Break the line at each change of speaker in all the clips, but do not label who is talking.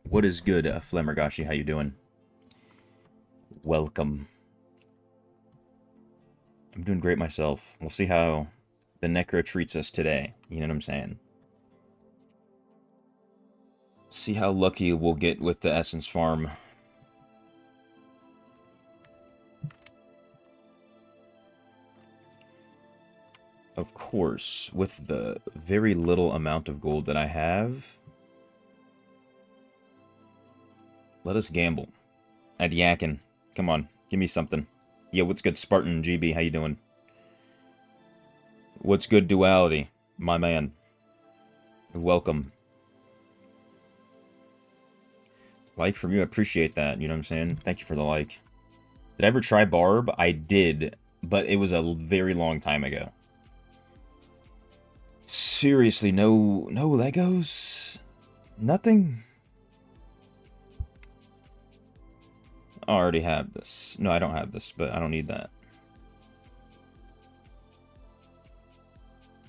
What is good, Flamergashi? How you doing? Welcome. I'm doing great myself. We'll see how the Necro treats us today. You know what I'm saying? See how lucky we'll get with the Essence Farm. Of course, with the very little amount of gold that I have, let us gamble. At Yakin. Come on, give me something. Yo, what's good, Spartan GB? How you doing? What's good, Duality? My man. Welcome. Like from you, I appreciate that. You know what I'm saying? Thank you for the like. Did I ever try Barb? I did, but it was a very long time ago. Seriously, no Legos? Nothing? I already have this. No, I don't have this, but I don't need that.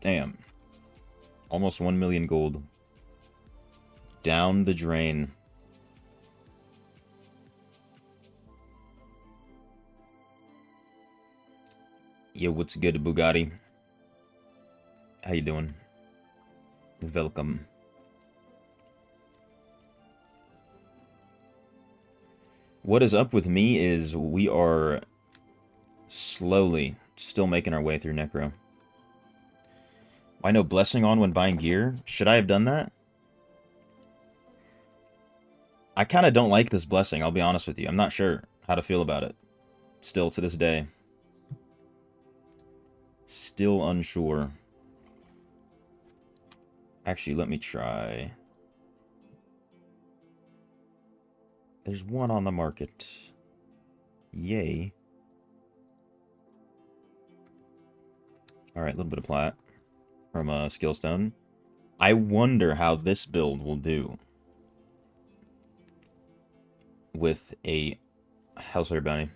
Damn. Almost 1 million gold. Down the drain. Yo, what's good, Bugatti? How you doing? Welcome. What is up with me is we are slowly still making our way through Necro. Why no blessing on when buying gear? Should I have done that? I kind of don't like this blessing, I'll be honest with you. I'm not sure how to feel about it. Still to this day. Still unsure. Actually, let me try. There's one on the market. Yay. Alright, a little bit of plat from Skillstone. I wonder how this build will do with a Hellslayer Bounty.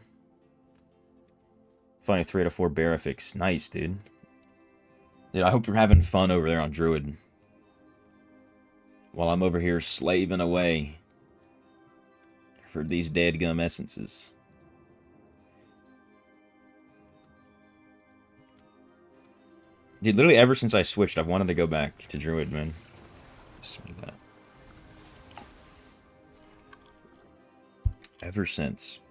Finding 3 out of 4 Barrifix. Nice, dude. Dude, I hope you're having fun over there on Druid. While I'm over here slaving away for these dead-gum essences. Dude, literally ever since I switched, I've wanted to go back to Druid, man. Just do that. Ever since.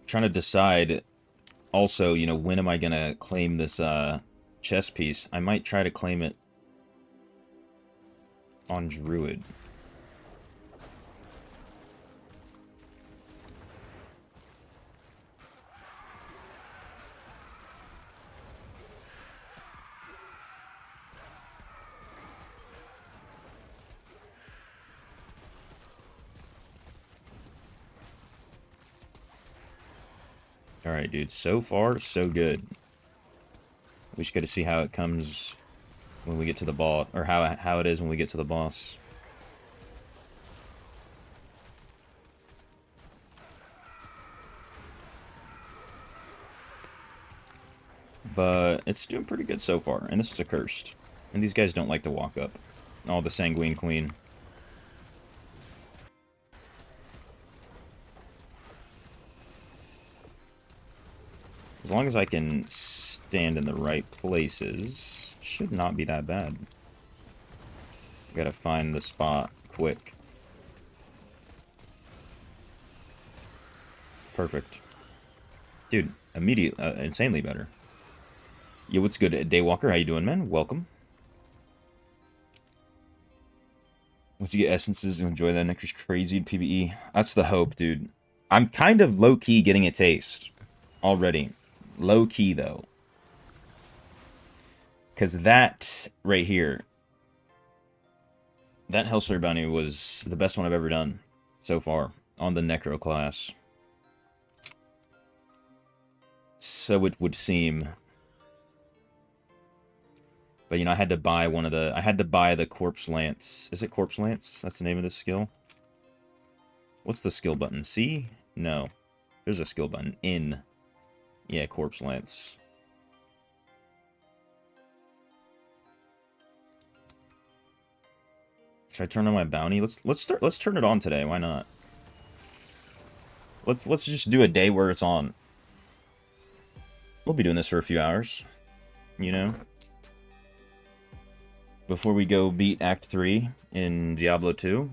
Trying to decide also, you know, when am I gonna claim this chess piece? I might try to claim it on Druid. Alright, dude. So far, so good. We just got to see how it comes when we get to the boss, or how it is when we get to the boss. But it's doing pretty good so far, and this is a cursed. And these guys don't like to walk up. Oh, the Sanguine Queen. As long as I can stand in the right places, should not be that bad. Gotta find the spot quick. Perfect. Dude, insanely better. Yo, what's good, Daywalker? How you doing, man? Welcome. Once you get essences to enjoy that, Necro's crazy in PvE. That's the hope, dude. I'm kind of low-key getting a taste already. Low-key, though. Because that right here, that Hellslayer Bounty was the best one I've ever done so far on the Necro class. So it would seem. But, you know, I had to buy the Corpse Lance. Is it Corpse Lance? That's the name of this skill? What's the skill button? C? No. There's a skill button. In. Yeah, Corpse Lance. Should I turn on my bounty? Let's turn it on today. Why not? Let's just do a day where it's on. We'll be doing this for a few hours, you know? Before we go beat Act 3 in Diablo 2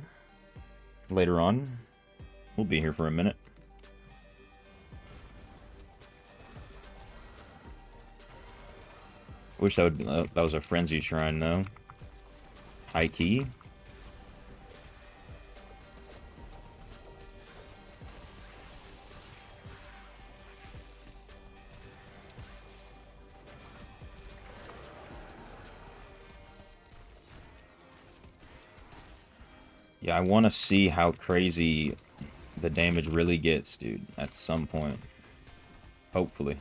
later on. We'll be here for a minute. Wish that was a frenzy shrine though. High key. Yeah, I want to see how crazy the damage really gets, dude, at some point. Hopefully.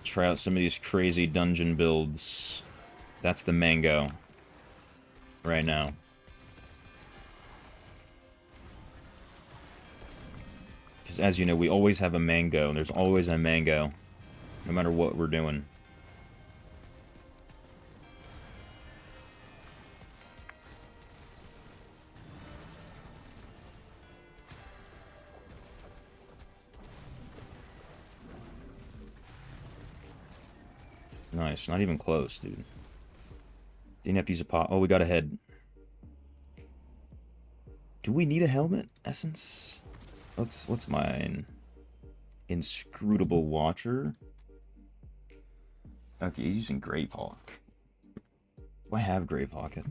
Try out some of these crazy dungeon builds. That's the mango right now. Because as you know, we always have a mango. There's always a mango, no matter what we're doing. Nice, not even close, dude. Didn't have to use a pot. Oh, we got a head. Do we need a helmet, Essence? What's mine? Inscrutable Watcher. Okay, he's using Grapehawk. Do I have Grapehawk?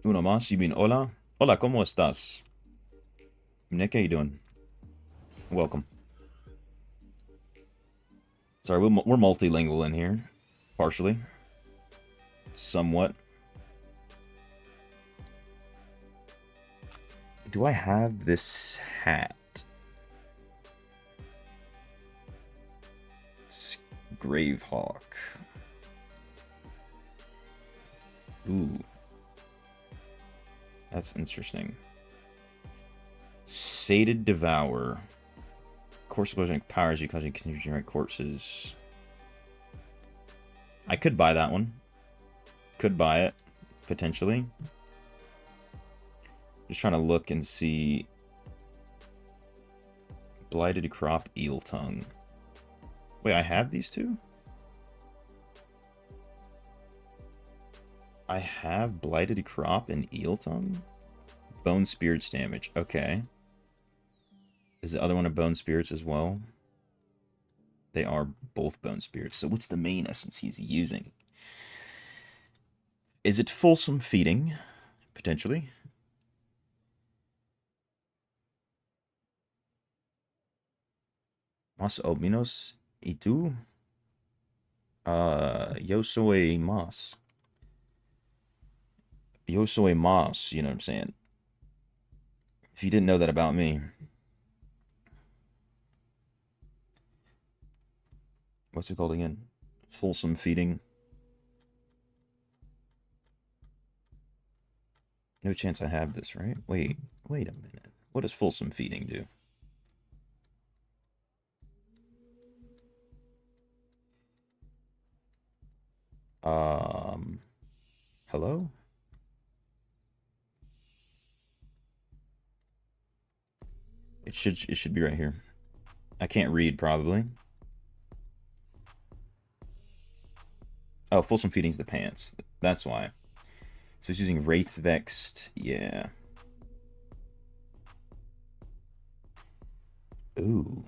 Uno más, you mean hola? Hola, ¿cómo estás? Nick, how you doing? Welcome. Sorry, we're multilingual in here. Partially. Somewhat. Do I have this hat? It's Gravehawk. Ooh. That's interesting. Sated Devour. Corpse explosion powers you because you can generate corpses. I could buy that one. Could buy it. Potentially. Just trying to look and see. Blighted Crop, Eel Tongue. Wait, I have these two? I have Blighted Crop and Eel Tongue? Bone Spirits damage. Okay. Is the other one a Bone Spirits as well? They are both Bone Spirits. So what's the main essence he's using? Is it Fulsome Feeding? Potentially. Mas o menos y tú? Yo soy más. Yo soy más, you know what I'm saying? If you didn't know that about me. What's it called again? Fulsome Feeding. No chance I have this, right? Wait a minute. What does Fulsome Feeding do? Hello? It should be right here. I can't read, probably. Oh, Fulsome Feeding's the pants. That's why. So he's using Wraith Vexed. Yeah. Ooh.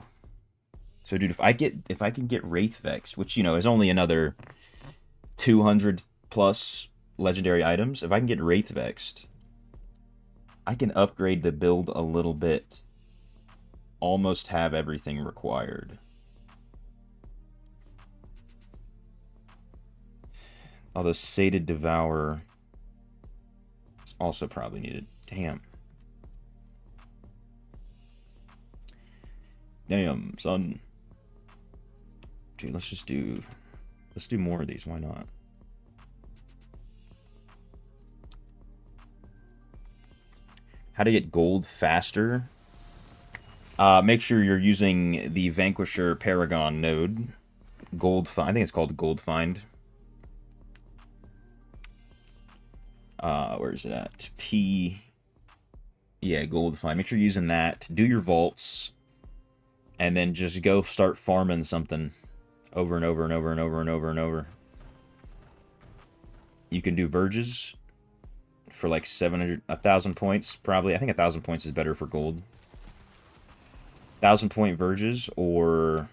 So, dude, if I can get Wraith Vexed, which, you know, is only another 200 plus legendary items, if I can get Wraith Vexed, I can upgrade the build a little bit. Almost have everything required. Although Sated Devour is also probably needed. Damn. Damn, son. Dude, let's do more of these. Why not? How to get gold faster? Make sure you're using the Vanquisher Paragon node. Gold find. I think it's called gold find. Where is it at? P. Yeah, gold find. Make sure you're using that. Do your vaults, and then just go start farming something over and over and over and over and over and over. You can do verges for like 700, 1,000 points, probably. I think 1,000 points is better for gold. 1,000-point verges, or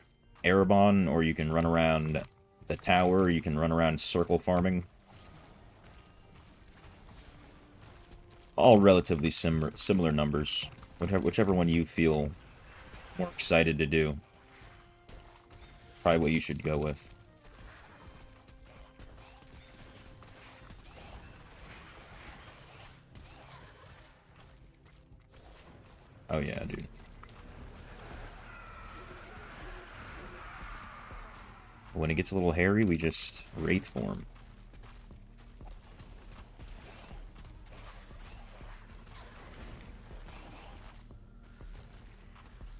Erebon, or you can run around the tower, or you can run around circle farming. All relatively similar numbers. Whichever one you feel more excited to do. Probably what you should go with. Oh yeah, dude. When it gets a little hairy, we just Wraith form.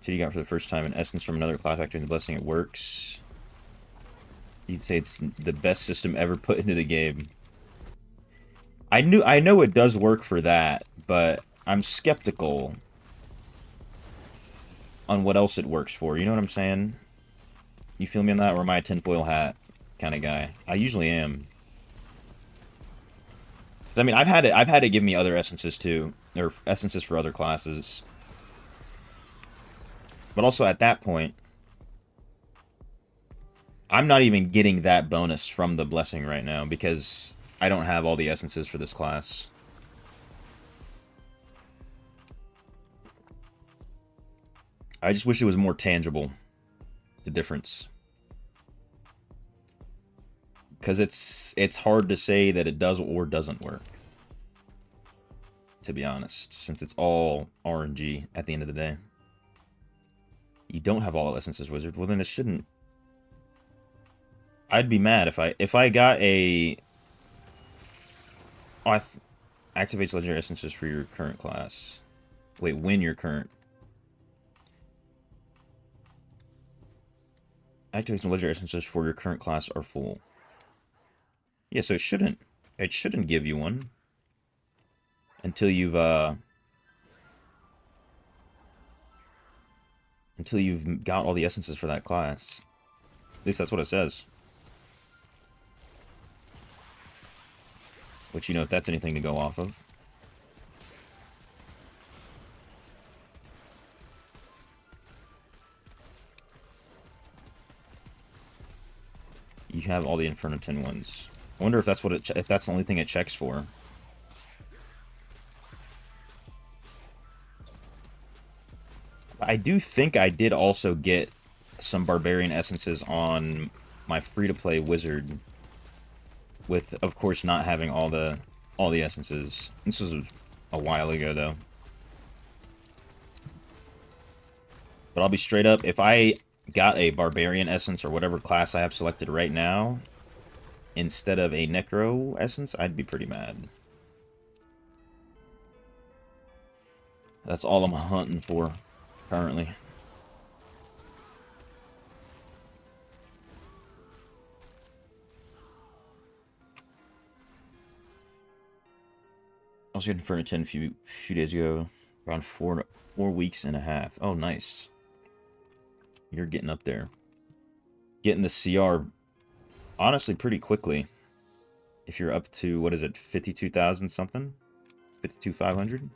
So you got for the first time an essence from another class activating the blessing. It works. You'd say it's the best system ever put into the game. I know it does work for that, but I'm skeptical on what else it works for. You know what I'm saying? You feel me on that, or am I a tinfoil hat kind of guy? I usually am. 'Cause, I mean, I've had it give me other essences too, or essences for other classes. But also at that point, I'm not even getting that bonus from the blessing right now because I don't have all the essences for this class. I just wish it was more tangible, the difference. Because it's hard to say that it does or doesn't work, to be honest, since it's all RNG at the end of the day. You don't have all essences, wizard. Well, then it shouldn't. I'd be mad if I got a. Oh, activates legendary essences for your current class. Wait, when your current. Activates legendary essences for your current class are full. Yeah, so it shouldn't. It shouldn't give you one until you've got all the essences for that class. At least that's what it says. Which, you know, if that's anything to go off of. You have all the Infernotin ones. I wonder if that's what if that's the only thing it checks for. I do think I did also get some Barbarian essences on my free-to-play wizard, with, of course, not having all the essences. This was a while ago, though. But I'll be straight up, if I got a Barbarian essence or whatever class I have selected right now, instead of a Necro essence, I'd be pretty mad. That's all I'm hunting for, currently. I was getting for a 10 few days ago, around 4 weeks and a half. Oh, nice. You're getting up there. Getting the CR, honestly, pretty quickly. If you're up to, what is it, 52,000 something? 52,500?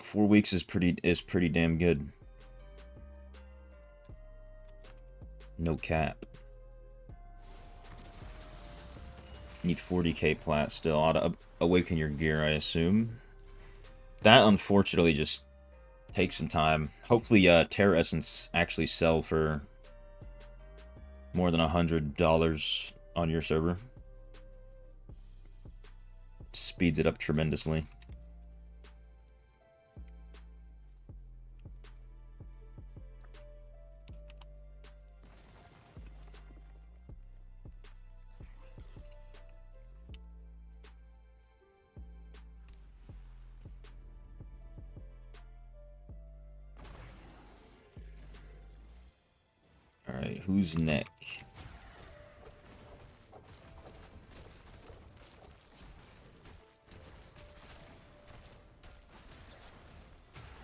4 weeks is pretty damn good. No cap. Need 40k plat still. Ought to awaken your gear, I assume. That, unfortunately, just takes some time. Hopefully, Terra Essence actually sell for more than $100 on your server. Speeds it up tremendously. Who's Nick?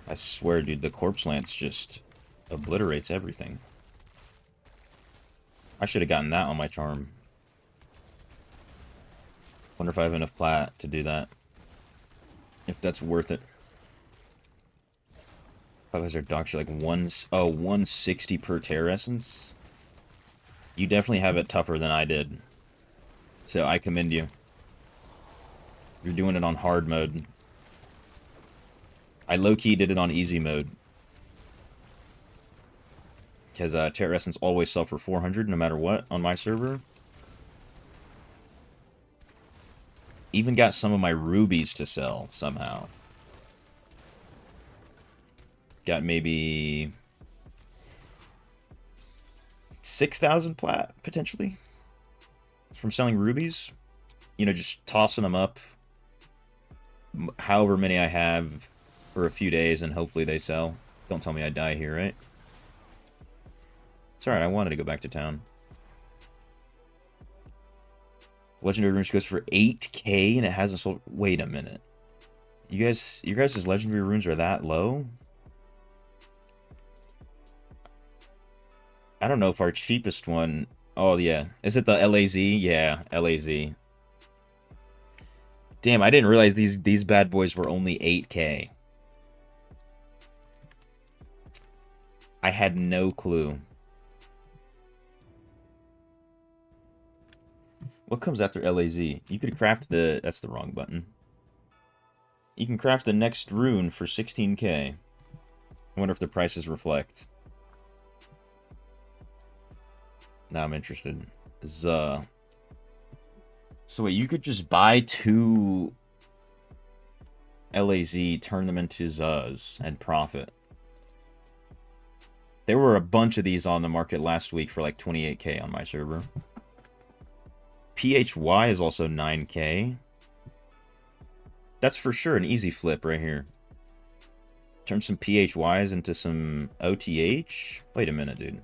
I swear, dude, the Corpse Lance just obliterates everything. I should have gotten that on my charm. Wonder if I have enough plat to do that. If that's worth it. Otherwise, our docs are like 160 per Terror Essence. You definitely have it tougher than I did. So I commend you. You're doing it on hard mode. I low-key did it on easy mode. Because Terror Essence always sell for 400 no matter what on my server. Even got some of my rubies to sell somehow. Got maybe 6,000 plat, potentially, from selling rubies. You know, just tossing them up, however many I have, for a few days, and hopefully they sell. Don't tell me I die here, right? It's alright, I wanted to go back to town. Legendary Runes goes for 8k, and it hasn't sold... Wait a minute. You guys' Legendary Runes are that low? I don't know if our cheapest one... Oh, yeah. Is it the LAZ? Yeah, LAZ. Damn, I didn't realize these bad boys were only 8k. I had no clue. What comes after LAZ? You could craft the... That's the wrong button. You can craft the next rune for 16k. I wonder if the prices reflect. Now I'm interested. Zuh. So wait, you could just buy 2 LAZ, turn them into Zuhs, and profit. There were a bunch of these on the market last week for like 28k on my server. PHY is also 9k. That's for sure an easy flip right here. Turn some PHYs into some OTH? Wait a minute, dude.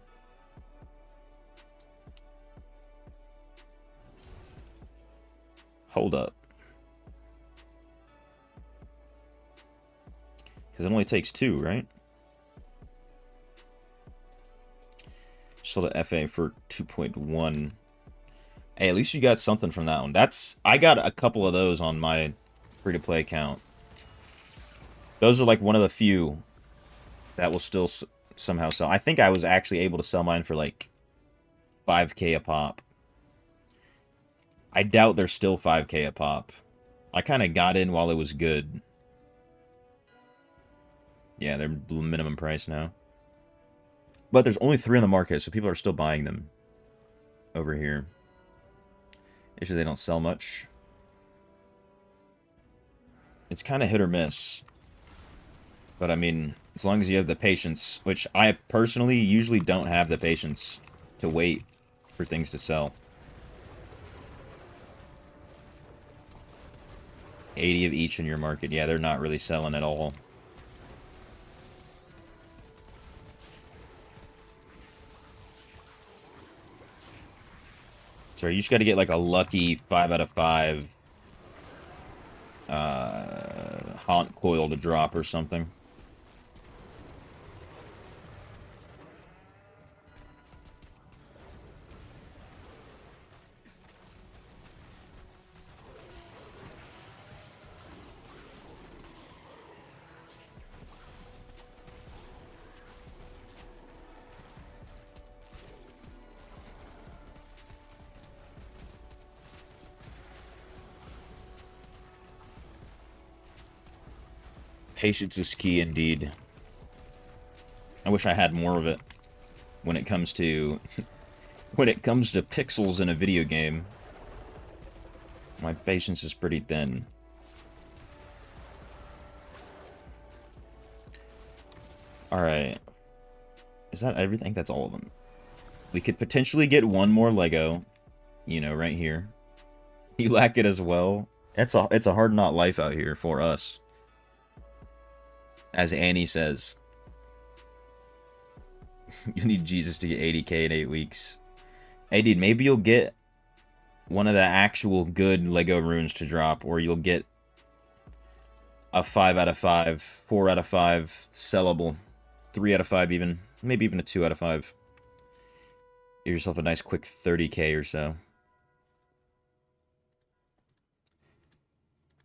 Hold up. Because it only takes 2, right? Sold a FA for 2.1. Hey, at least you got something from that one. I got a couple of those on my free-to-play account. Those are like one of the few that will still somehow sell. I think I was actually able to sell mine for like 5k a pop. I doubt they're still 5k a pop. I kind of got in while it was good. Yeah, they're minimum price now. But there's only 3 on the market, so people are still buying them over here. Issue they don't sell much. It's kind of hit or miss. But I mean, as long as you have the patience, which I personally usually don't have the patience to wait for things to sell. 80 of each in your market. Yeah, they're not really selling at all. So you just got to get like a lucky 5 out of 5 Haunt Coil to drop or something. Patience is key indeed. I wish I had more of it when it comes to pixels in a video game. My patience is pretty thin. Alright. Is that everything? I think that's all of them. We could potentially get one more Lego. You know, right here. You lack it as well. It's a hard not life out here for us. As Annie says. You need Jesus to get 80k in 8 weeks. Hey, dude, maybe you'll get one of the actual good Lego runes to drop, or you'll get a 5 out of 5, 4 out of 5 sellable, 3 out of 5 even, maybe even a 2 out of 5. Give yourself a nice quick 30k or so.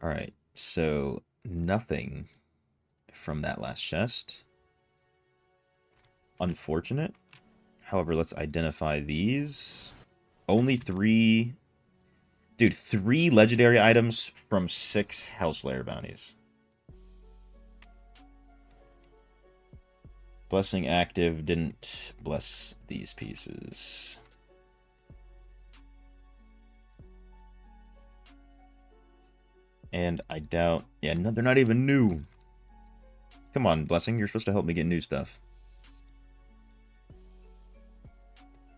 Alright, so nothing from that last chest. Unfortunate. However, let's identify these. Only 3... Dude, 3 legendary items from 6 Hellslayer bounties. Blessing active didn't bless these pieces. And I doubt... Yeah, no, they're not even new. Come on, Blessing, you're supposed to help me get new stuff.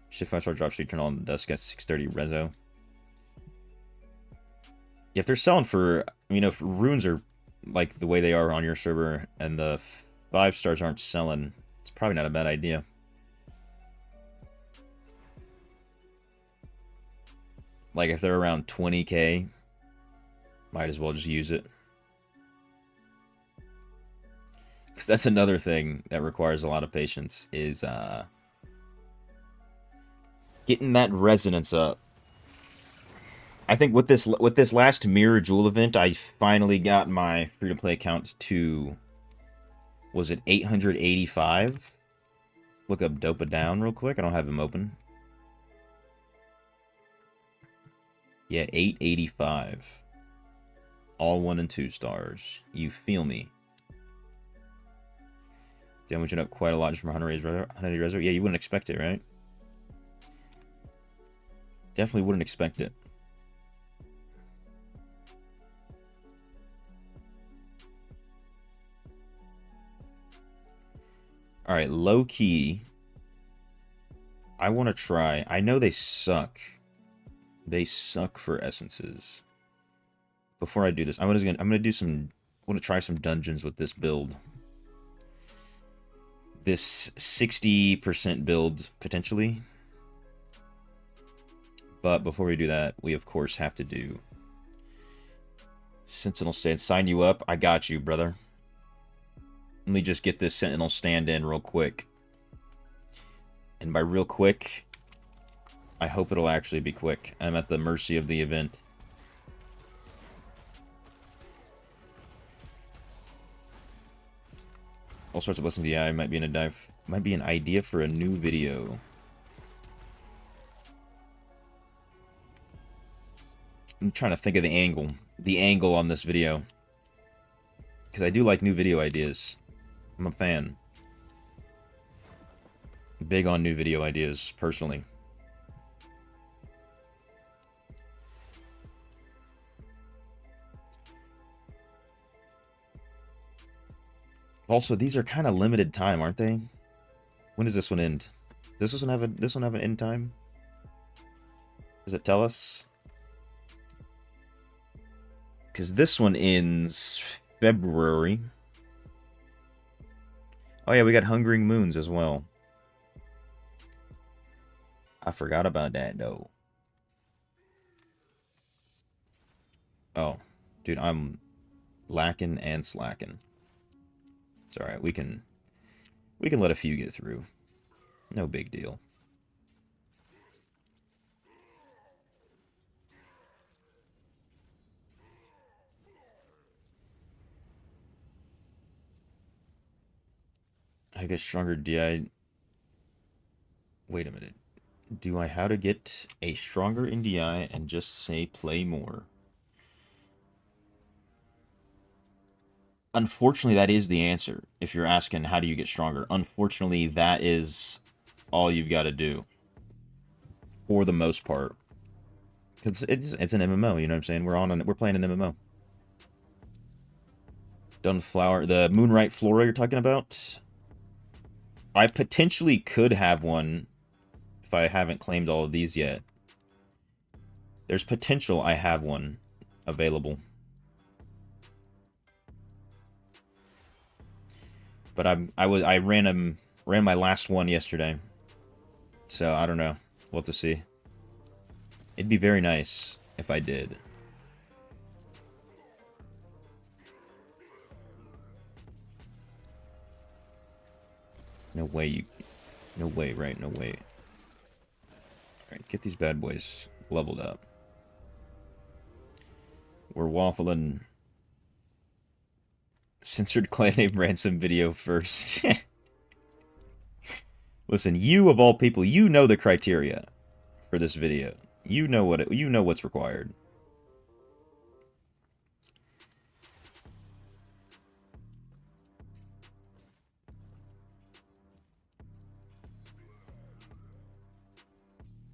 Shift 5-star drop sheet, turn on the desk at 630 rezo. Yeah, if they're selling for... You know, if runes are like the way they are on your server, and the 5 stars aren't selling, it's probably not a bad idea. Like, if they're around 20k, might as well just use it. Because that's another thing that requires a lot of patience, is getting that resonance up. I think with this last Mirror Jewel event, I finally got my free-to-play account to... Was it 885? Look up Dopa Down real quick. I don't have him open. Yeah, 885. All 1 and 2 stars. You feel me? Damage went up quite a lot just from 180 rezo. Yeah, you wouldn't expect it, right? Definitely wouldn't expect it. Alright, low key. I want to try. I know they suck. They suck for essences. Before I do this, I'm gonna do some... I want to try some dungeons with this build. This 60% build, potentially. But before we do that, we of course have to do... Sentinel stand. Sign you up. I got you, brother. Let me just get this Sentinel stand in real quick. And by real quick, I hope it'll actually be quick. I'm at the mercy of the event. All sorts of blessings. Yeah, might be an idea for a new video. I'm trying to think of the angle on this video, because I do like new video ideas. I'm a fan. Big on new video ideas, personally. Also, these are kind of limited time, aren't they? When does this one end? This one have an end time? Does it tell us? Because this one ends February. Oh yeah, we got Hungering Moons as well. I forgot about that, though. Oh, dude, I'm lacking and slacking. It's alright, we can let a few get through. No big deal. I get stronger DI. Wait a minute. Do I how to get a stronger NDI and just say play more? Unfortunately, that is the answer. If you're asking how do you get stronger, unfortunately, that is all you've got to do. For the most part, because it's an MMO. You know what I'm saying? We're playing an MMO. Dunflower, the Moonlight Flora you're talking about. I potentially could have one if I haven't claimed all of these yet. There's potential I have one available. But I ran them Ran my last one yesterday. So, I don't know. We'll have to see. It'd be very nice if I did. No way you... No way, right? No way. Alright, get these bad boys leveled up. We're waffling. Censored clan name ransom video first. Listen, you of all people, you know the criteria for this video. You know what's required.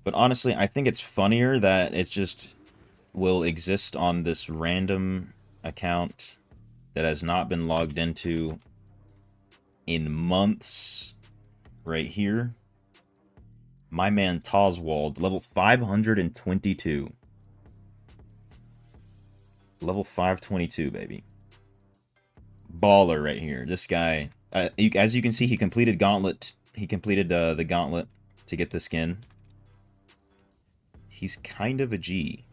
But honestly, I think it's funnier that it just will exist on this random account that has not been logged into in months right here. My man Toswald, level 522. Level 522, baby. Baller right here. This guy, as you can see, he completed Gauntlet. He completed the Gauntlet to get the skin. He's kind of a G.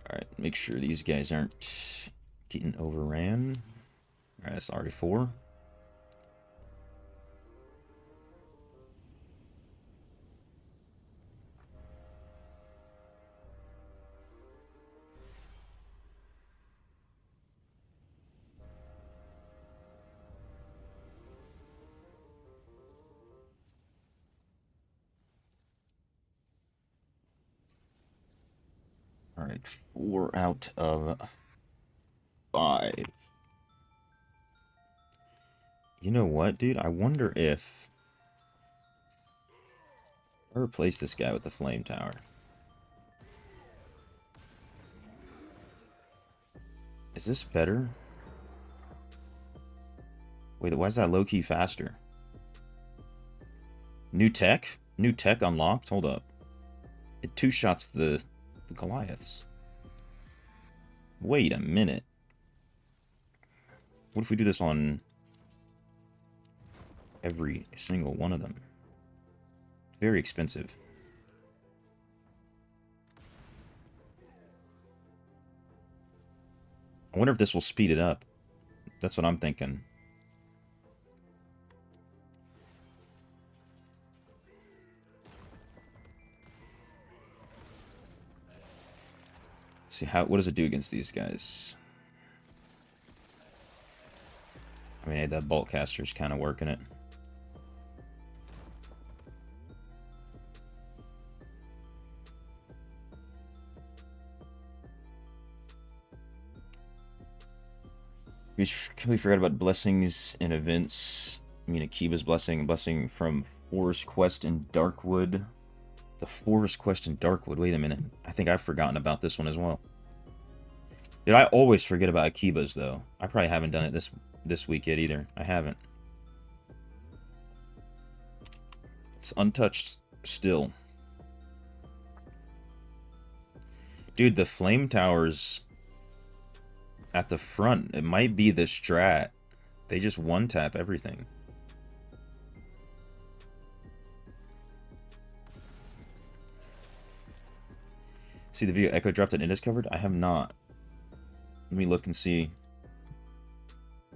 Alright, make sure these guys aren't getting overran. Alright, that's already 4. Alright, 4 out of 5. You know what, dude? I wonder if I replace this guy with the flame tower. Is this better? Wait, why is that low-key faster? New tech? New tech unlocked? Hold up. It two-shots the Goliaths. Wait a minute. What if we do this on every single one of them? Very expensive. I wonder if this will speed it up. That's what I'm thinking. Let's see, what does it do against these guys? I mean, that bolt caster's kind of working it. We completely forgot about blessings and events. I mean, Akiba's blessing from Forest Quest and Darkwood. The Forest Quest in Darkwood. Wait a minute. I think I've forgotten about this one as well. Dude, I always forget about Akiba's, though. I probably haven't done it this week yet, either. I haven't. It's untouched still. Dude, the flame towers at the front, it might be the strat. They just one-tap everything. See the video Echo dropped that it is covered? I have not. Let me look and see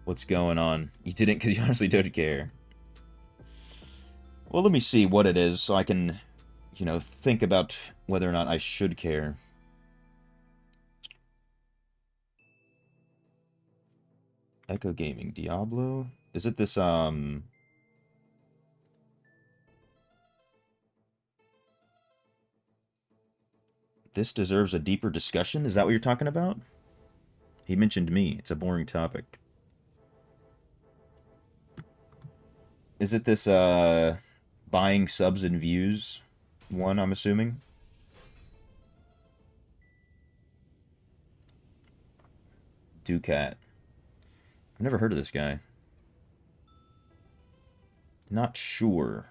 what's going on. You didn't because you honestly don't care. Well, let me see what it is so I can, you know, think about whether or not I should care. Echo Gaming, Diablo? Is it this, This deserves a deeper discussion? Is that what you're talking about? He mentioned me. It's a boring topic. Is it this, buying subs and views one, I'm assuming? Ducat. I've never heard of this guy. Not sure.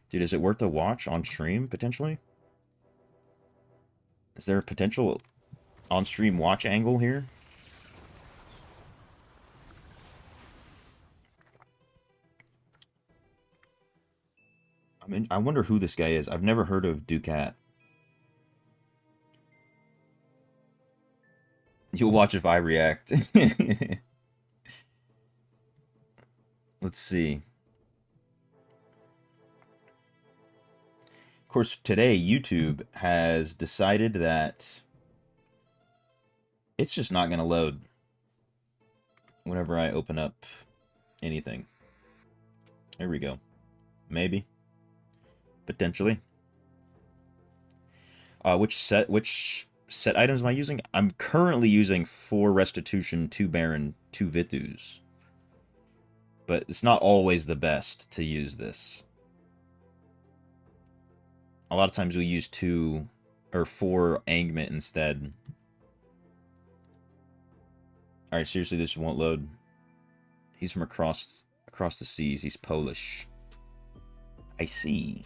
Dude, is it worth a watch on stream, potentially? Is there a potential on-stream watch angle here? I mean, I wonder who this guy is. I've never heard of Ducat. You'll watch if I react. Let's see. Of course, today YouTube has decided that it's just not going to load whenever I open up anything. There we go. Maybe. Potentially. Which set items am I using? I'm currently using 4 Restitution, 2 Baron, 2 Vitus. But it's not always the best to use this. A lot of times we use 2 or 4 Angment instead. Alright, seriously, this won't load. He's from across the seas. He's Polish. I see.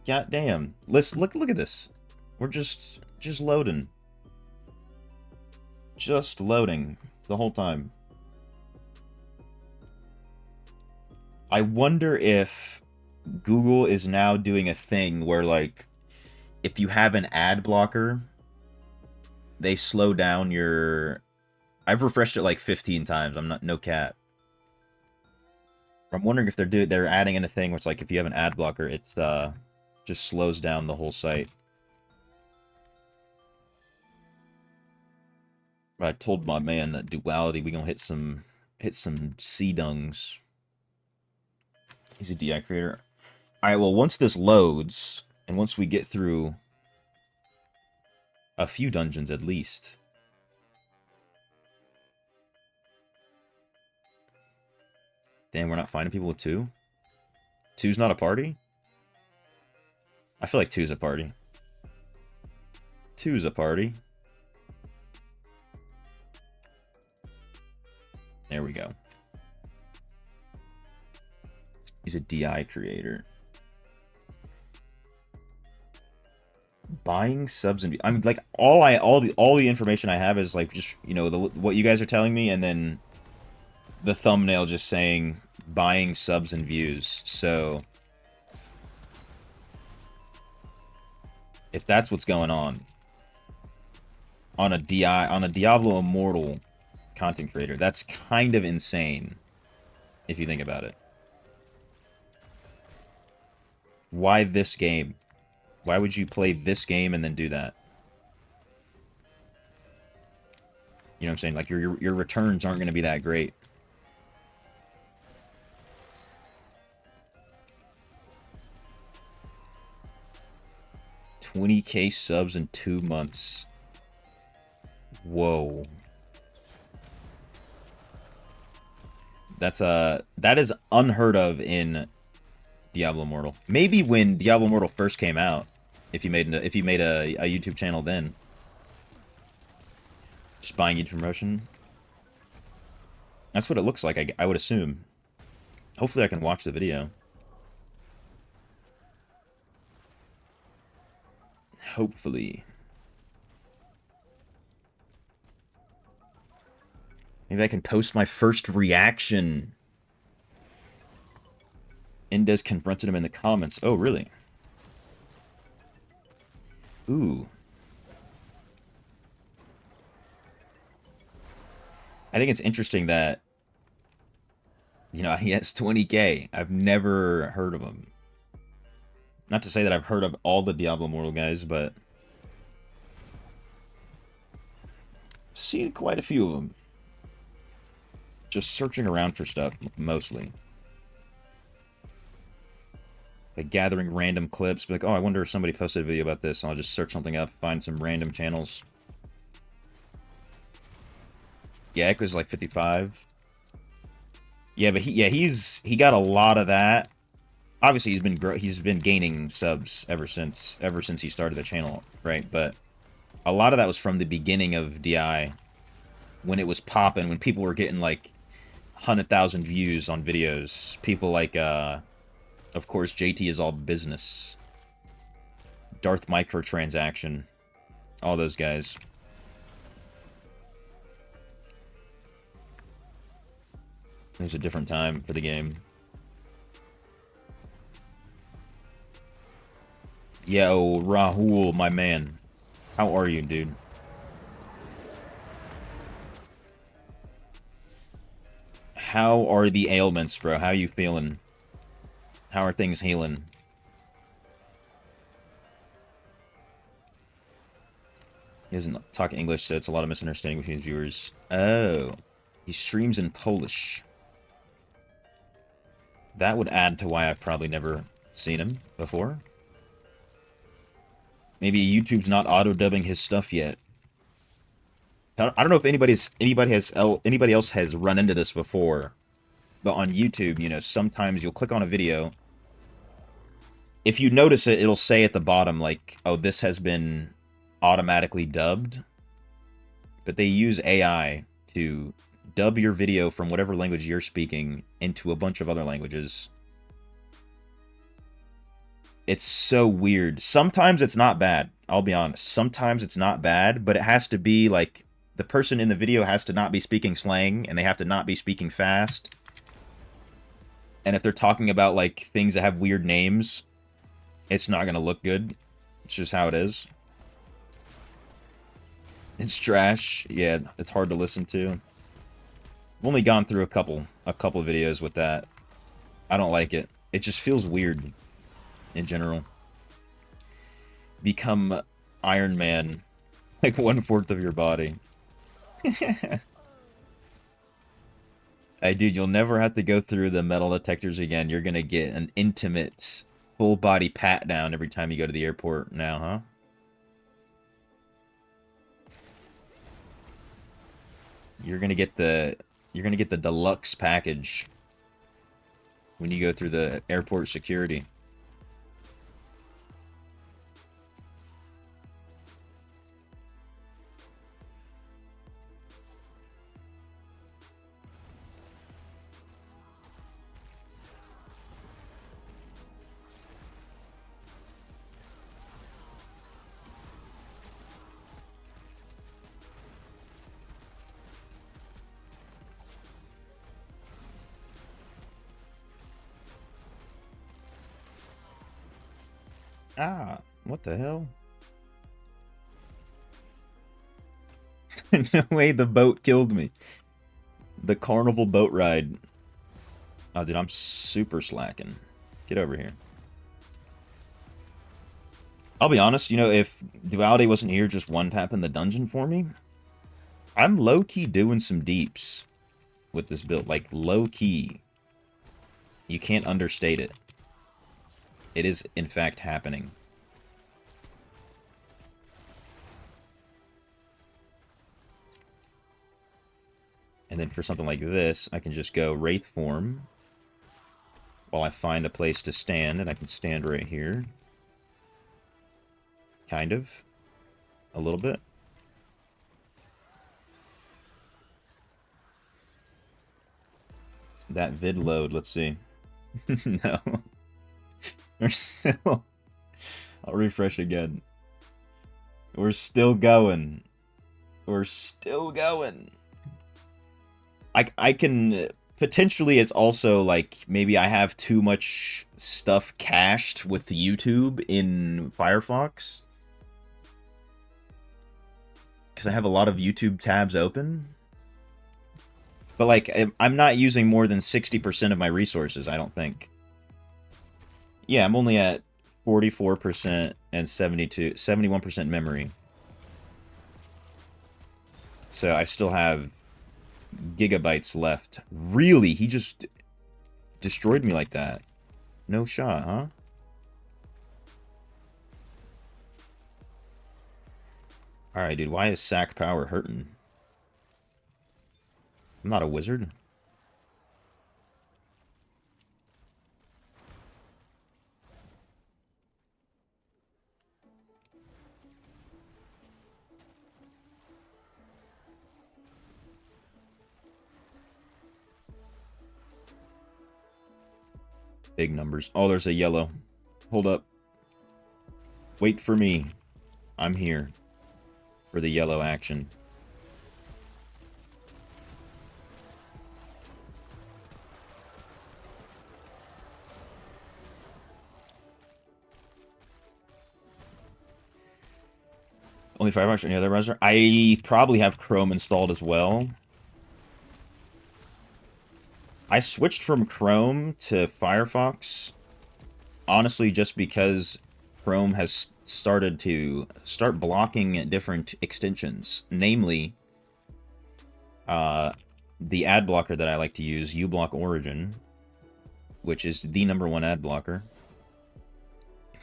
God damn. Let's look at this. We're just loading. Just loading the whole time. I wonder if Google is now doing a thing where, like, if you have an ad blocker, they slow down your... I've refreshed it like 15 times. I'm not... No cap. I'm wondering if they're adding in a thing where it's like, if you have an ad blocker, it's just slows down the whole site. But I told my man that Duality, we gonna hit some sea dungs. He's a DI creator. Alright, well, once this loads, and once we get through a few dungeons at least. Damn, we're not finding people with 2? 2's not a party? I feel like 2's a party. 2's a party. There we go. He's a DI creator. Buying subs and... I mean, like, all the information I have is, like, just, you know, what you guys are telling me, and then the thumbnail just saying buying subs and views. So if that's what's going on a Diablo Immortal content creator, that's kind of insane if you think about it. Why this game? Why would you play this game and then do that? You know what I'm saying? Like, your returns aren't going to be that great. $20,000 subs in 2 months. Whoa. That is unheard of in Diablo Immortal. Maybe when Diablo Immortal first came out, if you made a YouTube channel then. Just buying YouTube promotion. That's what it looks like, I would assume. Hopefully I can watch the video. Hopefully. Maybe I can post my first reaction. Indez confronted him in the comments. Oh, really? Ooh. I think it's interesting that, you know, he has 20K. I've never heard of him. Not to say that I've heard of all the Diablo Immortal guys, but I've seen quite a few of them. Just searching around for stuff, mostly. Like, gathering random clips. Be like, oh, I wonder if somebody posted a video about this. And I'll just search something up, find some random channels. Yeah, Echo's like 55. Yeah, but he got a lot of that. Obviously, he's been gaining subs ever since he started the channel, right? But A lot of that was from the beginning of DI, when it was popping, when people were getting like 100,000 views on videos. People like, of course, JT is all business, Darth Microtransaction, all those guys. There's a different time for the game. Yo, Rahul, my man. How are you, dude? How are the ailments, bro? How you feeling? How are things healing? He doesn't talk English, so it's a lot of misunderstanding between his viewers. Oh. He streams in Polish. That would add to why I've probably never seen him before. Maybe YouTube's not auto-dubbing his stuff yet. I don't know if anybody else has run into this before, but on YouTube, you know, sometimes you'll click on a video. If you notice it, it'll say at the bottom, like, oh, this has been automatically dubbed. But they use AI to dub your video from whatever language you're speaking into a bunch of other languages. It's so weird. Sometimes it's not bad. I'll be honest. Sometimes it's not bad, but it has to be like the person in the video has to not be speaking slang, and they have to not be speaking fast. And if they're talking about like things that have weird names, it's not going to look good. It's just how it is. It's trash. Yeah, it's hard to listen to. I've only gone through a couple of videos with that. I don't like it. It just feels weird in general. Become Iron Man, like 1/4 of your body. Hey, dude, you'll never have to go through the metal detectors again. You're gonna get an intimate, full-body pat-down every time you go to the airport now, huh? You're gonna get the deluxe package when you go through the airport security. Ah, what the hell? No way, the boat killed me. The carnival boat ride. Oh, dude, I'm super slacking. Get over here. I'll be honest, you know, if Duality wasn't here just one tap in the dungeon for me, I'm low-key doing some deeps with this build. Like, low-key. You can't understate it. It is, in fact, happening. And then for something like this, I can just go Wraith form while I find a place to stand, and I can stand right here. Kind of. A little bit. That vid load, let's see. No. We're still... I'll refresh again. We're still going. We're still going. I can... Potentially, it's also, like, maybe I have too much stuff cached with YouTube in Firefox. Because I have a lot of YouTube tabs open. But, like, I'm not using more than 60% of my resources, I don't think. Yeah, I'm only at 44% and 71% memory. So I still have gigabytes left. Really? He just destroyed me like that? No shot, huh? Alright, dude. Why is sack power hurting? I'm not a wizard. Big numbers. Oh, there's a yellow. Hold up. Wait for me. I'm here for the yellow action. Only Firefox or any other browser? I probably have Chrome installed as well. I switched from Chrome to Firefox, honestly, just because Chrome has started blocking different extensions. Namely, the ad blocker that I like to use, uBlock Origin, which is the #1 ad blocker.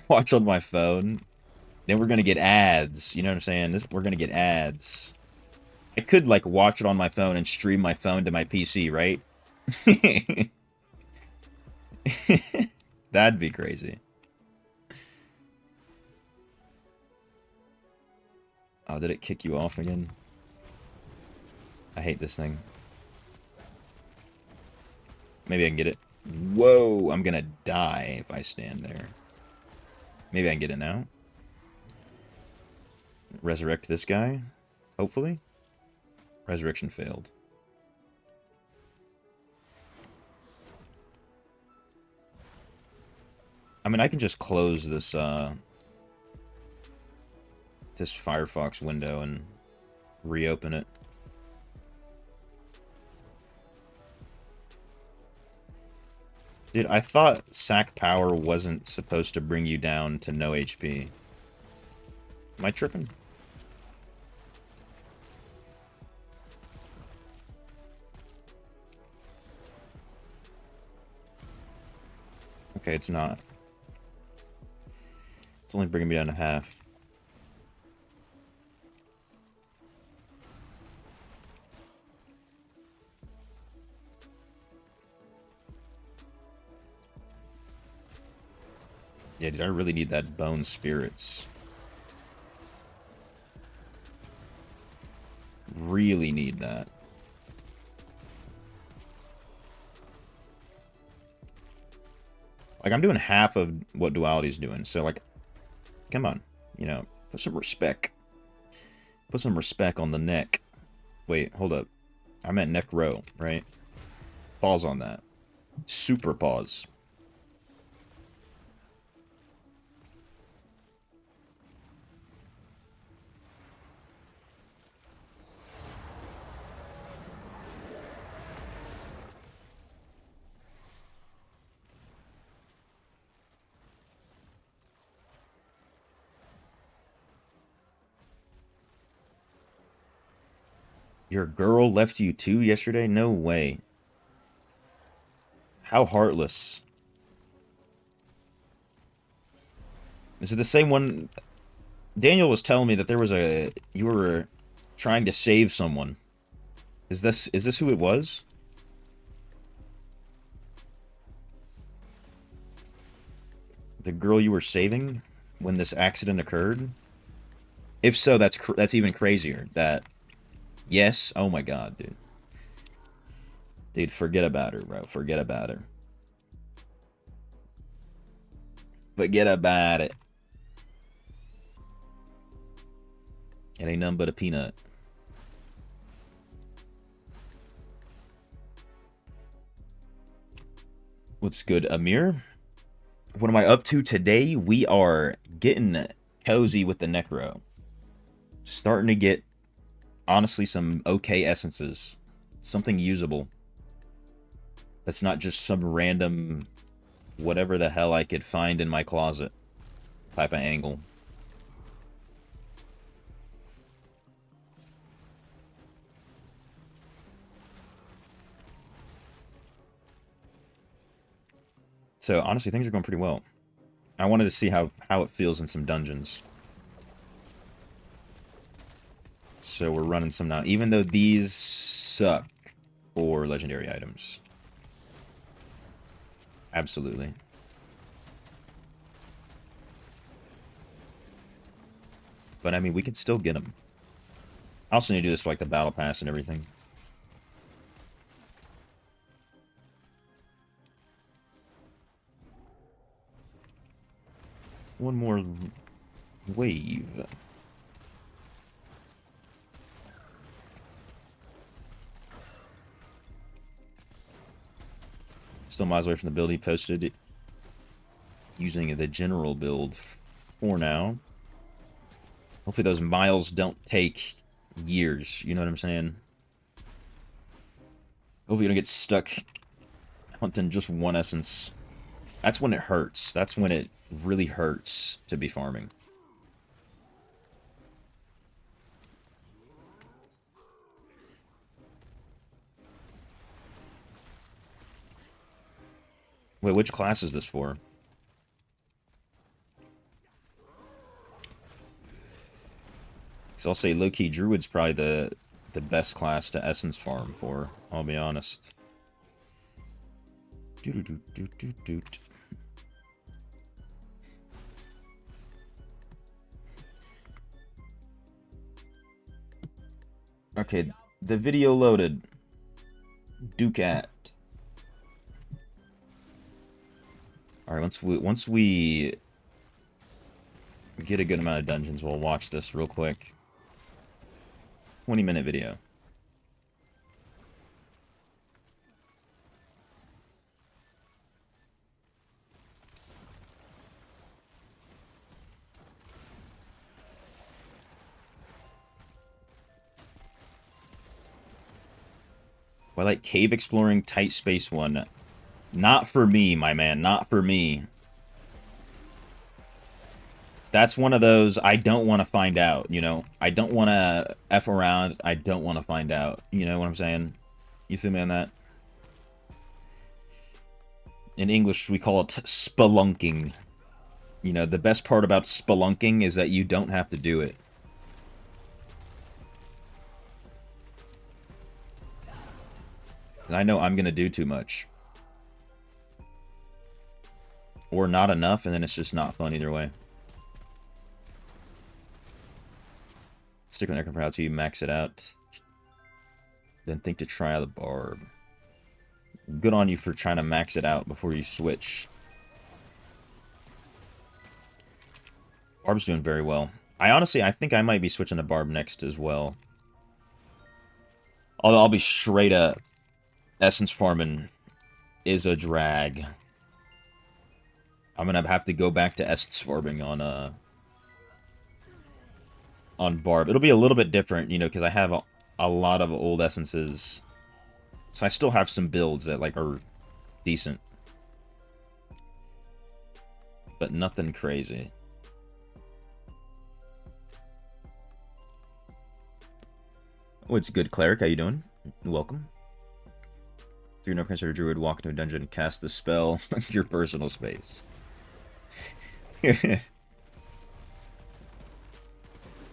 Watch on my phone. Then we're gonna get ads. You know what I'm saying? We're gonna get ads. I could, like, watch it on my phone and stream my phone to my PC, right? That'd be crazy. Oh, did it kick you off again? I hate this thing. Maybe I can get it. Whoa, I'm gonna die if I stand there. Maybe I can get it now. Resurrect this guy, hopefully. Resurrection failed. I mean, I can just close this, this Firefox window and reopen it. Dude, I thought sack power wasn't supposed to bring you down to no HP. Am I tripping? Okay, it's not. It's only bringing me down to half. Yeah, dude, I really need that bone spirits. Really need that. Like, I'm doing half of what Duality's doing, so, like, come on. You know, put some respect. Put some respect on the neck. Wait, hold up. I meant Necro, right? Pause on that. Super pause. Your girl left you too yesterday? No way. How heartless. Is it the same one? Daniel was telling me that there was a... You were trying to save someone. Is this who it was? The girl you were saving when this accident occurred? If so, that's even crazier. That... Yes? Oh my god, dude. Dude, forget about her, bro. Forget about her. Forget about it. It ain't nothing but a peanut. What's good, Amir? What am I up to today? We are getting cozy with the Necro. Starting to get, honestly, some okay essences. Something usable. That's not just some random whatever the hell I could find in my closet type of angle. So, honestly, things are going pretty well. I wanted to see how it feels in some dungeons. So we're running some now, even though these suck for legendary items. Absolutely. But, I mean, we could still get them. I also need to do this for, like, the battle pass and everything. one more wave. Still miles away from the build he posted, using the general build for now. Hopefully those miles don't take years, you know what I'm saying? Hopefully you don't get stuck hunting just one essence. That's when it hurts. That's when it really hurts to be farming. Wait, which class is this for? So I'll say low-key Druid's probably the best class to essence farm for, I'll be honest. Doot. Okay, the video loaded. Ducat. Alright, once we get a good amount of dungeons, we'll watch this real quick. 20-minute video. I like cave exploring, tight space one. Not for me, my man. Not for me. That's one of those I don't want to find out, you know? I don't want to F around. I don't want to find out. You know what I'm saying? You feel me on that? In English, we call it spelunking. You know, the best part about spelunking is that you don't have to do it. I know I'm going to do too much. Or not enough, and then it's just not fun either way. Stick with Necro for how to max it out. Then think to try out the Barb. Good on you for trying to max it out before you switch. Barb's doing very well. I think I might be switching to Barb next as well. Although I'll be straight up. Essence farming is a drag. I'm gonna have to go back to essence farming on Barb. It'll be a little bit different, you know, because I have a lot of old essences. So I still have some builds that, like, are decent. But nothing crazy. Oh, it's good, Cleric. How you doing? Welcome. Do no consider Druid, walk into a dungeon, cast the spell on your personal space.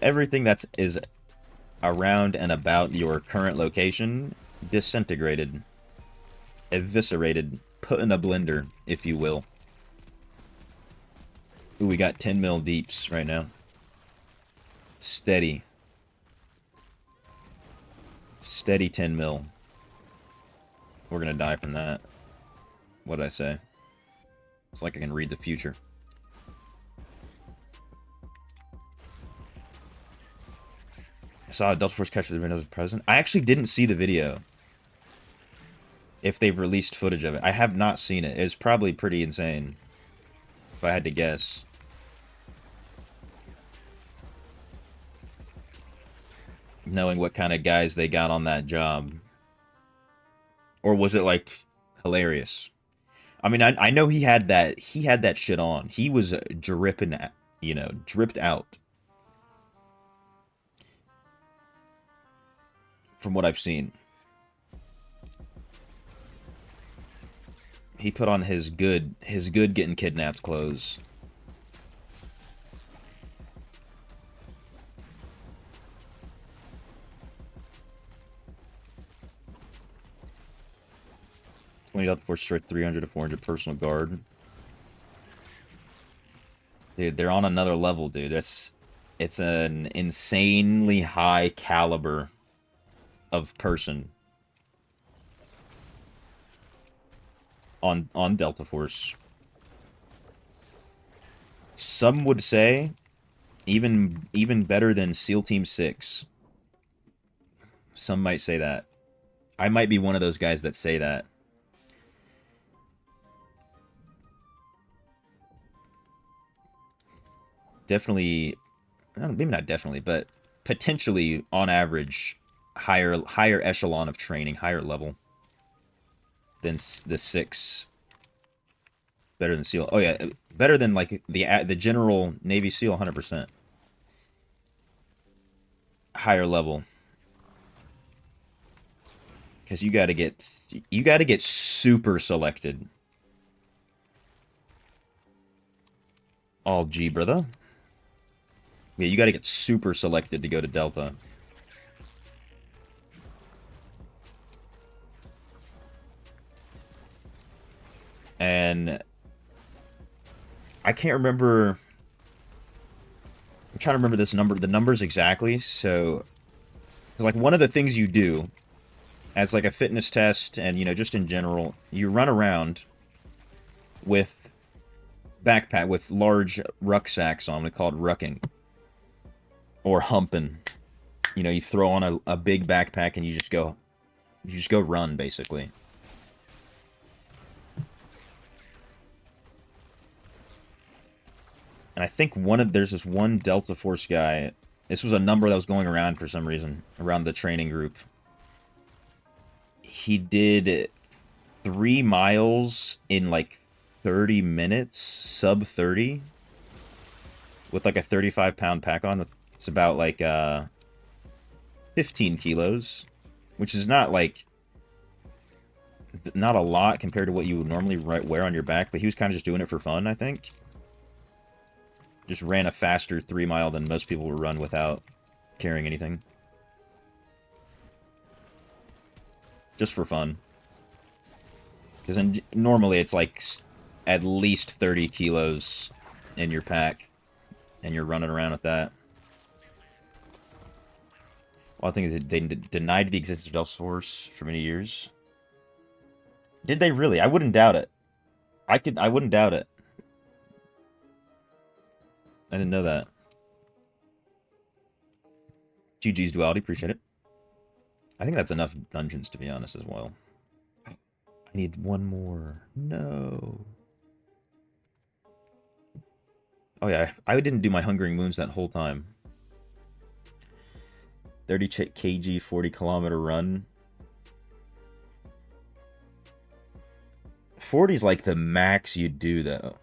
Everything is around and about your current location disintegrated, eviscerated, put in a blender, if you will. Ooh, we got 10 mil deeps right now. Steady. Steady 10 mil. We're gonna die from that. What did I say? It's like I can read the future. I saw a Delta Force catch the Windows present. I actually didn't see the video. If they've released footage of it. I have not seen it. It's probably pretty insane. If I had to guess. Knowing what kind of guys they got on that job. Or was it, like, hilarious? I mean, I know he had that shit on. He was dripping, you know, dripped out. From what I've seen. He put on his good getting kidnapped clothes. $20 for straight 300 to 400 personal guard. Dude, they're on another level, dude. It's an insanely high caliber of person on Delta Force. Some would say even better than SEAL Team 6. Some might say that. I might be one of those guys that say that. Definitely, maybe not definitely, but potentially on average higher echelon of training, higher level than the 6. Better than SEAL. Oh yeah, better than like the general Navy SEAL 100%. Higher level. Cuz you got to get super selected. All G, brother. Yeah, you got to get super selected to go to Delta. And I can't remember. I'm trying to remember the numbers exactly. So, because like one of the things you do as like a fitness test, and you know, just in general, you run around with with large rucksacks on. We call it rucking or humping. You know, you throw on a big backpack and you just go run basically. And I think there's this one Delta Force guy. This was a number that was going around for some reason around the training group. He did 3 miles in like 30 minutes, sub 30, with like a 35-pound pack on. It's about like 15 kilos, which is not like not a lot compared to what you would normally wear on your back. But he was kind of just doing it for fun, I think. Just ran a faster 3 mile than most people would run without carrying anything. Just for fun. Because normally it's like at least 30 kilos in your pack. And you're running around with that. Well, I think they denied the existence of Delta Force for many years. Did they really? I wouldn't doubt it. I wouldn't doubt it. I didn't know that. GG's Duality, appreciate it. I think that's enough dungeons, to be honest, as well. I need one more. No. Oh yeah, I didn't do my Hungering Moons that whole time. 30 kg, 40 kilometer run. 40 is like the max you do, though.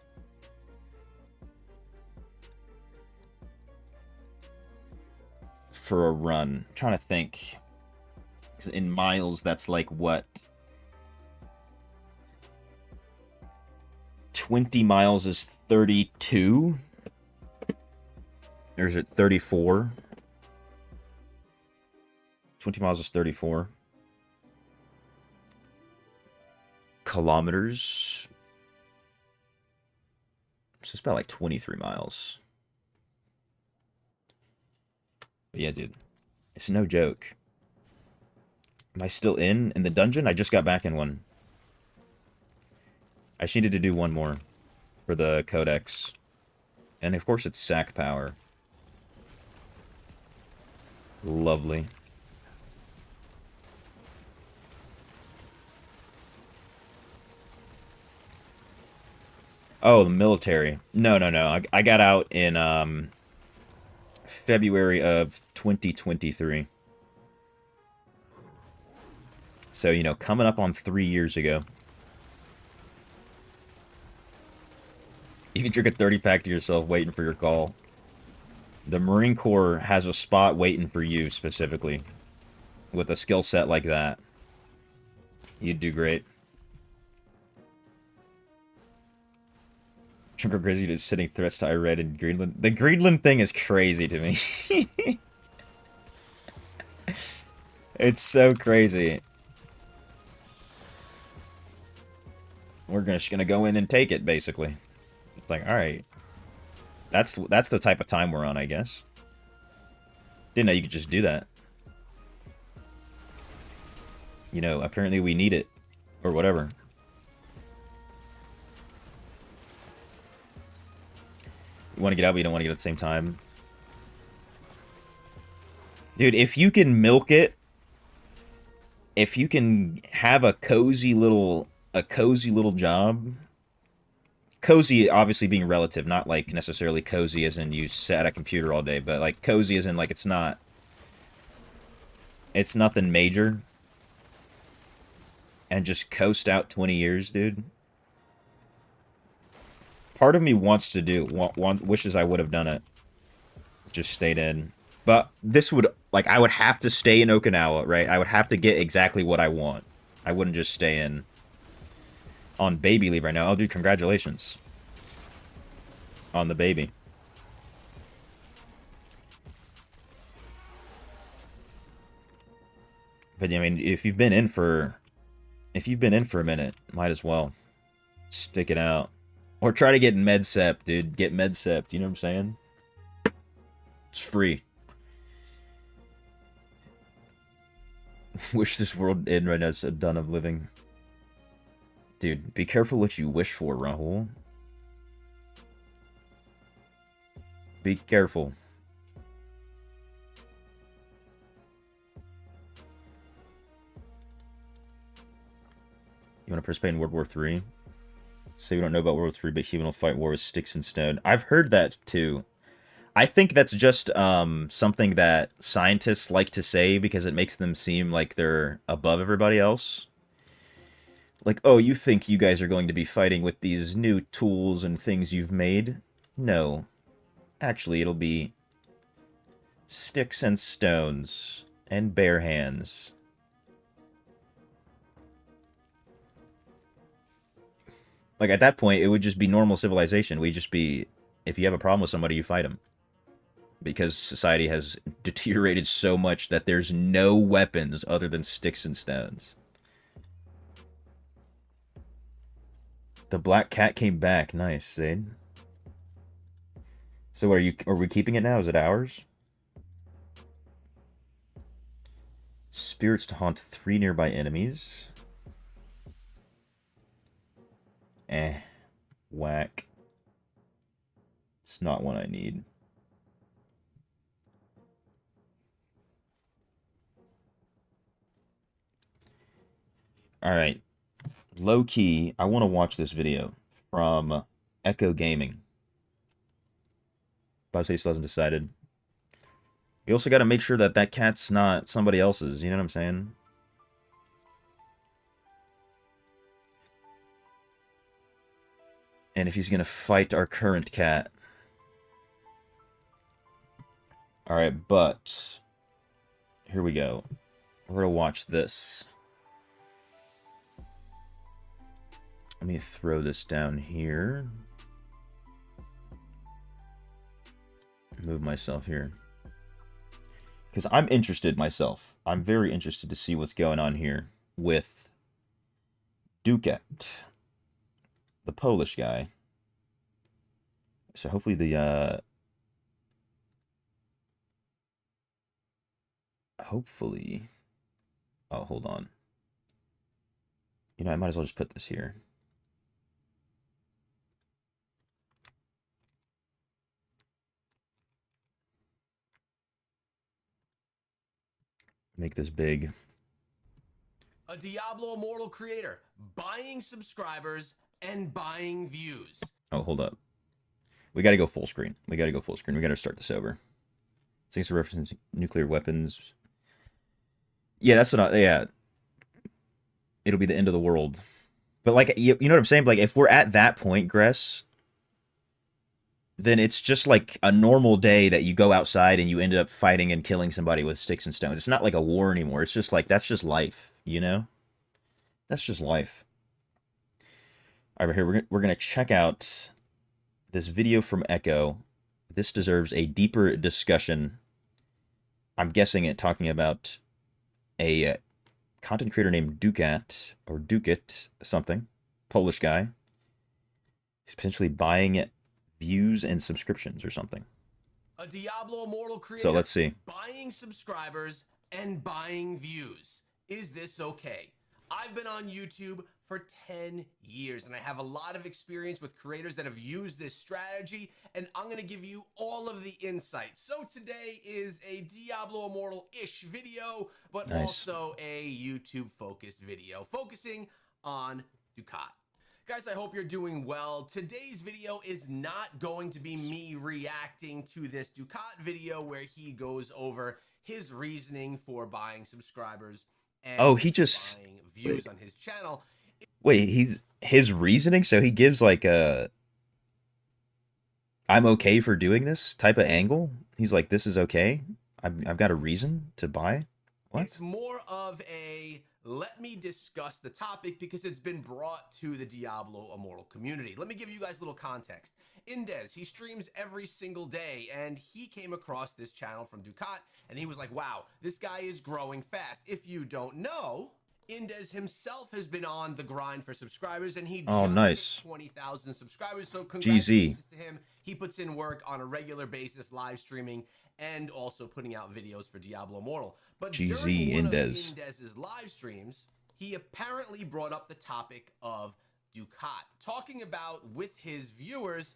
For a run. I'm trying to think. In miles, that's like what? 20 miles is 32? Or is it 34? 20 miles is 34. Kilometers. So it's about like 23 miles. But yeah, dude. It's no joke. Am I still in the dungeon? I just got back in one. I just needed to do one more for the codex. And of course it's sack power. Lovely. Oh, the military. No. I got out in February of 2023. So, you know, coming up on 3 years ago. You can drink a 30-pack to yourself waiting for your call. The Marine Corps has a spot waiting for you, specifically. With a skill set like that. You'd do great. Trunker Grizzly is sending threats to Ired in Greenland. The Greenland thing is crazy to me. It's so crazy. We're just gonna go in and take it, basically. It's like, alright. That's the type of time we're on, I guess. Didn't know you could just do that. You know, apparently we need it. Or whatever. You want to get out, but you don't want to get at the same time. Dude, if you can milk it, if you can have a cozy little job, cozy obviously being relative, not like necessarily cozy as in you sit at a computer all day, but like cozy as in like it's nothing major, and just coast out 20 years, dude. Part of me wants to wishes I would have done it. Just stayed in. But this would, like, I would have to stay in Okinawa, right? I would have to get exactly what I want. I wouldn't just stay in on baby leave right now. Oh, dude, congratulations on the baby. But, I mean, if you've been in for a minute, might as well stick it out. Or try to get MedSep, dude. Get MedSep, you know what I'm saying? It's free. Wish this world in right now is done of living. Dude, be careful what you wish for, Rahul. Be careful. You want to participate in World War III? Say we don't know about World War III, but human will fight war with sticks and stone. I've heard that too. I think that's just something that scientists like to say because it makes them seem like they're above everybody else. Like, oh, you think you guys are going to be fighting with these new tools and things you've made? No. Actually, it'll be sticks and stones and bare hands. Like, at that point, it would just be normal civilization. We'd just be, if you have a problem with somebody, you fight them. Because society has deteriorated so much that there's no weapons other than sticks and stones. The black cat came back. Nice, Zane. So are we keeping it now? Is it ours? Spirits to haunt 3 nearby enemies. Whack. It's not one I need. Alright. Low key, I want to watch this video from Echo Gaming. Buzzy still hasn't decided. You also got to make sure that that cat's not somebody else's, you know what I'm saying? And if he's going to fight our current cat. Alright, but here we go. We're going to watch this. Let me throw this down here. Move myself here. Because I'm interested myself. I'm very interested to see what's going on here with Ducat, the Polish guy. So hopefully the, hopefully... Oh, hold on. You know, I might as well just put this here. Make this big.
A Diablo Immortal creator, buying subscribers and buying views.
Oh, hold up. We gotta go full screen. We gotta start this over. Thanks for referencing nuclear weapons. Yeah, that's what yeah. It'll be the end of the world. But, like, you know what I'm saying? Like, if we're at that point, Gress, then it's just like a normal day that you go outside and you ended up fighting and killing somebody with sticks and stones. It's not like a war anymore. It's just like, that's just life, you know? That's just life. All right, here, we're going to check out this video from Echo. This deserves a deeper discussion. I'm guessing it talking about a content creator named Ducat, or Ducat something, Polish guy. He's potentially buying views and subscriptions or something.
A Diablo Immortal creator,
so let's see.
Buying subscribers and buying views. Is this okay? I've been on YouTube for 10 years, and I have a lot of experience with creators that have used this strategy, and I'm going to give you all of the insights. So today is a Diablo Immortal-ish video, but
Nice.
also a YouTube-focused video focusing on Ducat. Guys, I hope you're doing well. Today's video is not going to be me reacting to this Ducat video where he goes over his reasoning for buying subscribers and
Oh, he just
buying views on his channel.
wait. He's his reasoning. So he gives like a "I'm okay for doing this" type of angle. He's like, "This is okay. I've got a reason to buy." What?
It's more of a let me discuss the topic because it's been brought to the Diablo Immortal community. Let me give you guys a little context. Indez, he streams every single day, and he came across this channel from Ducat, and he was like, wow, this guy is growing fast. If you don't know, Indez himself has been on the grind for subscribers, and he just
nice.
hit 20,000 subscribers, so congratulations
GZ.
to him. He puts in work on a regular basis, live streaming, and also putting out videos for Diablo Immortal. But
GZ
during one
Indez.
of Indez's live streams, he apparently brought up the topic of Ducat, talking about with his viewers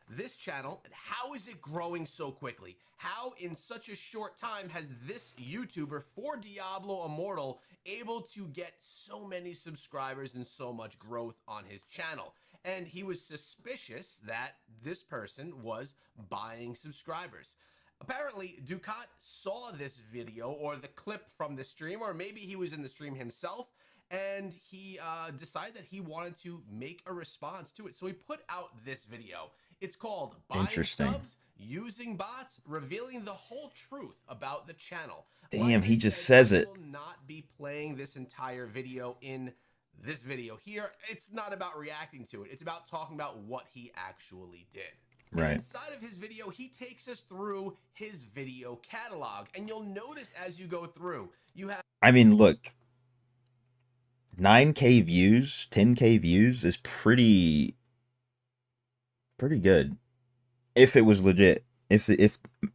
this channel and how is it growing so quickly? How in such a short time has this YouTuber for Diablo Immortal able to get so many subscribers and so much growth on his channel? And he was suspicious that this person was buying subscribers. Apparently, Ducat saw this video or the clip from the stream, or maybe he was in the stream himself, and he decided that he wanted to make a response to it. So he put out this video. It's called Buying Subs Using Bots, revealing the whole truth about the channel.
Damn, he just says it.
I will not be playing this entire video in this video here. It's not about reacting to it. It's about talking about what he actually did.
Right.
And inside of his video, he takes us through his video catalog. And you'll notice as you go through, you have...
I mean, look. 9K views, 10K views is pretty good. If it was legit. If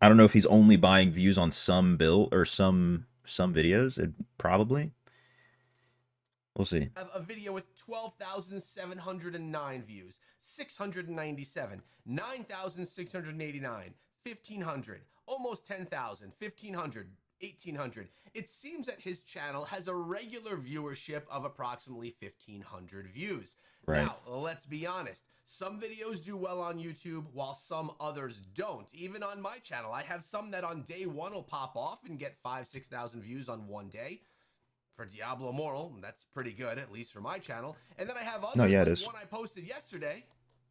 I don't know if he's only buying views on some bill or some videos, it probably. We'll see.
I have a video with 12,709 views, 697, 9,689, 1,500, almost 10,000, 1,500, 1,800. It seems that his channel has a regular viewership of approximately 1,500 views.
Right.
Now, let's be honest. Some videos do well on YouTube while some others don't. Even on my channel, I have some that on day one will pop off and get 5,000, 6,000 views on one day. For Diablo Immortal, that's pretty good, at least for my channel. And then I have others,
it
like
is.
one I posted yesterday.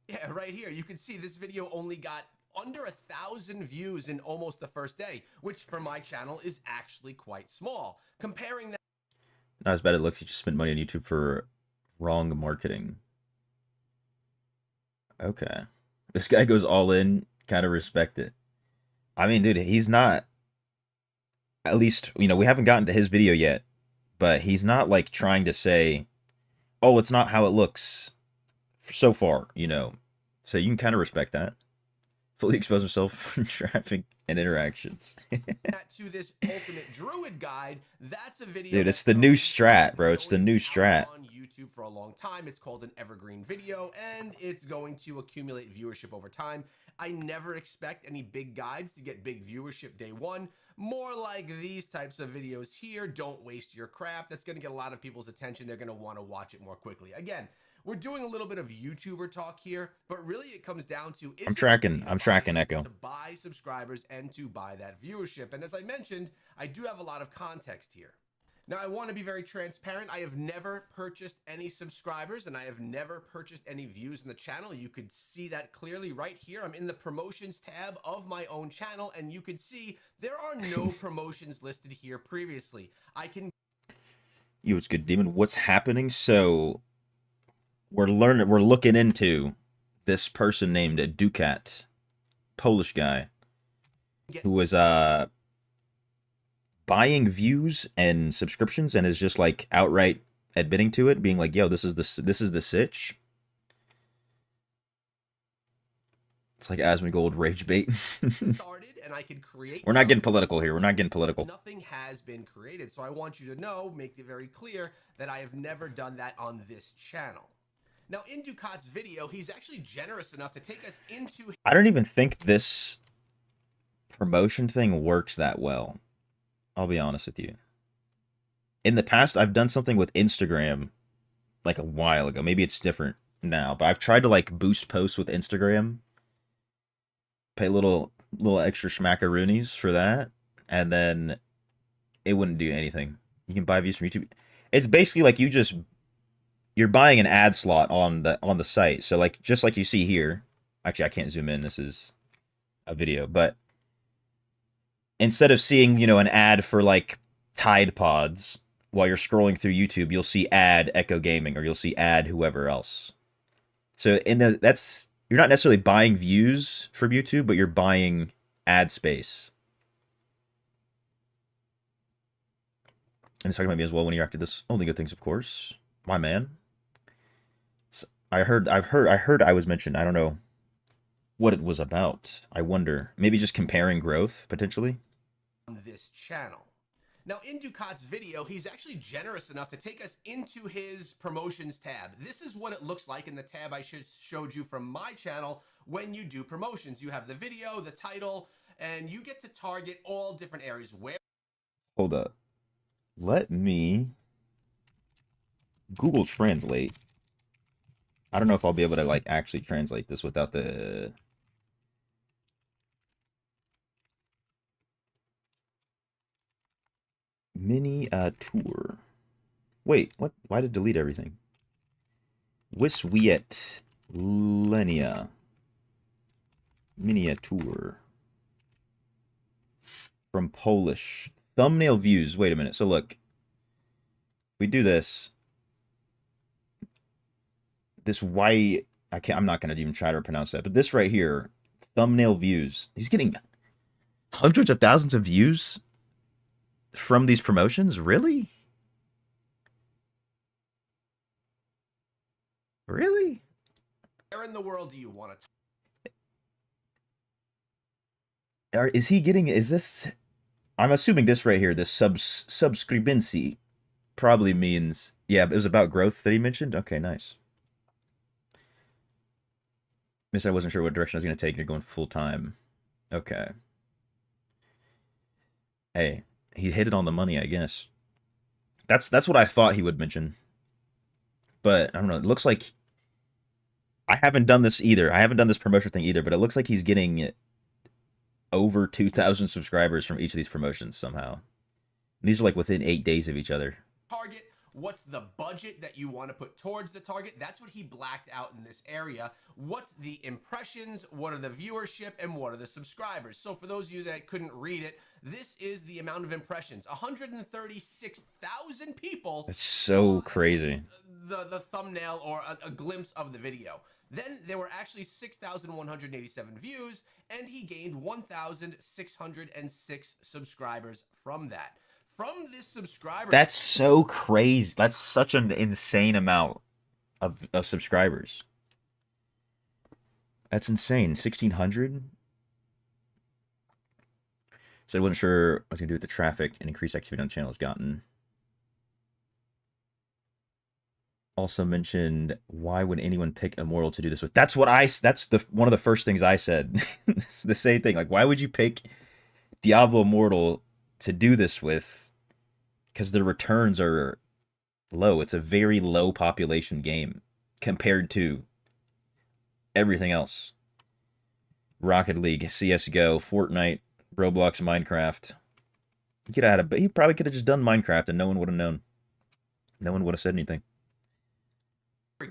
Yeah, right here. You can see this video only got under 1,000 views in almost the first day, which for my channel is actually quite small. Comparing that...
Not as bad as it looks. He just spent money on YouTube for wrong marketing. Okay. This guy goes all in. Kind of respect it. I mean, dude, he's not... At least, you know, we haven't gotten to his video yet. But he's not, like, trying to say, oh, it's not how it looks so far, you know. So you can kind of respect that. Fully expose himself for traffic and interactions.
To this Ultimate Druid guide, that's a video...
Dude, it's the new strat, bro. It's the new strat.
On YouTube for a long time. It's called an evergreen video, and it's going to accumulate viewership over time. I never expect any big guides to get big viewership day one. More like these types of videos here. Don't waste your craft. That's going to get a lot of people's attention. They're going to want to watch it more quickly. Again, we're doing a little bit of YouTuber talk here, but really it comes down to...
I'm tracking Echo.
To buy subscribers and to buy that viewership. And as I mentioned, I do have a lot of context here. Now, I want to be very transparent. I have never purchased any subscribers, and I have never purchased any views in the channel. You could see that clearly right here. I'm in the promotions tab of my own channel, and you could see there are no promotions listed here previously. I can...
Yo, it's good, Demon. What's happening? So, we're looking into this person named Ducat, Polish guy, who was, buying views and subscriptions and is just like outright admitting to it, being like, yo, this is the sitch. It's like Asmongold rage bait.
Started and I could create.
We're not getting political here. We're not getting political.
Nothing has been created. So I want you to know, make it very clear that I have never done that on this channel. Now, in Ducat's video, he's actually generous enough to take us into...
I don't even think this promotion thing works that well. I'll be honest with you. In the past, I've done something with Instagram like a while ago. Maybe it's different now, but I've tried to like boost posts with Instagram. Pay little extra schmackaroonies for that, and then it wouldn't do anything. You can buy views from YouTube. It's basically like you're buying an ad slot on the site. So like just like you see here. Actually, I can't zoom in. This is a video, but instead of seeing, you know, an ad for like Tide Pods while you're scrolling through YouTube, you'll see ad Echo Gaming, or you'll see ad whoever else. So that's, you're not necessarily buying views from YouTube, but you're buying ad space. And it's talking about me as well when you reacted this. Only good things, of course. My man. So I've heard I was mentioned. I don't know what it was about. I wonder. Maybe just comparing growth, potentially.
On this channel. Now, in Ducat's video, he's actually generous enough to take us into his promotions tab. This is what it looks like in the tab I showed you from my channel when you do promotions. You have the video, the title, and you get to target all different areas. Where?
Hold up. Let me Google Translate. I don't know if I'll be able to like actually translate this without the... Mini tour. Wait, what? Why did it delete everything? Wiswiet Lenia. Miniature. From Polish. Thumbnail views. Wait a minute. So look. We do this. This white... I'm not going to even try to pronounce that. But this right here. Thumbnail views. He's getting hundreds of thousands of views from these promotions? Really? Really?
Where in the world do you want
to... Is he getting... Is this... I'm assuming this right here, this subscribency, probably means... Yeah, it was about growth that he mentioned? Okay, nice. Miss, I wasn't sure what direction I was going to take. You're going full-time. Okay. Hey, he hit it on the money, I guess. That's what I thought he would mention. But, I don't know, it looks like... I haven't done this either. I haven't done this promotion thing either, but it looks like he's getting over 2,000 subscribers from each of these promotions somehow. And these are like within 8 days of each other.
Target? What's the budget that you want to put towards the target? That's what he blacked out in this area. What's the impressions? What are the viewership? And what are the subscribers? So for those of you that couldn't read it, this is the amount of impressions. 136,000 people.
It's so crazy.
The thumbnail or a glimpse of the video. Then there were actually 6,187 views, and he gained 1,606 subscribers from that. From this subscriber...
That's so crazy. That's such an insane amount of subscribers. That's insane. 1,600? So I wasn't sure what I was going to do with the traffic and increased activity on the channel has gotten. Also mentioned, why would anyone pick Immortal to do this with? That's what that's one of the first things I said. The same thing. Like, why would you pick Diablo Immortal to do this with? Because the returns are low. It's a very low population game compared to everything else. Rocket League, CSGO, Fortnite, Roblox, Minecraft. He probably could have just done Minecraft and no one would have known. No one would have said anything.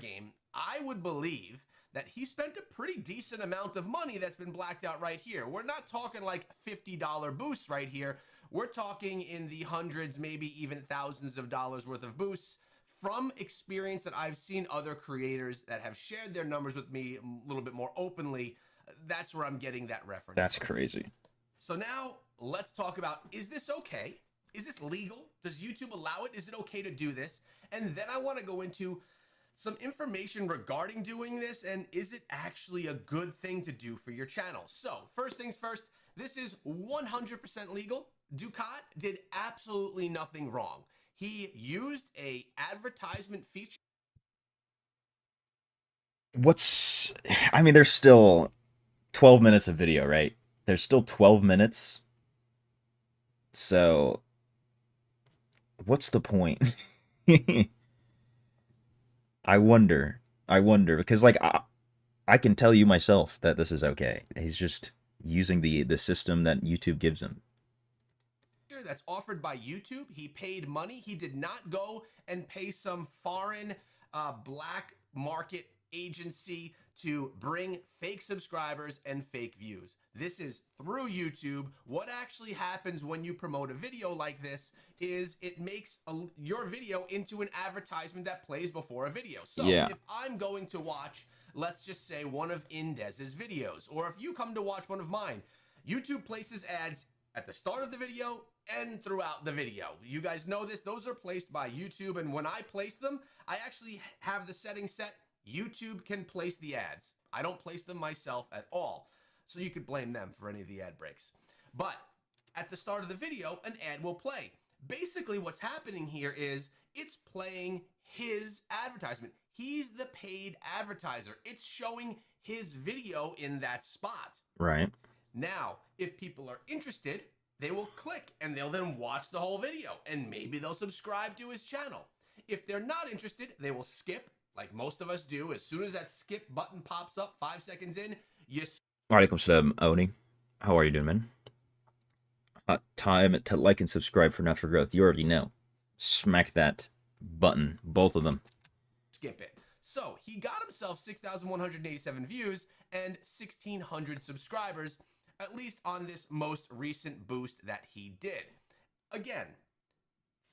Game, I would believe that he spent a pretty decent amount of money that's been blacked out right here. We're not talking like $50 boosts right here. We're talking in the hundreds, maybe even thousands of dollars worth of boosts from experience that I've seen other creators that have shared their numbers with me a little bit more openly. That's where I'm getting that reference.
That's crazy.
So now let's talk about, is this okay? Is this legal? Does YouTube allow it? Is it okay to do this? And then I want to go into some information regarding doing this, and is it actually a good thing to do for your channel? So first things first, This is 100% legal. Ducat did absolutely nothing wrong. He used a advertisement feature.
I mean, there's still 12 minutes of video, right? There's still 12 minutes. So, what's the point? I wonder. Because like I can tell you myself that this is okay. He's just using the system that YouTube gives him.
That's offered by YouTube. He paid money. He did not go and pay some foreign black market agency to bring fake subscribers and fake views. This is through YouTube. What actually happens when you promote a video like this is it makes your video into an advertisement that plays before a video. So
Yeah.
if I'm going to watch, let's just say, one of Indez's videos, or if you come to watch one of mine, YouTube places ads at the start of the video and throughout the video. You guys know this. Those are placed by YouTube, and when I place them, I actually have the setting set. YouTube can place the ads. I don't place them myself at all. So you could blame them for any of the ad breaks. But at the start of the video, an ad will play. Basically, what's happening here is it's playing his advertisement. He's the paid advertiser. It's showing his video in that spot.
Right.
Now, if people are interested, they will click and they'll then watch the whole video, and maybe they'll subscribe to his channel. If they're not interested, they will skip, like most of us do. As soon as that skip button pops up 5 seconds in, you...
Alaikum salam, Oni. How are you doing, man? Time to like and subscribe for natural growth. You already know. Smack that button, both of them.
Skip it. So he got himself 6,187 views and 1,600 subscribers, at least on this most recent boost that he did. Again,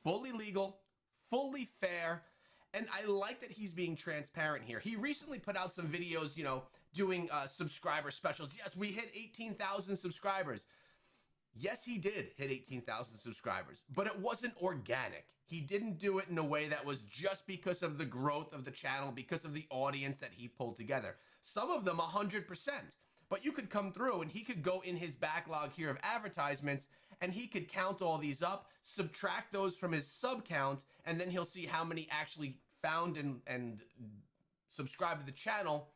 fully legal, fully fair, and I like that he's being transparent here. He recently put out some videos, you know, doing subscriber specials. Yes, we hit 18,000 subscribers. Yes, he did hit 18,000 subscribers, but it wasn't organic. He didn't do it in a way that was just because of the growth of the channel, because of the audience that he pulled together. Some of them 100%. But you could come through and he could go in his backlog here of advertisements and he could count all these up, subtract those from his sub count, and then he'll see how many actually found and subscribed to the channel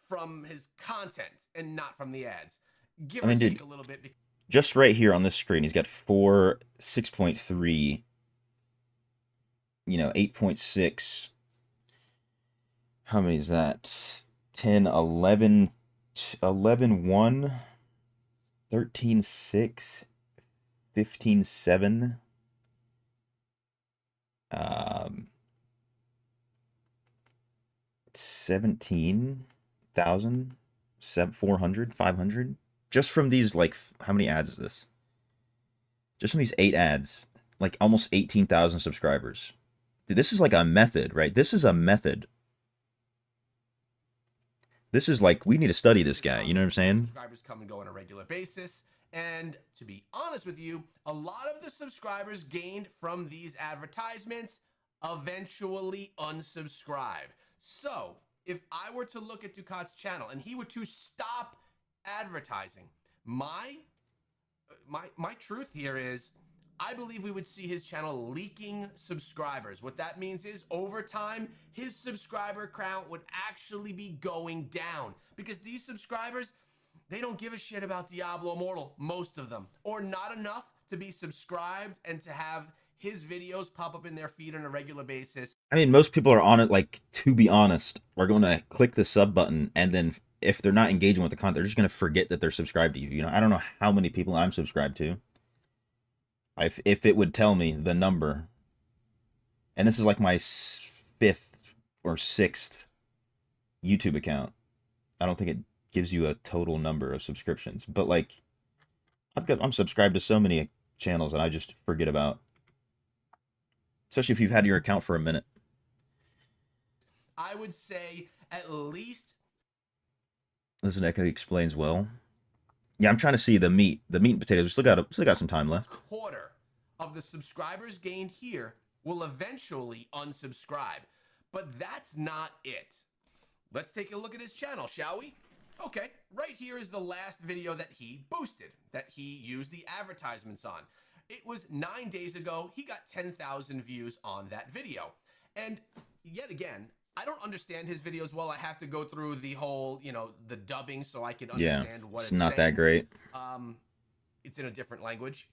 from his content and not from the ads. Give or take a little bit.
Just right here on this screen, he's got 4, 6.3, 8.6. How many is that? 10, 11, 11, 1, 13, 6, 15, 7, 17,000, 400, 500. Just from these, like, how many ads is this? Just from these 8 ads, like almost 18,000 subscribers. Dude, this is like a method, right? This is a method. This is like, we need to study this guy, you know what I'm saying?
Subscribers come and go on a regular basis. And to be honest with you, a lot of the subscribers gained from these advertisements eventually unsubscribe. So if I were to look at Ducat's channel and he were to stop advertising, my truth here is I believe we would see his channel leaking subscribers. What that means is over time, his subscriber count would actually be going down because these subscribers, they don't give a shit about Diablo Immortal, most of them, or not enough to be subscribed and to have his videos pop up in their feed on a regular basis.
I mean, most people are on it, like, to be honest, are going to click the sub button, and then if they're not engaging with the content, they're just going to forget that they're subscribed to you. You know, I don't know how many people I'm subscribed to. If it would tell me the number, and this is like my 5th or 6th YouTube account. I don't think it gives you a total number of subscriptions, but like I'm subscribed to so many channels that I just forget about. Especially if you've had your account for a minute.
I would say at least.
Listen, Echo explains well. Yeah, I'm trying to see the meat and potatoes. We still got some time left.
Quarter of the subscribers gained here will eventually unsubscribe, but that's not it. Let's take a look at his channel, shall we? Okay, right here is the last video that he boosted, that he used the advertisements on. It was 9 days ago. He got 10,000 views on that video. And yet again, I don't understand his videos well. I have to go through the whole, the dubbing so I can understand what
it's
it's
not
saying.
that great.
It's in a different language.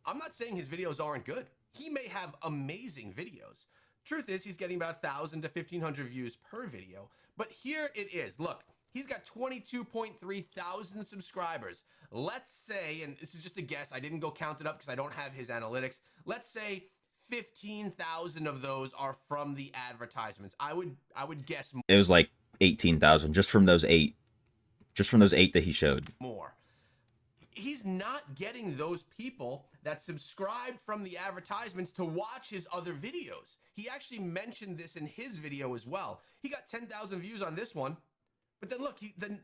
I'm not saying his videos aren't good. He may have amazing videos. Truth is, he's getting about 1,000 to 1,500 views per video. But here it is. Look, he's got 22.3 thousand subscribers. Let's say, and this is just a guess, I didn't go count it up because I don't have his analytics. Let's say 15,000 of those are from the advertisements. I would guess more.
It was like 18,000 just from those 8. Just from those 8 that he showed.
More. He's not getting those people that subscribed from the advertisements to watch his other videos. He actually mentioned this in his video as well. He got 10,000 views on this one, but then look, then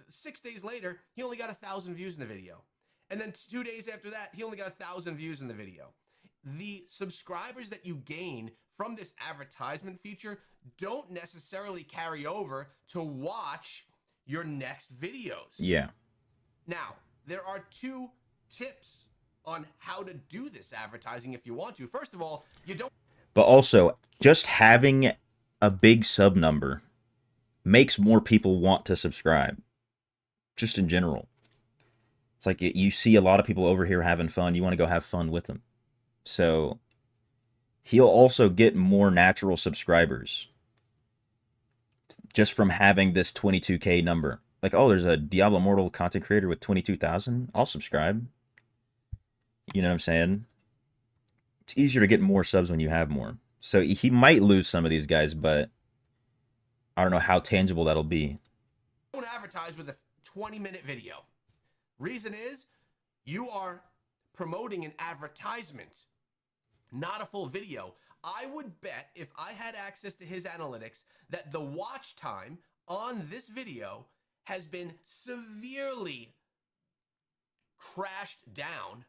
6 days later, he only got 1,000 views in the video. And then 2 days after that, he only got 1,000 views in the video. The subscribers that you gain from this advertisement feature don't necessarily carry over to watch your next videos.
Yeah.
Now, there are 2 tips on how to do this advertising if you want to. First of all, you don't...
But also, just having a big sub number makes more people want to subscribe. Just in general. It's like you see a lot of people over here having fun. You want to go have fun with them. So, he'll also get more natural subscribers. Just from having this 22K number. Like, oh, there's a Diablo Immortal content creator with 22,000. I'll subscribe. You know what I'm saying? It's easier to get more subs when you have more. So he might lose some of these guys, but I don't know how tangible that'll be.
Don't advertise with a 20-minute video. Reason is, you are promoting an advertisement, not a full video. I would bet, if I had access to his analytics, that the watch time on this video has been severely crashed down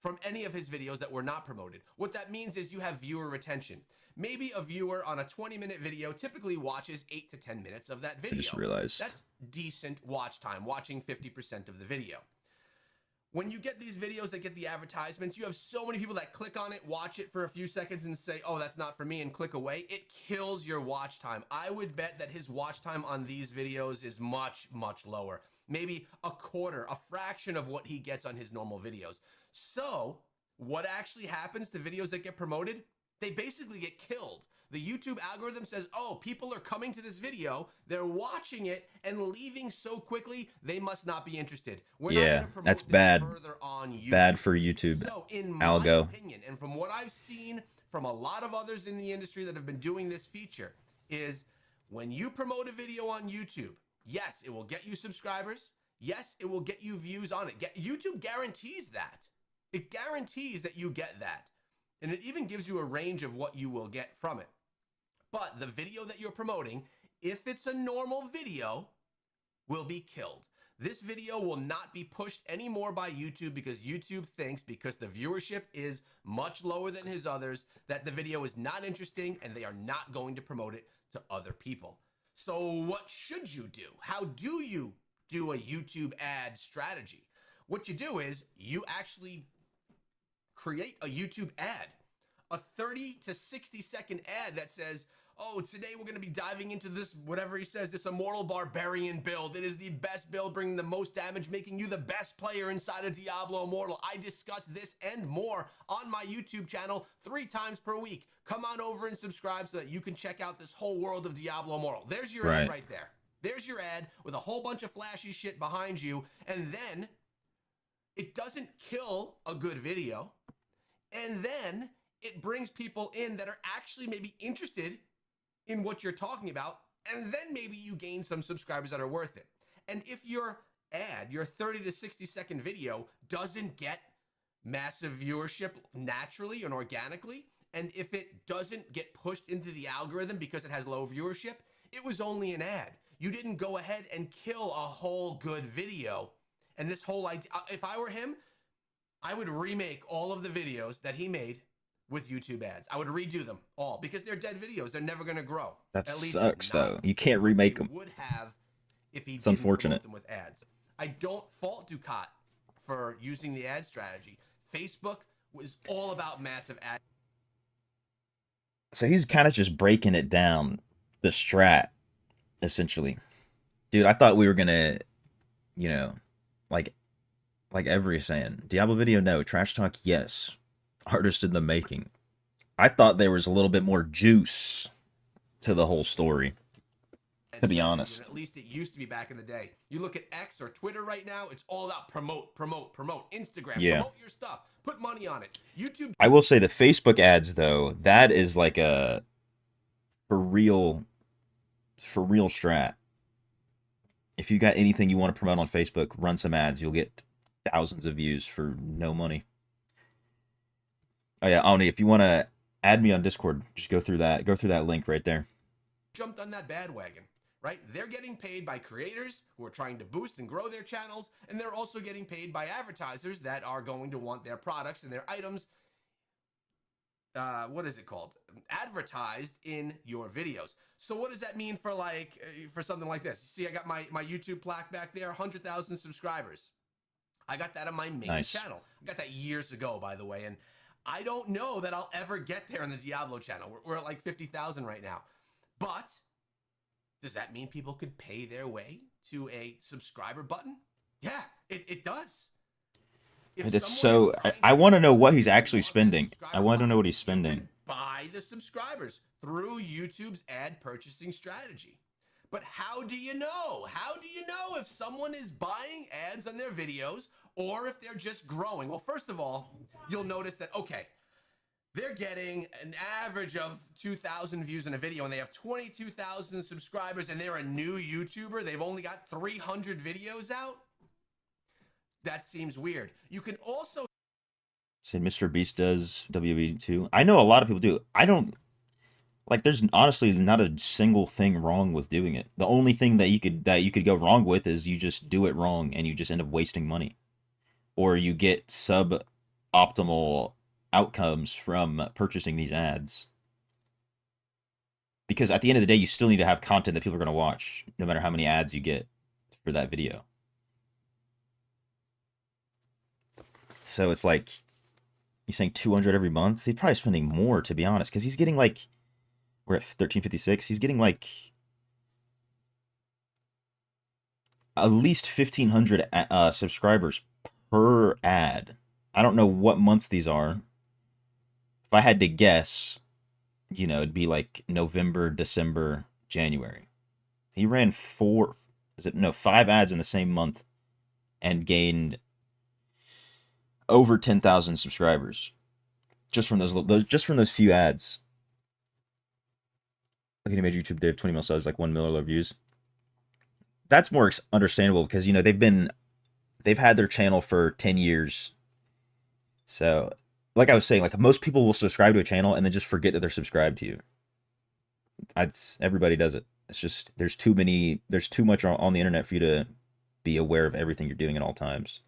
from any of his videos that were not promoted. What that means is you have viewer retention. Maybe a viewer on a 20-minute video typically watches 8 to 10 minutes of that video.
I just realized.
That's decent watch time, watching 50% of the video. When you get these videos that get the advertisements, you have so many people that click on it, watch it for a few seconds and say, oh, that's not for me, and click away. It kills your watch time. I would bet that his watch time on these videos is much, much lower. Maybe a quarter, a fraction of what he gets on his normal videos. So what actually happens to videos that get promoted? They basically get killed. The YouTube algorithm says, oh, people are coming to this video, they're watching it and leaving so quickly, they must not be interested. We're not going to promote
that's
this
bad.
Further on YouTube.
Bad for YouTube.
So in my opinion, and from what I've seen from a lot of others in the industry that have been doing this feature, is when you promote a video on YouTube, yes, it will get you subscribers. Yes, it will get you views on it. YouTube guarantees that. It guarantees that you get that. And it even gives you a range of what you will get from it. But the video that you're promoting, if it's a normal video, will be killed. This video will not be pushed anymore by YouTube because YouTube thinks, because the viewership is much lower than his others, that the video is not interesting and they are not going to promote it to other people. So what should you do? How do you do a YouTube ad strategy? What you do is you actually create a YouTube ad, a 30 to 60 second ad that says, oh, today we're going to be diving into this, whatever he says, this Immortal Barbarian build. It is the best build, bringing the most damage, making you the best player inside of Diablo Immortal. I discuss this and more on my YouTube channel 3 times per week. Come on over and subscribe so that you can check out this whole world of Diablo Immortal. There's your ad right there. There's your ad with a whole bunch of flashy shit behind you. And then it doesn't kill a good video. And then it brings people in that are actually maybe interested in what you're talking about, and then maybe you gain some subscribers that are worth it. And if your ad, your 30 to 60 second video, doesn't get massive viewership naturally and organically, and if it doesn't get pushed into the algorithm because it has low viewership, it was only an ad. You didn't go ahead and kill a whole good video. And this whole idea, if I were him, I would remake all of the videos that he made with YouTube ads. I would redo them all because they're dead videos. They're never going to grow.
That
At least
sucks,
not
though. You can't
what they
remake them.
would have if he
It's
didn't
unfortunate.
promote them with ads. I don't fault Ducat for using the ad strategy. Facebook was all about massive ad.
So he's kind of just breaking it down, the strat, essentially. Dude, I thought we were gonna, you know, like every saying, Diablo video, no. Trash talk, yes. Artist in the making. I thought there was a little bit more juice to the whole story, to be honest.
At least it used to be back in the day. You look at X or Twitter right now, it's all about promote, promote, promote. Instagram, promote your stuff. Put money on it. YouTube.
I will say the Facebook ads, though, that is like a for real strat. If you got anything you want to promote on Facebook, run some ads. You'll get thousands of views for no money. Oh yeah, Oni, if you want to add me on Discord, just go through that link right there.
Jumped on that bandwagon, right? They're getting paid by creators who are trying to boost and grow their channels, and they're also getting paid by advertisers that are going to want their products and their items, what is it called? Advertised in your videos. So what does that mean for for something like this? See, I got my YouTube plaque back there, 100,000 subscribers. I got that on my main channel. I got that years ago, by the way, and I don't know that I'll ever get there on the Diablo channel. We're at like 50,000 right now. But does that mean people could pay their way to a subscriber button? Yeah, it does.
It's so I want to know what he's actually spending. I want to know what he's spending.
Buy the subscribers through YouTube's ad purchasing strategy. But how do you know? How do you know if someone is buying ads on their videos or if they're just growing? Well, first of all, you'll notice that, okay, they're getting an average of 2,000 views in a video and they have 22,000 subscribers and they're a new YouTuber. They've only got 300 videos out. That seems weird. You can also
say Mr. Beast does WWE too. I know a lot of people do. I don't like. There's honestly not a single thing wrong with doing it. The only thing that you could go wrong with is you just do it wrong and you just end up wasting money, or you get suboptimal outcomes from purchasing these ads. Because at the end of the day, you still need to have content that people are going to watch, no matter how many ads you get for that video. So it's like, he's saying 200 every month. He's probably spending more, to be honest, because he's getting like, we're at 1356. He's getting like at least 1,500 subscribers per ad. I don't know what months these are. If I had to guess, you know, it'd be like November, December, January. He ran 5 ads in the same month and gained over 10,000 subscribers just from those few ads. Look at him, made YouTube. They have 20 mil subs, like 1 million views. That's more understandable because, you know, they've had their channel for 10 years. So, like I was saying, like most people will subscribe to a channel and then just forget that they're subscribed to you. Everybody does it. It's just there's too much on the internet for you to be aware of everything you're doing at all times.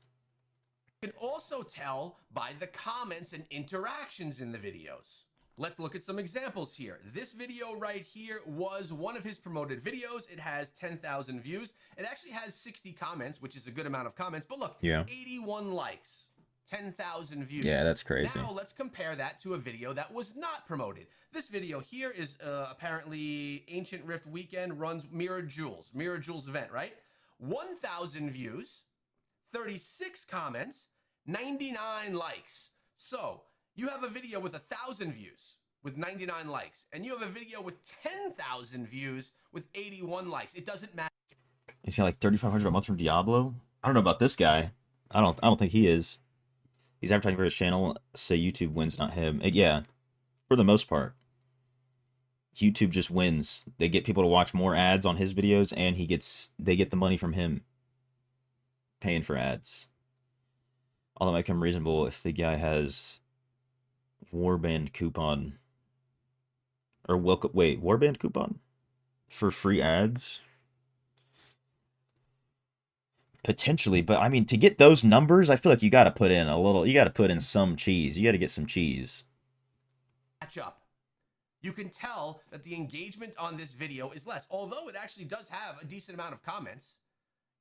You can also tell by the comments and interactions in the videos. Let's look at some examples here. This video right here was one of his promoted videos. It has 10,000 views. It actually has 60 comments, which is a good amount of comments. But look, 81 likes, 10,000 views.
Yeah, that's crazy.
Now let's compare that to a video that was not promoted. This video here is apparently Ancient Rift Weekend runs Mirror Jewels event, right? 1,000 views, 36 comments, 99 likes. So you have a video with 1,000 views with 99 likes, and you have a video with 10,000 views with 81 likes. It doesn't matter.
He's got like 3,500 a month from Diablo. I don't know about this guy. I don't think he is. He's advertising for his channel. Say YouTube wins, not him. Yeah, for the most part, YouTube just wins. They get people to watch more ads on his videos, and they get the money from him paying for ads. Although it might come reasonable if the guy has Warband coupon or Warband coupon for free ads. Potentially, but I mean, to get those numbers, I feel like you got to put in some cheese. You got to get some cheese.
match up. You can tell that the engagement on this video is less. Although it actually does have a decent amount of comments,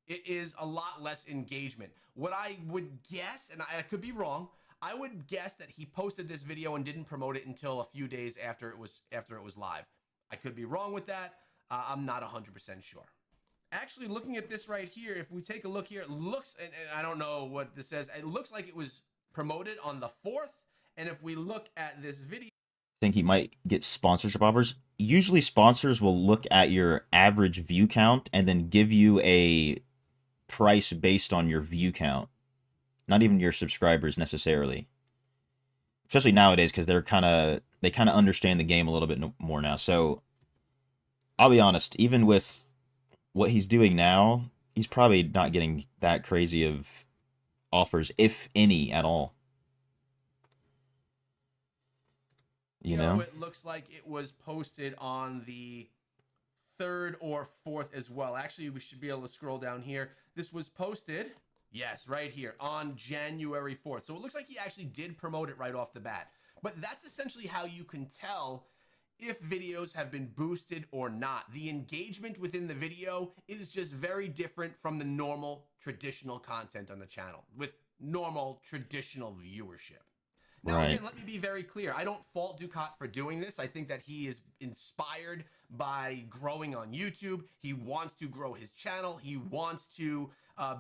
it is a lot less engagement. What I would guess, and I could be wrong, I would guess that he posted this video and didn't promote it until a few days after it was live. I could be wrong with that. I'm not 100% sure. Actually, looking at this right here, if we take a look here, it looks, and I don't know what this says, it looks like it was promoted on the 4th. And if we look at this video,
I think he might get sponsorship offers. Usually sponsors will look at your average view count and then give you a price based on your view count. Not even your subscribers necessarily. Especially nowadays, because they kind of understand the game a little bit more now. So I'll be honest, even with what he's doing now, he's probably not getting that crazy of offers, if any at all. You know,
it looks like it was posted on the 3rd or 4th as well. Actually, we should be able to scroll down here. This was posted, yes, right here on January 4th. So it looks like he actually did promote it right off the bat. But that's essentially how you can tell if videos have been boosted or not. The engagement within the video is just very different from the normal traditional content on the channel with normal traditional viewership. Now,
right.
Again, let me be very clear. I don't fault Ducat for doing this. I think that he is inspired by growing on YouTube. He wants to grow his channel. He wants to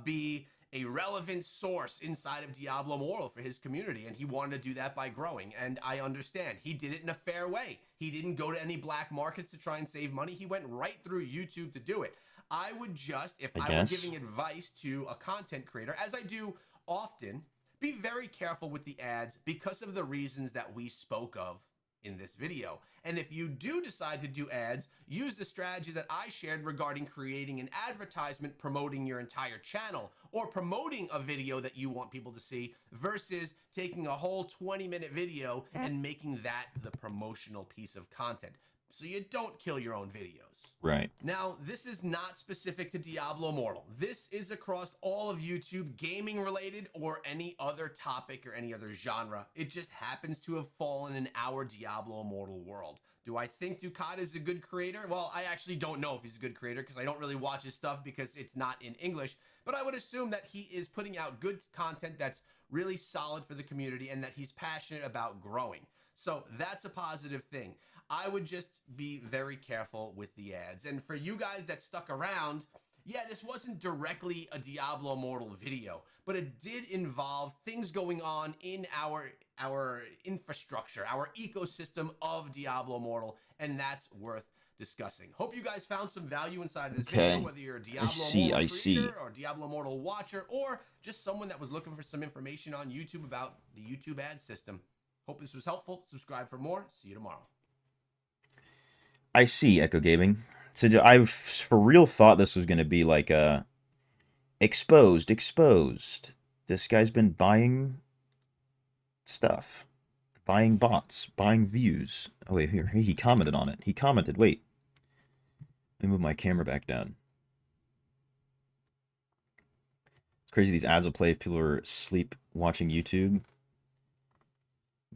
be a relevant source inside of Diablo Immortal for his community, and he wanted to do that by growing, and I understand. He did it in a fair way. He didn't go to any black markets to try and save money. He went right through YouTube to do it. I would just, if I were giving advice to a content creator, as I do often, be very careful with the ads because of the reasons that we spoke of in this video. And if you do decide to do ads, use the strategy that I shared regarding creating an advertisement promoting your entire channel or promoting a video that you want people to see versus taking a whole 20-minute video and making that the promotional piece of content. So you don't kill your own videos.
Right.
Now, this is not specific to Diablo Immortal. This is across all of YouTube, gaming related or any other topic or any other genre. It just happens to have fallen in our Diablo Immortal world. Do I think Ducat is a good creator? Well, I actually don't know if he's a good creator because I don't really watch his stuff because it's not in English, but I would assume that he is putting out good content that's really solid for the community and that he's passionate about growing. So that's a positive thing. I would just be very careful with the ads. And for you guys that stuck around, yeah, this wasn't directly a Diablo Immortal video, but it did involve things going on in our infrastructure, our ecosystem of Diablo Immortal, and that's worth discussing. Hope you guys found some value inside of this video, whether you're a Diablo Immortal creator or Diablo Immortal watcher, or just someone that was looking for some information on YouTube about the YouTube ad system. Hope this was helpful. Subscribe for more. See you tomorrow.
I see, Echo Gaming. So I for real thought this was going to be like exposed. This guy's been buying stuff, buying bots, buying views. Oh wait, here he commented on it. He commented. Wait, let me move my camera back down. It's crazy these ads will play if people are asleep watching YouTube.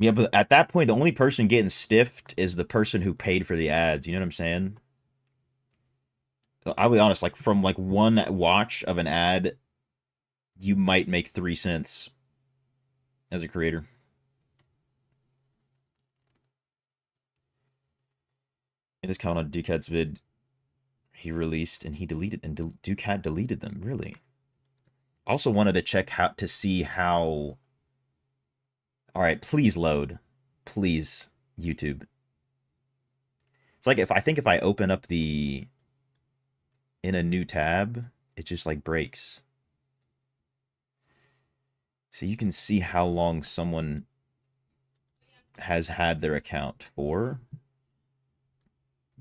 Yeah, but at that point, the only person getting stiffed is the person who paid for the ads. You know what I'm saying? I'll be honest, like from like one watch of an ad, you might make 3 cents as a creator. In his comment on Ducat's vid, he released and he deleted, and Ducat deleted them. Really? Also wanted to check how to see how. All right, please load. Please, YouTube. It's like if I open up in a new tab, it just like breaks. So you can see how long someone has had their account for.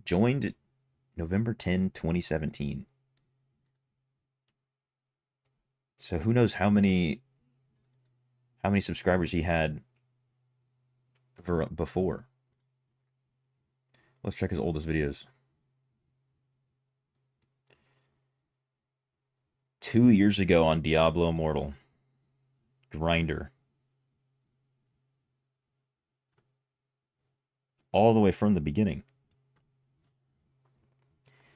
Joined November 10, 2017. So who knows how many subscribers he had before. Let's check his oldest videos. 2 years ago on Diablo Immortal. Grinder. all the way from the beginning.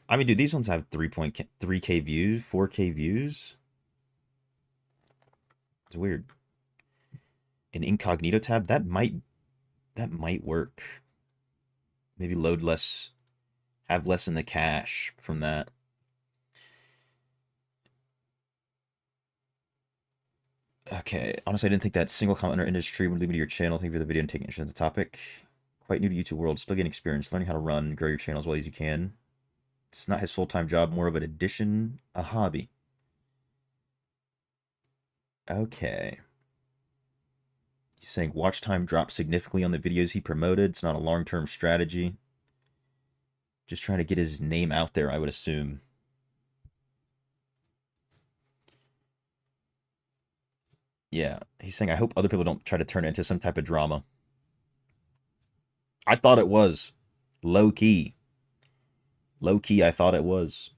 I mean, dude, these ones have 3.3K views, 4K views. It's weird. An incognito tab, that might work. Maybe load less, have less in the cache from that. Okay, honestly, I didn't think that single comment in our industry would lead me to your channel. Thank you for the video and taking interest in the topic. Quite new to YouTube world, still getting experience, learning how to run and grow your channel as well as you can. It's not his full-time job, more of an addition, a hobby. Okay. He's saying watch time dropped significantly on the videos he promoted. It's not a long-term strategy. Just trying to get his name out there, I would assume. Yeah, he's saying, I hope other people don't try to turn it into some type of drama. I thought it was. Low-key. Low-key, I thought it was.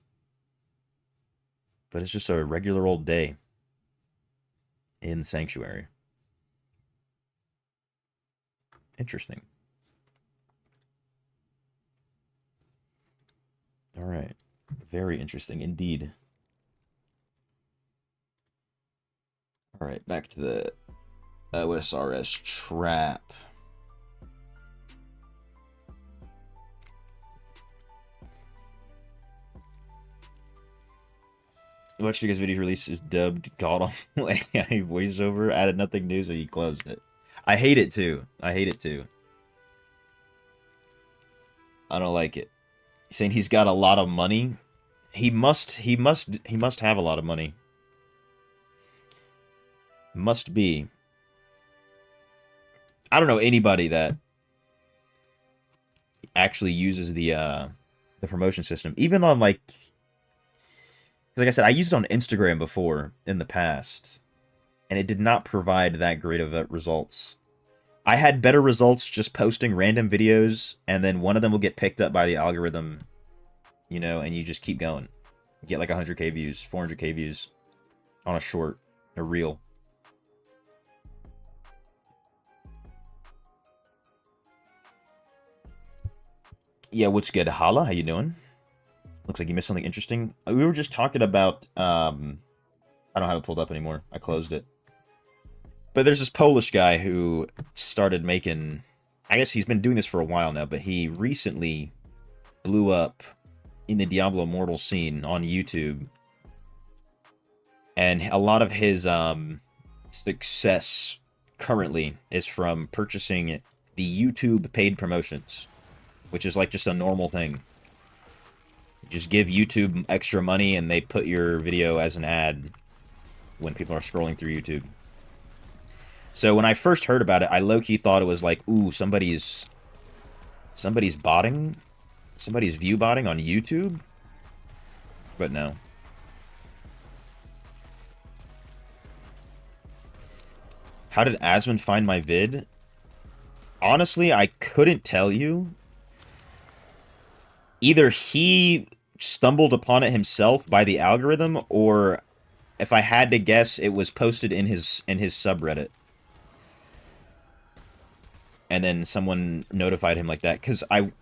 But it's just a regular old day in Sanctuary. Interesting. All right. Very interesting indeed. All right, back to the OSRS trap. Watched you guys' video release is dubbed God Awful AI voiceover, added nothing new, so you closed it. I hate it too. I hate it too. I don't like it. He's saying he's got a lot of money. He must have a lot of money. Must be. I don't know anybody that actually uses the promotion system. Even on like I said, I used it on Instagram before in the past, and it did not provide that great of results. I had better results just posting random videos, and then one of them will get picked up by the algorithm, you know, and you just keep going. You get like 100K views, 400K views on a short, a reel. Yeah, what's good? Hala, how you doing? Looks like you missed something interesting. We were just talking about, I don't have it pulled up anymore. I closed it. But there's this Polish guy who started making, I guess he's been doing this for a while now, but he recently blew up in the Diablo Immortal scene on YouTube. And a lot of his success currently is from purchasing the YouTube paid promotions, which is like just a normal thing. You just give YouTube extra money and they put your video as an ad when people are scrolling through YouTube. So when I first heard about it, I low-key thought it was like, ooh, somebody's botting, somebody's view botting on YouTube. But no. How did Asmund find my vid? Honestly, I couldn't tell you. Either he stumbled upon it himself by the algorithm, or if I had to guess, it was posted in his subreddit. And then someone notified him like that. Because I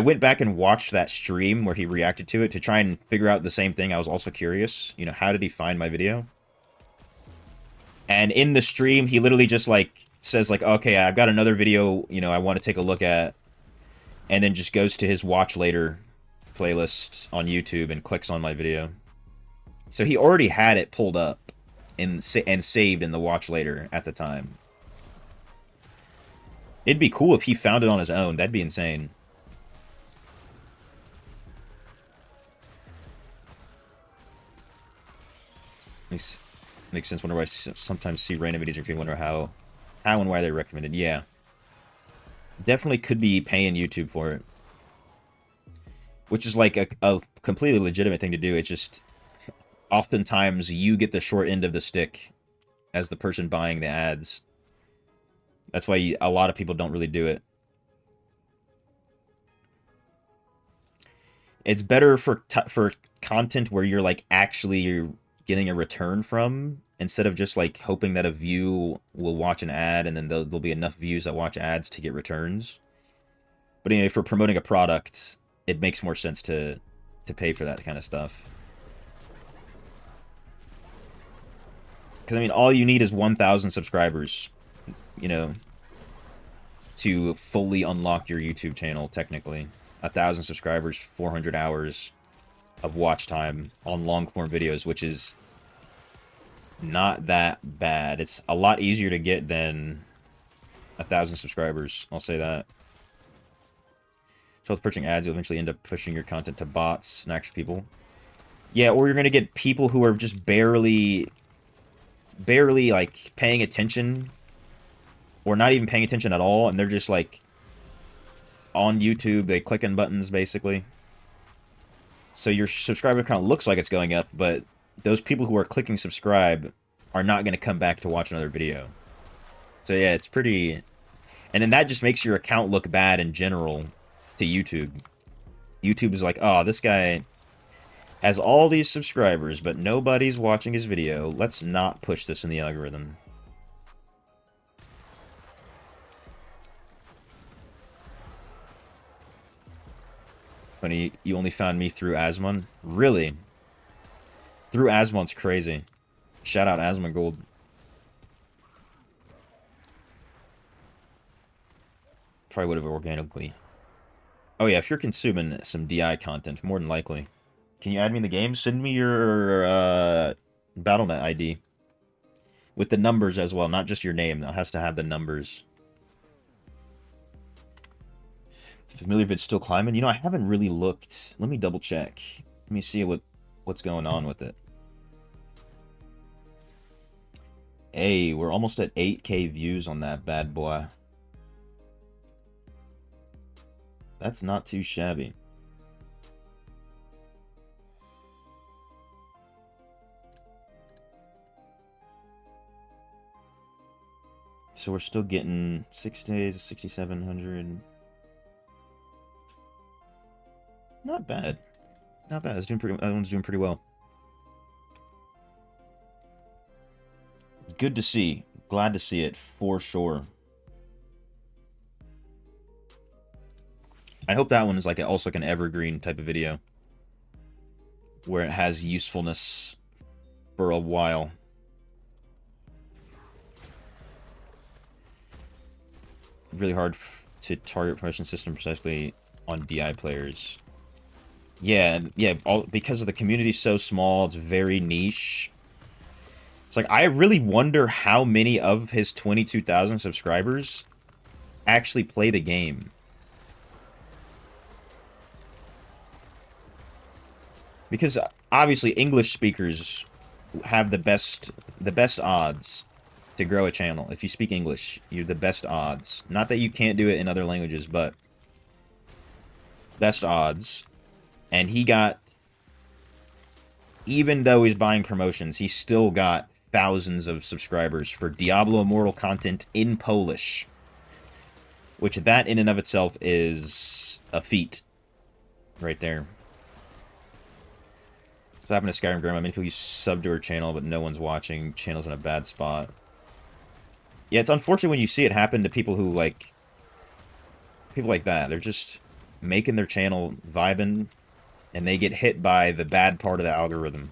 went back and watched that stream where he reacted to it to try and figure out the same thing. I was also curious. You know, how did he find my video? And in the stream, he literally just, like, says, like, okay, I've got another video, you know, I want to take a look at. And then just goes to his watch later playlist on YouTube and clicks on my video. So he already had it pulled up and saved in the watch later at the time. It'd be cool if he found it on his own. That'd be insane. Makes sense. Whenever I sometimes see random videos and wonder how and why they're recommended. Yeah. Definitely could be paying YouTube for it. Which is like a completely legitimate thing to do. It's just oftentimes you get the short end of the stick as the person buying the ads. That's why a lot of people don't really do it. It's better for content where you're like actually getting a return from, instead of just like hoping that a view will watch an ad and then there'll be enough views that watch ads to get returns. But anyway, for promoting a product, it makes more sense to pay for that kind of stuff. Because, I mean, all you need is 1,000 subscribers, you know, to fully unlock your YouTube channel, technically. 1,000 subscribers, 400 hours of watch time on long-form videos, which is not that bad. It's a lot easier to get than 1,000 subscribers, I'll say that. So with pushing ads, you'll eventually end up pushing your content to bots and actual people. Yeah, or you're going to get people who are just barely, like, paying attention, or not even paying attention at all, and they're just, like, on YouTube, they clicking buttons, basically. So your subscriber count looks like it's going up, but those people who are clicking subscribe are not going to come back to watch another video. So yeah, it's pretty... And then that just makes your account look bad in general to YouTube. YouTube is like, oh, this guy has all these subscribers, but nobody's watching his video. Let's not push this in the algorithm. Funny, you only found me through Asmon? Really? Through Asmon's crazy. Shout out Asmon Gold. Probably would have organically. Oh yeah, if you're consuming some DI content, more than likely. Can you add me in the game? Send me your BattleNet ID. With the numbers as well, not just your name. That has to have the numbers. Familiar if it's still climbing? You know, I haven't really looked. Let me double check. Let me see what's going on with it. Hey, we're almost at 8K views on that bad boy. That's not too shabby. So we're still getting 6 days, 6,700. Not bad. Not bad. It's doing pretty. That one's doing pretty well. Good to see. Glad to see it for sure. I hope that one is like also like an evergreen type of video, where it has usefulness for a while. Really hard to target promotion system precisely on DI players. Yeah, because of the community's so small, it's very niche. It's like, I really wonder how many of his 22,000 subscribers actually play the game. Because obviously English speakers have the best odds to grow a channel. If you speak English, you're the best odds. Not that you can't do it in other languages, but best odds. And he got, even though he's buying promotions, he still got thousands of subscribers for Diablo Immortal content in Polish. Which that in and of itself is a feat. Right there. What's happened to Skyrim Grandma? Many people use sub to her channel, but no one's watching. Channel's in a bad spot. Yeah, it's unfortunate when you see it happen to people who, like... People like that. They're just making their channel vibing, and they get hit by the bad part of the algorithm.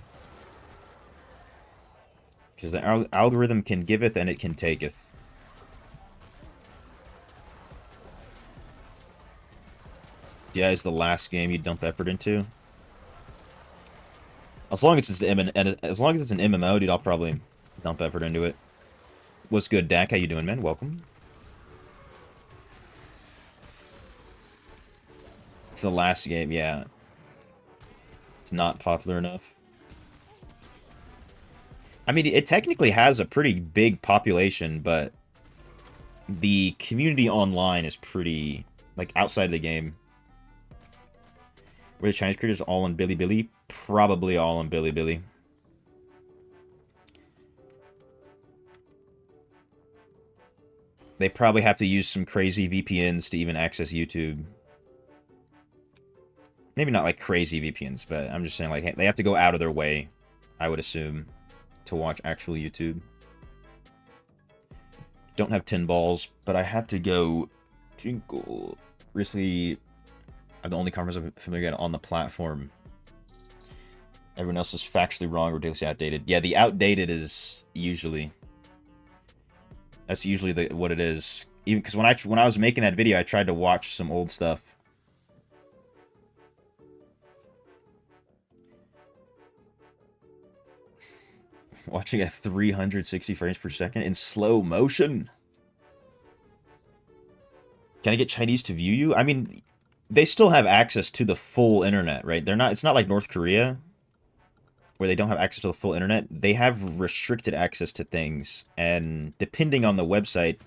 Because the algorithm can giveth and it can taketh. Yeah, is the last game you dump effort into? As long as it's an MMO, dude, I'll probably dump effort into it. What's good, Dak? How you doing, man? Welcome. It's the last game, yeah. It's not popular enough. I mean, it technically has a pretty big population, but the community online is pretty, like, outside of the game. Were the Chinese creators all on Bilibili? Probably all on Bilibili. They probably have to use some crazy VPNs to even access YouTube. Maybe not like crazy VPNs, but I'm just saying, like, they have to go out of their way, I would assume, to watch actual YouTube. Don't have 10 balls, but I have to go tinkle. recently, I'm the only conference I'm familiar with on the platform. Everyone else is factually wrong or ridiculously outdated. Yeah, the outdated is usually... That's usually what it is. Even because when I was making that video, I tried to watch some old stuff. Watching at 360 frames per second in slow motion. Can I get Chinese to view you? I mean, they still have access to the full internet, right? It's not like North Korea, where they don't have access to the full internet. They have restricted access to things, and depending on the website,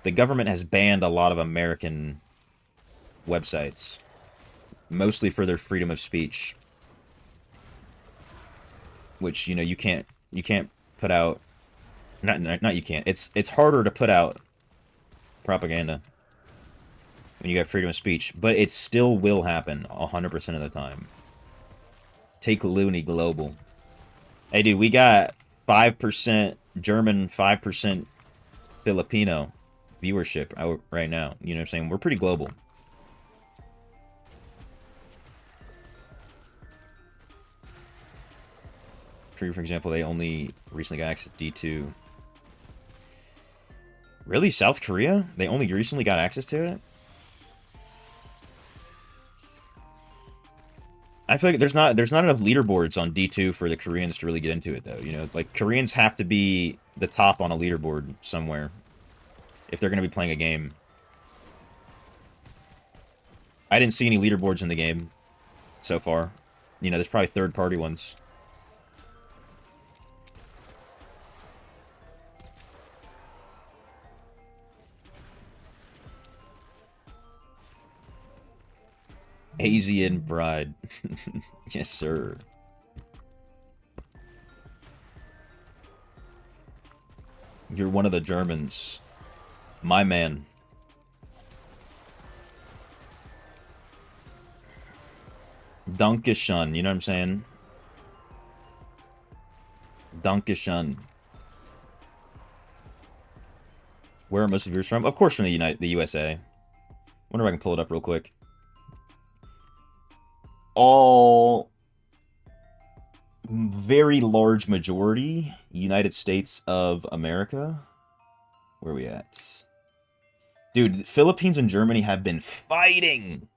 the government has banned a lot of American websites, mostly for their freedom of speech. Which, you know, you can't put out... Not you can't. It's harder to put out propaganda when you got freedom of speech, but it still will happen 100% of the time. Take Looney Global. Hey, dude, we got 5% German, 5% Filipino viewership out right now. You know what I'm saying? We're pretty global. For example, they only recently got access to D2. Really? South Korea? They only recently got access to it? I feel like there's not enough leaderboards on D2 for the Koreans to really get into it, though. You know, like, Koreans have to be the top on a leaderboard somewhere if they're going to be playing a game. I didn't see any leaderboards in the game so far. You know, there's probably third-party ones. Asian bride. Yes, sir. You're one of the Germans. My man. Dankeschön, you know what I'm saying? Dankeschön. Where are most of yours from? Of course from the USA. Wonder if I can pull it up real quick. All very large majority United States of America. Where are we at? Dude, Philippines and Germany have been fighting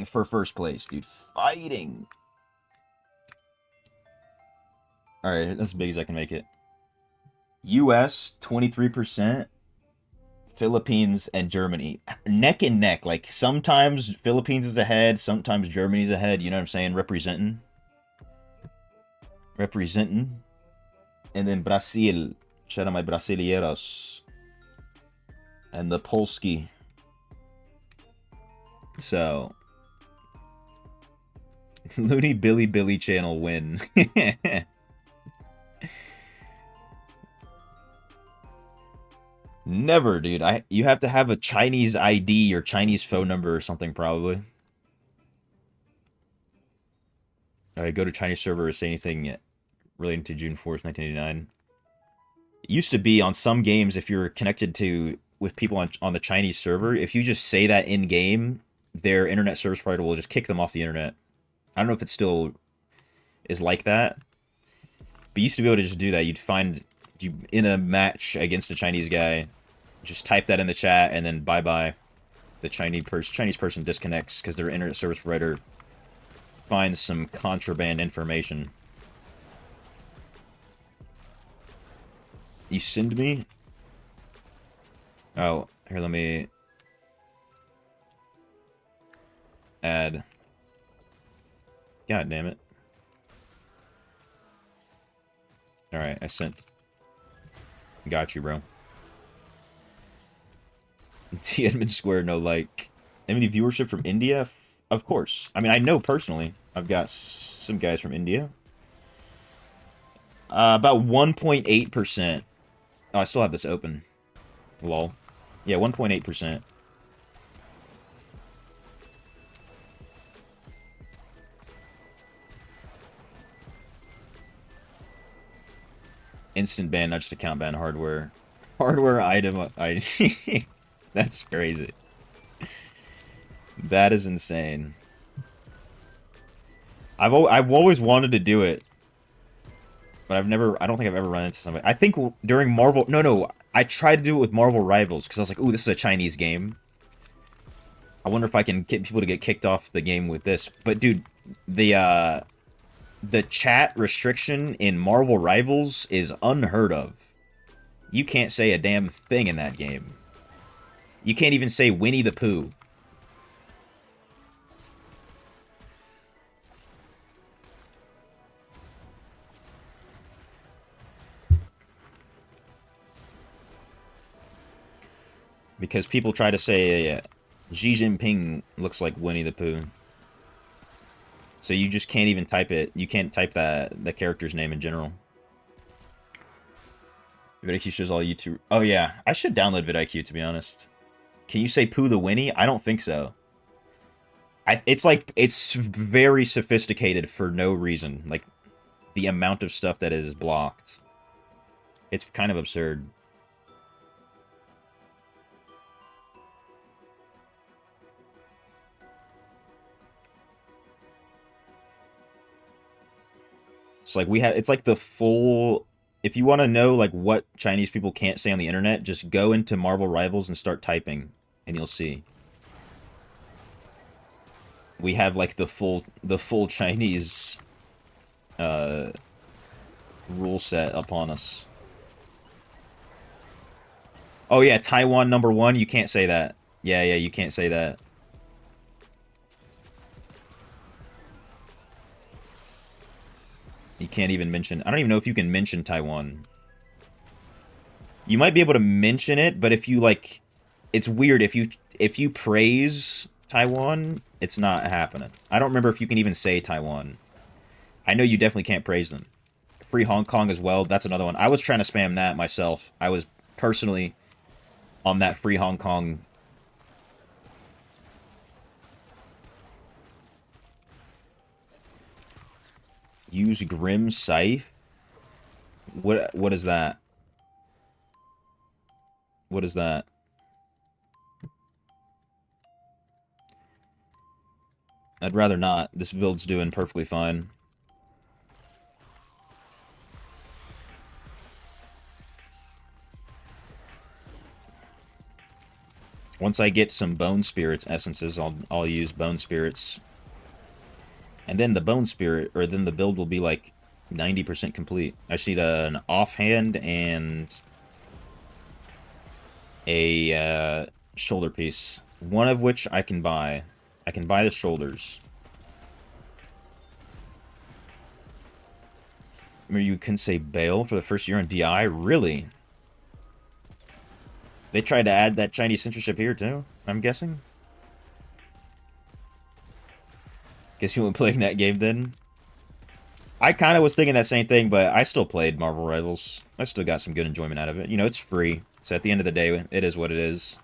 for first place, dude. Fighting. Alright, that's as big as I can make it. US, 23%. Philippines and Germany. Neck and neck. Like, sometimes Philippines is ahead, sometimes Germany's ahead. You know what I'm saying? Representing. And then Brazil. Shout out my Brasileiros. And the Polski. So. Looney Billy channel win. Never, dude. You have to have a Chinese ID or Chinese phone number or something, probably. Alright, go to Chinese server or say anything relating to June 4th, 1989. It used to be on some games, if you're connected with people on the Chinese server, if you just say that in-game, their internet service provider will just kick them off the internet. I don't know if it still is like that. But you used to be able to just do that. You'd find you in a match against a Chinese guy, just type that in the chat, and then bye-bye. The Chinese person disconnects because their internet service provider finds some contraband information. You send me? Oh, here, let me add. God damn it. Alright, I sent. Got you, bro. Tiananmen Square, no like. Any viewership from India? Of course. I mean, I know personally. I've got some guys from India. About 1.8%. Oh, I still have this open. Lol. Yeah, 1.8%. Instant ban, not just account ban, hardware. Hardware item ID. That's crazy. That is insane. I've always wanted to do it, but I don't think I've ever run into somebody. I think during Marvel, no, I tried to do it with Marvel Rivals because I was like, ooh, this is a Chinese game. I wonder if I can get people to get kicked off the game with this. But dude, the chat restriction in Marvel Rivals is unheard of. You can't say a damn thing in that game. You can't even say Winnie the Pooh. Because people try to say Xi Jinping looks like Winnie the Pooh. So you just can't even type it. You can't type the character's name in general. vidIQ shows all YouTube. Oh yeah, I should download vidIQ to be honest. Can you say Pooh the Winnie? I don't think so. It's like it's very sophisticated for no reason. Like the amount of stuff that is blocked. It's kind of absurd. It's like it's like the full. If you want to know like what Chinese people can't say on the internet, just go into Marvel Rivals and start typing, and you'll see. We have like the full Chinese rule set upon us. Oh yeah, Taiwan #1. You can't say that. Yeah, you can't say that. You can't even mention... I don't even know if you can mention Taiwan. You might be able to mention it, but if you, like... It's weird. If you praise Taiwan, it's not happening. I don't remember if you can even say Taiwan. I know you definitely can't praise them. Free Hong Kong as well. That's another one. I was trying to spam that myself. I was personally on that Free Hong Kong... Use Grim Scythe? What is that? What is that? I'd rather not. This build's doing perfectly fine. Once I get some Bone Spirits essences, I'll use Bone Spirits. And then the Bone Spirit, or then the build will be like 90% complete. I just need an offhand and a shoulder piece. One of which I can buy. I can buy the shoulders. Remember, you can say bail for the first year on DI? Really? They tried to add that Chinese censorship here too, I'm guessing? Guess you weren't playing that game then? I kind of was thinking that same thing, but I still played Marvel Rivals. I still got some good enjoyment out of it. You know, it's free. So at the end of the day, it is what it is.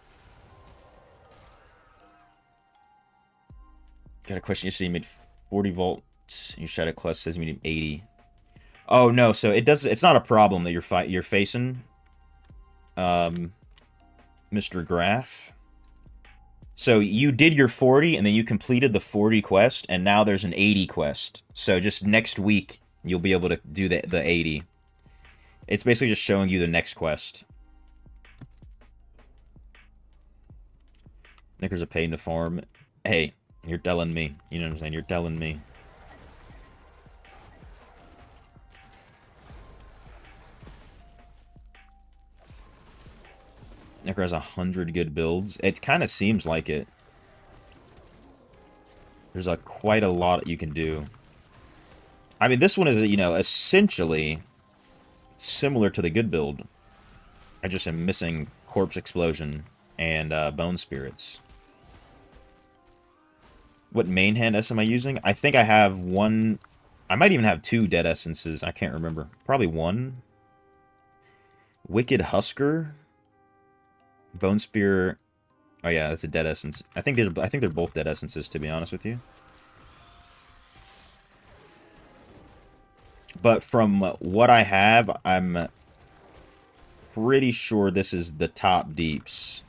Got a question yesterday. You made 40 volts. Your shadow clutch says you need 80. Oh no, so it's not a problem that you're facing. Mr. Graph. So you did your 40, and then you completed the 40 quest, and now there's an 80 quest. So just next week, you'll be able to do the 80. It's basically just showing you the next quest. Knickers are paying to farm. Hey, you're telling me. You know what I'm saying? You're telling me. Necro has 100 good builds. It kind of seems like it. There's quite a lot you can do. I mean, this one is, you know, essentially similar to the good build. I just am missing Corpse Explosion and Bone Spirits. What main hand S am I using? I think I have one... I might even have 2 Dead Essences. I can't remember. Probably 1. Wicked Husker... Bone Spear. Oh yeah, that's a Dead Essence. I think they're both Dead Essences, to be honest with you. But from what I have, I'm pretty sure this is the top deeps.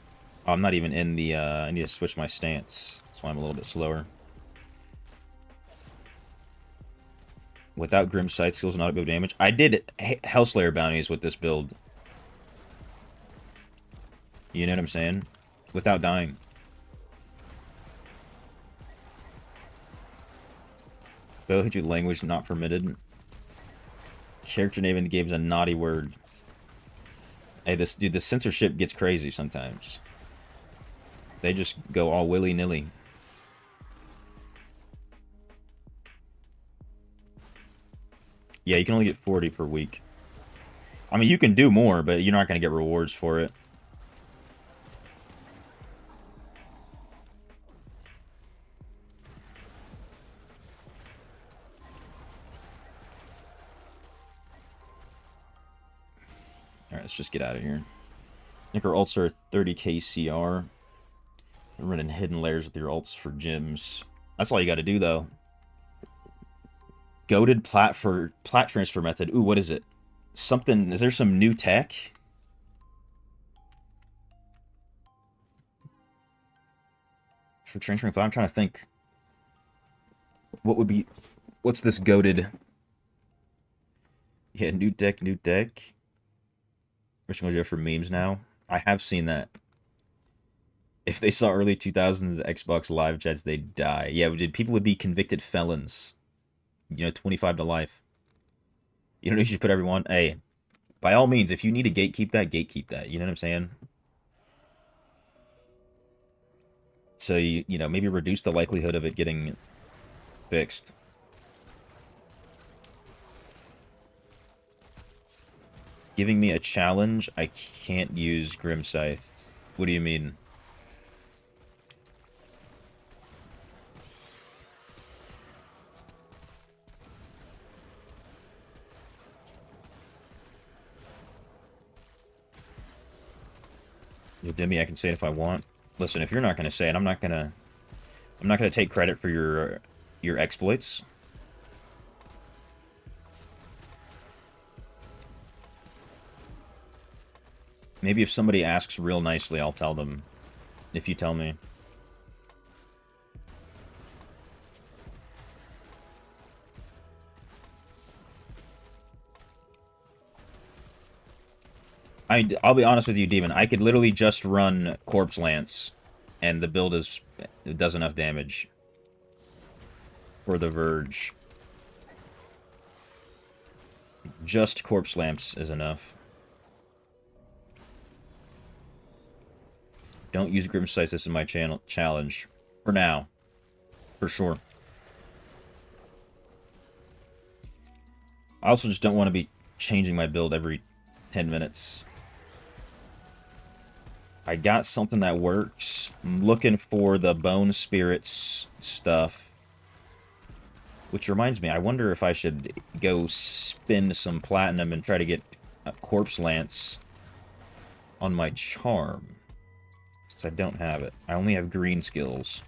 Oh, I'm not even in the I need to switch my stance. That's why I'm a little bit slower. Without Grim Scythe skills and auto damage. I did Hellslayer bounties with this build. You know what I'm saying? Without dying. Bow hit you language not permitted. Character name in the game is a naughty word. Hey, this dude, the censorship gets crazy sometimes. They just go all willy-nilly. Yeah, you can only get 40 per week. I mean, you can do more, but you're not going to get rewards for it. Alright, let's just get out of here. Necro ults are 30k CR. You're running hidden layers with your ults for gyms. That's all you got to do, though. Goated plat transfer method. Ooh, what is it? Something. Is there some new tech? For transferring plat? I'm trying to think. What would be. What's this goated? Yeah, new deck, new deck. Which one's for memes now? I have seen that. If they saw early 2000s Xbox Live chats, they'd die. Yeah, people would be convicted felons. You know, 25 to life. You know, you should put everyone. Hey, by all means, if you need to gatekeep that. You know what I'm saying? So, you know, maybe reduce the likelihood of it getting fixed. Giving me a challenge, I can't use Grim Scythe. What do you mean? Yo, Demi, I can say it if I want. Listen, if you're not gonna say it, I'm not gonna take credit for your exploits. Maybe if somebody asks real nicely, I'll tell them. If you tell me. I'll be honest with you, Demon. I could literally just run Corpse Lance, and the build does enough damage for the Verge. Just Corpse Lance is enough. Don't use Grim Scythe in my challenge. For now. For sure. I also just don't want to be changing my build every 10 minutes. I got something that works. I'm looking for the Bone Spirits stuff. Which reminds me, I wonder if I should go spend some platinum and try to get a Corpse Lance on my charm. Since I don't have it. I only have green skills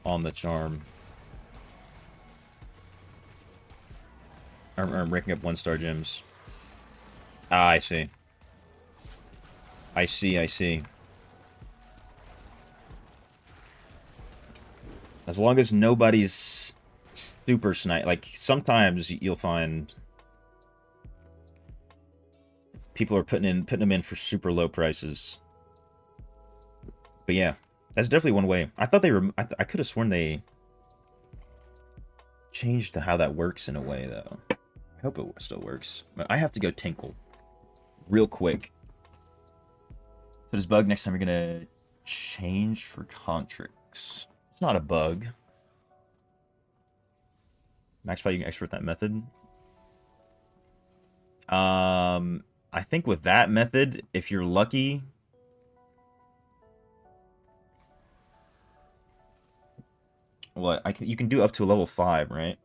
on the charm. I'm ranking up 1-star gems. Ah, I see. I see. As long as nobody's super snipe, like sometimes you'll find people are putting them in for super low prices. But yeah, that's definitely one way. I thought they were. I could have sworn they changed how that works in a way though. I hope it still works. But I have to go tinkle real quick. So this bug, next time you're gonna change for Contrix. It's not a bug. Max Pie, you can export that method. I think with that method, if you're lucky, what you can do up to a level 5, right?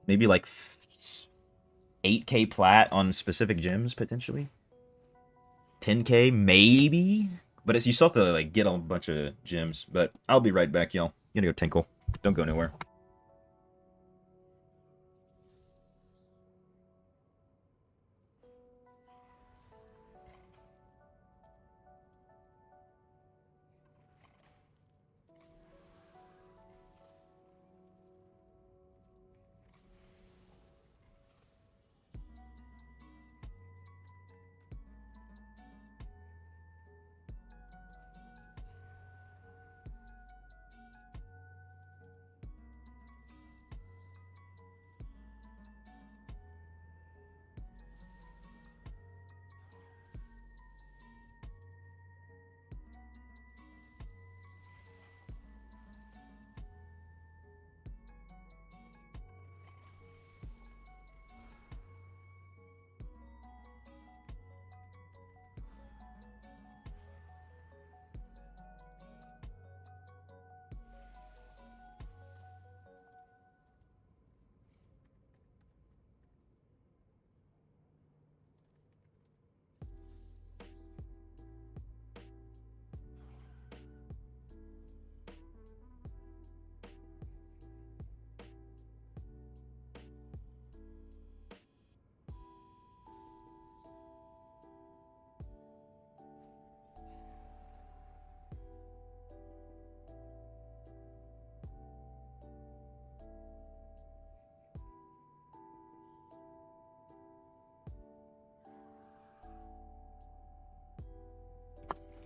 Maybe like 8k plat on specific gems potentially. 10k maybe, but you still have to like get a bunch of gems. But I'll be right back, y'all. Gonna go tinkle. Don't go nowhere.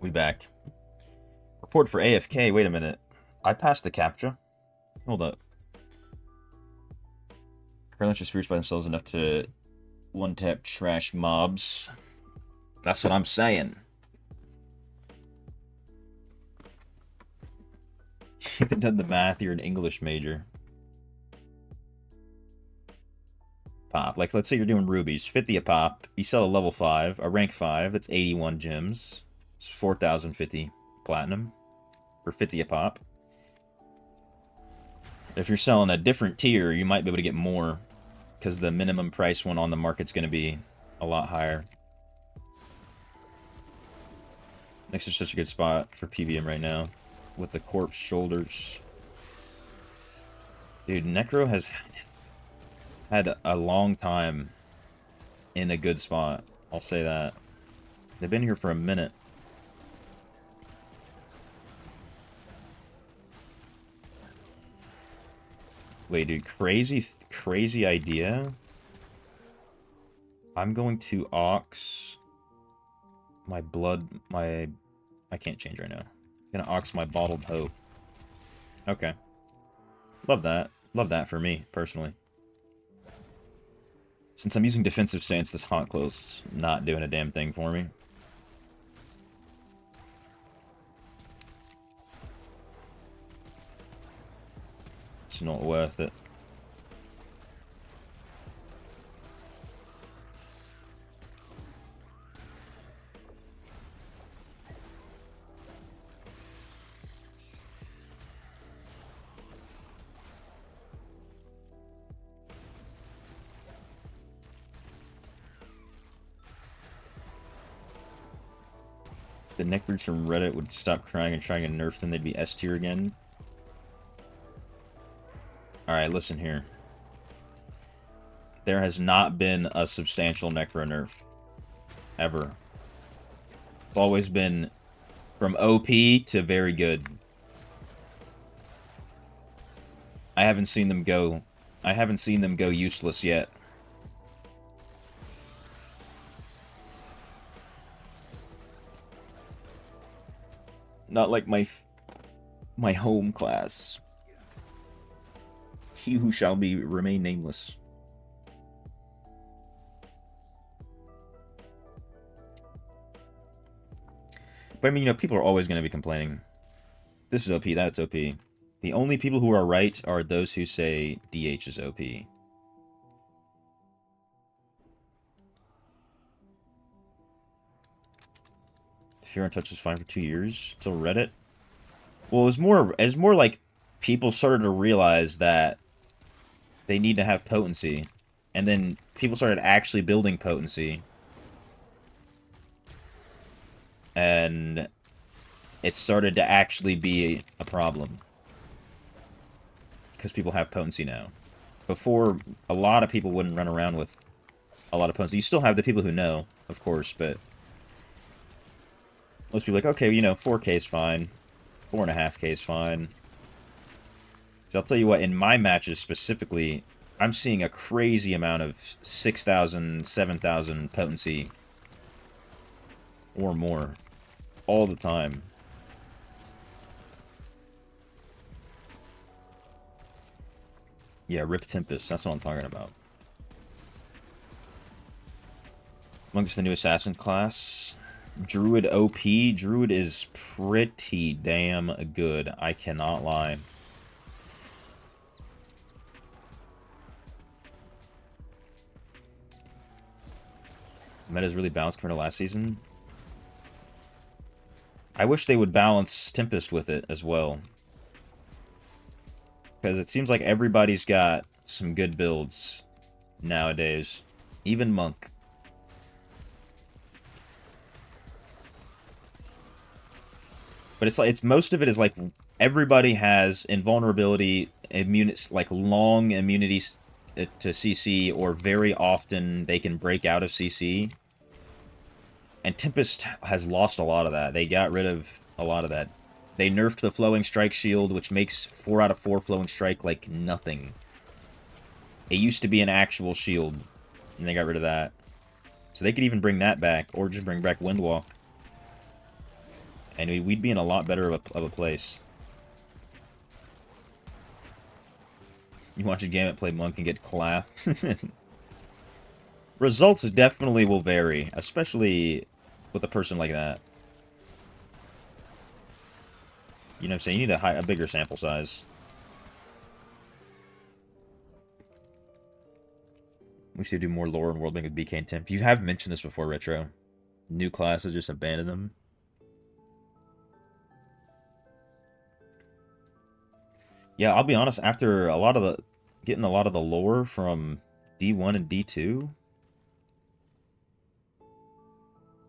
We back. Report for AFK. Wait a minute. I passed the CAPTCHA. Hold up. Parents are spirits by themselves enough to one-tap trash mobs. That's what I'm saying. You haven't done the math. You're an English major. Pop. Like, let's say you're doing rubies. 50 a pop. You sell a level 5, a rank 5. That's 81 gems. It's 4,050 platinum for 50 a pop. If you're selling a different tier, you might be able to get more, because the minimum price one on the market's going to be a lot higher. Next is such a good spot for PVM right now, with the corpse shoulders. Dude, Necro has had a long time in a good spot. I'll say that. They've been here for a minute. Wait, dude, crazy idea. I'm going to Ox my I can't change right now. I'm gonna Ox my Bottled Hope. Okay. Love that. Love that for me, personally. Since I'm using defensive stance, this hot close not doing a damn thing for me. It's not worth it. The Necros from Reddit would stop crying and trying to nerf them, they'd be S tier again. Alright, listen here. There has not been a substantial Necro nerf. Ever. It's always been from OP to very good. I haven't seen them go useless yet. Not like my home class. He who shall be remain nameless. But I mean, you know, people are always going to be complaining. This is OP, that's OP. The only people who are right are those who say DH is OP. Fear and Touch was fine for 2 years till Reddit. Well, it was more like people started to realize that they need to have potency, and then people started actually building potency, and it started to actually be a problem because people have potency now. Before, a lot of people wouldn't run around with a lot of potency. You still have the people who know, of course, but most people are like, okay, you know, 4K is fine. 4.5K is fine. So I'll tell you what, in my matches specifically, I'm seeing a crazy amount of 6,000, 7,000 potency or more all the time. Yeah, Rip Tempest, that's what I'm talking about. Monk's the new assassin class. Druid OP. Druid is pretty damn good. I cannot lie. Meta's really balanced compared to last season. I wish they would balance Tempest with it as well. Because it seems like everybody's got some good builds nowadays. Even Monk. But it's most of it is like everybody has invulnerability, like long immunities to CC, or very often they can break out of CC. And Tempest has lost a lot of that. They got rid of a lot of that. They nerfed the Flowing Strike shield, which makes 4 out of 4 Flowing Strike like nothing. It used to be an actual shield, and they got rid of that. So they could even bring that back, or just bring back Windwalk. And we'd be in a lot better of a place. You watch a Gambit play Monk and get clapped. Results definitely will vary, especially with a person like that. You know what I'm saying? You need a bigger sample size. We should do more lore and world building with BK and Temp. You have mentioned this before, Retro. New classes, just abandon them. Yeah, I'll be honest, after getting a lot of the lore from D1 and D2,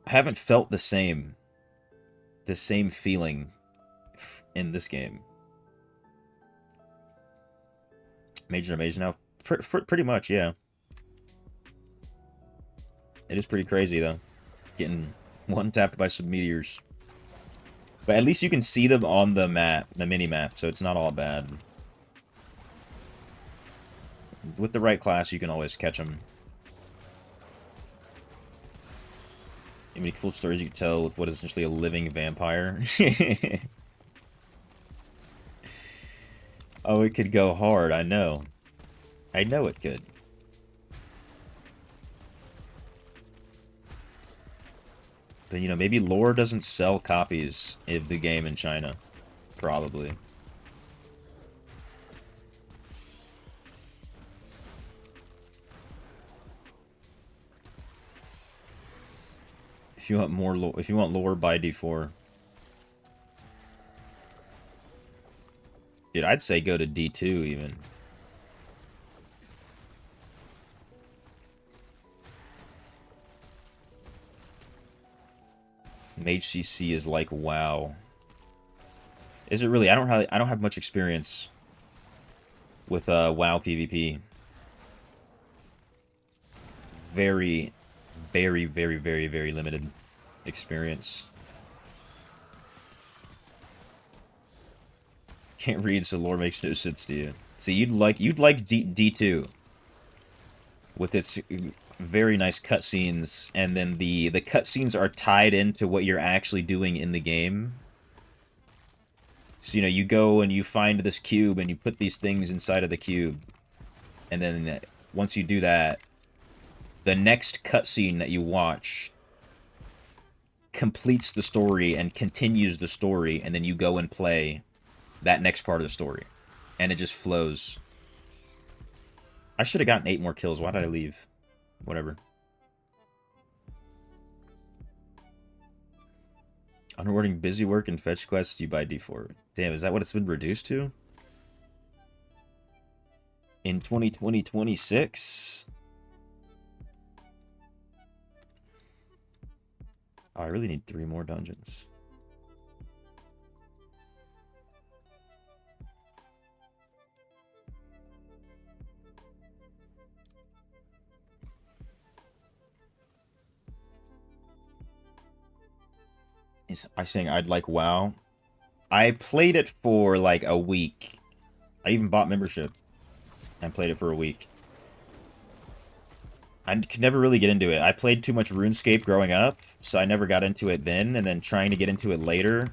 I haven't felt the same feeling in this game. Major now? Pretty much, yeah. It is pretty crazy, though. Getting one-tapped by some meteors. But at least you can see them on the map, the mini-map, so it's not all bad. With the right class, you can always catch them. How many cool stories you can tell with what is essentially a living vampire. Oh, it could go hard, I know. I know it could. But, you know, maybe lore doesn't sell copies of the game in China. Probably. If you want more lore, if you want lore, buy D4. Dude, I'd say go to D2 even. Mage CC is like WoW. Is it really? I don't have much experience with WoW PvP. Very, very, very, very, very limited experience. Can't read, so lore makes no sense to you. See, you'd like D2 with its very nice cutscenes, and then the cutscenes are tied into what you're actually doing in the game. So, you know, you go and you find this cube, and you put these things inside of the cube. And then once you do that, the next cutscene that you watch completes the story and continues the story, and then you go and play that next part of the story. And it just flows. I should have gotten 8 more kills. Why did I leave? Whatever. Unrewarding busy work and fetch quests, you buy D4. Damn, is that what it's been reduced to? In 2026? Oh, I really need 3 more dungeons. I saying I'd like WoW. I played it for like a week. I even bought membership and played it for a week. I could never really get into it. I played too much RuneScape growing up, so I never got into it then, and then trying to get into it later,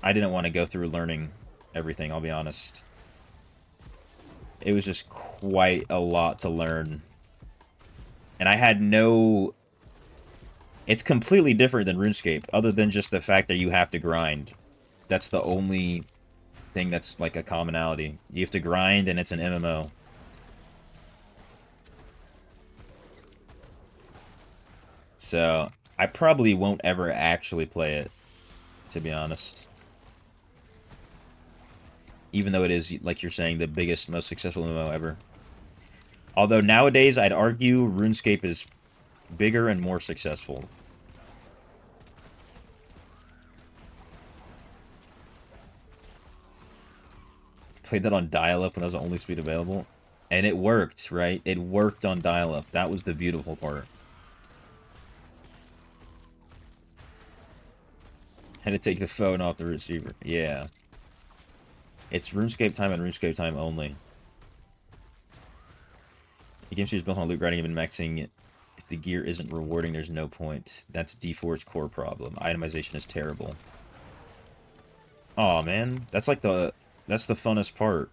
I didn't want to go through learning everything, I'll be honest. It was just quite a lot to learn. And I had no... It's completely different than RuneScape, other than just the fact that you have to grind. That's the only thing that's like a commonality. You have to grind, and it's an MMO. So, I probably won't ever actually play it, to be honest. Even though it is, like you're saying, the biggest, most successful MMO ever. Although nowadays, I'd argue RuneScape is bigger and more successful. Played that on dial-up when that was the only speed available. And it worked, right? It worked on dial-up. That was the beautiful part. Had to take the phone off the receiver. Yeah. It's RuneScape time and RuneScape time only. The game is built on loot grinding and maxing it. If the gear isn't rewarding, there's no point. That's D4's core problem. Itemization is terrible. Aw, man. That's like that's the funnest part.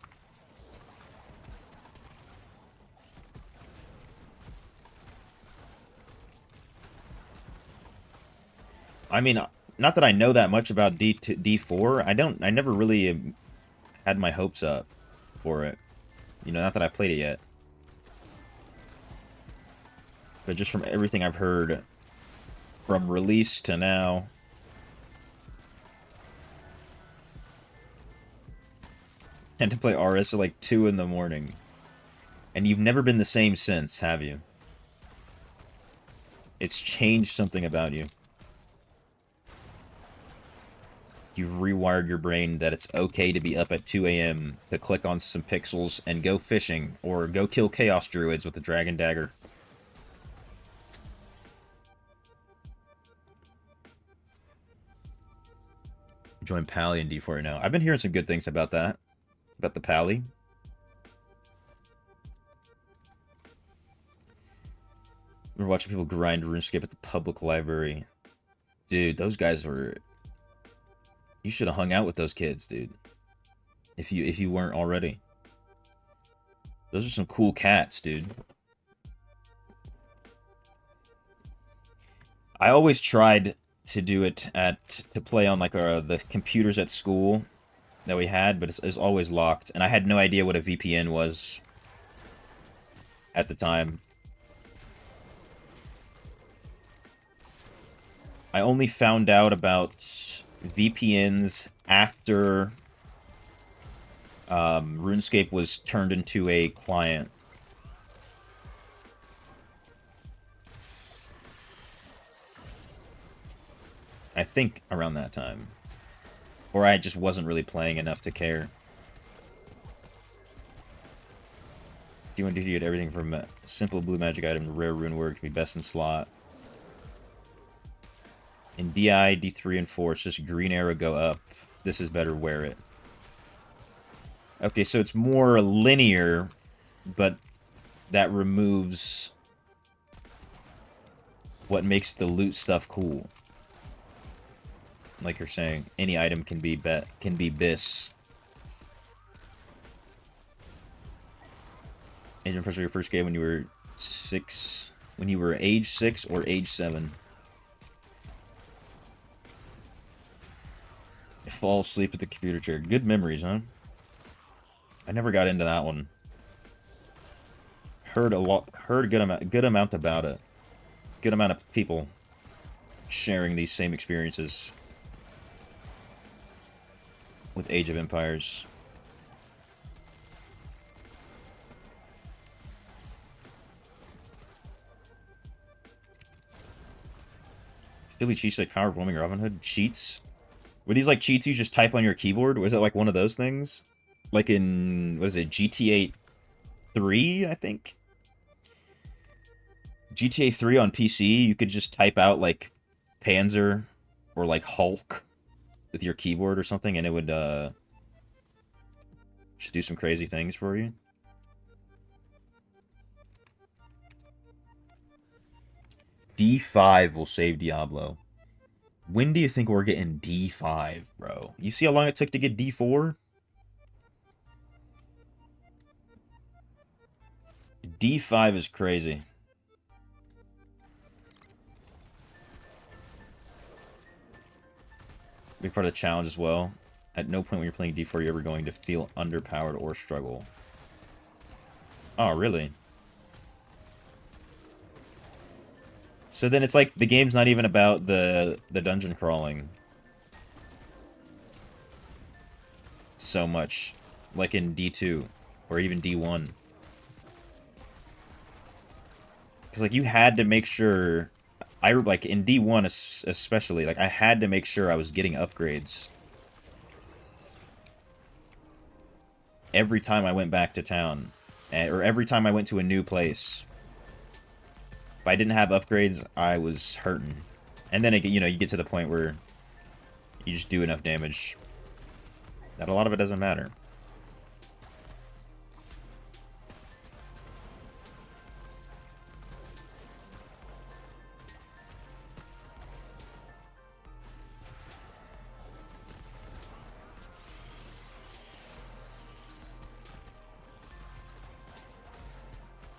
I mean, not that I know that much about D4. I never really had my hopes up for it. You know, not that I played it yet. But just from everything I've heard from release to now. And to play RS at like 2 in the morning. And you've never been the same since, have you? It's changed something about you. You've rewired your brain that it's okay to be up at 2 a.m. to click on some pixels and go fishing, or go kill Chaos Druids with the Dragon Dagger. Join Pally in D4 right now. I've been hearing some good things about that. About the Pally. We're watching people grind RuneScape at the public library. Dude, those guys were... You should have hung out with those kids, dude. If you weren't already. Those are some cool cats, dude. I always tried to do it to play on like the computers at school that we had, but it's always locked, and I had no idea what a VPN was at the time. I only found out about VPNs after RuneScape was turned into a client. I think around that time. Or I just wasn't really playing enough to care. Do you want to get everything from simple blue magic item to rare rune work to be best in slot? In DI, D3, and 4, it's just green arrow go up. This is better, wear it. Okay, so it's more linear, but that removes what makes the loot stuff cool. Like you're saying, any item can be bis. And you impressed with your first game when you were 6, when you were age 6 or age 7. I fall asleep at the computer chair. Good memories, huh? I never got into that one. Heard a good amount about it. Good amount of people sharing these same experiences with Age of Empires. Philly cheats like power bombing or Robin Hood cheats. Were these like cheats you just type on your keyboard? Was it like one of those things? Like in, what is it, GTA 3, I think? GTA 3 on PC, you could just type out like Panzer or like Hulk with your keyboard or something, and it would just do some crazy things for you. D5 will save Diablo. When do you think we're getting D5, bro? You see how long it took to get D4? D5 is crazy. Big part of the challenge as well. At no point when you're playing D4 you're ever going to feel underpowered or struggle. Oh, really? So then it's like the game's not even about the dungeon crawling so much, like in D2 or even D1. Because like you had to make sure, like in D1 especially, like I had to make sure I was getting upgrades every time I went back to town, or every time I went to a new place. If I didn't have upgrades, I was hurting. And then, you know, you get to the point where you just do enough damage that a lot of it doesn't matter.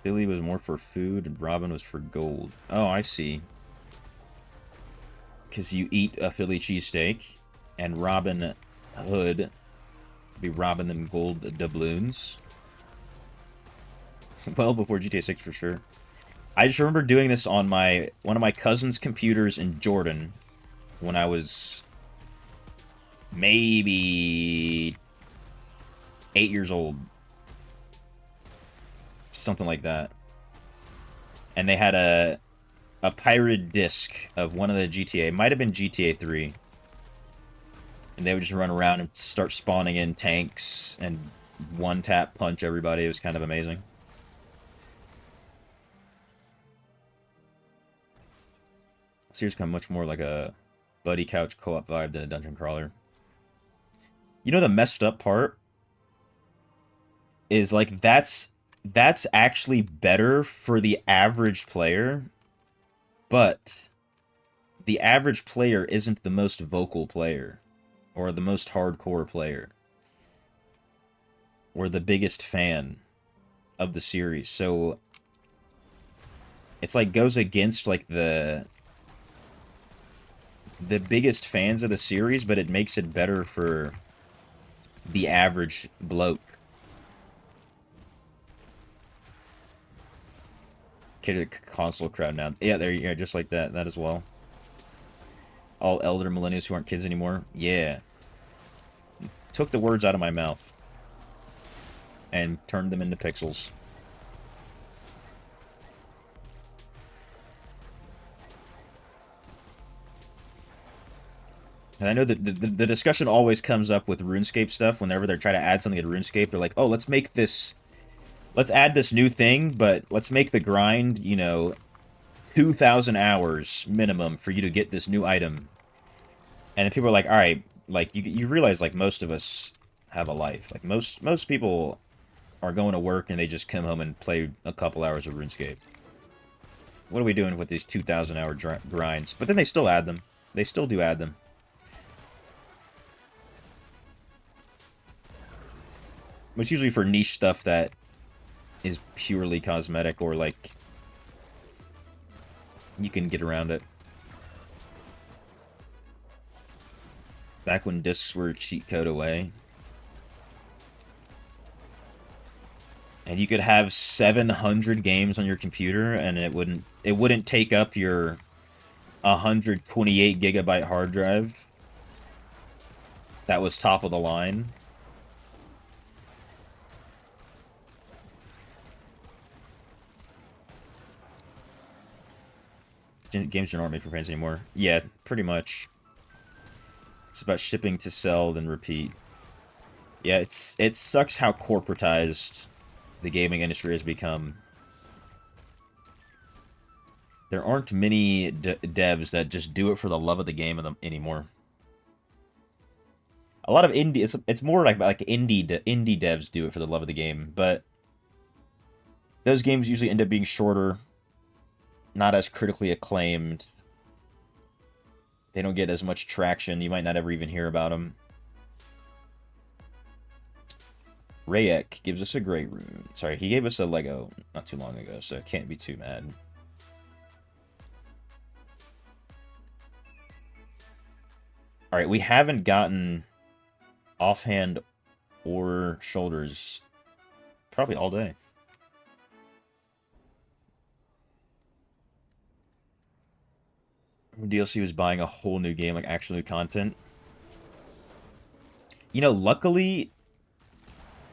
Philly was more for food and Robin was for gold. Oh, I see. Because you eat a Philly cheesesteak, and Robin Hood be robbing them gold doubloons. Well, before GTA 6 for sure. I just remember doing this on one of my cousin's computers in Jordan when I was maybe 8 years old. Something like that. And they had a pirated disc of one of the GTA. It might have been GTA 3. And they would just run around and start spawning in tanks and one-tap punch everybody. It was kind of amazing. Series kind of much more like a buddy couch co-op vibe than a dungeon crawler. You know the messed up part? Is like that's actually better for the average player, but the average player isn't the most vocal player or the most hardcore player or the biggest fan of the series. So it's like goes against like the biggest fans of the series, but it makes it better for the average bloke. Console crowd now. Yeah, there you go, just like that. That as well. All elder millennials who aren't kids anymore. Yeah. Took the words out of my mouth. And turned them into pixels. And I know that the discussion always comes up with RuneScape stuff. Whenever they're trying to add something to RuneScape, they're like, oh, let's make this... Let's add this new thing, but let's make the grind, you know, 2,000 hours minimum for you to get this new item. And people are like, all right, like, you realize, like, most of us have a life. Like, most people are going to work and they just come home and play a couple hours of RuneScape. What are we doing with these 2,000-hour grinds? But then they still add them. They still do add them. It's usually for niche stuff that is purely cosmetic, or like you can get around it. Back when discs were cheat code away. And you could have 700 games on your computer and it wouldn't take up your 128 gigabyte hard drive. That was top of the line. Games aren't made for fans anymore. Yeah, pretty much. It's about shipping to sell, then repeat. Yeah, it sucks how corporatized the gaming industry has become. There aren't many devs that just do it for the love of the game anymore. A lot of indie, it's more like indie devs do it for the love of the game, but those games usually end up being shorter, not as critically acclaimed. They don't get as much traction. You might not ever even hear about them. Rayek gives us a great rune. Sorry, he gave us a Lego not too long ago, so can't be too mad. Alright, we haven't gotten offhand or shoulders probably all day. DLC was buying a whole new game, like actual new content. You know, luckily,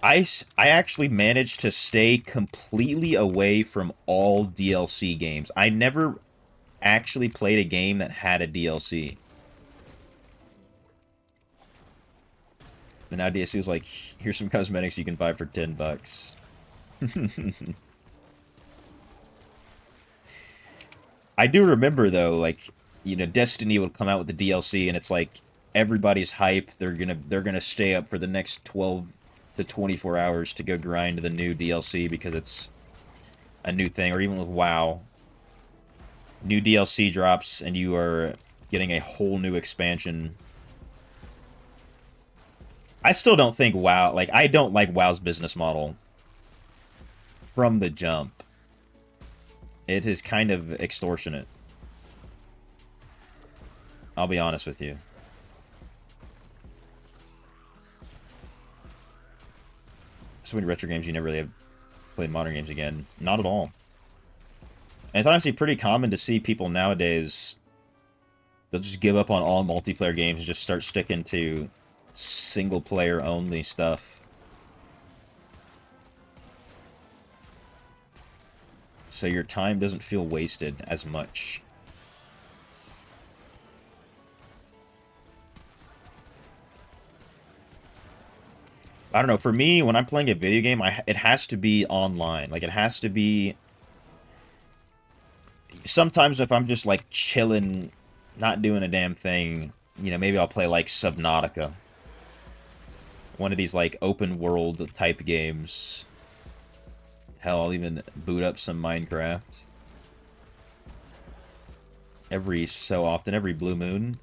I actually managed to stay completely away from all DLC games. I never actually played a game that had a DLC. And now DLC is like, here's some cosmetics you can buy for $10. I do remember, though, like, you know, Destiny would come out with the DLC, and it's like everybody's hype. They're gonna stay up for the next 12 to 24 hours to go grind the new DLC because it's a new thing. Or even with WoW, new DLC drops, and you are getting a whole new expansion. I still don't think WoW, like, I don't like WoW's business model from the jump. It is kind of extortionate. I'll be honest with you. So many retro games you never really have played modern games again. Not at all. And it's honestly pretty common to see people nowadays, they'll just give up on all multiplayer games and just start sticking to single-player only stuff. So your time doesn't feel wasted as much. I don't know, for me, when I'm playing a video game, it has to be online. Like, it has to be... Sometimes if I'm just, like, chilling, not doing a damn thing, you know, maybe I'll play, like, Subnautica. One of these, like, open-world type games. Hell, I'll even boot up some Minecraft. Every so often, every blue moon.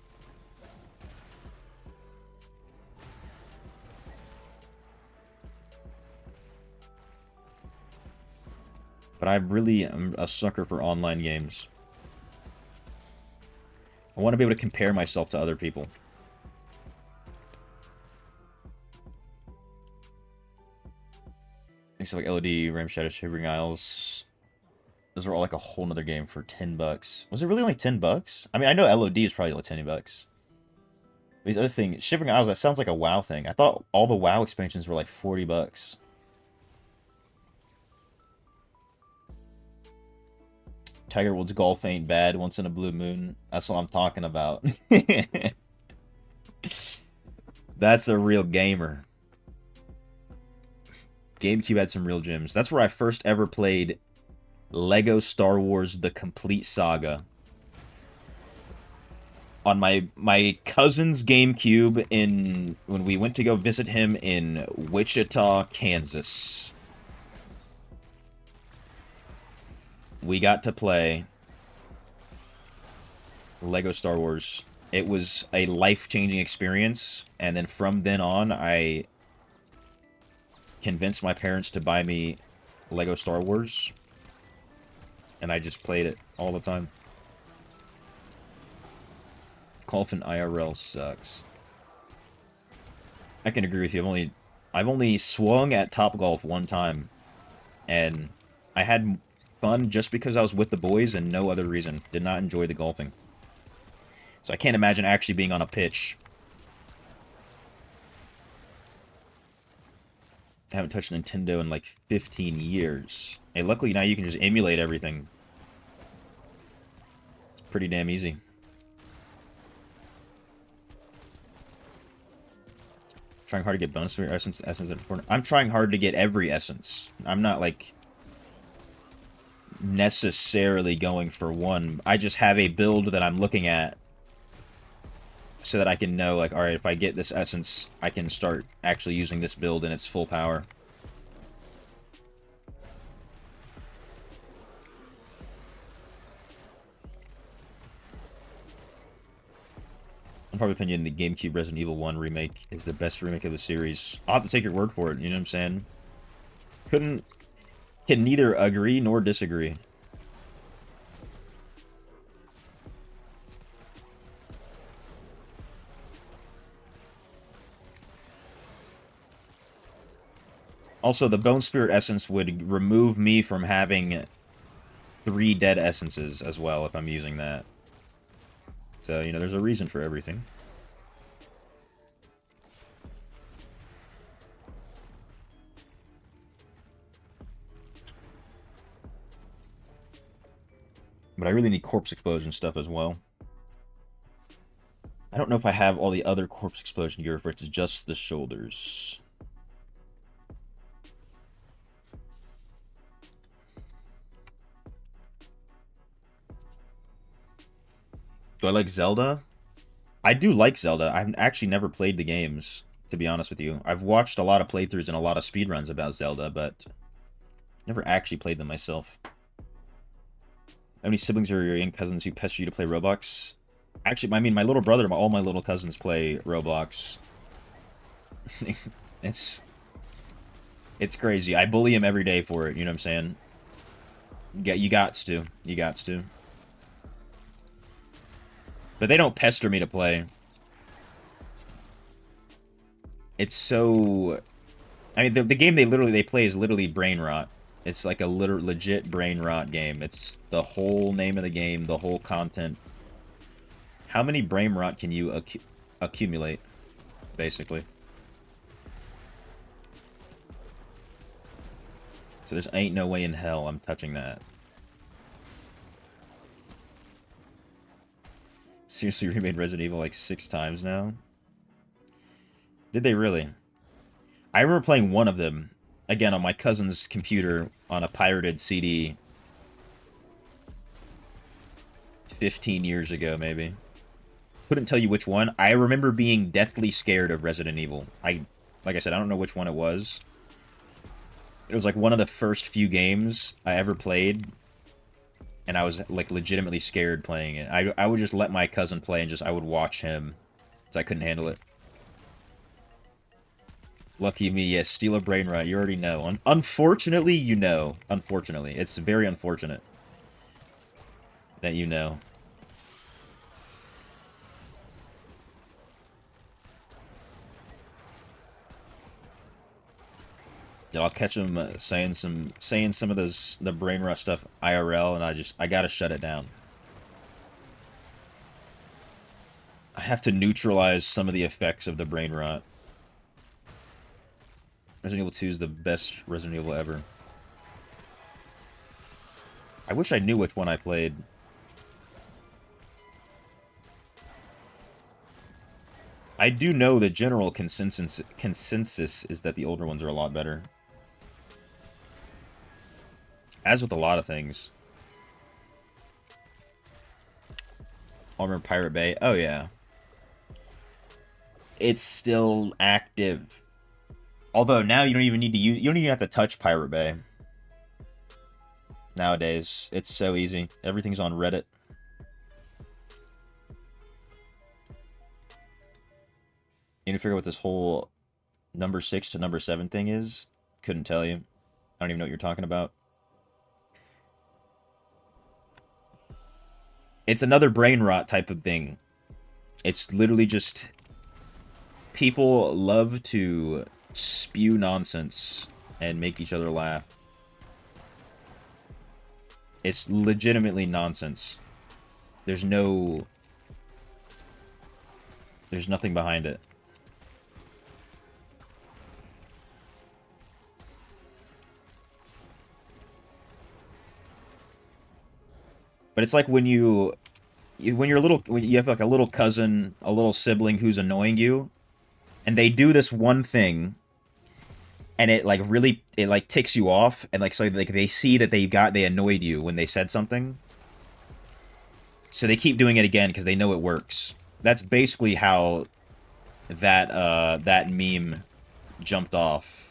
But I really am a sucker for online games. I want to be able to compare myself to other people. Things like LOD, Ram Shadow, Shivering Isles. Those are all like a whole nother game for $10. Was it really only $10? I mean, I know LOD is probably like $10. These other things, Shivering Isles, that sounds like a WoW thing. I thought all the WoW expansions were like $40. Tiger Woods golf ain't bad once in a blue moon. That's what I'm talking about. That's a real gamer. GameCube had some real gems. That's where I first ever played Lego Star Wars The Complete Saga. On my cousin's GameCube when we went to go visit him in Wichita, Kansas. We got to play Lego Star Wars. It was a life-changing experience, and then from then on, I convinced my parents to buy me Lego Star Wars, and I just played it all the time. Golf in IRL sucks. I can agree with you. I've only swung at Topgolf one time, and I had fun just because I was with the boys and no other reason. Did not enjoy the golfing. So I can't imagine actually being on a pitch. I haven't touched Nintendo in like 15 years. Hey, luckily now you can just emulate everything. It's pretty damn easy. Trying hard to get bonus essence is important. I'm trying hard to get every essence. I'm not like necessarily going for one. I just have a build that I'm looking at so that I can know, like, alright, if I get this essence, I can start actually using this build in its full power. In my opinion, the GameCube Resident Evil 1 remake is the best remake of the series. I'll have to take your word for it, you know what I'm saying? Can neither agree nor disagree. Also, the Bone Spirit Essence would remove me from having 3 dead essences as well if I'm using that. So, you know, there's a reason for everything. But I really need Corpse Explosion stuff as well. I don't know if I have all the other Corpse Explosion gear, if it's just the shoulders. Do I like Zelda? I do like Zelda. I've actually never played the games, to be honest with you. I've watched a lot of playthroughs and a lot of speedruns about Zelda, but never actually played them myself. How many siblings are your young cousins who pester you to play Roblox? Actually, I mean, my little brother, all my little cousins play Roblox. It's crazy. I bully him every day for it, you know what I'm saying? Yeah, you got to. You got to. But they don't pester me to play. It's so... I mean, the game they play is literally brain rot. It's like a legit brain rot game. It's the whole name of the game, the whole content. How many brain rot can you accumulate, basically? So there's ain't no way in hell I'm touching that. Seriously remade Resident Evil like 6 times now? Did they really? I remember playing one of them, again, on my cousin's computer on a pirated CD 15 years ago, maybe. Couldn't tell you which one. I remember being deathly scared of Resident Evil. Like I said, I don't know which one it was. It was like one of the first few games I ever played, and I was like legitimately scared playing it. I would just let my cousin play and just I would watch him, because I couldn't handle it. Lucky me, yes, steal a brain rot. You already know. Unfortunately, you know. Unfortunately. It's very unfortunate that you know. I'll catch him saying some of the brain rot stuff IRL, and I gotta shut it down. I have to neutralize some of the effects of the brain rot. Resident Evil 2 is the best Resident Evil ever. I wish I knew which one I played. I do know the general consensus is that the older ones are a lot better. As with a lot of things. I'll remember Pirate Bay. Oh, yeah. It's still active. Although now you don't even need to use... You don't even have to touch Pirate Bay. Nowadays. It's so easy. Everything's on Reddit. You need to figure out what this whole number 6 to number 7 thing is? Couldn't tell you. I don't even know what you're talking about. It's another brain rot type of thing. It's literally just... People love to spew nonsense and make each other laugh. It's legitimately nonsense. There's nothing behind it. But it's like when you have like a little cousin, a little sibling who's annoying you, and they do this one thing, and it like ticks you off, and like so like they see that they annoyed you when they said something, so they keep doing it again because they know it works. That's basically how that meme jumped off.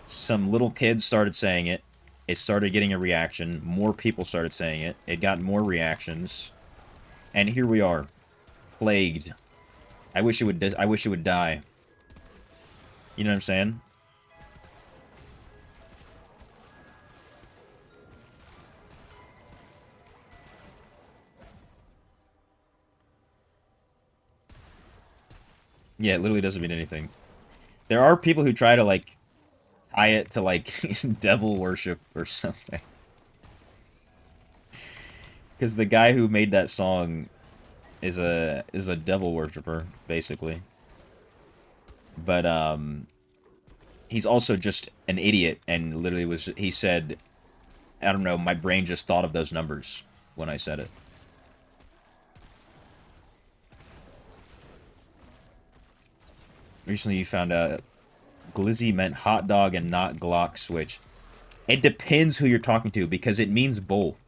Some little kids started saying it. It started getting a reaction. More people started saying it. It got more reactions. And here we are. Plagued. I wish it would die. You know what I'm saying? Yeah, it literally doesn't mean anything. There are people who try to, like, tie it to, like, devil worship or something. Because the guy who made that song is a devil worshiper, basically. But, he's also just an idiot, and literally he said, I don't know, my brain just thought of those numbers when I said it. Recently you found out glizzy meant hot dog and not Glock switch. It depends who you're talking to, because it means both.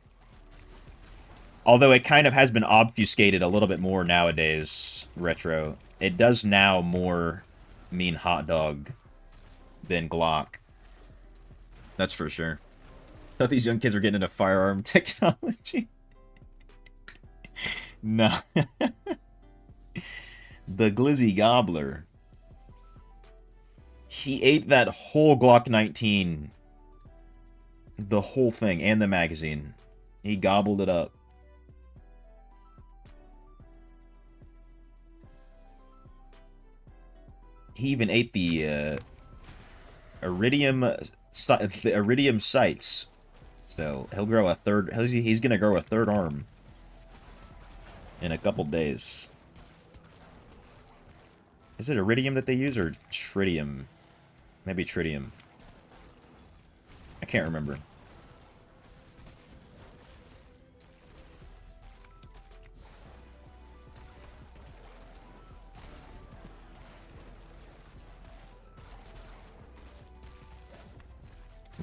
Although it kind of has been obfuscated a little bit more nowadays, Retro. It does now more mean hot dog than Glock. That's for sure. I thought these young kids were getting into firearm technology. No. The Glizzy Gobbler. He ate that whole Glock 19. The whole thing, and the magazine. He gobbled it up. He even ate the iridium sights. So he'll grow a third. He's gonna grow a third arm in a couple days. Is it iridium that they use or tritium? Maybe tritium. I can't remember.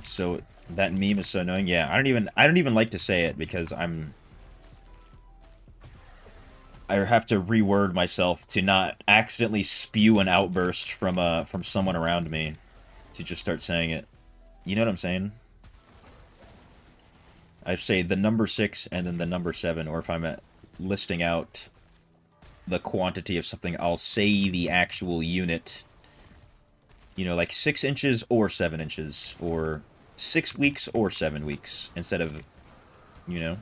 So that meme is so annoying. Yeah, I don't even like to say it because I have to reword myself to not accidentally spew an outburst from someone around me to just start saying it. You know what I'm saying? I say the number 6 and then the number 7, or if I'm listing out the quantity of something, I'll say the actual unit. You know, like 6 inches or 7 inches, or 6 weeks or 7 weeks, instead of, you know.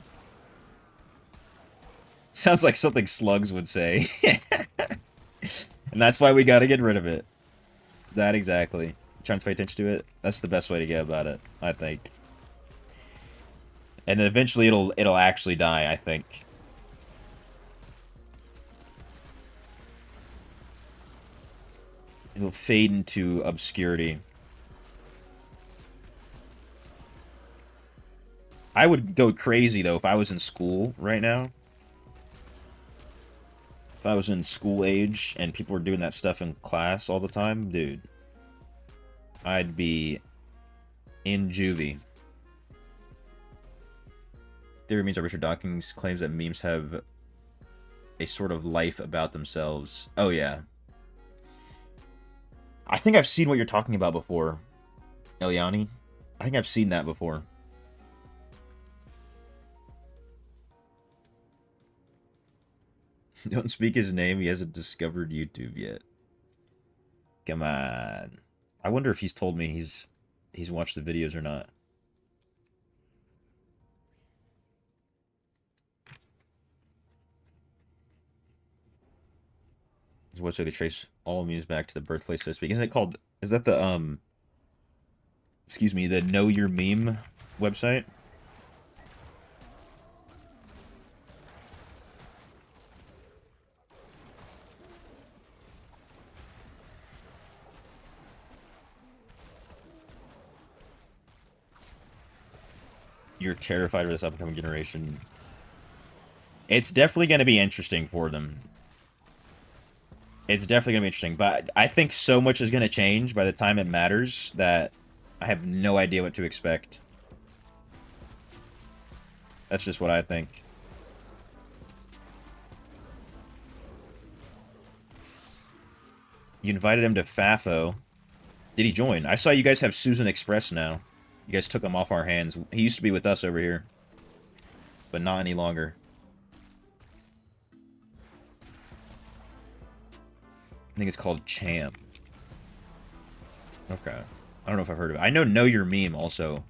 Sounds like something slugs would say. And that's why we gotta get rid of it. That exactly. Trying to pay attention to it. That's the best way to go about it, I think. And then eventually it'll actually die, I think. It'll fade into obscurity. I would go crazy, though, if I was in school right now. If I was in school age and people were doing that stuff in class all the time, dude, I'd be in juvie. Theory means that Richard Dawkins claims that memes have a sort of life about themselves. Oh, yeah. I think I've seen what you're talking about before, Eliani. I think I've seen that before. Don't speak his name. He hasn't discovered YouTube yet. Come on. I wonder if he's told me he's watched the videos or not. What say they trace all memes back to the birthplace, so to speak? Isn't it called? Is that the excuse me, the Know Your Meme website? You're terrified of this upcoming generation. It's definitely going to be interesting for them. It's definitely going to be interesting, but I think so much is going to change by the time it matters that I have no idea what to expect. That's just what I think. You invited him to FAFO. Did he join? I saw you guys have Susan Express now. You guys took him off our hands. He used to be with us over here, but not any longer. I think it's called Cham. Okay. I don't know if I've heard of it. I know Your Meme also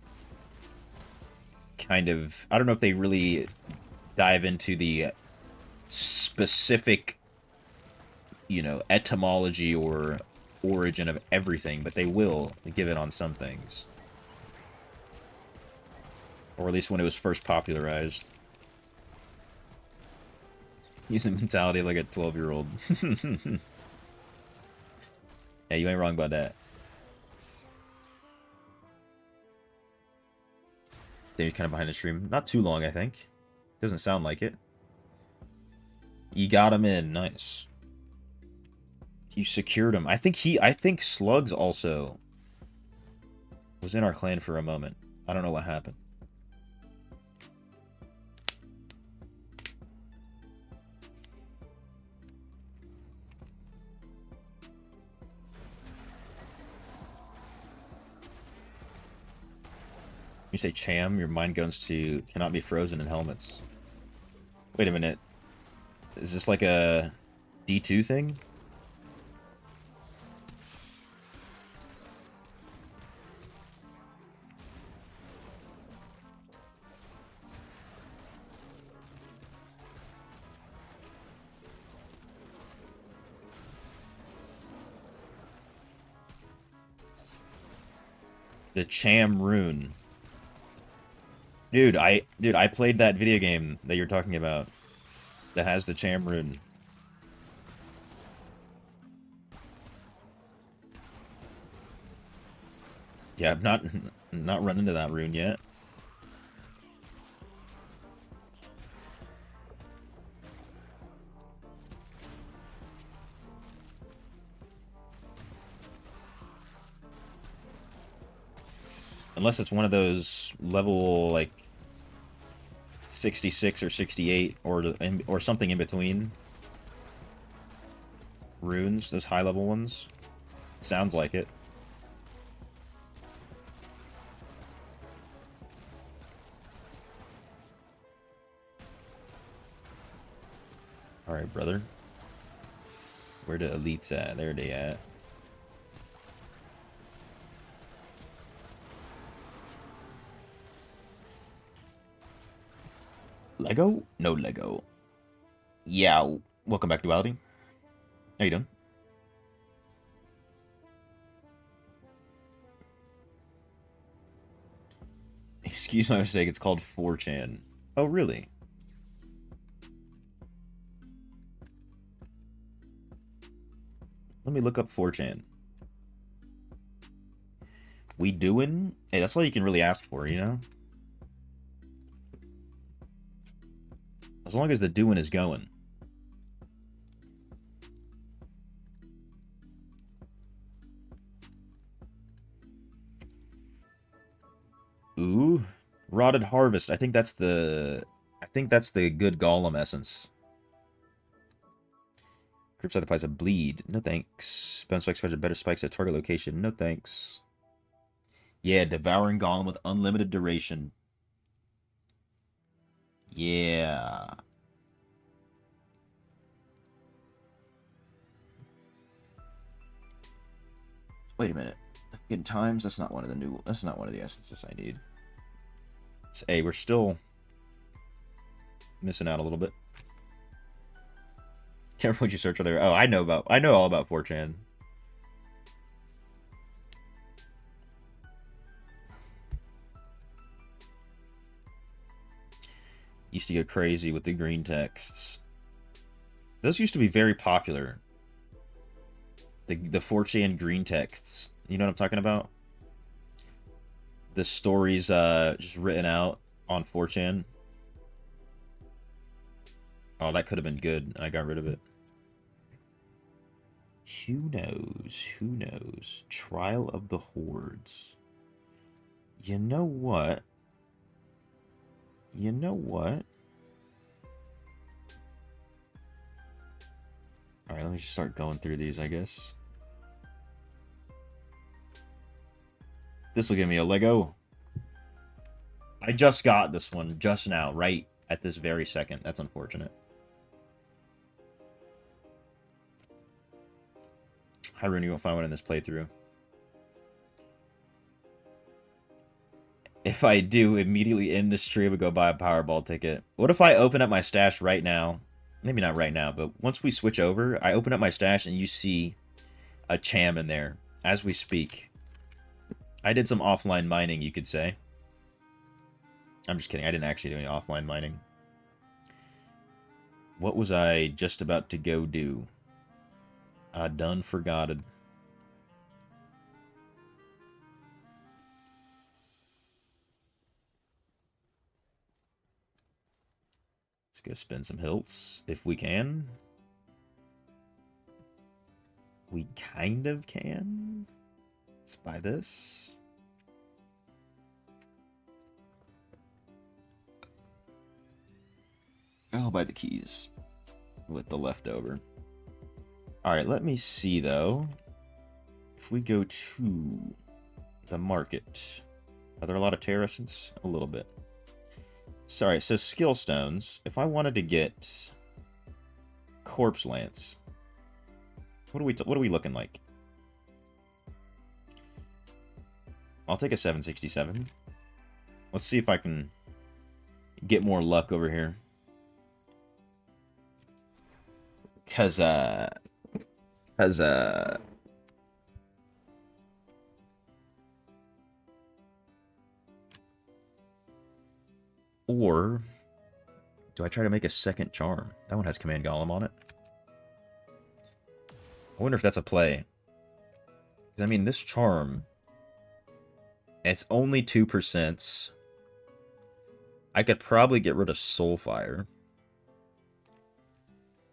kind of... I don't know if they really dive into the specific, you know, etymology or origin of everything, but they will give it on some things. Or at least when it was first popularized. Using mentality like a 12-year-old. Yeah, you ain't wrong about that. Dave's kind of behind the stream. Not too long, I think. Doesn't sound like it. You got him in. Nice. You secured him. I think Slugs also was in our clan for a moment. I don't know what happened. You say Cham, your mind goes to cannot be frozen in helmets. Wait a minute. Is this like a D2 thing? The Cham rune. Dude, I played that video game that you're talking about that has the Cham rune. Yeah, I've not run into that rune yet. Unless it's one of those level, like, 66 or 68 or something in between runes, those high-level ones. Sounds like it. Alright, brother. Where the elites at? There they at. Lego? No Lego. Yeah, welcome back, Duality. How you doing? Excuse my mistake, it's called 4chan. Oh, really? Let me look up 4chan. We doing? Hey, that's all you can really ask for, you know? As long as the doing is going. Ooh, Rotted Harvest. I think that's the good Golem essence. Groups out the price of bleed. No thanks. Bounce spikes cards are better spikes at target location. No thanks. Yeah, Devouring Golem with unlimited duration. Yeah. Wait a minute. In times, that's not one of the new. That's not one of the essences I need. Hey, we're still missing out a little bit. Careful what you search other. Oh, I know all about 4chan. Used to go crazy with the green texts. Those used to be very popular. The 4chan green texts. You know what I'm talking about? The stories just written out on 4chan. Oh, that could have been good. I got rid of it. Who knows? Who knows? Trial of the Hordes. You know what? You know what? Alright, let me just start going through these, I guess. This will give me a Lego. I just got this one just now, right at this very second. That's unfortunate. Hi, Rooney, you won't find one in this playthrough. If I do, immediately end the stream and go buy a Powerball ticket. What if I open up my stash right now? Maybe not right now, but once we switch over, I open up my stash and you see a Cham in there as we speak. I did some offline mining, you could say. I'm just kidding. I didn't actually do any offline mining. What was I just about to go do? I done forgotted. Let's go spin some hilts, if we can. We kind of can. Let's buy this. I'll buy the keys with the leftover. Alright, let me see, though. If we go to the market, are there a lot of terracents? A little bit. Sorry, so skill stones. If I wanted to get corpse lance, what are we looking like? I'll take a 767. Let's see if I can get more luck over here. Cause Or do I try to make a second charm? That one has Command Golem on it. I wonder if that's a play. Because, I mean, this charm, it's only 2%. I could probably get rid of Soulfire.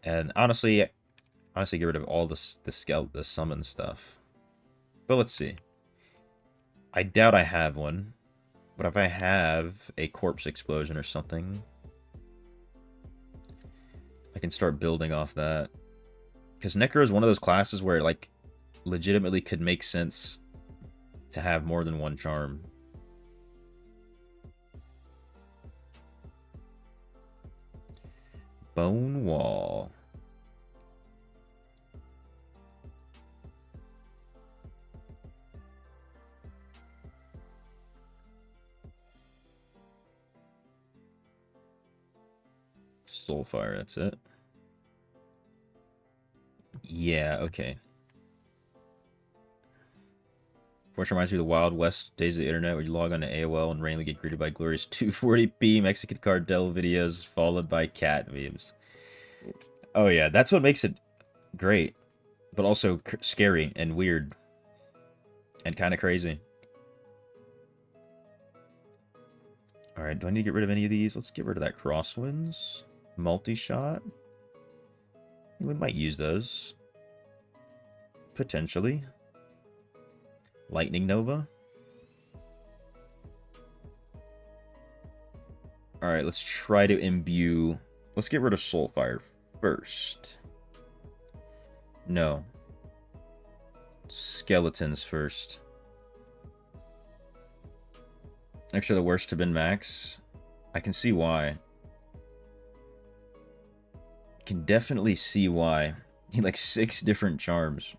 And honestly get rid of all the summon stuff. But let's see. I doubt I have one. But if I have a Corpse Explosion or something, I can start building off that. Because Necro is one of those classes where, like, legitimately could make sense to have more than one charm. Bone Wall. Soulfire, that's it. Yeah, okay. Which reminds me of the Wild West days of the internet where you log on to AOL and randomly get greeted by glorious 240p Mexican Cardell videos followed by cat memes. Oh yeah, that's what makes it great, but also scary and weird and kind of crazy. Alright, do I need to get rid of any of these? Let's get rid of that Crosswinds. Multi-shot. We might use those. Potentially. Lightning Nova. Alright, let's try to imbue. Let's get rid of Soulfire first. No. Skeletons first. Actually, the worst have been Max. I can see why. Can definitely see why. He like 6 different charms.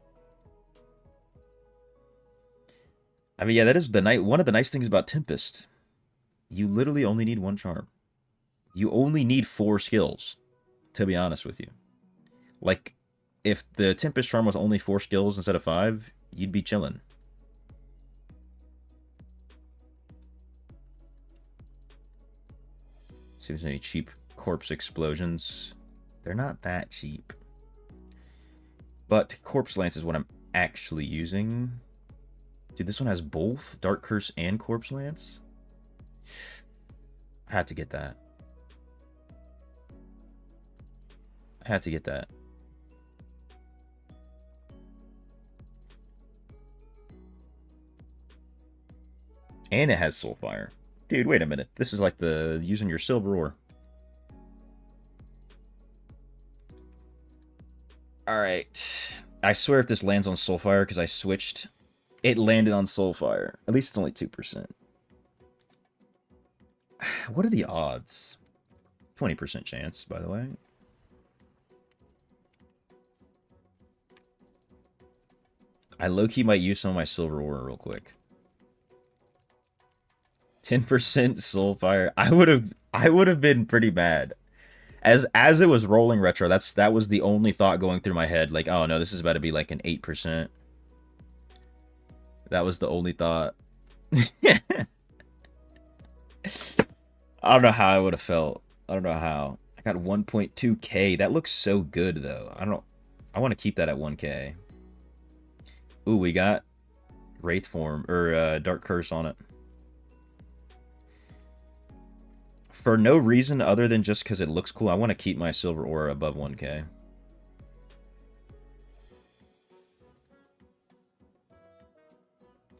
I mean, yeah, that is one of the nice things about Tempest. You literally only need one charm. You only need 4 skills, to be honest with you. Like, if the Tempest charm was only 4 skills instead of 5, you'd be chilling. See if there's any cheap Corpse Explosions. They're not that cheap. But Corpse Lance is what I'm actually using. Dude, this one has both Dark Curse and Corpse Lance. I had to get that. I had to get that. And it has Soulfire. Dude, wait a minute. This is like the using your silver ore. Alright. I swear if this lands on Soulfire, because I switched, it landed on Soulfire. At least it's only 2%. What are the odds? 20% chance, by the way. I low-key might use some of my silver ore real quick. 10% Soulfire. I would have been pretty bad. As it was rolling retro, that was the only thought going through my head. Like, oh no, this is about to be like an 8%. That was the only thought. I don't know how I would have felt. I don't know how. I got 1.2k. That looks so good though. I want to keep that at 1k. Ooh, we got Wraith Form or Dark Curse on it. For no reason other than just because it looks cool, I want to keep my silver ore above 1k.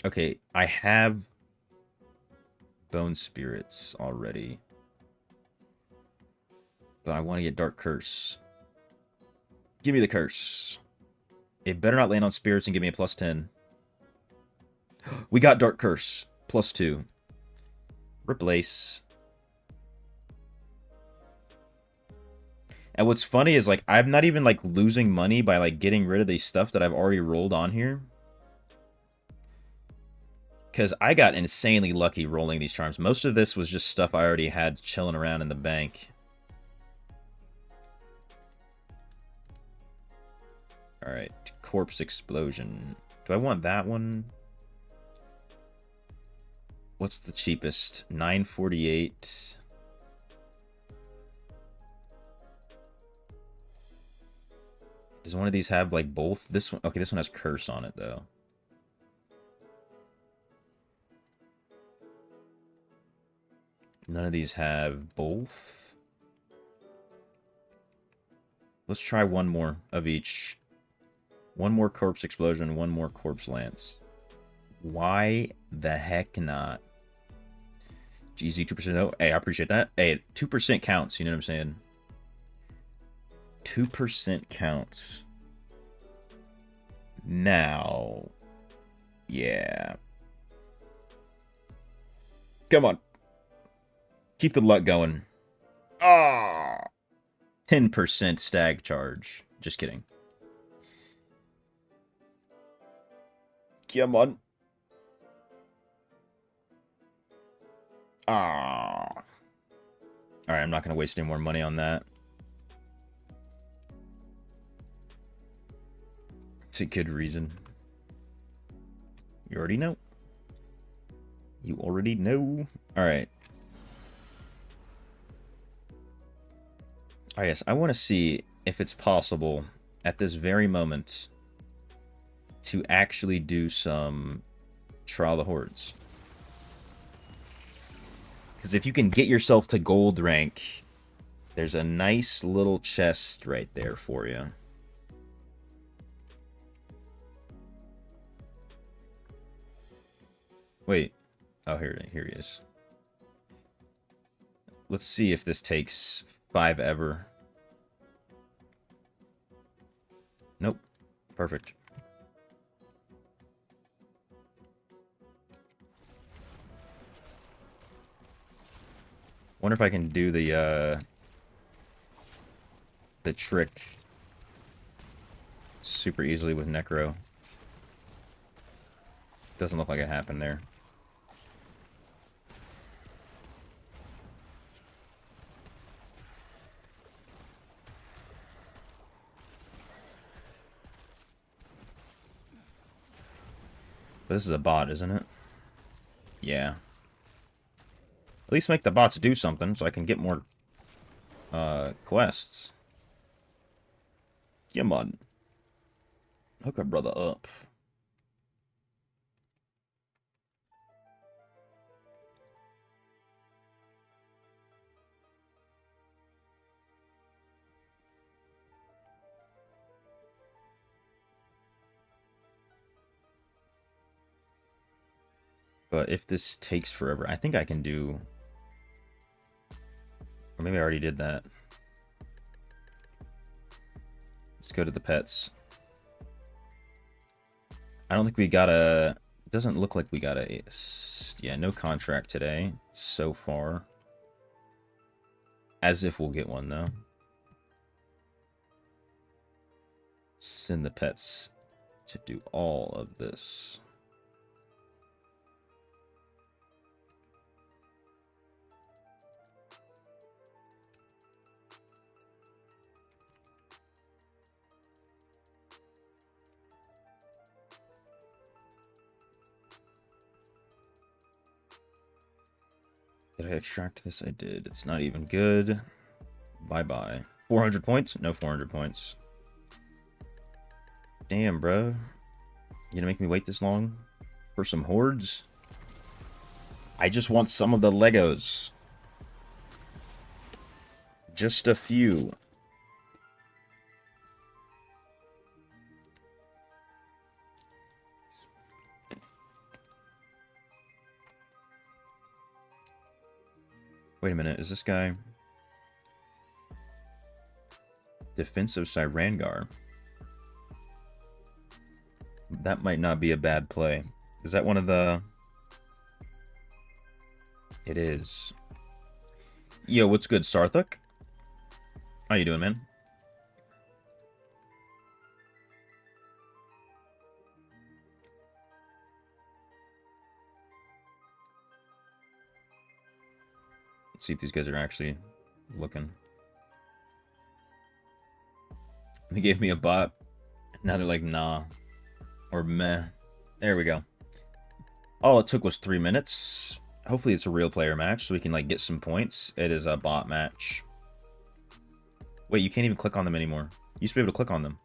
Okay, I have Bone Spirits already. But I want to get Dark Curse. Give me the Curse. It better not land on Spirits and give me a +10. We got Dark Curse. +2. Replace. And what's funny is, like, I'm not even, like, losing money by, like, getting rid of the stuff that I've already rolled on here. Because I got insanely lucky rolling these charms. Most of this was just stuff I already had chilling around in the bank. Alright, Corpse Explosion. Do I want that one? What's the cheapest? 948. Does one of these have, like, both? This one... Okay, this one has curse on it, though. None of these have both. Let's try one more of each. One more corpse explosion, one more corpse lance. Why the heck not? GZ 2%. Oh, hey, I appreciate that. Hey, 2% counts, you know what I'm saying? 2% counts. Now. Yeah. Come on. Keep the luck going. Ah. 10% stag charge. Just kidding. Come on. Ah. Alright, I'm not going to waste any more money on that. It's a good reason. You already know. You already know. Alright. Oh, yes, I want to see if it's possible at this very moment to actually do some Trial of the Hordes. Because if you can get yourself to gold rank, there's a nice little chest right there for you. Wait. Oh, here he is. Let's see if this takes 5 ever. Nope. Perfect. Wonder if I can do the trick super easily with Necro. Doesn't look like it happened there. But this is a bot, isn't it? Yeah. At least make the bots do something so I can get more quests. Come on. Hook a brother up. But if this takes forever, I think I can do... Or maybe I already did that. Let's go to the pets. I don't think we got a... It doesn't look like we got a... Yeah, no contract today so far. As if we'll get one, though. Send the pets to do all of this. Did I extract this? I did. It's not even good. Bye-bye. 400 points? No 400 points. Damn, bro. You gonna make me wait this long? For some hordes? I just want some of the Legos. Just a few. Wait a minute, is this guy... Defensive Cyrangar? That might not be a bad play. Is that one of the... It is. Yo, what's good, Sarthuk? How you doing, man? Let's see if these guys are actually looking. They gave me a bot. Now they're like, nah. Or meh. There we go. All it took was 3 minutes. Hopefully it's a real player match so we can like get some points. It is a bot match. Wait, you can't even click on them anymore. You used to be able to click on them.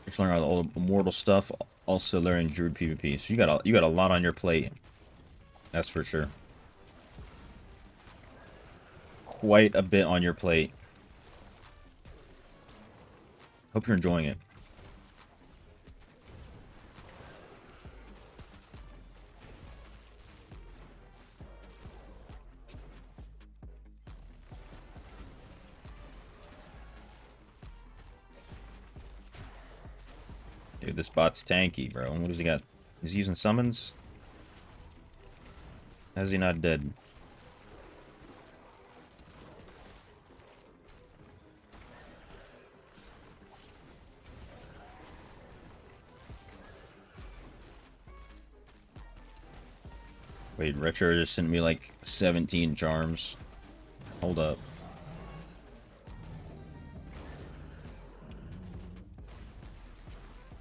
Just learning all the immortal stuff, also learning Druid PvP. So you got a lot on your plate. That's for sure. Quite a bit on your plate. Hope you're enjoying it. Dude, this bot's tanky, bro. What does he got? He's using summons? How's he not dead? Wait, Retro just sent me like 17 charms. Hold up.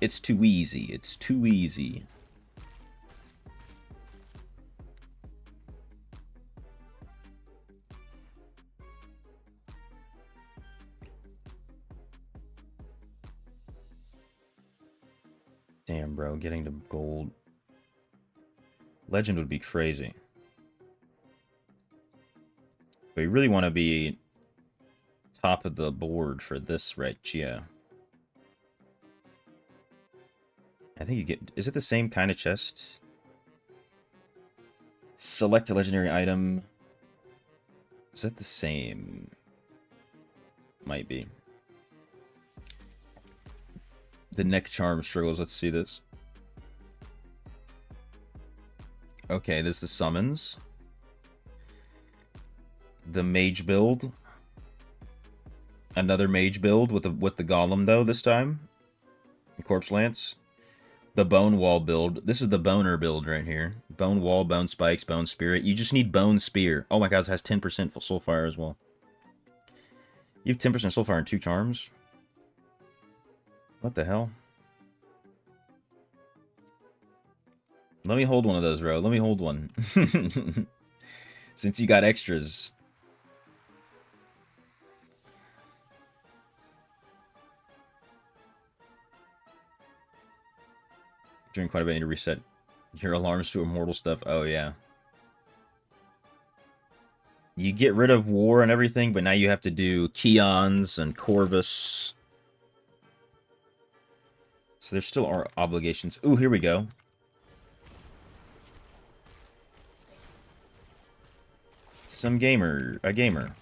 It's too easy. It's too easy. Damn, bro. Getting to gold. Legend would be crazy. But you really want to be top of the board for this, right? Yeah. I think you get... Is it the same kind of chest? Select a legendary item. Is that the same? Might be. The neck charm struggles. Let's see this. Okay, this is the summons. The mage build. Another mage build with the golem though this time. The corpse lance. The bone wall build. This is the boner build right here. Bone wall, bone spikes, bone spirit. You just need bone spear. Oh my god, it has 10% soulfire as well. You have 10% soulfire and 2 charms? What the hell? Let me hold one of those, bro. Let me hold one. Since you got extras. Doing quite a bit. I need to reset your alarms to immortal stuff. Oh, yeah. You get rid of war and everything, but now you have to do Keons and Corvus. So there still are obligations. Ooh, here we go. A gamer.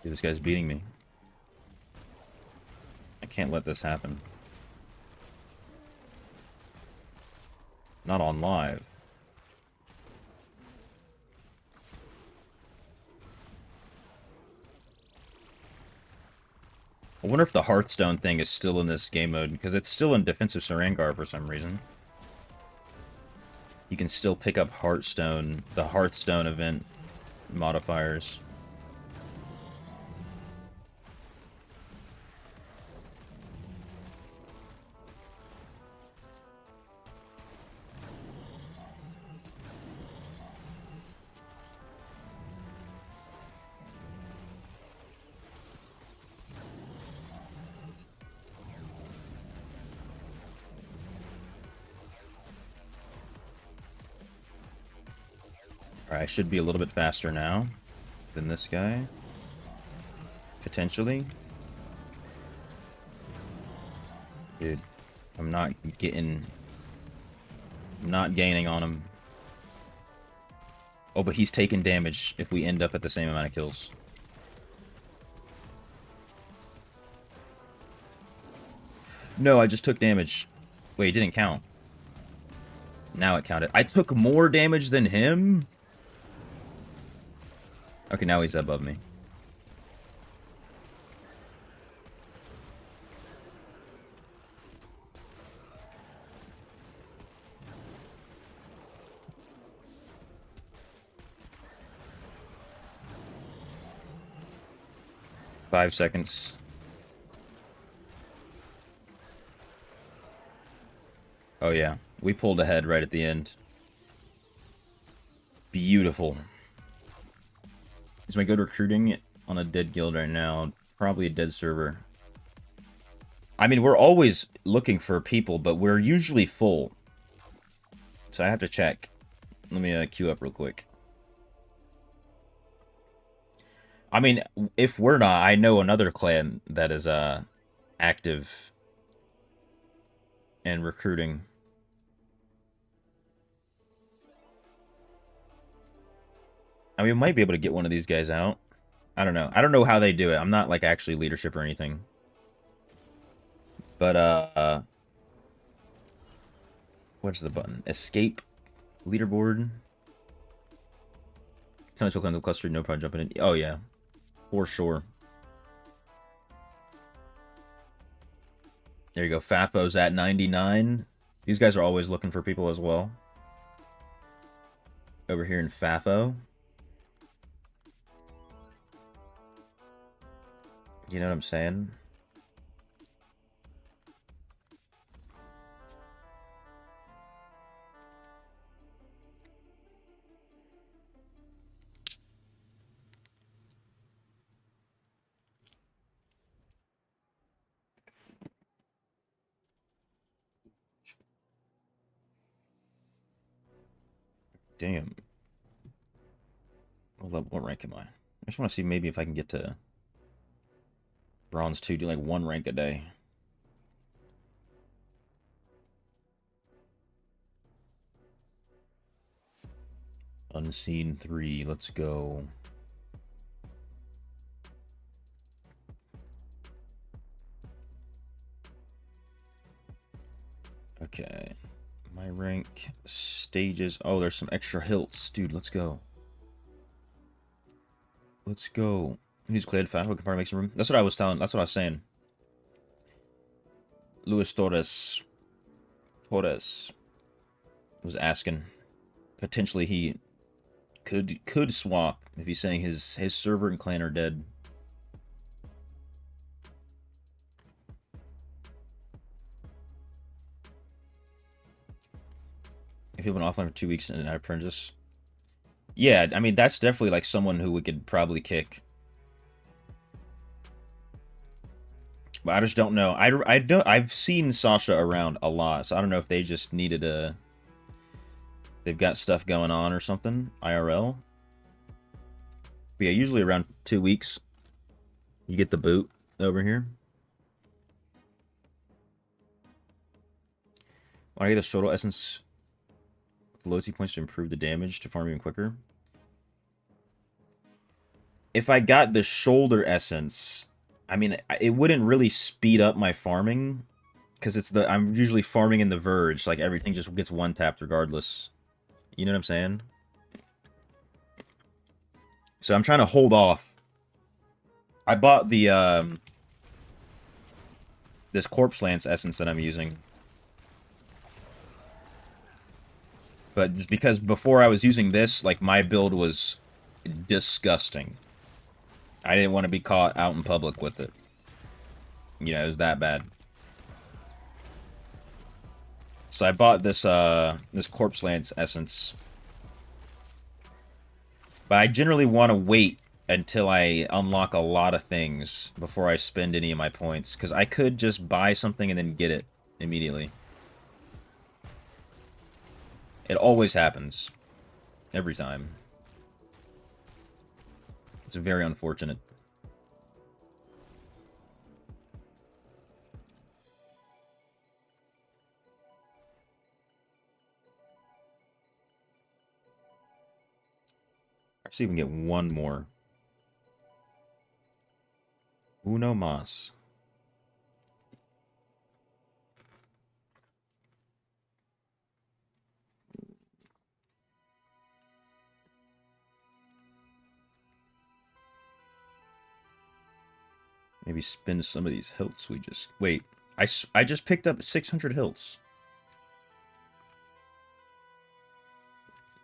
Dude, this guy's beating me. I can't let this happen. Not on live. I wonder if the Hearthstone thing is still in this game mode, because it's still in Defensive Sarangar for some reason. You can still pick up Hearthstone, the Hearthstone event modifiers. Alright, I should be a little bit faster now than this guy. Potentially. Dude, I'm not gaining on him. Oh, but he's taking damage if we end up at the same amount of kills. No, I just took damage. Wait, it didn't count. Now it counted. I took more damage than him? Okay, now he's above me. Five seconds. Oh yeah, we pulled ahead right at the end. Beautiful. Is my good recruiting on a dead guild right now? Probably a dead server. I mean, we're always looking for people, but we're usually full. So I have to check. Let me queue up real quick. I mean, if we're not, I know another clan that is active and recruiting. I mean, we might be able to get one of these guys out. I don't know. I don't know how they do it. I'm not, like, actually leadership or anything. But, what's the button? Escape leaderboard. Tonnage will the cluster, no problem jumping in. Oh, yeah. For sure. There you go. Fapo's at 99. These guys are always looking for people as well. Over here in Fafo. You know what I'm saying? Damn. What rank am I? I just want to see maybe if I can get to Bronze 2, do like one rank a day. Unseen 3, let's go. Okay. My rank, stages. Oh, there's some extra hilts. Dude, let's go. Let's go. He's cleared fast. We can probably make some room. That's what I was telling. That's what I was saying. Luis Torres was asking. Potentially he could swap if he's saying his server and clan are dead. If he'll been offline for 2 weeks and an apprentice. Yeah, I mean that's definitely like someone who we could probably kick. But I just don't know. I've seen Sasha around a lot, so I don't know if they just needed a. They've got stuff going on or something IRL. But yeah, usually around 2 weeks, you get the boot over here. When I get the Shoto Essence with loyalty points to improve the damage to farm even quicker. If I got the Shoulder Essence, I mean, it wouldn't really speed up my farming. Because I'm usually farming in the Verge. Like, everything just gets one-tapped regardless. You know what I'm saying? So I'm trying to hold off. I bought the, this Corpse Lance Essence that I'm using. But just because before I was using this, like, my build was disgusting. I didn't want to be caught out in public with it. You know, it was that bad. So I bought this, this Corpse Lance Essence. But I generally want to wait until I unlock a lot of things before I spend any of my points. Because I could just buy something and then get it immediately. It always happens. Every time. It's very unfortunate. Let's see if we can get one more. Uno mas. Maybe spend some of these hilts we just... Wait, I just picked up 600 hilts.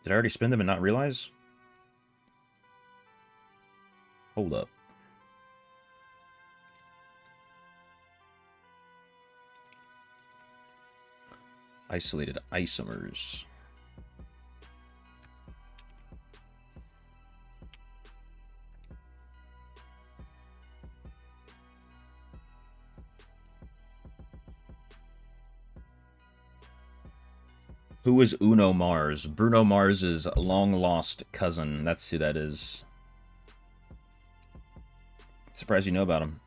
Did I already spend them and not realize? Hold up. Isolated isomers. Who is Uno Mars? Bruno Mars's long-lost cousin. That's who that is. Surprised you know about him.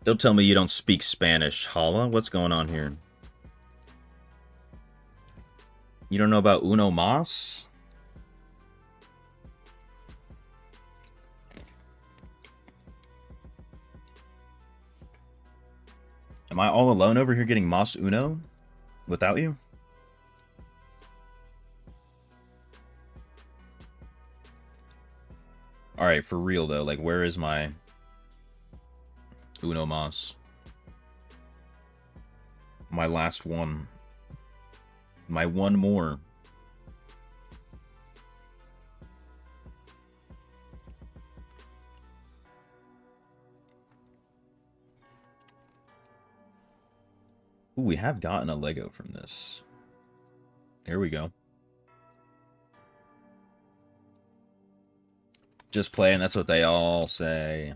Don't tell me you don't speak Spanish, Hala. What's going on here? You don't know about Uno Mas? Am I all alone over here getting Mas Uno without you? Alright, for real though, like where is my Uno Mas? My last one. My one more. Ooh, we have gotten a Lego from this. Here we go. Just playing, that's what they all say.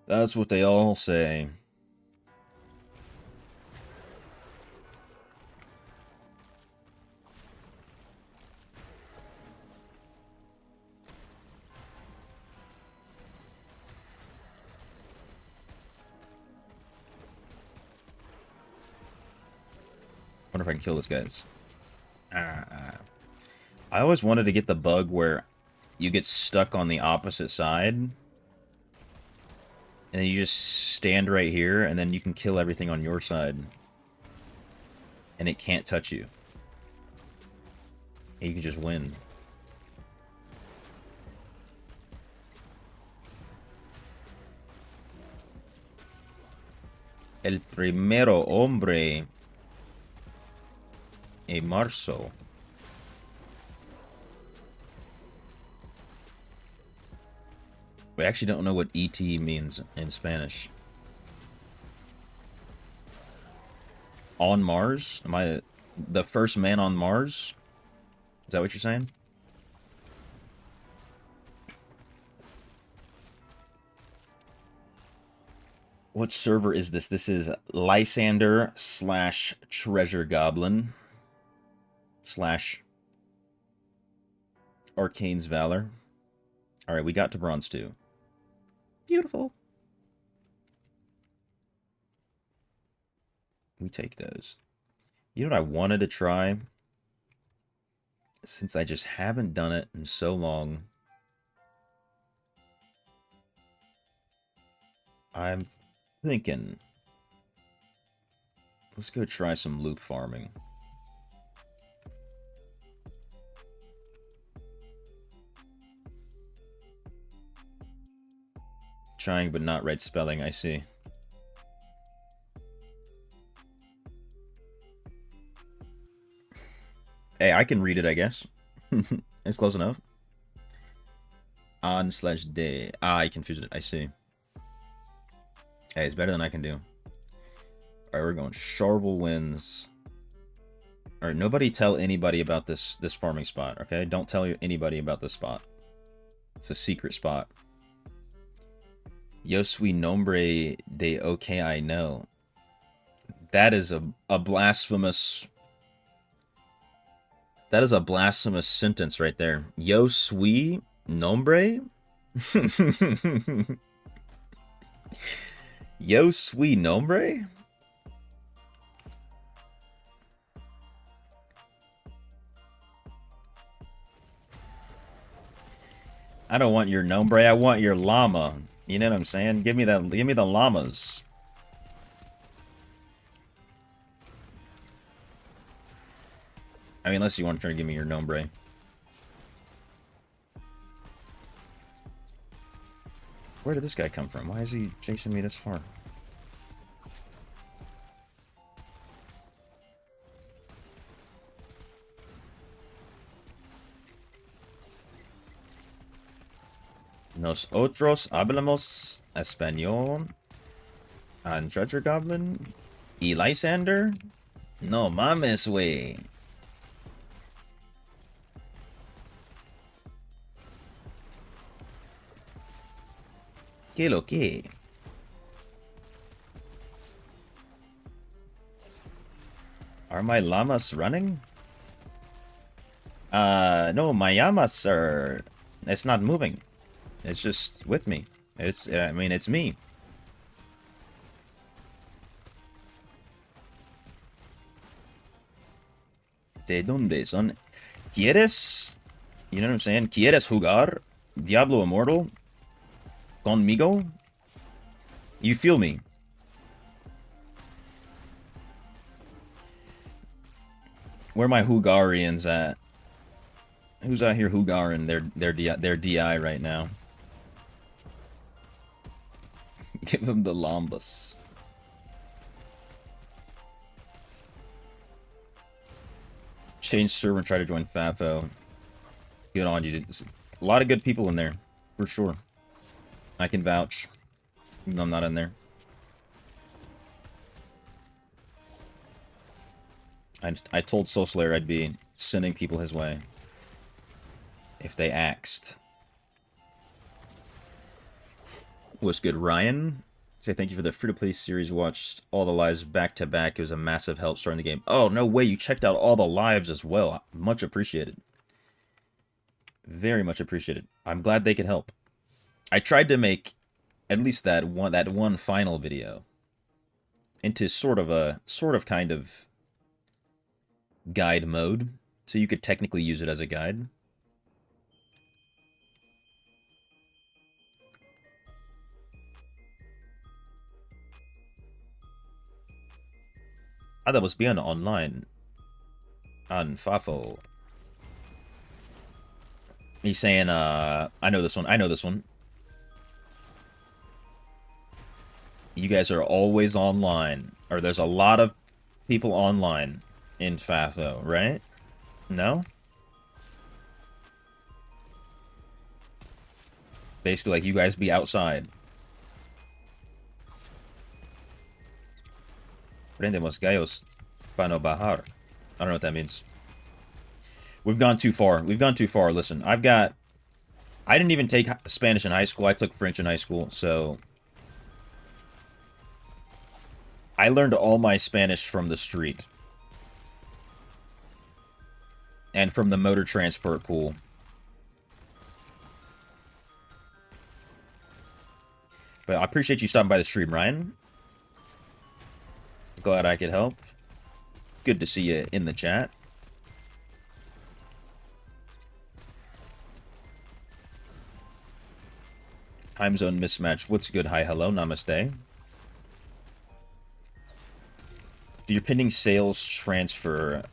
That's what they all say. Wonder if I can kill this guy. I always wanted to get the bug where you get stuck on the opposite side. And then you just stand right here, and then you can kill everything on your side. And it can't touch you. And you can just win. El primero hombre en marzo. We actually don't know what ET means in Spanish. On Mars? Am I the first man on Mars? Is that what you're saying? What server is this? This is Lysander / Treasure Goblin / Arcane's Valor. Alright, we got to Bronze 2. Beautiful. We take those. You know what I wanted to try? Since I just haven't done it in so long. I'm thinking. Let's go try some loop farming. Trying but not right spelling, I see. Hey, I can read it, I guess. It's close enough. On/de. Ah, I confused it. I see. Hey, it's better than I can do. Alright, we're going Sharvel wins. Alright, nobody tell anybody about this farming spot, okay? Don't tell anybody about this spot. It's a secret spot. Yo soy nombre de okay, I know. That is a blasphemous... That is a blasphemous sentence right there. Yo soy nombre? Yo soy nombre? I don't want your nombre, I want your llama. You know what I'm saying? Give me the llamas. I mean, unless you want to try to give me your nombre. Where did this guy come from? Why is he chasing me this far? Nosotros hablamos español. And Treasure Goblin? Lysander? No mames, wey. ¿Qué lo que? Are my llamas running? No, my llamas are... It's not moving. It's just with me. I mean, it's me. ¿De dónde son? ¿Quieres? You know what I'm saying? ¿Quieres jugar Diablo Immortal conmigo? You feel me? Where are my Hugarians at? Who's out here Hugarin their DI right now? Give them the Lambus. Change server and try to join FAFO. Good on you. There's a lot of good people in there, for sure. I can vouch. Even though I'm not in there. I told Soul Slayer I'd be sending people his way. If they axed. What's good, Ryan? Say thank you for the free-to-play series. Watched all the lives back-to-back. It was a massive help starting the game. Oh, no way. You checked out all the lives as well. Much appreciated. Very much appreciated. I'm glad they could help. I tried to make at least that one final video into sort of kind of guide mode, so you could technically use it as a guide. Ah, that was beyond online. On Fafo. He's saying, I know this one. I know this one. You guys are always online. Or there's a lot of people online in Fafo, right? No? Basically, like, you guys be outside. Prendemos gallos para no bajar. I don't know what that means. We've gone too far. We've gone too far. Listen, I didn't even take Spanish in high school. I took French in high school, so... I learned all my Spanish from the street. And from the motor transport pool. But I appreciate you stopping by the stream, Ryan. Glad I could help. Good to see you in the chat. Time zone mismatch. What's good? Hi, hello, namaste. Do your pending sales transfer?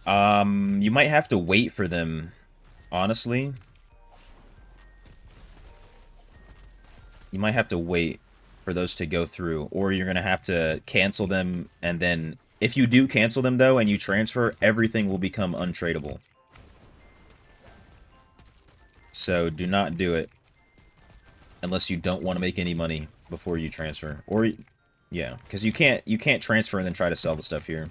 You might have to wait for them, honestly. You might have to wait for those to go through, or you're going to have to cancel them, and then if you do cancel them, though, and you transfer, everything will become untradeable. So do not do it unless you don't want to make any money before you transfer. Or, yeah, because you can't transfer and then try to sell the stuff here.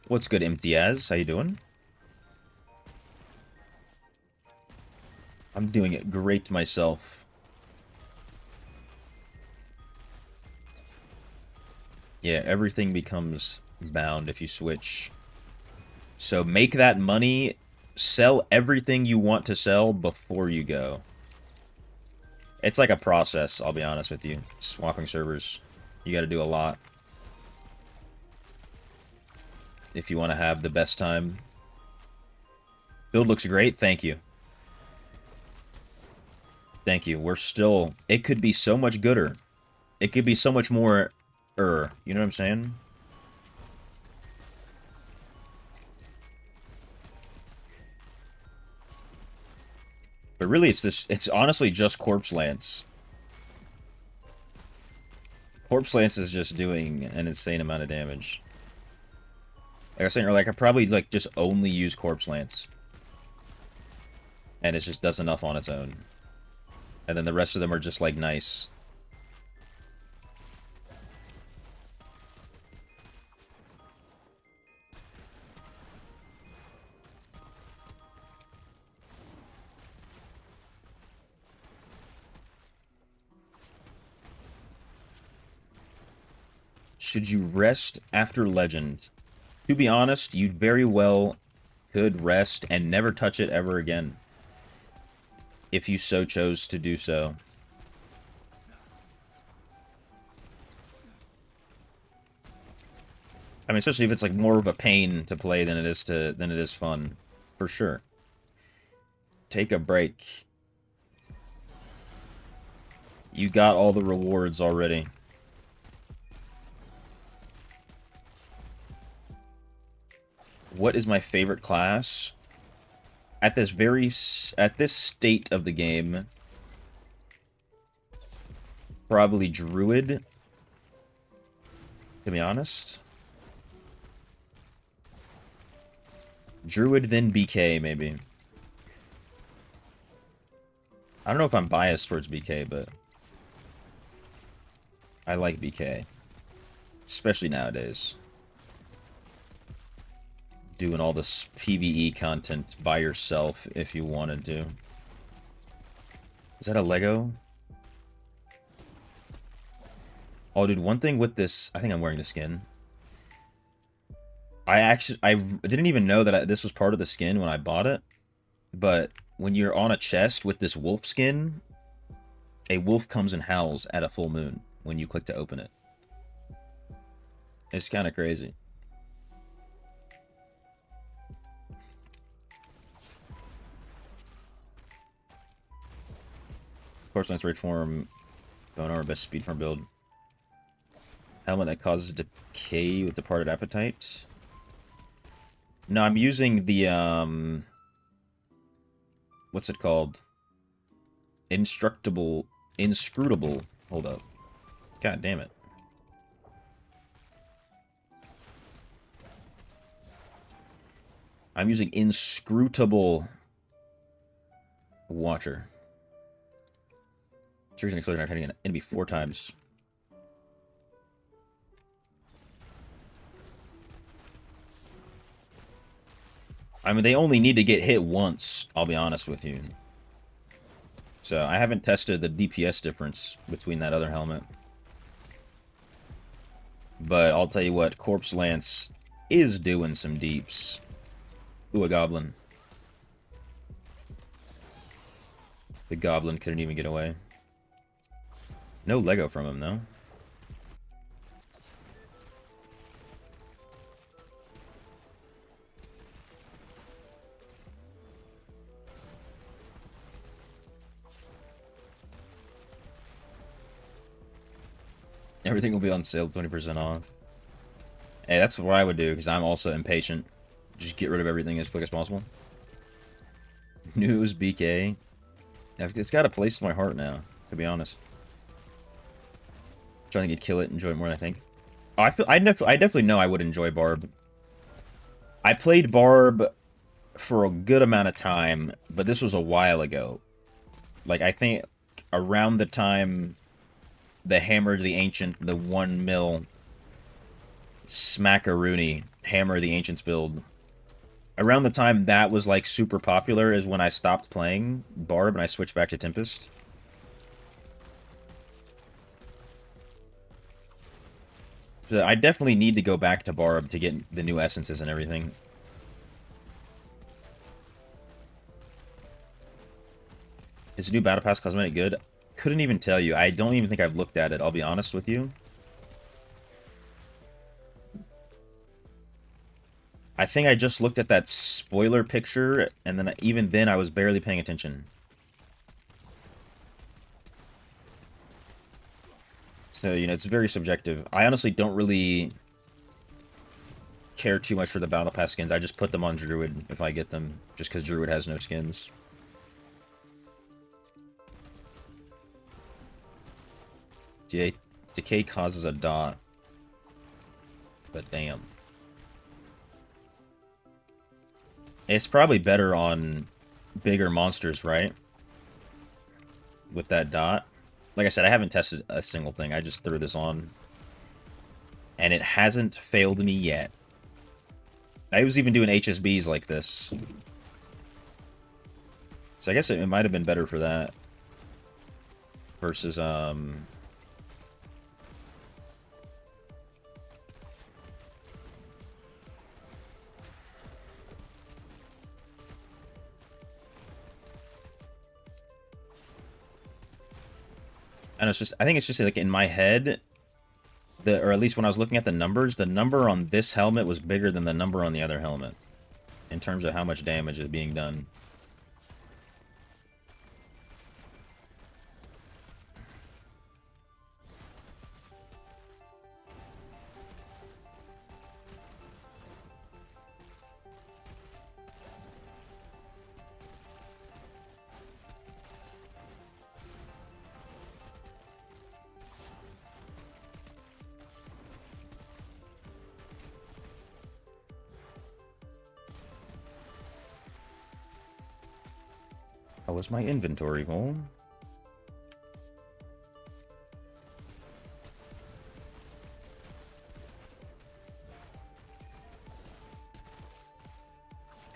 What's good, Imtiaz? How you doing? I'm doing it great myself. Yeah, everything becomes bound if you switch. So make that money, sell everything you want to sell before you go. It's like a process, I'll be honest with you. Swapping servers. You gotta do a lot. If you want to have the best time. Build looks great, thank you. Thank you. We're still... It could be so much gooder. It could be so much more... You know what I'm saying? But really, it's this... It's honestly just Corpse Lance. Corpse Lance is just doing an insane amount of damage. Like I was saying earlier, I could probably, like, just only use Corpse Lance. And it just does enough on its own. And then the rest of them are just, like, nice. Should you rest after Legend? To be honest, you very well could rest and never touch it ever again. If you so chose to do so. I mean, especially if it's like more of a pain to play than it is fun. For sure. Take a break. You got all the rewards already. What is my favorite class? At this state of the game, probably Druid, to be honest. Druid, then BK, maybe. I don't know if I'm biased towards BK, but I like BK. Especially nowadays. Doing all this PvE content by yourself if you wanted to. Is that a Lego? Oh, dude, one thing with this... I think I'm wearing the skin. I didn't even know that this was part of the skin when I bought it. But when you're on a chest with this wolf skin, a wolf comes and howls at a full moon when you click to open it. It's kind of crazy. Course Lance Raid Form, Bone Armor, best speed farm build. Helmet that causes decay with departed appetite. No, I'm using the, what's it called? Inscrutable. Hold up. God damn it. I'm using Inscrutable Watcher. Triggers an explosion after hitting an enemy 4 times. I mean, they only need to get hit once, I'll be honest with you. So, I haven't tested the DPS difference between that other helmet. But I'll tell you what, Corpse Lance is doing some deeps. Ooh, a goblin. The goblin couldn't even get away. No Lego from him, though. Everything will be on sale, 20% off. Hey, that's what I would do, because I'm also impatient. Just get rid of everything as quick as possible. News, BK. It's got a place in my heart now, to be honest. Trying to kill it, enjoy it more than I think. Oh, I definitely know I would enjoy Barb. I played Barb for a good amount of time, but this was a while ago. Like, I think around the time the Hammer of the Ancient, the 1 mil Smackaroony Hammer of the Ancients build. Around the time that was, like, super popular is when I stopped playing Barb and I switched back to Tempest. So I definitely need to go back to Barb to get the new essences and everything. Is the new Battle Pass cosmetic good? Couldn't even tell you. I don't even think I've looked at it, I'll be honest with you. I think I just looked at that spoiler picture, and then even then I was barely paying attention. So, you know, it's very subjective. I honestly don't really care too much for the Battle Pass skins. I just put them on Druid if I get them, just because Druid has no skins. Decay causes a dot. But damn. It's probably better on bigger monsters, right? With that dot. Like I said, I haven't tested a single thing. I just threw this on. And it hasn't failed me yet. I was even doing HSBs like this. So I guess it might have been better for that. Versus, I know, it's just, I think it's just like in my head, or at least when I was looking at the numbers, the number on this helmet was bigger than the number on the other helmet. In terms of how much damage is being done. How was my inventory full?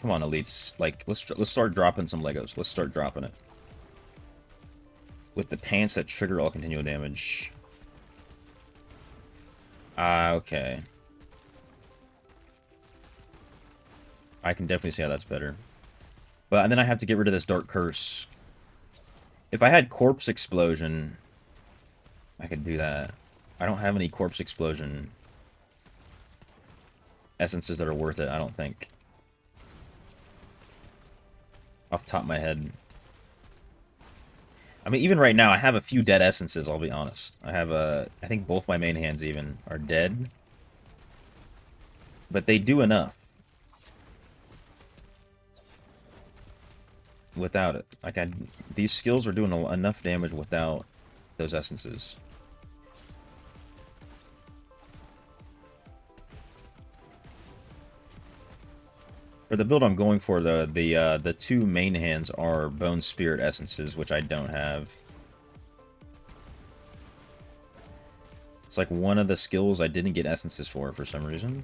Come on, elites. Like, let's start dropping some Legos. Let's start dropping it. With the pants that trigger all continual damage. Ah, okay. I can definitely see how that's better. But then I have to get rid of this Dark Curse. If I had Corpse Explosion, I could do that. I don't have any Corpse Explosion essences that are worth it, I don't think. Off the top of my head. I mean, even right now, I have a few dead essences, I'll be honest. I have I think both my main hands even are dead. But they do enough. Without it. Like, these skills are doing enough damage without those essences. For the build I'm going for, the two main hands are Bone Spirit essences, which I don't have. It's like one of the skills I didn't get essences for some reason.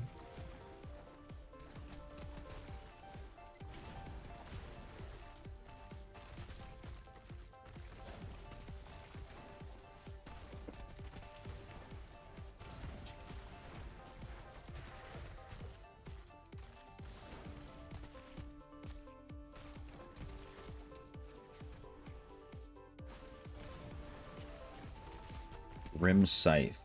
Rim Scythe.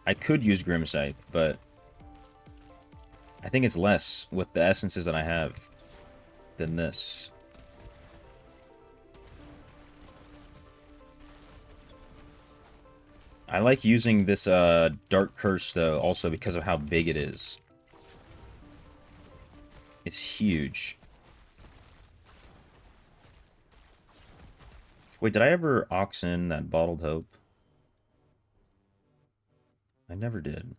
I could use Grim Scythe, but I think it's less with the essences that I have than this. I like using this Dark Curse, though, also because of how big it is. It's huge. Wait, did I ever ox in that Bottled Hope? I never did.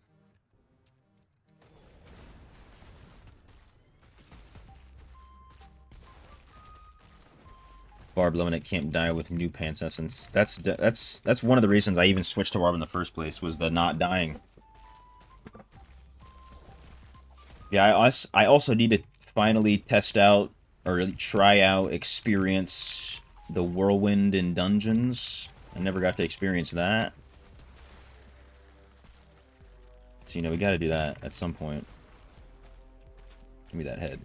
Barb Limit can't die with new pants essence. That's one of the reasons I even switched to Barb in the first place, was the not dying. Yeah, I also need to finally test out, or try out, experience the Whirlwind in Dungeons. I never got to experience that. So, you know, we gotta do that at some point. Give me that head.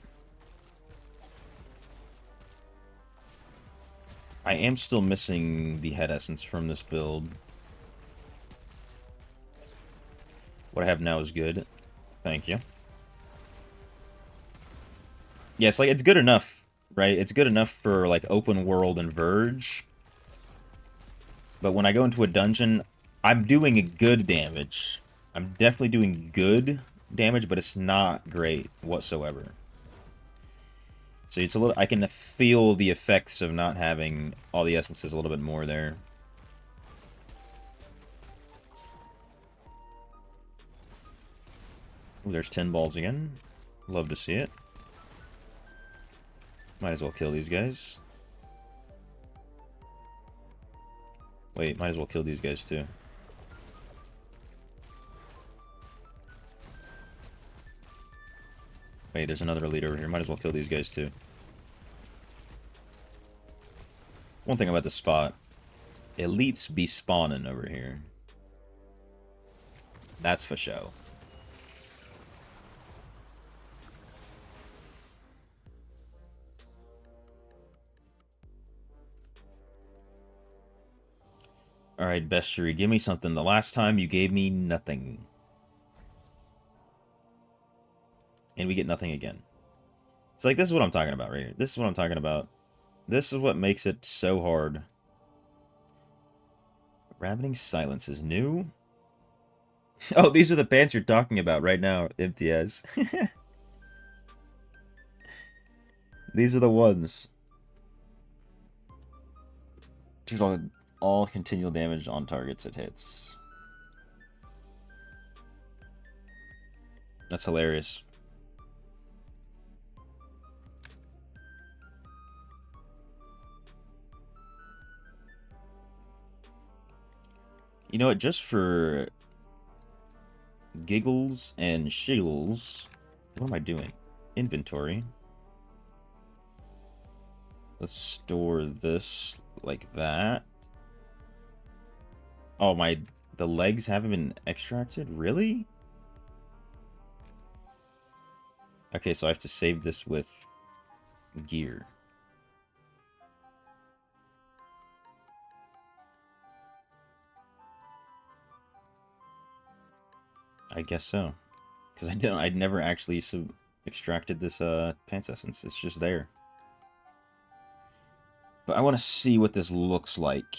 I am still missing the head essence from this build. What I have now is good. Thank you. Yes, like, it's good enough right? It's good enough for, like, open world and Verge. But when I go into a dungeon, I'm doing good damage. I'm definitely doing good damage, but it's not great whatsoever. So it's a little, I can feel the effects of not having all the essences a little bit more there. Ooh, there's 10 balls again. Love to see it. Might as well kill these guys. Wait, might as well kill these guys too. Wait, there's another elite over here. Might as well kill these guys too. One thing about this spot. Elites be spawning over here. That's for show. Alright, Bestiary, give me something. The last time you gave me nothing. And we get nothing again. It's like, this is what I'm talking about right here. This is what I'm talking about. This is what makes it so hard. Ravening Silence is new. Oh, these are the pants you're talking about right now, MTS. These are the ones. Choose all continual damage on targets it hits. That's hilarious. You know what, just for giggles and shiggles, what am I doing? Inventory. Let's store this like that. Oh, the legs haven't been extracted? Really? Okay, so I have to save this with gear. I guess so. Because I'd never actually extracted this pants essence. It's just there. But I want to see what this looks like.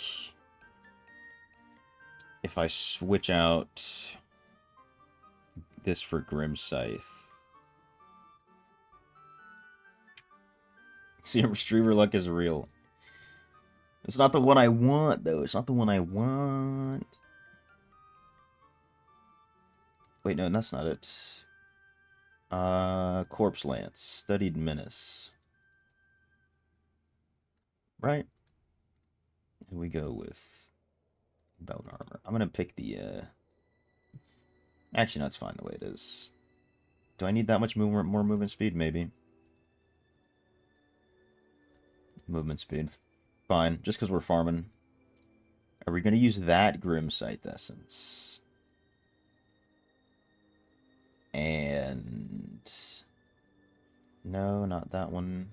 If I switch out this for Grim Scythe. See, Retriever luck is real. It's not the one I want, though. It's not the one I want. Wait, no, that's not it. Corpse Lance. Studied Menace. Right? And we go with belt armor. I'm gonna pick the, Actually, no, it's fine the way it is. Do I need that much more movement speed? Maybe. Movement speed. Fine, just because we're farming. Are we gonna use that Grim Scythe Essence? And... no, not that one.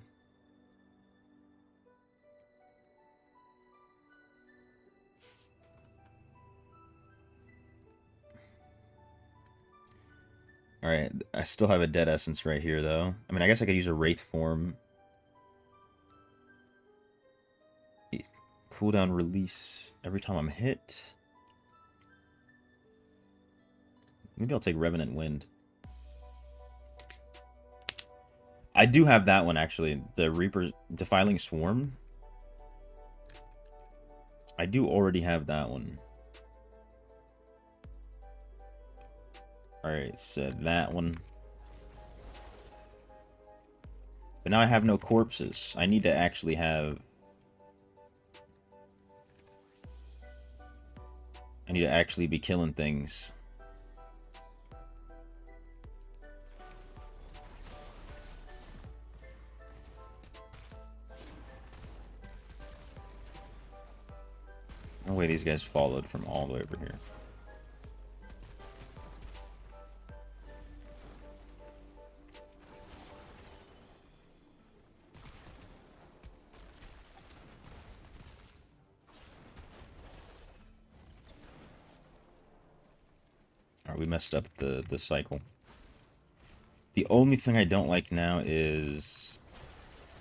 Alright, I still have a dead essence right here, though. I mean, I guess I could use a Wraith form. Cooldown release every time I'm hit. Maybe I'll take Revenant Wind. I do have that one, actually. The Reaper's Defiling Swarm. I do already have that one. Alright, so that one. But now I have no corpses. I need to actually have... I need to actually be killing things. No way these guys followed from all the way over here. Alright, we messed up the cycle. The only thing I don't like now is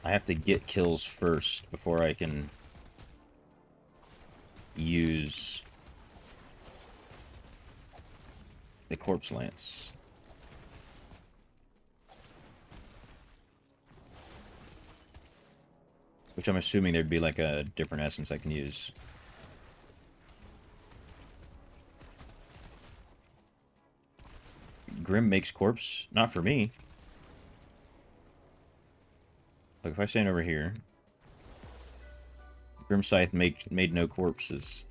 I have to get kills first before I can use the corpse lance. Which I'm assuming there'd be like a different essence I can use. Grim makes corpse? Not for me. Like if I stand over here, Grim Scythe made no corpses.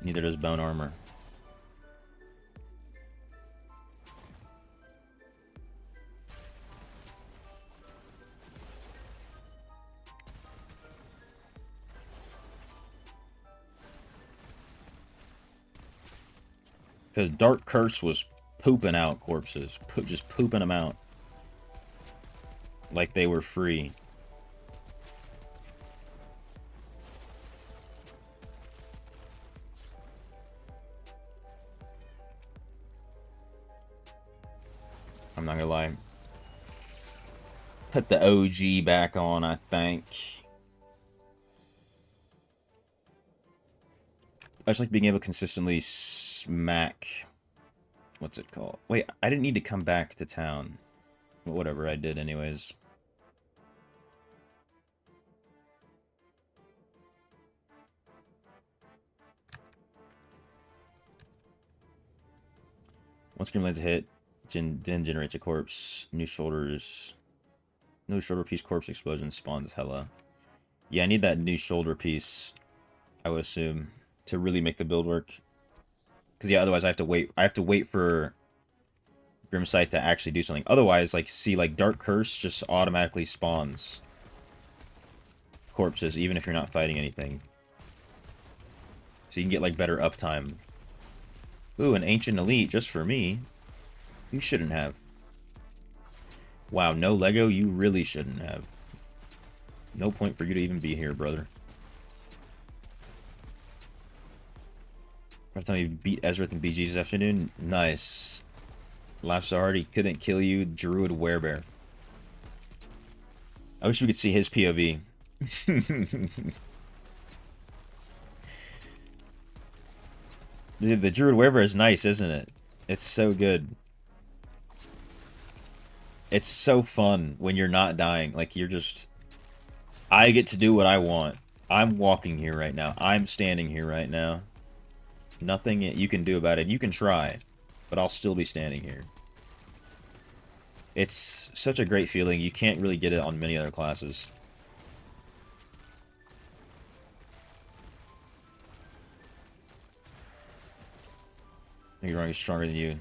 Neither does Bone Armor. Because Dark Curse was pooping out corpses. Just pooping them out. Like they were free. I'm not gonna lie. Put the OG back on, I think. I just like being able to consistently smack... What's it called? Wait, I didn't need to come back to town. But whatever, I did anyways. Once Grim lands a hit, then generates a corpse. New shoulder piece corpse explosion spawns hella. Yeah, I need that new shoulder piece, I would assume, to really make the build work. Because yeah, otherwise I have to wait. I have to wait for Grim Scythe to actually do something. Otherwise, like, see, like, Dark Curse just automatically spawns corpses, even if you're not fighting anything. So you can get, like, better uptime. Ooh, an Ancient Elite just for me. You shouldn't have. Wow, no Lego? You really shouldn't have. No point for you to even be here, brother. Every time you beat Ezra and BG's this afternoon, nice. Laughed so hard he couldn't kill you, Druid Werebear. I wish we could see his POV. Dude, the Druid Werebear is nice, isn't it? It's so good. It's so fun when you're not dying. Like, you're just... I get to do what I want. I'm walking here right now. I'm standing here right now. Nothing you can do about it. You can try, but I'll still be standing here. It's such a great feeling. You can't really get it on many other classes. You're wrong, he's stronger than you.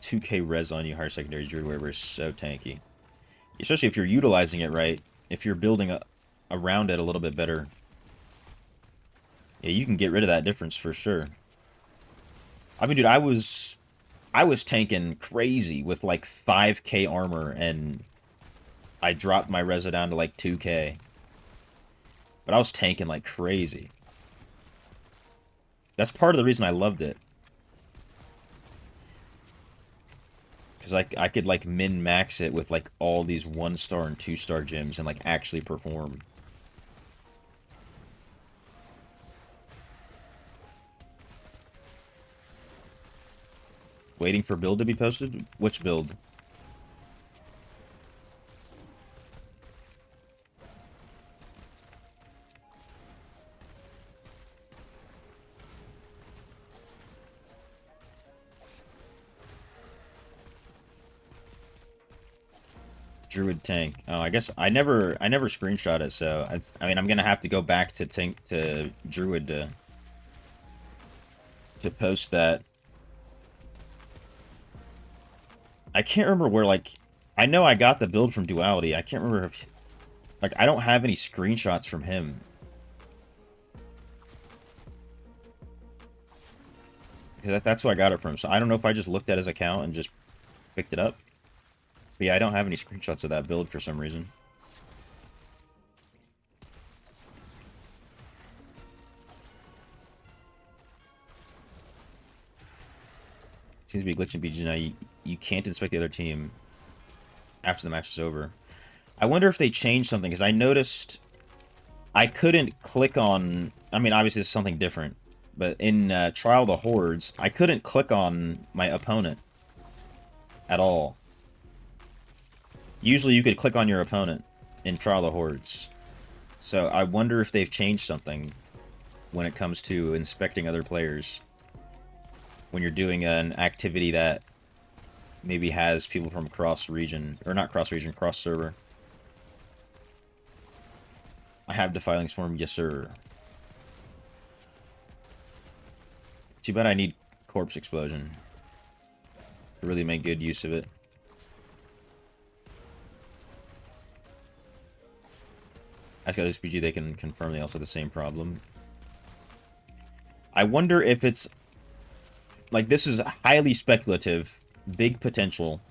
2k res on you, higher secondary Druid Weaver is so tanky. Especially if you're utilizing it right. If you're building around it a little bit better. Yeah, you can get rid of that difference for sure. I mean, dude, I was tanking crazy with like 5k armor, and I dropped my resa down to like 2k. But I was tanking like crazy. That's part of the reason I loved it. Because I could like min-max it with like all these 1-star and 2-star gems and like actually perform. Waiting for build to be posted? Which build? Druid tank. Oh, I guess I never screenshot it, so I mean I'm gonna have to go back to Druid to post that. I can't remember where, like, I know I got the build from Duality. I can't remember if, like, I don't have any screenshots from him. Because that's who I got it from. So I don't know if I just looked at his account and just picked it up. But yeah, I don't have any screenshots of that build for some reason. Seems to be glitching BG now. You can't inspect the other team. after the match is over. I wonder if they changed something, because I noticed I couldn't click on... I mean, obviously it's something different, but in Trial of the Hordes, I couldn't click on my opponent at all. Usually you could click on your opponent in Trial of the Hordes. So I wonder if they've changed something when it comes to inspecting other players. When you're doing an activity that maybe has people from cross-region, or not cross-region, cross-server. I have Defiling Swarm, yes sir. Too bad I need Corpse Explosion to really make good use of it. Ask LSPG, they can confirm they also have the same problem. I wonder if it's... Like, this is highly speculative, big potential.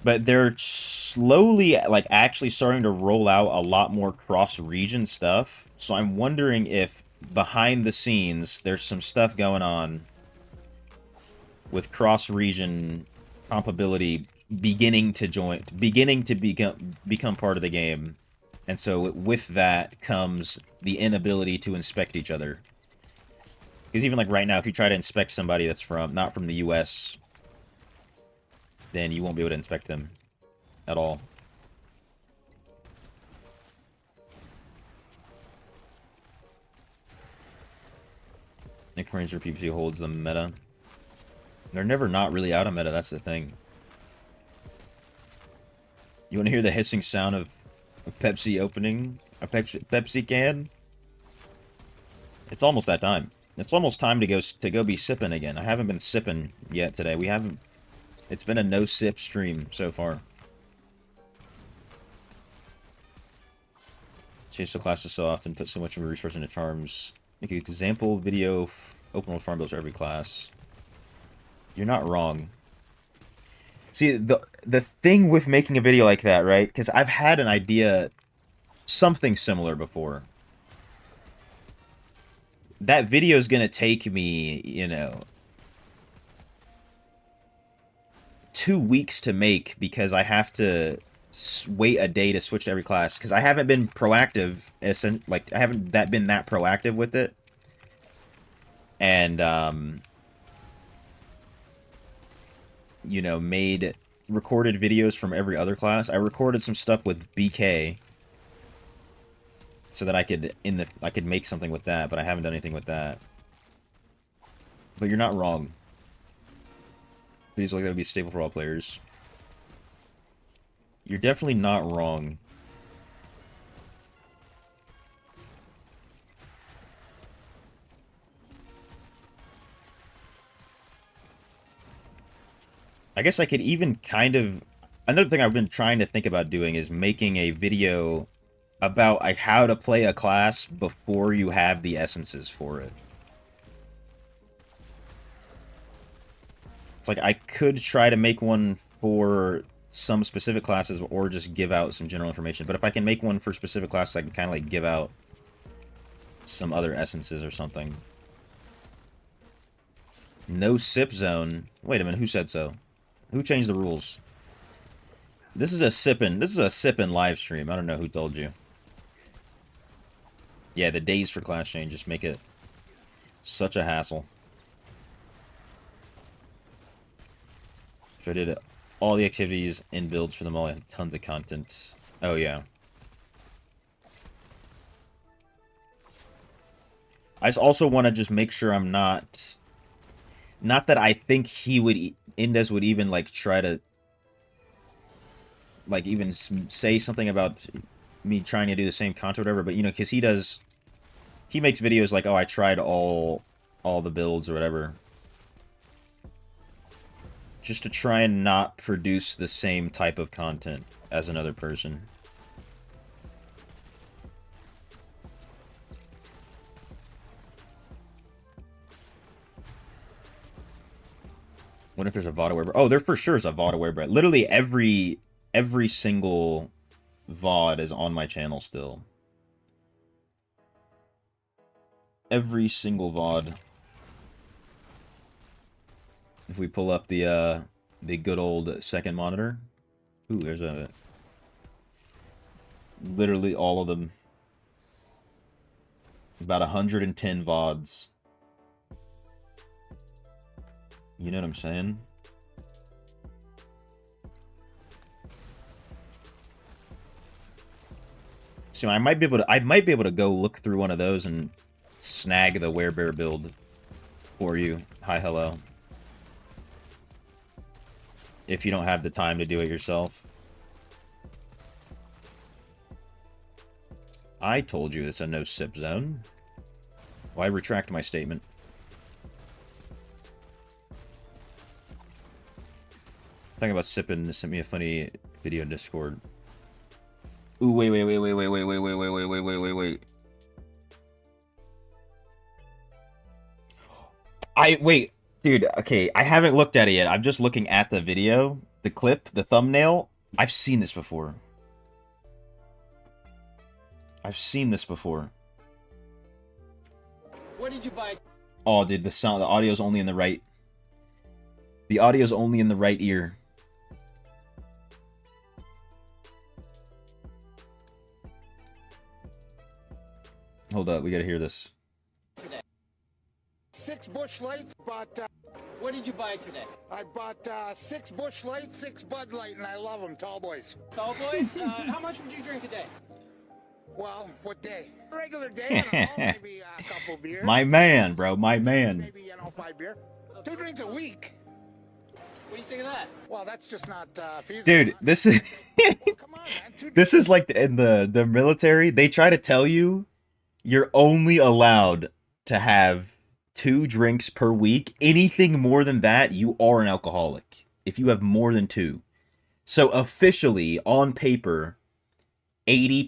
But they're slowly, like, actually starting to roll out a lot more cross-region stuff. So I'm wondering if, behind the scenes, there's some stuff going on with cross-region compatibility beginning to become part of the game. And so with that comes the inability to inspect each other. Because even like right now, if you try to inspect somebody that's not from the US, then you won't be able to inspect them at all. Nick Ranger PvP holds the meta. They're never not really out of meta, that's the thing. You want to hear the hissing sound of a Pepsi opening? A Pepsi can? It's almost that time. It's almost time to go be sipping again. I haven't been sipping yet today. We haven't... It's been a no-sip stream so far. Chase the classes so often, put so much of a resource into charms. Make an example video, open world farm builds for every class. You're not wrong. See, the thing with making a video like that, right? Because I've had an idea, something similar before. That video is going to take me, you know, 2 weeks to make because I have to wait a day to switch to every class. Because I haven't been proactive, like, I haven't been that proactive with it. And, you know, recorded videos from every other class. I recorded some stuff with BK so that I could make something with that, but I haven't done anything with that. But you're not wrong. Videos like that would be stable for all players. You're definitely not wrong. I guess I could even kind of... Another thing I've been trying to think about doing is making a video about like how to play a class before you have the essences for it. It's like I could try to make one for some specific classes or just give out some general information. But if I can make one for specific classes, I can kind of like give out some other essences or something. No sip zone. Wait a minute, who said so? Who changed the rules? This is a sippin' live stream. I don't know who told you. Yeah, the days for class changes make it such a hassle. So I did all the activities and builds for them all. I had tons of content. Oh, yeah. I also want to just make sure I'm not... Not that I think he would... Indes would even, like, try to... Like, even say something about me trying to do the same content or whatever. But, you know, because he does... He makes videos like, oh, I tried all the builds or whatever. Just to try and not produce the same type of content as another person. What if there's a VOD aware? Oh, there for sure is a VOD aware. Literally every single VOD is on my channel still. Every single VOD. If we pull up the The good old second monitor. Ooh, there's a... Literally all of them. About 110 VODs. You know what I'm saying? So I might be able to go look through one of those and snag the werebear build for you. Hi, hello. If you don't have the time to do it yourself. I told you it's a no-sip zone. Why retract my statement? Talking about sipping sent me a funny video in Discord. Ooh, wait. Wait, dude, okay, I haven't looked at it yet. I'm just looking at the video, the clip, the thumbnail. I've seen this before. I've seen this before.
What did you buy?
Oh, dude, the audio's only in the right. The audio's only in the right ear. Hold up, we gotta hear this.
Today.
6 Busch Lights, but
What did you buy today?
I bought 6 Busch Lights, 6 Bud Light, and I love them, tall boys.
Tall boys? How much would you drink a day?
Well, what day? Regular day, I don't know, maybe a couple beers.
My man, bro, my man.
Maybe, 5 beer. 2 drinks a week.
What do you think of that?
Well, that's just not feasible.
Dude, this is...
Come on, man.
This is like in the military, they try to tell you you're only allowed to have 2 drinks per week. Anything more than that, you are an alcoholic. If you have more than 2. So officially, on paper, 80%,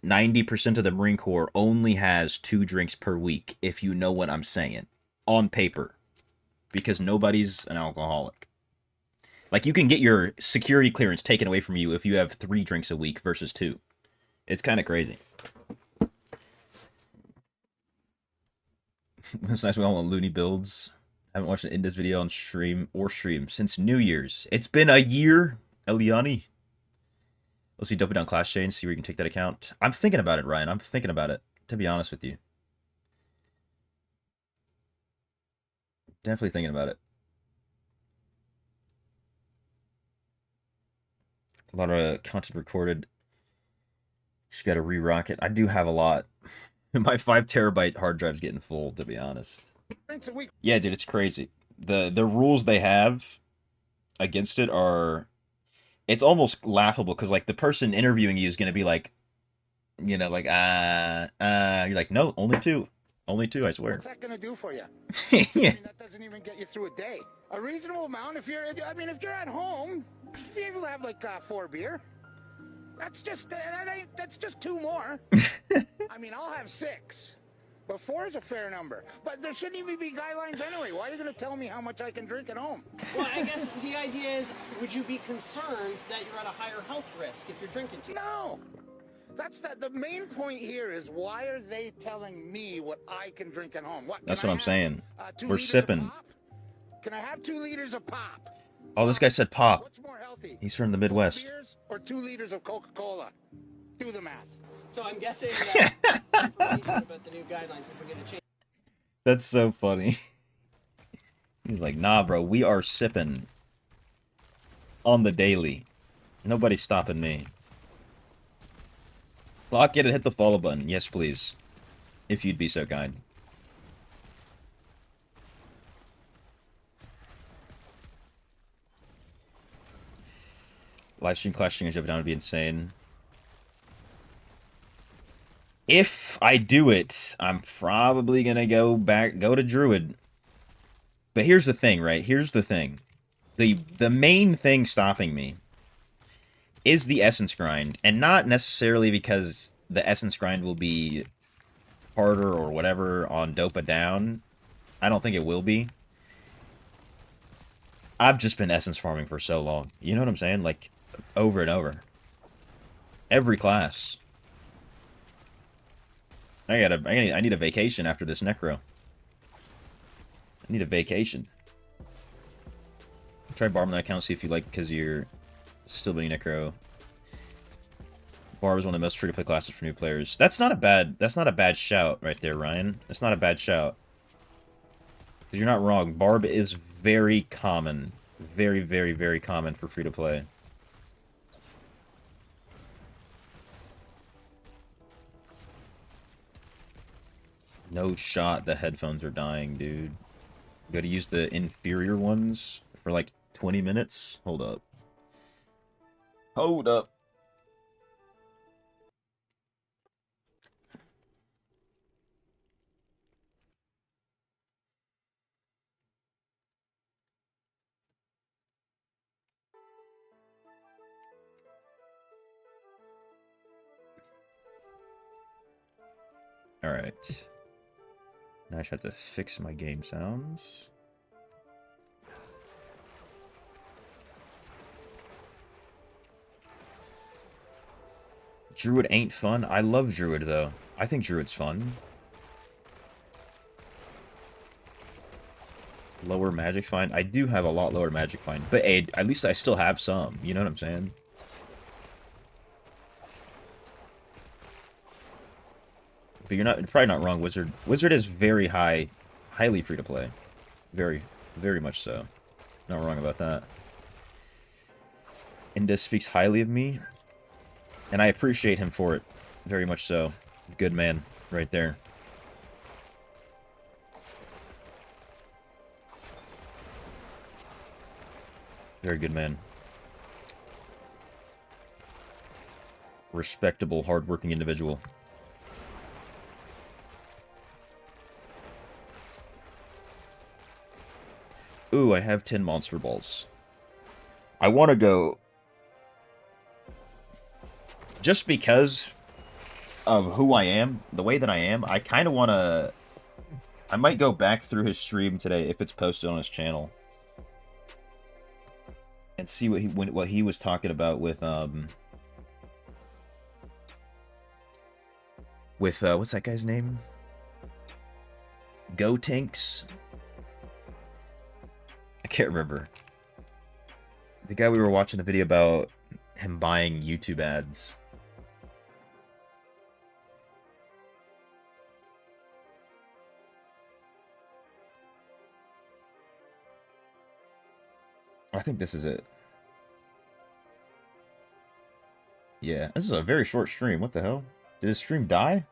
90% of the Marine Corps only has 2 drinks per week, if you know what I'm saying. On paper. Because nobody's an alcoholic. Like, you can get your security clearance taken away from you if you have 3 drinks a week versus 2. It's kind of crazy. That's nice with all the loony builds. I haven't watched an Indus video on stream since New Year's. It's been a year, Eliani. Let's see Dopey Down Class Chain, see where you can take that account. I'm thinking about it, Ryan. I'm thinking about it, to be honest with you. Definitely thinking about it. A lot of content recorded. Just got to re-rock it. I do have a lot. My 5 terabyte hard drive's getting full, to be honest.
Drinks a week.
Yeah, dude, it's crazy. The rules they have against it are... It's almost laughable, because, like, the person interviewing you is going to be like, you know, like, you're like, no, only 2. Only 2, I swear.
What's that going to do for you?
Yeah.
I mean, that doesn't even get you through a day. A reasonable amount, if you're at home, you'd be able to have, like, 4 beer. That's just, that's just 2 more. I mean, I'll have 6. But 4 is a fair number. But there shouldn't even be guidelines anyway. Why are you going to tell me how much I can drink at home?
Well, I guess the idea is, would you be concerned that you're at a higher health risk if you're drinking too much?
No. The main point here is, why are they telling me what I can drink at home?
That's what I'm saying.
2
We're
liters of
sipping.
pop? Can I have 2 liters of pop?
Oh, this guy said pop.
What's more healthy?
He's from the
4
Midwest.
beers or 2 liters of Coca-Cola? Do the math.
So I'm guessing that this information about the new guidelines isn't going to change.
That's so funny. He's like, nah, bro, we are sipping on the daily. Nobody's stopping me. Lock it and hit the follow button. Yes, please. If you'd be so kind. Livestream clashing and jumping down would be insane. If I do it, I'm probably gonna go to Druid. But here's the thing, right? Here's the thing. The main thing stopping me is the essence grind, and not necessarily because the essence grind will be harder or whatever on Dopa Down. I don't think it will be. I've just been essence farming for so long. You know what I'm saying? Like, over and over. Every class. I need a vacation after this Necro. I need a vacation. I'm Try Barb on that account, see if you like, because you're still being Necro. Barb is one of the most free-to-play classes for new players. That's not a bad shout right there, Ryan. That's not a bad shout. Because you're not wrong. Barb is very common. Very, very, very common for free-to-play. No shot the headphones are dying, dude. You gotta use the inferior ones for like 20 minutes? Hold up. Hold up. Alright. Now I just have to fix my game sounds. Druid ain't fun? I love Druid, though. I think Druid's fun. Lower magic find? I do have a lot lower magic find. But hey, at least I still have some. You know what I'm saying? But you're probably not wrong, Wizard. Wizard is very highly free to play. Very, very much so. Not wrong about that. Inda speaks highly of me, and I appreciate him for it. Very much so. Good man, right there. Very good man. Respectable, hardworking individual. Ooh, I have 10 monster balls. I want to go... Just because of who I am, the way that I am, I kind of want to... I might go back through his stream today, if it's posted on his channel. And see what he was talking about with, what's that guy's name? Gotenks? I can't remember. The guy we were watching a video about him buying YouTube ads. I think this is it. Yeah, this is a very short stream. What the hell? Did his stream die?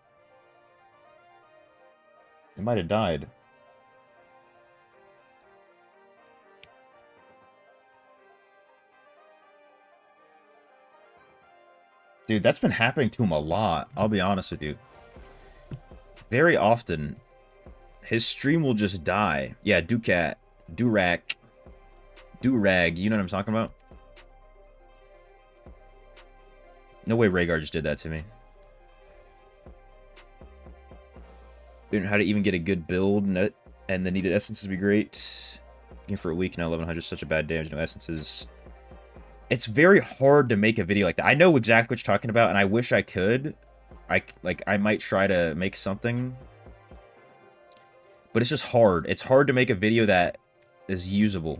It might have died. Dude, that's been happening to him a lot. I'll be honest with you. Very often, his stream will just die. Yeah, Ducat, Durac, Durag, you know what I'm talking about? No way Rhaegar just did that to me. Didn't know how to even get a good build, and the needed essences would be great. Game for a week, now 1100, such a bad damage, no essences. It's very hard to make a video like that. I know exactly what you're talking about, and I wish I could. I might try to make something. But it's just hard. It's hard to make a video that is usable.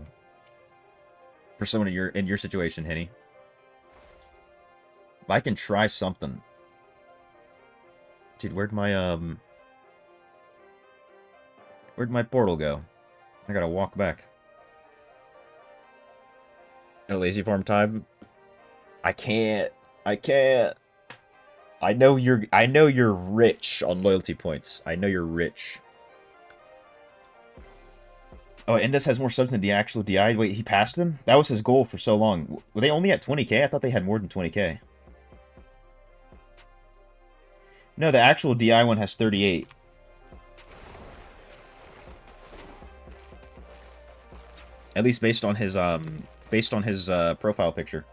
For someone in your situation, Henny. I can try something. Dude, where'd my portal go? I gotta walk back. A lazy farm time. I can't. I know you're rich on loyalty points. I know you're rich. Oh, Endus has more subs than the actual DI. Wait, he passed them? That was his goal for so long. Were they only at 20k? I thought they had more than 20k. No, the actual DI one has 38. At least based on his profile picture.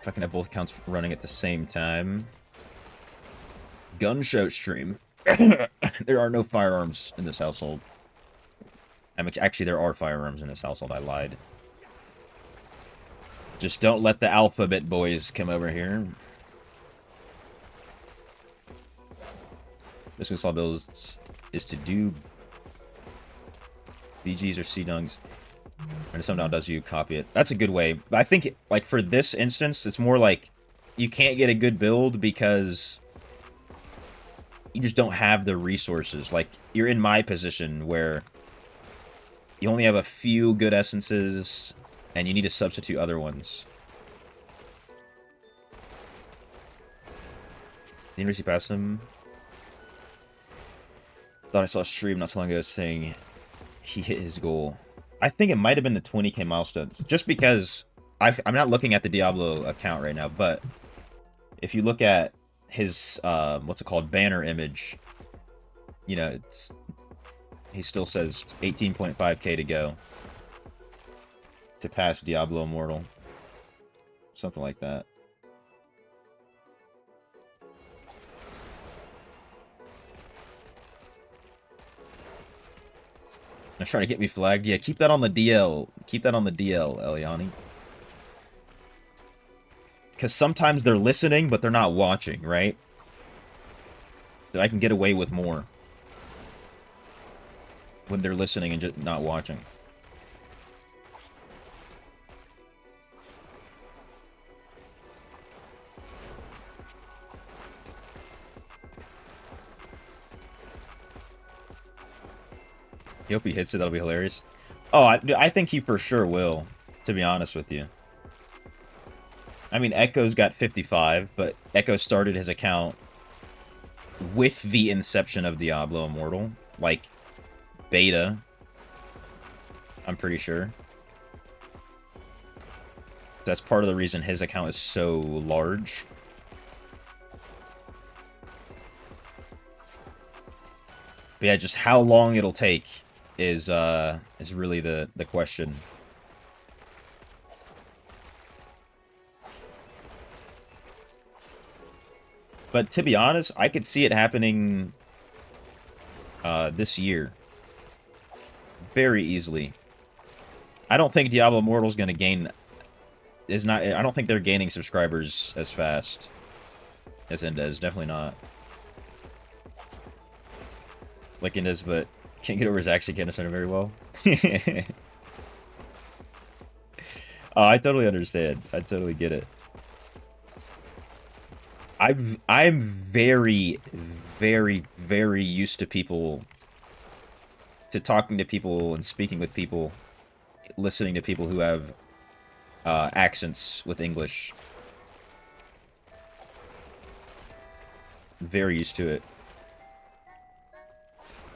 If I can have both accounts running at the same time. Gun show stream. There are no firearms in this household. Actually, there are firearms in this household. I lied. Just don't let the alphabet boys come over here. This install build is to do BGs or C-dungs. And if someone does, you copy it. That's a good way. But I think, like, for this instance, it's more like you can't get a good build because you just don't have the resources. Like, you're in my position where you only have a few good essences and you need to substitute other ones. The University passed him. Thought I saw a stream not so long ago saying he hit his goal. I think it might have been the 20k milestones. Just because I'm not looking at the Diablo account right now, but if you look at his what's it called, banner image, you know, he still says 18.5k to go to pass Diablo Immortal, something like that. They're trying to get me flagged. Yeah, keep that on the DL. Keep that on the DL, Eliani. Because sometimes they're listening, but they're not watching, right? So I can get away with more when they're listening and just not watching. I hope he hits it. That'll be hilarious. Oh, I think he for sure will, to be honest with you. I mean, Echo's got 55, but Echo started his account with the inception of Diablo Immortal. Like, beta. I'm pretty sure. That's part of the reason his account is so large. But yeah, just how long it'll take is really the question. But to be honest, I could see it happening this year very easily. I don't think Diablo Immortal is going to gain I don't think they're gaining subscribers as fast as Endez. Definitely not. Like Endez, but can't get over his accent. Can't understand it very well. Oh, I totally understand. I totally get it. I'm very, very, very used to talking to people and speaking with people, listening to people who have accents with English. Very used to it.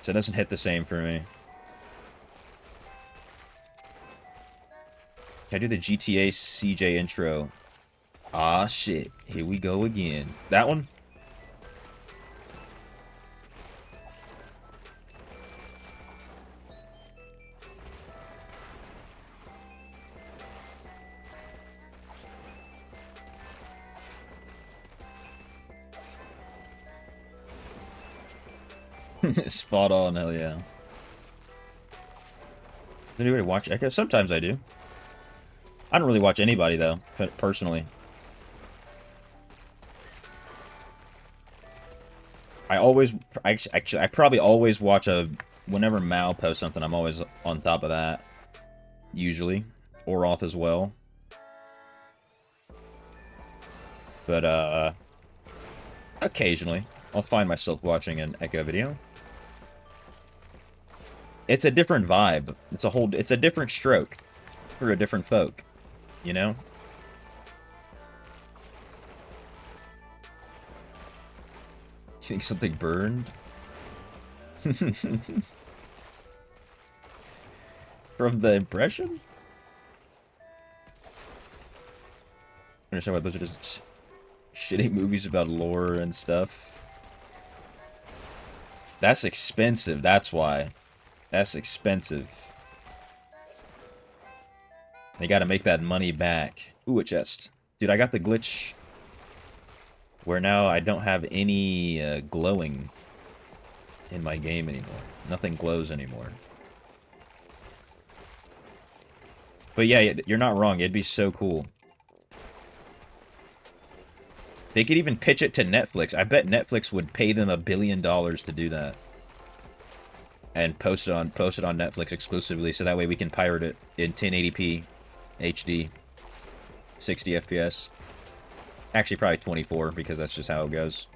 So it doesn't hit the same for me. Can I do the GTA CJ intro? Ah, shit. Here we go again. That one? Spot on, hell yeah. Does anybody watch Echo? Sometimes I do. I don't really watch anybody, though, personally. I probably always watch whenever Mal posts something, I'm always on top of that. Usually. Oroth as well. But, occasionally, I'll find myself watching an Echo video. It's a different vibe. It's a different stroke for a different folk, you know? You think something burned? From the impression? I understand why those are just shitty movies about lore and stuff. That's expensive, that's why. That's expensive. They gotta make that money back. Ooh, a chest. Dude, I got the glitch where now I don't have any glowing in my game anymore. Nothing glows anymore. But yeah, you're not wrong. It'd be so cool. They could even pitch it to Netflix. I bet Netflix would pay them $1 billion to do that. And post it on Netflix exclusively, so that way we can pirate it in 1080p, HD, 60 FPS. Actually, probably 24, because that's just how it goes.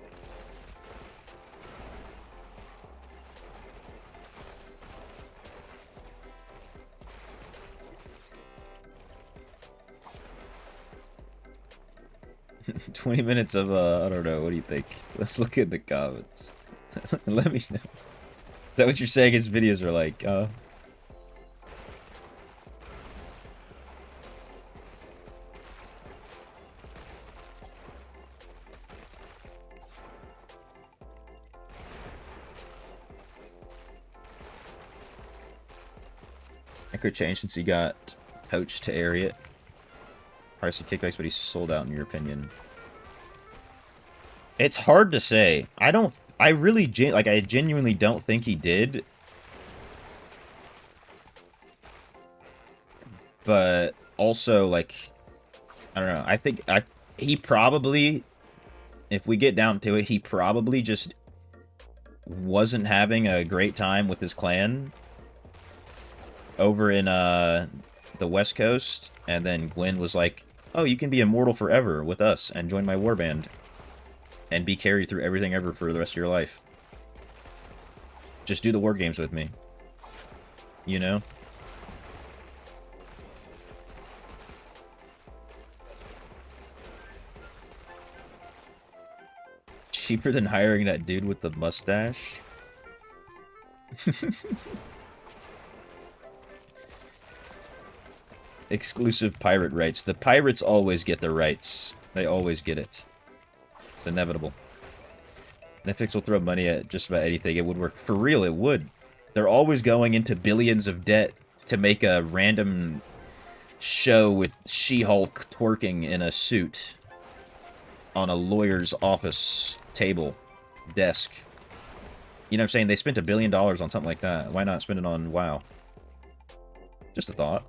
"20 minutes of, I don't know, what do you think? Let's look at the comments. Let me know. Is that what you're saying his videos are like? Necro changed since he got poached to Ariat. Price of kickbacks, but he's sold out in your opinion. It's hard to say. I really I genuinely don't think he did. But also, like, I don't know. I think he probably, if we get down to it, he probably just wasn't having a great time with his clan over in the West Coast, and then Gwen was like, "Oh, you can be immortal forever with us and join my warband and be carried through everything ever for the rest of your life. Just do the war games with me." You know? Cheaper than hiring that dude with the mustache? Exclusive pirate rights. The pirates always get the rights. They always get it. It's inevitable. Netflix will throw money at just about anything. It would work. For real, it would. They're always going into billions of debt to make a random show with She-Hulk twerking in a suit on a lawyer's office table, desk. You know what I'm saying? They spent $1 billion on something like that. Why not spend it on WoW? Just a thought.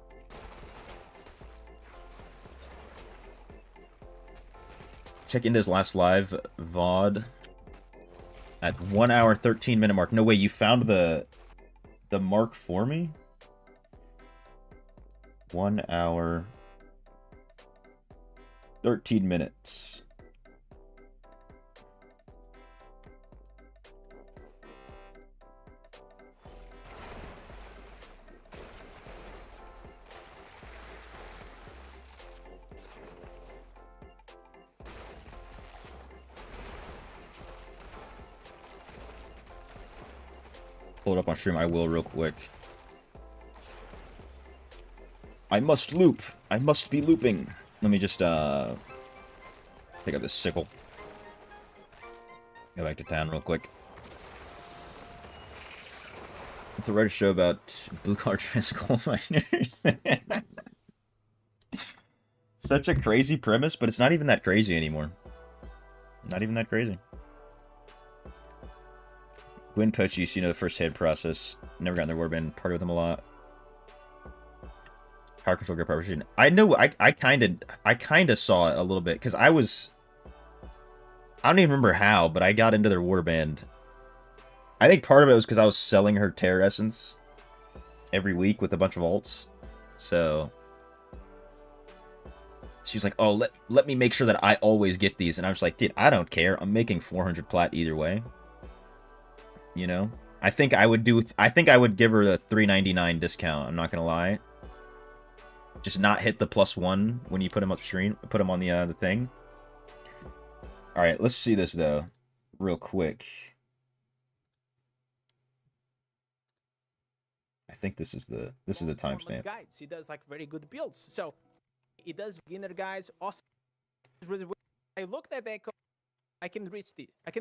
Check into his last live VOD at 1 hour 13 minute mark. No way, you found the mark for me? 1 hour 13 minutes. Pull it up on stream. I will real quick. I must loop. I must be looping. Let me just pick up this sickle. Go back to town real quick. To write a show about blue-collar trans coal miners. Such a crazy premise, but it's not even that crazy anymore. Not even that crazy. Gwyn Pochies, you know, the first head process. Never got in their warband. Party with them a lot. Power control, great preparation. I know. I kind of saw it a little bit because I don't even remember how, but I got into their warband. I think part of it was because I was selling her Terror Essence every week with a bunch of alts. So she's like, "Oh, let me make sure that I always get these," and I was like, "Dude, I don't care. I'm making 400 plat either way." You know, I think I would give her the $3.99 discount. I'm not gonna lie. Just not hit the +1 when you put them upstream. Put them on the thing. All right, let's see this though, real quick. I think this is the timestamp.
Guides. He does like very good builds. So he does beginner guys. Awesome. I looked at Echo. I can reach this. I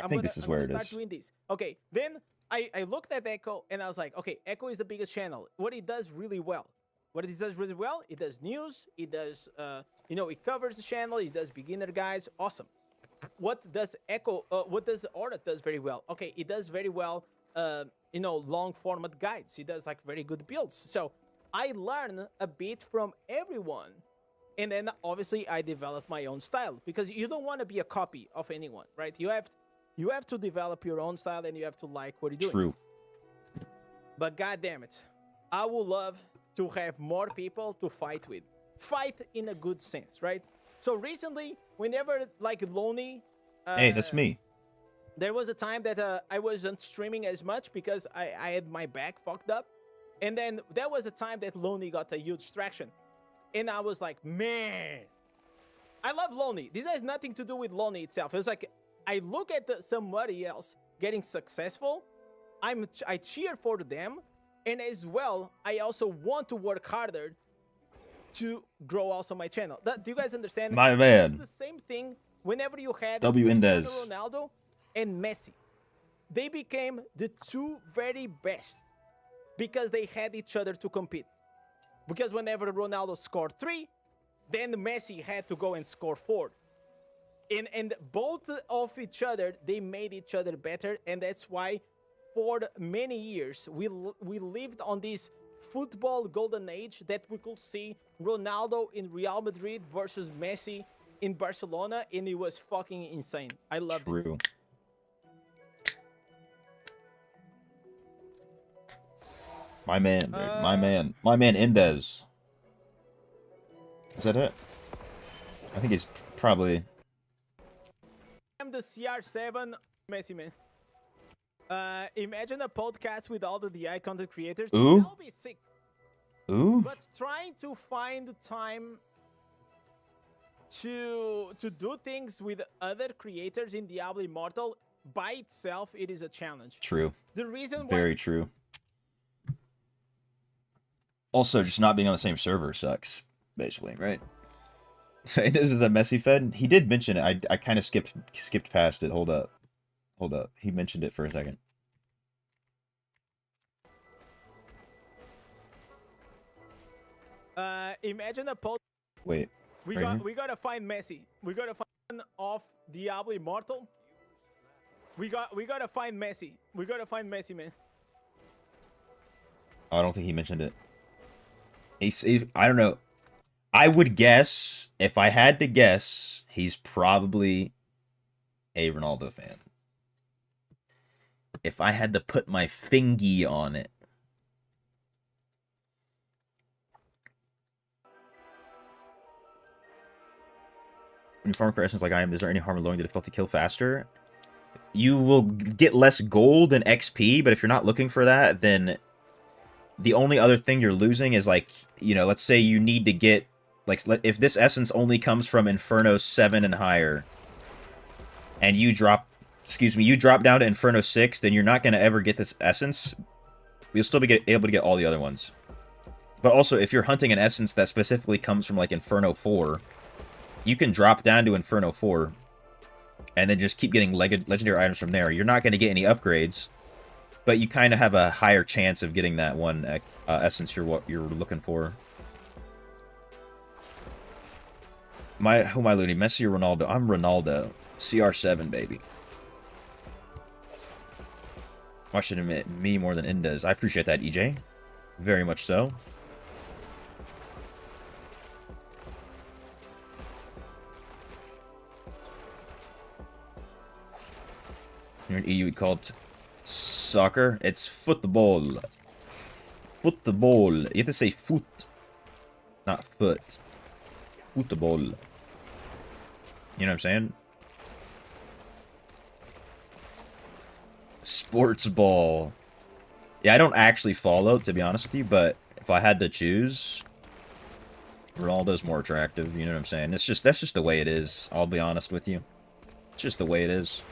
think
this is where it is.
Start doing this. Okay, then I looked at Echo and I was like, okay, Echo is the biggest channel. What it does really well. It does news. It does, it covers the channel. It does beginner guys. Awesome. What does Echo? What does Aura does very well? Okay, it does very well. Long format guides. It does like very good builds. So I learn a bit from everyone. And then obviously I developed my own style, because you don't want to be a copy of anyone, right? You have to develop your own style, and you have to like what you're doing.
True.
But god damn it, I would love to have more people to fight with. Fight in a good sense, right? So recently, whenever like Lonely,
Hey, that's me.
there was a time that I wasn't streaming as much because I had my back fucked up. And then there was a time that Lonely got a huge traction. And I was like, man, I love Lonely. This has nothing to do with Lonely itself. It's like, I look at somebody else getting successful. I cheer for them. And as well, I also want to work harder to grow also my channel. Do you guys understand?
My man.
It's the same thing whenever you had
W.
Cristiano
Indez.
Ronaldo and Messi. They became the two very best because they had each other to compete. Because whenever Ronaldo scored 3, then Messi had to go and score 4. And both of each other, they made each other better, and that's why for many years we lived on this football golden age that we could see Ronaldo in Real Madrid versus Messi in Barcelona, and it was fucking insane. I loved it.
True. My man, dude. My man. My man, Indez. Is that it? I think he's probably...
I'm the CR7 Messi, man. Imagine a podcast with all the DI content creators.
Ooh.
That'll be sick.
Ooh.
But trying to find time to do things with other creators in Diablo Immortal by itself, it is a challenge.
True.
The reason why
Very true. Also, just not being on the same server sucks, basically, right? So this is a Messi fed. He did mention it. I kind of skipped past it. Hold up. Hold up. He mentioned it for a second.
imagine a post.
Wait.
We gotta find Messi. We gotta find off Diablo Immortal. We gotta find Messi. We gotta find Messi, man.
Oh, I don't think he mentioned it. I don't know. I would guess, if I had to guess, he's probably a Ronaldo fan. If I had to put my fingy on it. When you farm questions like I am, is there any harm in lowering the difficulty to kill faster? You will get less gold and XP, but if you're not looking for that, then the only other thing you're losing is, like, you know, let's say you need to get, like, if this essence only comes from Inferno 7 and higher, and you drop down to Inferno 6, then you're not going to ever get this essence. You'll still be able to get all the other ones. But also, if you're hunting an essence that specifically comes from, like, Inferno 4, you can drop down to Inferno 4, and then just keep getting legendary items from there. You're not going to get any upgrades, but you kind of have a higher chance of getting that one essence you're looking for. Who am I looting? Messi or Ronaldo? I'm Ronaldo. CR7, baby. I should admit, me more than Indez. I appreciate that, EJ. Very much so. You're an EU called soccer. It's football. Football. You have to say foot, not foot. Football. You know what I'm saying? Sports ball. Yeah, I don't actually follow, to be honest with you, but if I had to choose, Ronaldo's more attractive. You know what I'm saying? That's just the way it is. I'll be honest with you. It's just the way it is.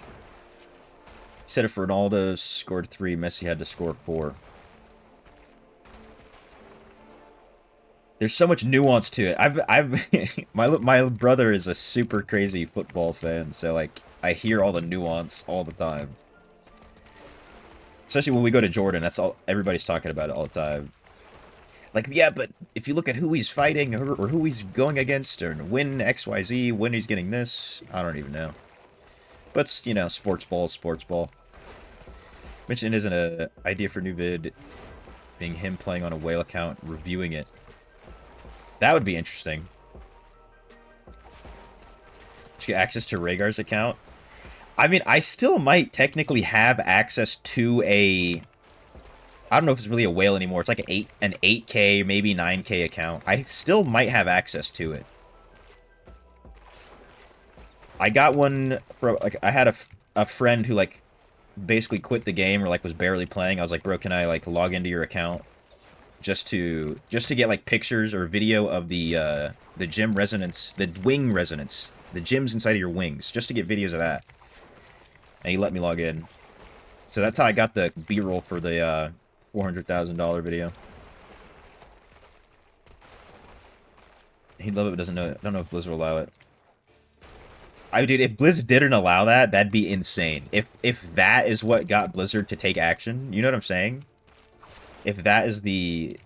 Said if Ronaldo scored 3, Messi had to score 4. There's so much nuance to it. My brother is a super crazy football fan, so, like, I hear all the nuance all the time. Especially when we go to Jordan, that's all everybody's talking about it all the time. Like, yeah, but if you look at who he's fighting or who he's going against, or when XYZ, when he's getting this, I don't even know. But, you know, sports ball. Mentioned isn't an idea for new vid, being him playing on a whale account, reviewing it. That would be interesting. to access to Rhaegar's account. I mean, I still might technically have access to a... I don't know if it's really a whale anymore. It's like an 8K, maybe 9K account. I still might have access to it. I got one from, like, I had a friend who, like, basically quit the game or, like, was barely playing. I was like, bro, can I, like, log into your account? Just to get, like, pictures or video of the gym resonance, the wing resonance, the gyms inside of your wings, just to get videos of that. And he let me log in. So that's how I got the B-roll for the $400,000 video. He'd love it, but doesn't know it. I don't know if Blizz will allow it. Dude, if Blizz didn't allow that, that'd be insane. If that is what got Blizzard to take action, you know what I'm saying? If that is the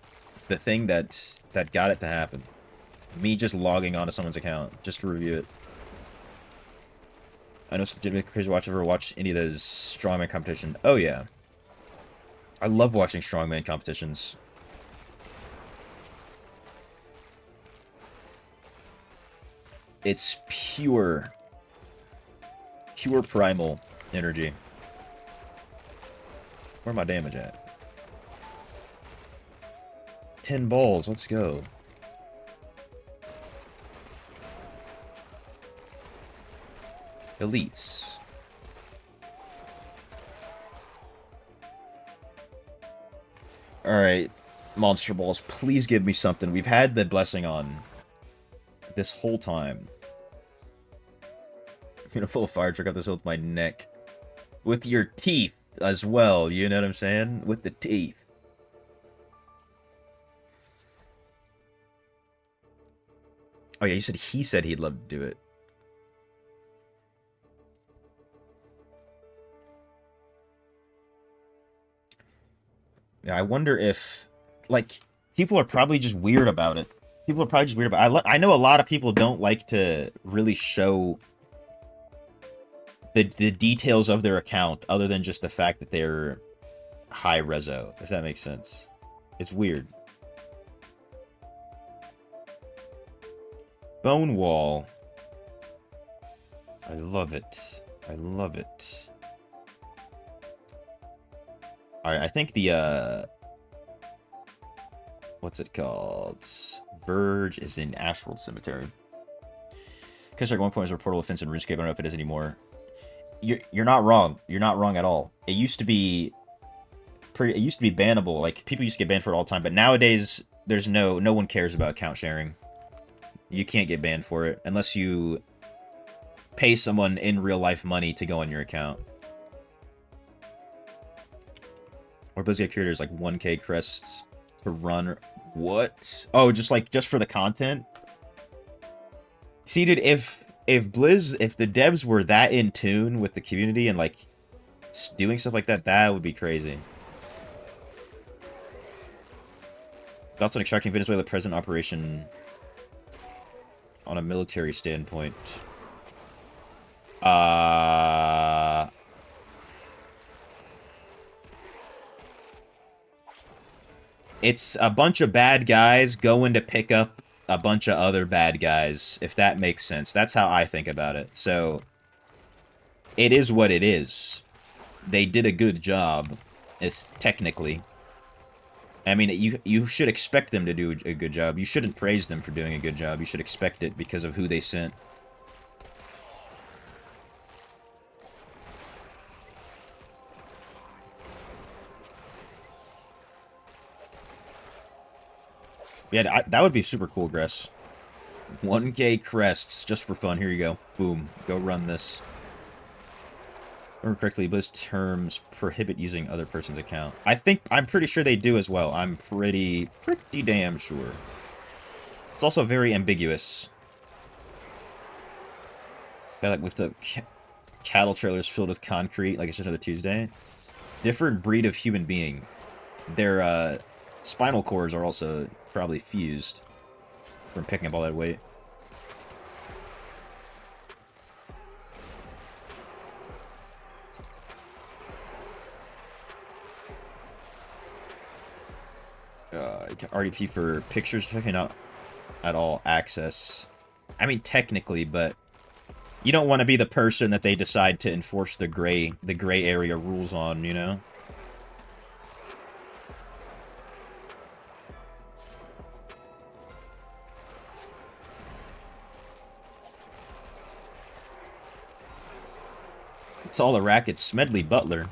thing that got it to happen. Me just logging onto someone's account just to review it. I know it's legitimate crazy watch ever watch any of those strongman competition. Oh yeah. I love watching strongman competitions. It's pure primal energy. Where my damage at? 10 balls, let's go. Elites. Alright, Monster Balls, please give me something. We've had the blessing on this whole time. I'm gonna pull a fire trick out this with my neck. With your teeth as well, you know what I'm saying? With the teeth. Oh yeah, you said he said he'd love to do it. Yeah, I wonder if, like, people are probably just weird about it. People are probably just weird about it. I know a lot of people don't like to really show the details of their account other than just the fact that they're high reso, if that makes sense. It's weird. Bone Wall. I love it. I love it. Alright, I think the, what's it called? Verge is in Ashworld Cemetery. Counter-Strike 1.0 is a portal offense in RuneScape. I don't know if it is anymore. You're not wrong. You're not wrong at all. It used to be bannable. Like, people used to get banned for it all the time, but nowadays there's no one cares about account sharing. You can't get banned for it unless you pay someone in real life money to go on your account. Or Blizzard creators like 1K crests to run. What? Oh, just for the content? See, dude, if the devs were that in tune with the community and like doing stuff like that, that would be crazy. Thoughts on extracting Venezuela present operation on a military standpoint? It's a bunch of bad guys going to pick up a bunch of other bad guys, if that makes sense. That's how I think about it. So, it is what it is. They did a good job, technically. I mean, you should expect them to do a good job. You shouldn't praise them for doing a good job. You should expect it because of who they sent. Yeah, that would be super cool, Gress. 1K crests, just for fun. Here you go. Boom. Go run this. If I remember correctly, Blizz terms prohibit using other person's account. I'm pretty sure they do as well. I'm pretty damn sure. It's also very ambiguous. They like lift up cattle trailers filled with concrete like it's just another Tuesday. Different breed of human being. Their spinal cords are also probably fused from picking up all that weight. RDP for pictures, checking out at all access. I mean, technically, but You don't want to be the person that they decide to enforce the gray area rules on, you know? It's all a racket. Smedley Butler.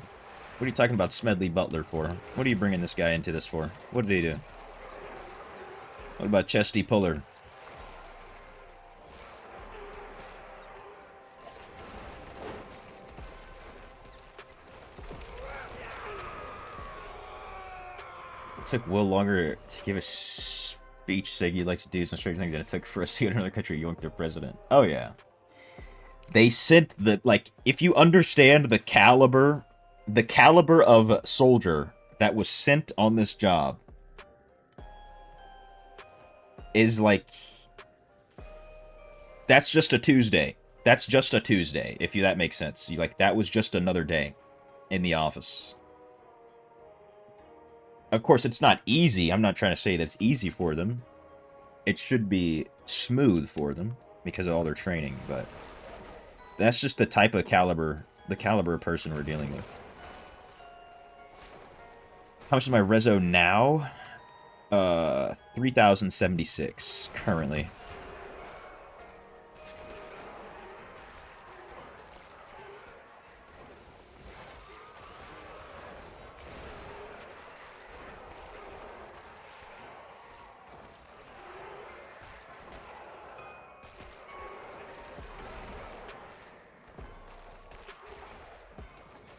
What are you talking about Smedley Butler for? What are you bringing this guy into this for? What did he do? What about Chesty Puller? It took Will longer to give a speech saying he likes to do some strange things than it took for us to get another country yoink their president. Oh, yeah. They sent the, like, if you understand the caliber of soldier that was sent on this job is like, that's just a Tuesday. That's just a Tuesday, if that makes sense. Like, that was just another day in the office. Of course, it's not easy. I'm not trying to say that's easy for them. It should be smooth for them because of all their training, but that's just the type of caliber, the caliber of person we're dealing with. How much is my reso now? 3,076 currently.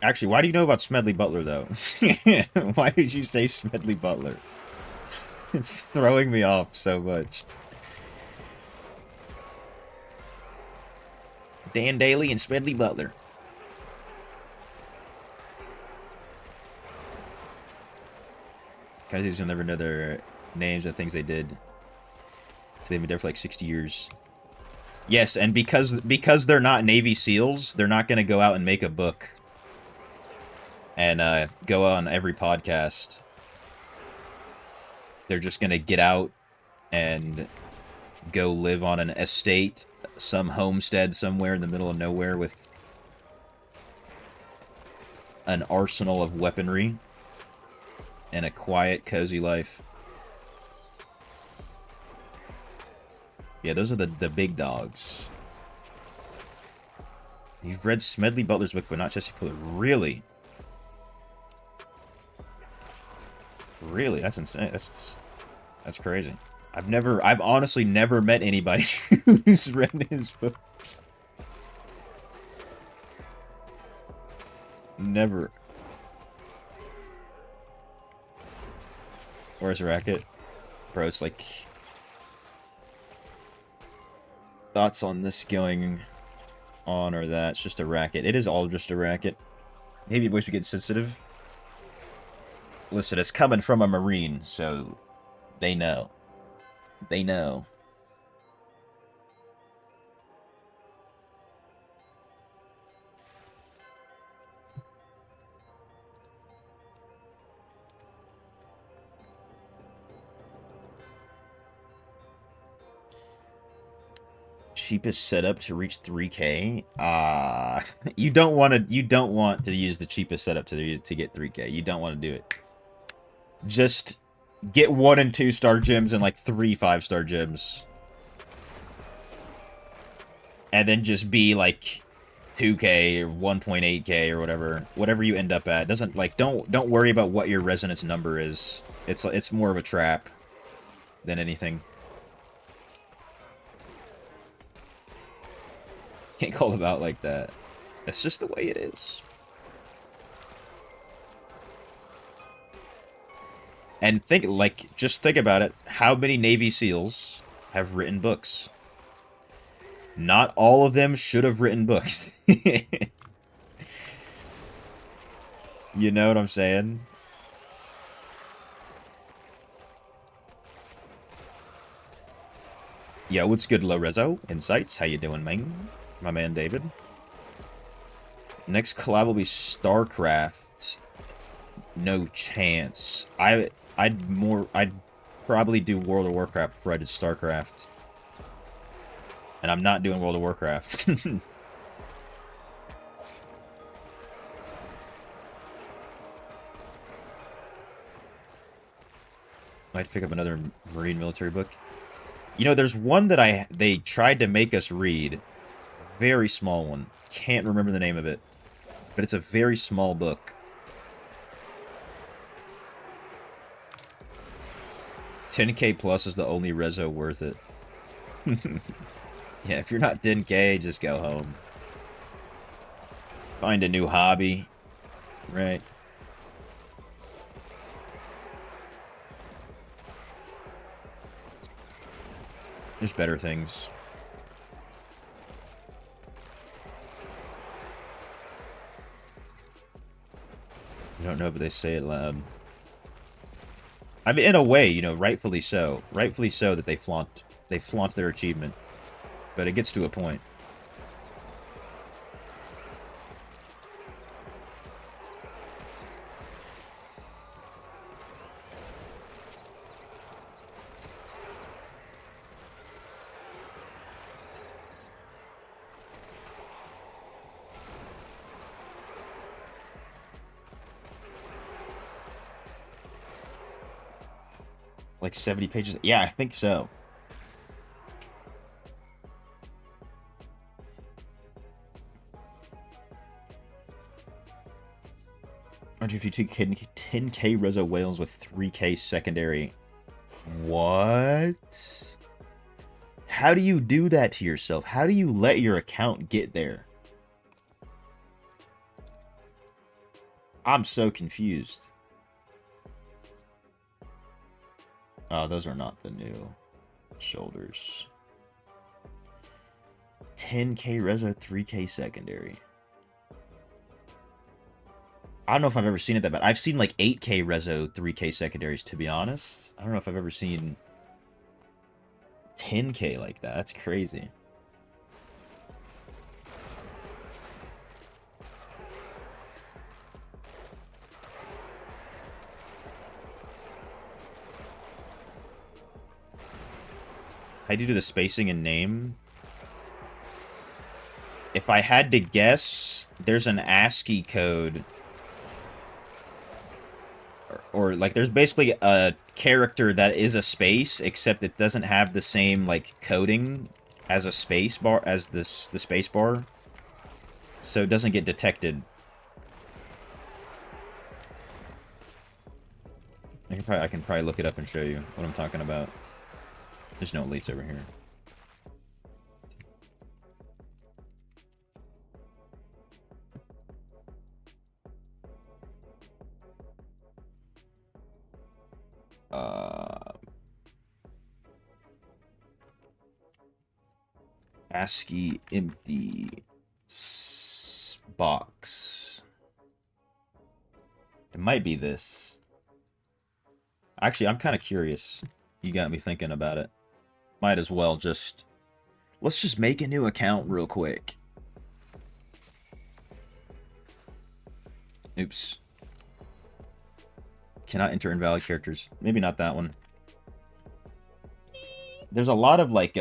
Actually, why do you know about Smedley Butler, though? Why did you say Smedley Butler? It's throwing me off so much. Dan Daly and Smedley Butler. Guys will never know their names and things they did. So they've been there for like 60 years. Yes, and because they're not Navy SEALs, they're not going to go out and make a book. And go on every podcast. They're just going to get out and go live on an estate, some homestead somewhere in the middle of nowhere with an arsenal of weaponry and a quiet, cozy life. Yeah, those are the big dogs. You've read Smedley Butler's book, but not Chesty Puller. Really? Really? That's insane. That's crazy. I've honestly never met anybody who's read his books. Never. Where's the racket? Bro, it's like... Thoughts on this going on or that? It's just a racket. It is all just a racket. Maybe boys would get sensitive. Listen, it's coming from a Marine, so they know. They know. Cheapest setup to reach 3K? You don't want to use the cheapest setup to get 3K. You don't want to do it. Just get 1 and 2 star gems and like 3 5-star gems. And then just be like 2K or 1.8K or whatever. Whatever you end up at. Doesn't like don't worry about what your resonance number is. It's more of a trap than anything. Can't call it out like that. That's just the way it is. And just think about it. How many Navy SEALs have written books? Not all of them should have written books. You know what I'm saying? Yo, what's good, Lorenzo? Insights, how you doing, man? My man, David. Next collab will be StarCraft. No chance. I'd probably do World of Warcraft before I did StarCraft. And I'm not doing World of Warcraft. Might pick up another Marine military book. You know, there's one that they tried to make us read. Very small one. Can't remember the name of it. But it's a very small book. 10k plus is the only reso worth it. Yeah, if you're not 10k, just go home. Find a new hobby. Right. There's better things. I don't know, but they say it loud. I mean, in a way, you know, rightfully so. Rightfully so that they flaunt their achievement. But it gets to a point. Like 70 pages? Yeah, I think so. Aren't if you take 10k reso whales with 3k secondary? What? How do you do that to yourself? How do you let your account get there? I'm so confused. Oh, those are not the new shoulders. 10k reso, 3k secondary. I don't know if I've ever seen it that bad. I've seen like 8k reso, 3k secondaries, to be honest. I don't know if I've ever seen 10k like that. That's crazy. How do you do the spacing and name? If I had to guess, there's an ASCII code. Or like, there's basically a character that is a space, except it doesn't have the same, like, coding as a space bar, as the space bar. So it doesn't get detected. I can probably look it up and show you what I'm talking about. There's no elites over here. ASCII empty box. It might be this. Actually, I'm kind of curious. You got me thinking about it. Might as well just... Let's just make a new account real quick. Oops. Cannot enter invalid characters. Maybe not that one. There's a lot of, like,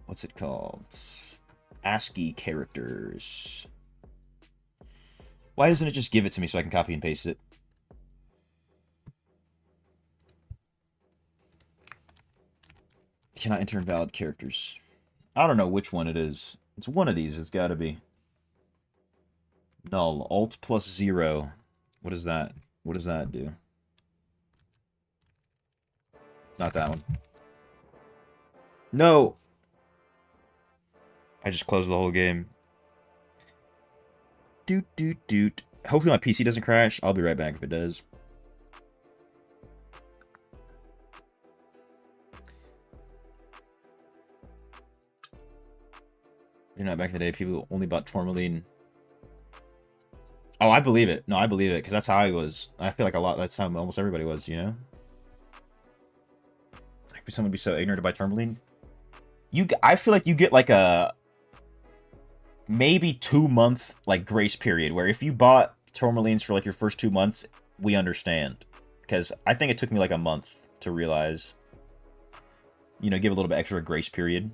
what's it called? ASCII characters. Why doesn't it just give it to me so I can copy and paste it? Cannot enter invalid characters. I don't know which one it is. It's one of these. It's got to be. Null. Alt plus 0. What is that? What does that do? Not that one. No! I just closed the whole game. Doot, doot, doot. Hopefully my PC doesn't crash. I'll be right back if it does. You're not back in the day. People only bought tourmaline. Oh, I believe it. No, I believe it, because that's how I was. I feel like that's how almost everybody was, you know? Like, someone would be so ignorant to buy tourmaline. I feel like you get like a... maybe 2-month, like, grace period, where if you bought tourmalines for, like, your first 2 months, we understand. Because I think it took me, like, a month to realize, you know, give a little bit extra grace period.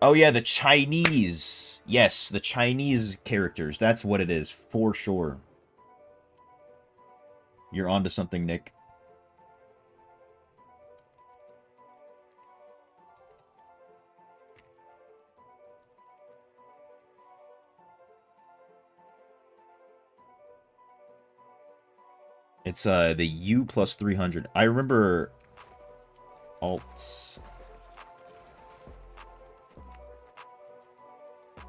Oh yeah, the Chinese. Yes, the Chinese characters. That's what it is, for sure. You're onto something, Nick. It's the U plus 300. I remember alt. I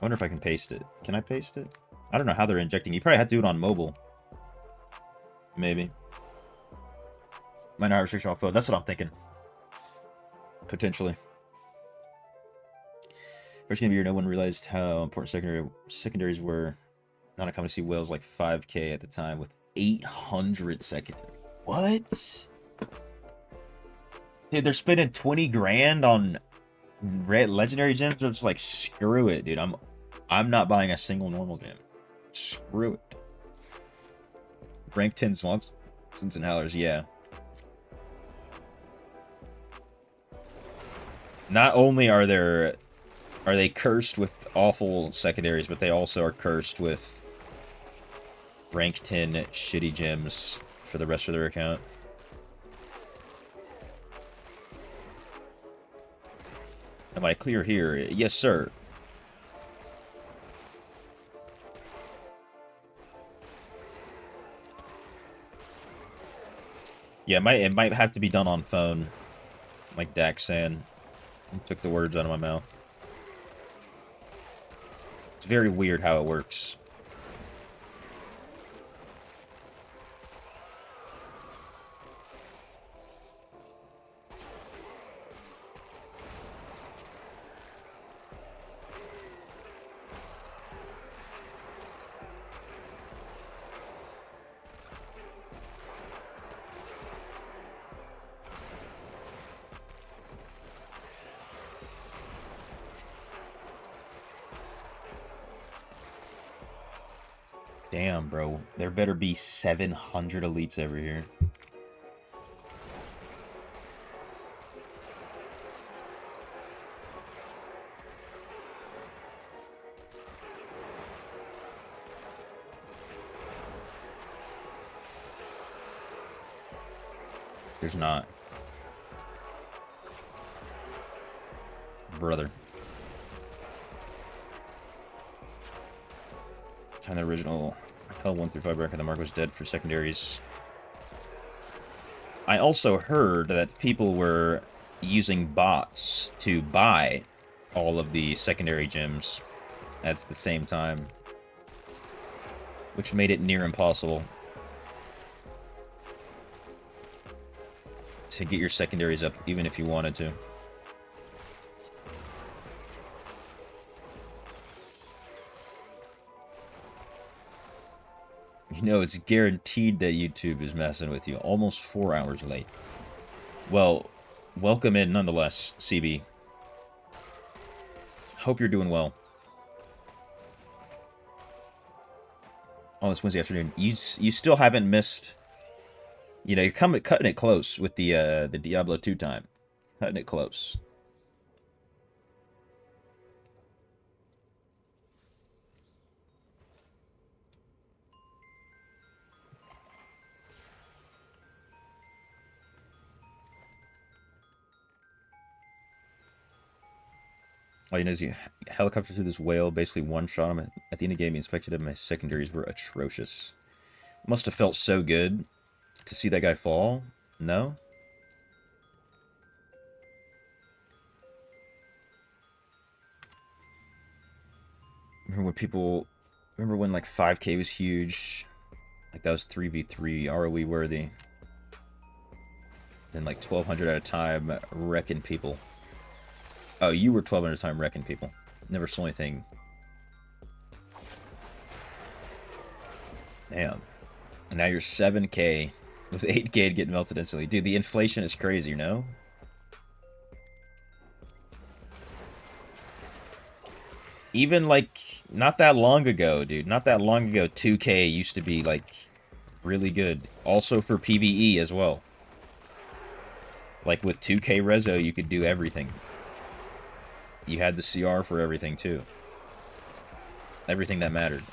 wonder if I can paste it. Can I paste it? I don't know how they're injecting. You probably have to do it on mobile. Maybe. Might not have restriction off phone. That's what I'm thinking. Potentially. First game of the year, no one realized how important secondaries were. Not uncommon to see whales like 5K at the time with 800 secondary. What? Dude, they're spending 20 grand on red legendary gems. I'm just like, screw it, dude. I'm not buying a single normal gem. Screw it. Rank 10 Swans and Howlers, yeah. Not only are they cursed with awful secondaries, but they also are cursed with rank 10 shitty gems for the rest of their account. Am I clear here? Yes, sir. Yeah, it might have to be done on phone, like Dax saying. He took the words out of my mouth. It's very weird how it works. Damn, bro. There better be 700 elites over here. There's not. Brother. Time the original Hell 1 through 5 record, the mark was dead for secondaries. I also heard that people were using bots to buy all of the secondary gems at the same time, which made it near impossible to get your secondaries up, even if you wanted to. You know, it's guaranteed that YouTube is messing with you. Almost 4 hours late. Well, welcome in nonetheless, CB. Hope you're doing well. On this Wednesday afternoon, you still haven't missed. You know, you're cutting it close with the Diablo II time. Cutting it close. All you know is you helicopter through this whale, basically one-shot him. At the end of the game, he inspected him. My secondaries were atrocious. Must have felt so good to see that guy fall. No? Remember when like 5K was huge? Like that was 3v3 ROE worthy. Then like 1200 at a time wrecking people. Oh, you were 1200 time wrecking people. Never saw anything. Damn. And now you're 7K with 8K to get melted instantly. Dude, the inflation is crazy, you know? Even like not that long ago, dude. Not that long ago, 2K used to be like really good. Also for PvE as well. Like with 2K Rezo, you could do everything. you had the CR for everything, too. Everything that mattered.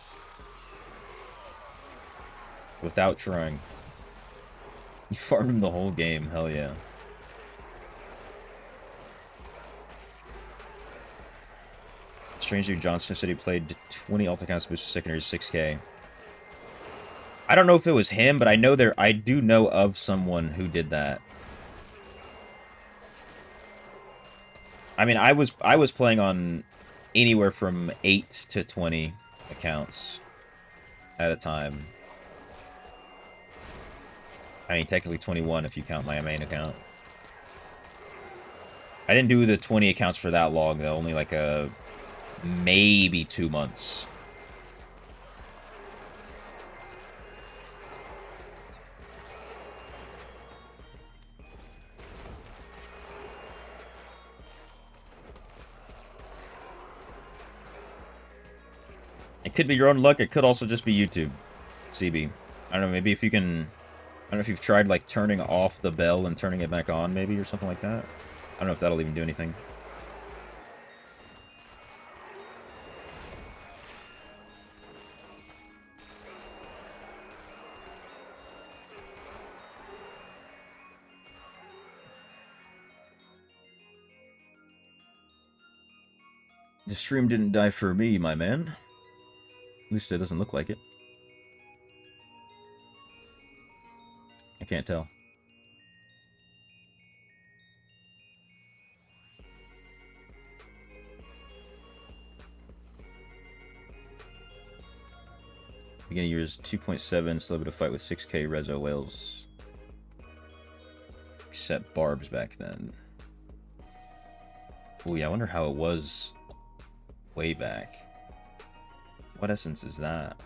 Without trying. You farmed him the whole game, hell yeah. Strangely, Johnson said he played 20 alt accounts boosted secondary 6K. I don't know if it was him, but I do know of someone who did that. I mean, I was playing on anywhere from 8 to 20 accounts at a time. I mean, technically 21 if you count my main account. I didn't do the 20 accounts for that long, though. Only like maybe 2 months. It could be your own luck. It could also just be YouTube, CB. I don't know, maybe if you can... I don't know if you've tried, like, turning off the bell and turning it back on, maybe, or something like that. I don't know if that'll even do anything. The stream didn't die for me, my man. At least it doesn't look like it. I can't tell. Beginning of years 2.7, still able to fight with 6K Rezo whales. Except Barbs back then. Oh yeah, I wonder how it was way back. What essence is that?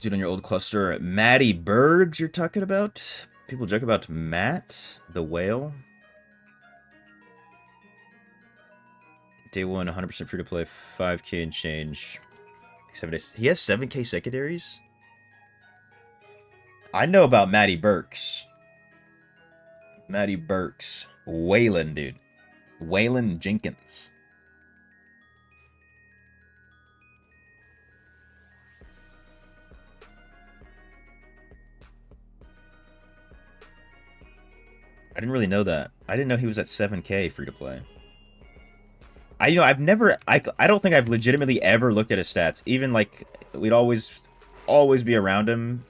Dude, on your old cluster, Matty Bergs you're talking about? People joke about Matt, the whale. Day 1, 100% free to play, 5K and change. 7 days. He has 7K secondaries? I know about Matty Burks. Matty Burks. Waylon, dude. Waylon Jenkins. I didn't really know that. I didn't know he was at 7K free to play. I've never, I don't think I've legitimately ever looked at his stats. Even like, we'd always be around him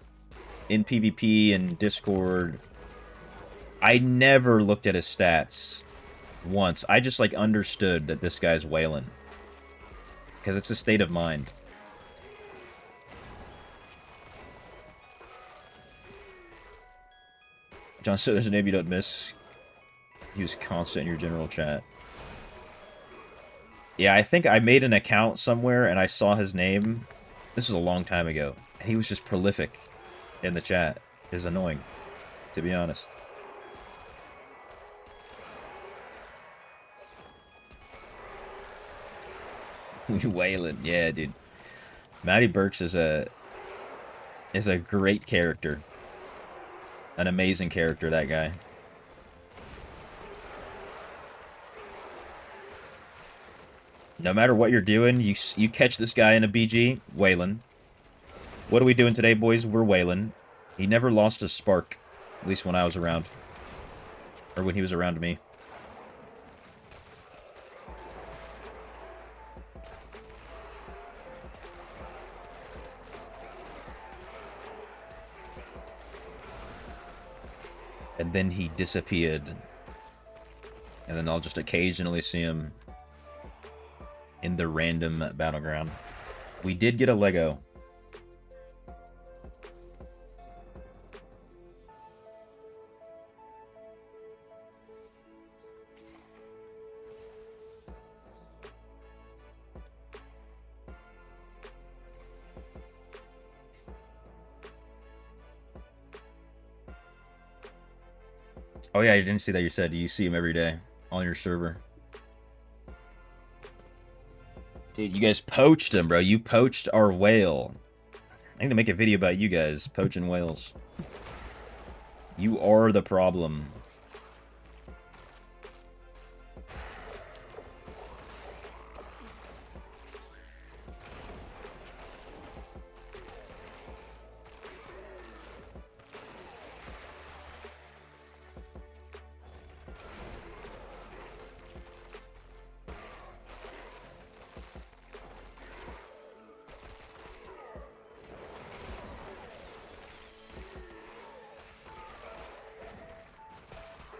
in PvP and Discord. I never looked at his stats once. I just like understood that this guy's Waylon. Because it's a state of mind. John said there's a name you don't miss. He was constant in your general chat. Yeah, I think I made an account somewhere and I saw his name. This was a long time ago. And he was just prolific in the chat. It's annoying, to be honest. Waylon, yeah, dude. Matty Burks is a great character. An amazing character, that guy. No matter what you're doing, you catch this guy in a BG, Waylon. What are we doing today, boys? We're Waylon. He never lost a spark, at least when I was around. Or when he was around me. And then he disappeared. And then I'll just occasionally see him in the random battleground. We did get a Lego. Oh yeah, I didn't see that you said you see him every day on your server. Dude, you guys poached him, bro. You poached our whale. I need to make a video about you guys poaching whales. You are the problem.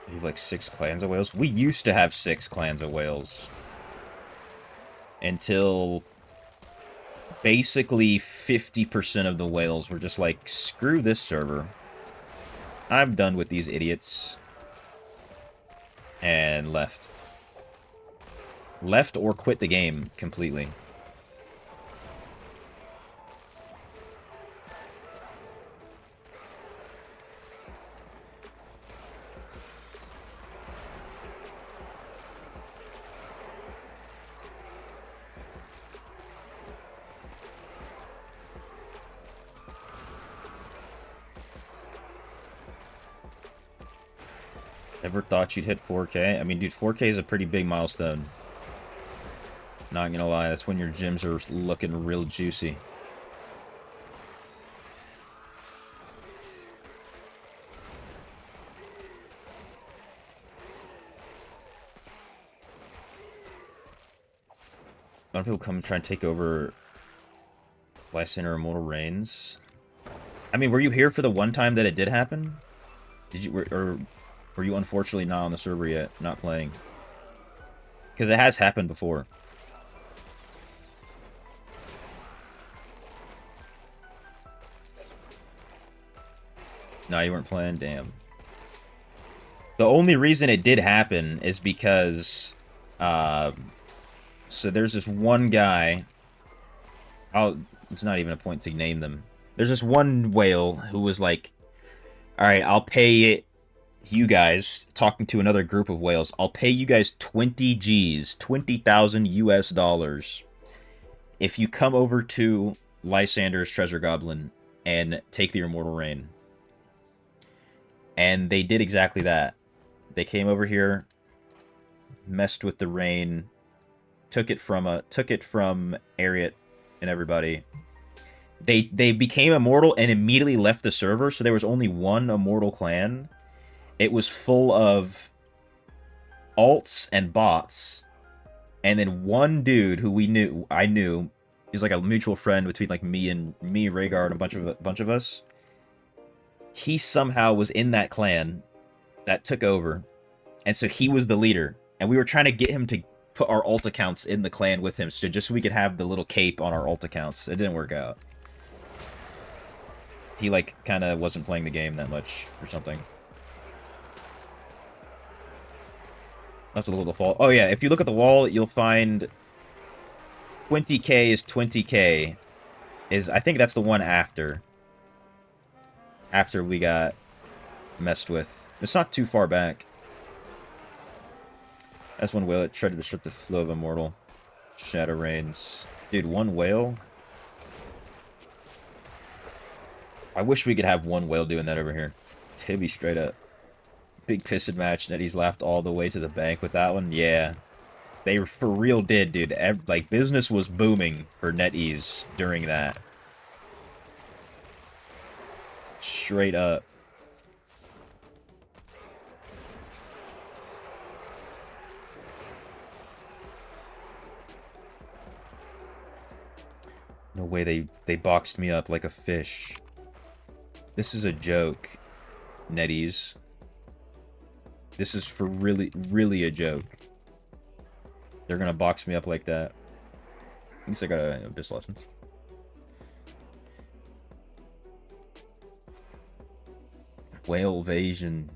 You have like 6 clans of whales? We used to have 6 clans of whales. Until basically 50% of the whales were just like, screw this server. I'm done with these idiots. And left. Left or quit the game completely. Ever thought you'd hit 4K? I mean, dude, 4K is a pretty big milestone. Not gonna lie, that's when your gyms are looking real juicy. A lot of people come and try and take over Lysander Immortal Reigns. I mean, were you here for the one time that it did happen? Did you, or were you unfortunately not on the server yet, not playing? Because it has happened before. No, you weren't playing? Damn. The only reason it did happen is because... so there's this one guy... it's not even a point to name them. There's this one whale who was like... Alright, I'll pay it... You guys, talking to another group of whales, I'll pay you guys 20 G's, 20,000 US dollars, if you come over to Lysander's Treasure Goblin and take the Immortal Reign. And they did exactly that. They came over here, messed with the Reign, took it from Ariat and everybody. They became immortal and immediately left the server, so there was only one immortal clan. It was full of alts and bots, and then one dude who I knew, he's like a mutual friend between like me, Rhaegar, and a bunch of us. He somehow was in that clan that took over, and so he was the leader. And we were trying to get him to put our alt accounts in the clan with him, so just so we could have the little cape on our alt accounts. It didn't work out. He like kind of wasn't playing the game that much or something. That's a little the fault. Oh yeah, if you look at the wall, you'll find 20k is 20k. I think that's the one after we got messed with. It's not too far back. That's one whale that tried to disrupt the flow of Immortal. Shadow Reigns. Dude, one whale? I wish we could have one whale doing that over here. To be straight up. Big pissed match. Nettie's laughed all the way to the bank with that one. Yeah. They for real did, dude. Like, business was booming for NetEase during that. Straight up. No way they boxed me up like a fish. This is a joke, NetEase. This is for really a joke. They're gonna box me up like that. At least I got Abyss Lessons. Whale evasion.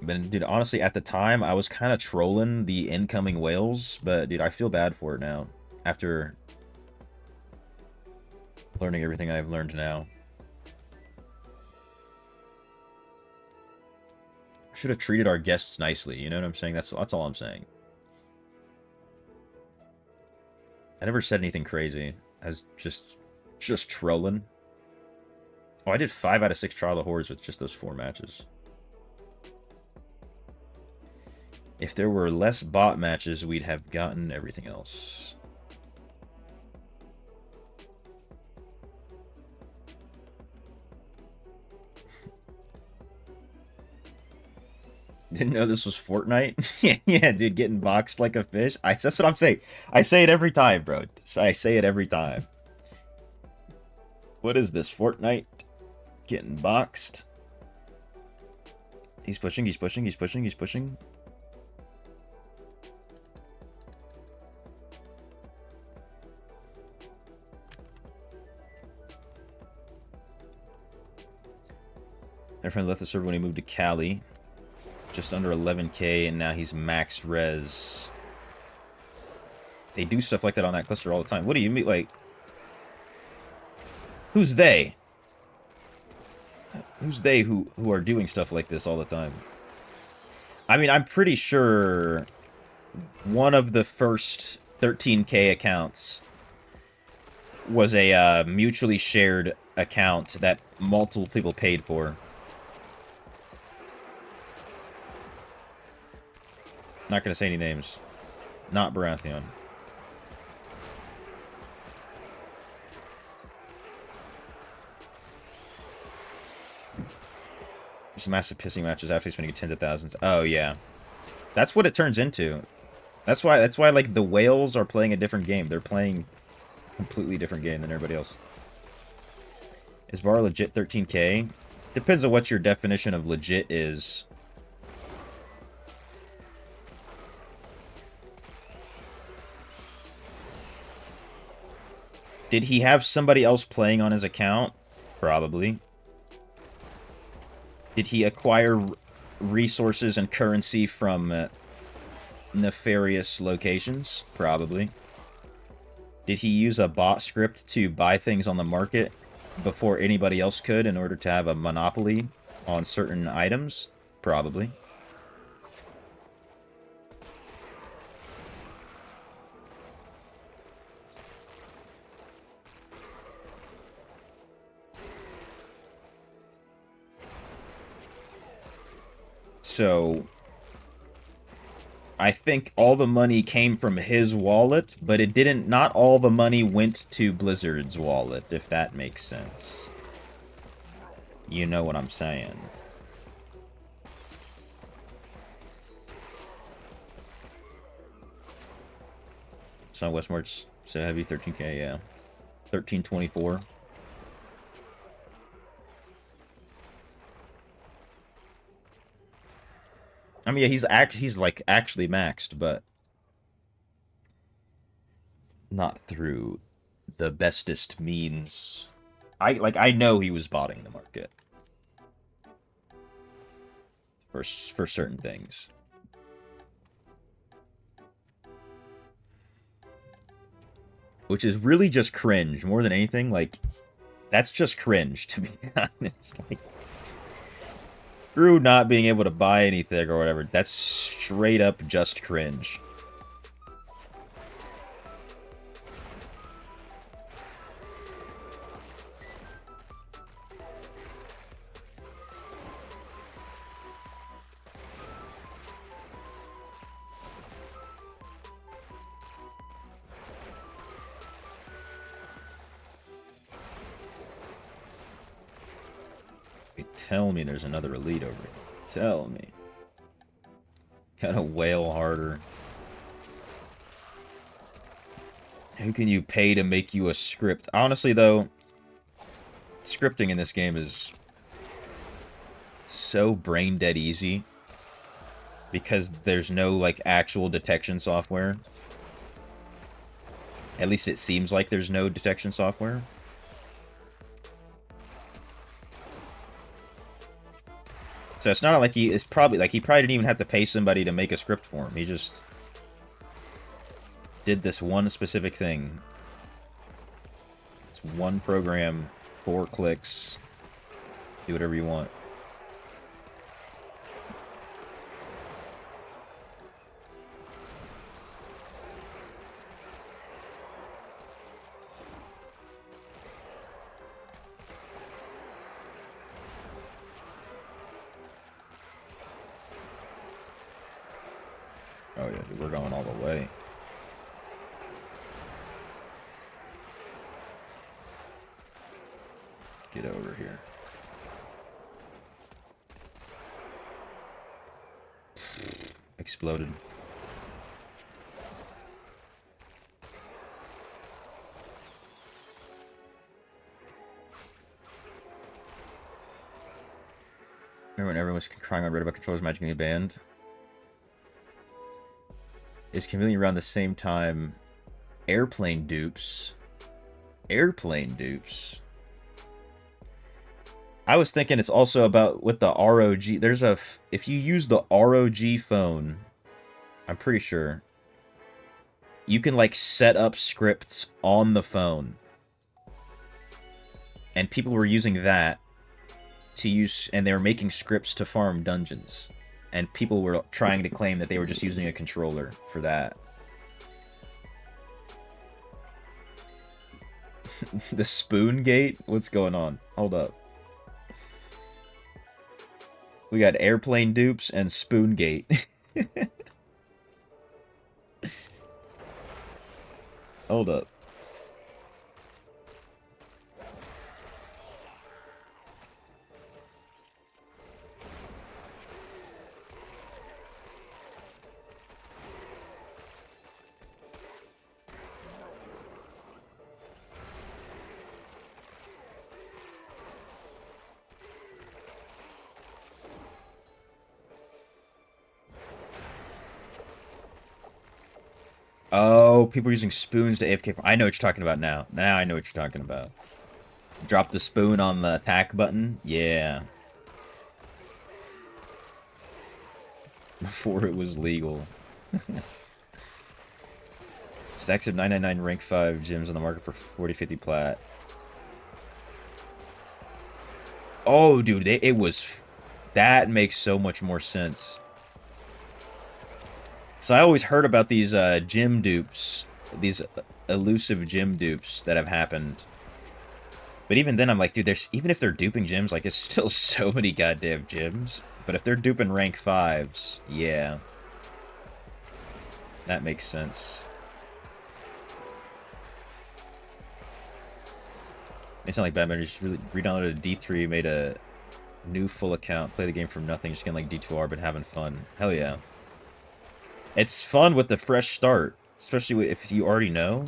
But dude, honestly, at the time, I was kind of trolling the incoming whales, but dude, I feel bad for it now. After learning everything I've learned now. Should have treated our guests nicely, you know what I'm saying? That's all I'm saying. I never said anything crazy. I was just trolling. Oh, I did 5 out of 6 Trial of Hordes with just those 4 matches. If there were less bot matches, we'd have gotten everything else. Didn't know this was Fortnite? Yeah, dude, getting boxed like a fish. That's what I'm saying. I say it every time, bro. I say it every time. What is this, Fortnite? Getting boxed. He's pushing, he's pushing, he's pushing, he's pushing. My friend left the server when he moved to Cali. Just under 11k, and now he's max res. They do stuff like that on that cluster all the time. What do you mean, like... Who's they? Who's they who are doing stuff like this all the time? I mean, I'm pretty sure one of the first 13k accounts was a mutually shared account that multiple people paid for. Not gonna say any names. Not Baratheon. Just massive pissing matches after spending tens of thousands. Oh yeah, that's what it turns into. That's why like the whales are playing a different game. They're playing a completely different game than everybody else. Is bar legit 13k? Depends on what your definition of legit is. Did he have somebody else playing on his account? Probably. Did he acquire resources and currency from nefarious locations? Probably. Did he use a bot script to buy things on the market before anybody else could in order to have a monopoly on certain items? Probably. So, I think all the money came from his wallet, but it didn't, not all the money went to Blizzard's wallet, if that makes sense. You know what I'm saying. So Westmarch, so heavy, 13k, yeah. 1324. I mean, yeah, he's like actually maxed, but not through the bestest means. I know he was botting the market for certain things. Which is really just cringe more than anything. Like, that's just cringe, to be honest. Like, through not being able to buy anything or whatever, that's straight up just cringe. Tell me there's another elite over here. Tell me. Gotta wail harder. Who can you pay to make you a script? Honestly, though, scripting in this game is so brain dead easy. Because there's no, like, actual detection software. At least it seems like there's no detection software. So it's not like it's probably like he probably didn't even have to pay somebody to make a script for him. He just did this one specific thing. It's one program, 4 clicks, do whatever you want. Oh yeah, dude, we're going all the way. Get over here. Exploded. Remember when everyone was crying on Reddit about controllers magically banned? It's conveniently around the same time. Airplane dupes. Airplane dupes. I was thinking it's also about with the ROG. There's a... If you use the ROG phone, I'm pretty sure, you can, like, set up scripts on the phone. And people were using that to use... And they were making scripts to farm dungeons. And people were trying to claim that they were just using a controller for that. The Spoon Gate? What's going on? Hold up. We got airplane dupes and Spoon Gate. Hold up. Oh, people are using spoons to AFK. I know what you're talking about now. Now I know what you're talking about. Drop the spoon on the attack button. Yeah. Before it was legal. Stacks of 999 rank 5 gems on the market for 40-50 plat. Oh, dude, it was... That makes so much more sense. So I always heard about these gem dupes, these elusive gem dupes that have happened. But even then, I'm like, dude, there's even if they're duping gems, like, it's still so many goddamn gems. But if they're duping rank 5s, yeah. That makes sense. It's not like Batman just really re-downloaded D3, made a new full account, play the game from nothing, just getting like D2R, but having fun. Hell yeah. It's fun with the fresh start, especially if you already know.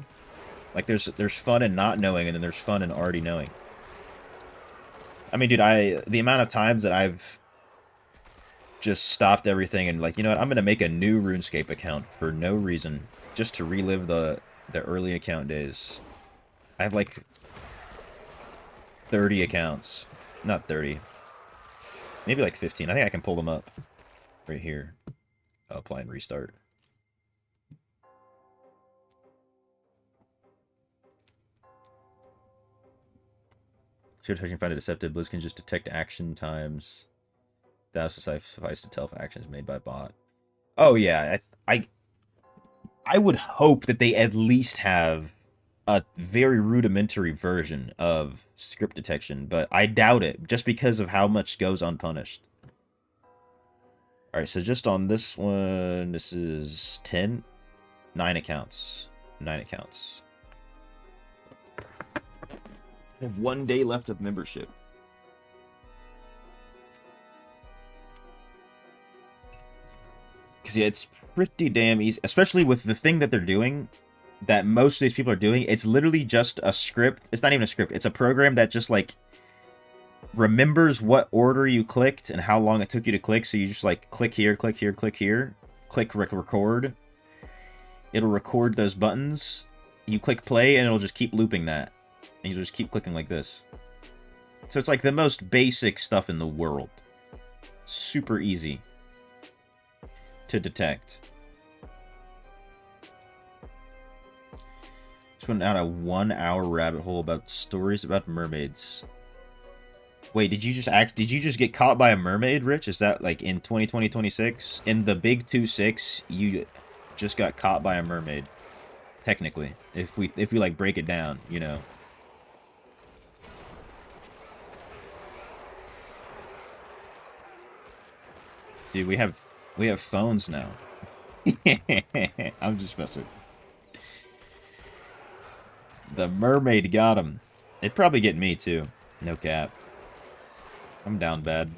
Like, there's fun in not knowing, and then there's fun in already knowing. I mean, dude, the amount of times that I've just stopped everything and, like, you know what, I'm gonna make a new RuneScape account for no reason, just to relive the early account days. I have, like, 30 accounts. Not 30. Maybe, like, 15. I think I can pull them up right here. Apply and restart. Should touching find it deceptive. Blizz can just detect action times. That also suffice to tell if actions made by bot. Oh yeah, I would hope that they at least have a very rudimentary version of script detection, but I doubt it just because of how much goes unpunished. Alright, so just on this one, this is 10? 9 accounts. 9 accounts. I have 1 day left of membership. Because, yeah, it's pretty damn easy. Especially with the thing that they're doing, that most of these people are doing. It's literally just a script. It's not even a script. It's a program that just, like, remembers what order you clicked and how long it took you to click. So you just, like, click here, click here, click here. Click record. It'll record those buttons. You click play, and it'll just keep looping that. And you just keep clicking like this. So it's like the most basic stuff in the world. Super easy to detect. Just went down a 1 hour rabbit hole about stories about mermaids. Wait, did you just get caught by a mermaid, Rich? Is that like in 2020-26? In the big 2.6, you just got caught by a mermaid. Technically. If we like break it down, you know. Dude, we have phones now. I'm just messing. The mermaid got him. It'd probably get me, too. No cap. I'm down bad.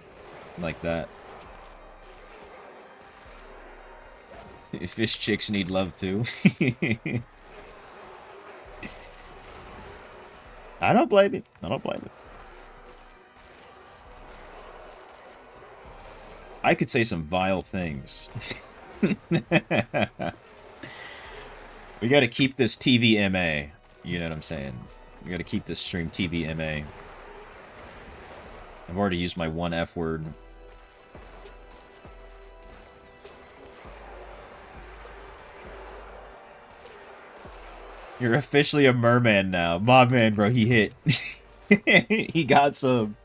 Like that. Fish chicks need love, too. I don't blame it. I don't blame it. I could say some vile things. We gotta keep this TVMA. You know what I'm saying? We gotta keep this stream TVMA. I've already used my one F word. You're officially a merman now. My man, bro, he hit. He got some.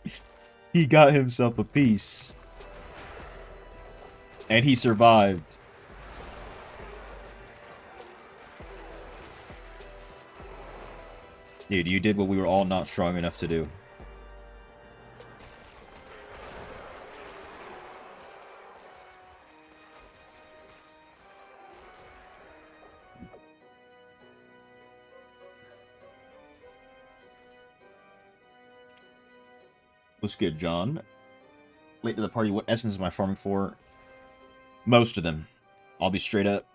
He got himself a piece. And he survived. Dude, you did what we were all not strong enough to do. What's good, John? Late to the party, what essence am I farming for? Most of them. I'll be straight up.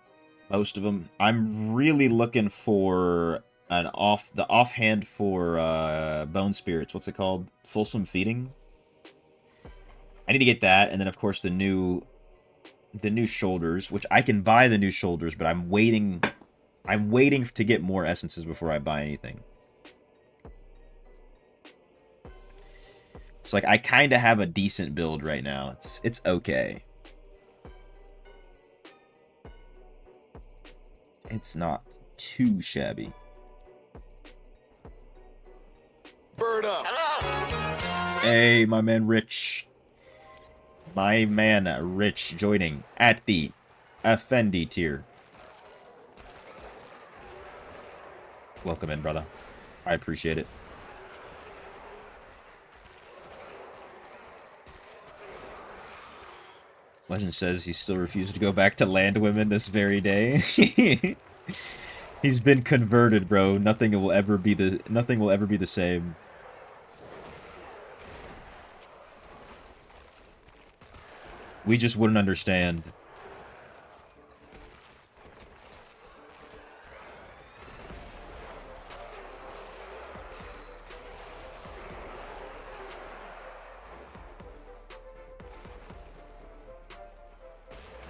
Most of them. I'm really looking for the offhand for bone spirits. What's it called? Fulsome feeding. I need to get that, and then of course the new shoulders, which I can buy the new shoulders, but I'm waiting to get more essences before I buy anything. It's like I kind of have a decent build right now. It's okay. It's not too shabby.
Bird up.
Hey, my man Rich. My man Rich joining at the Effendi tier. Welcome in, brother. I appreciate it. Legend says he still refuses to go back to land women this very day. He's been converted, bro. Nothing will ever be the same. We just wouldn't understand.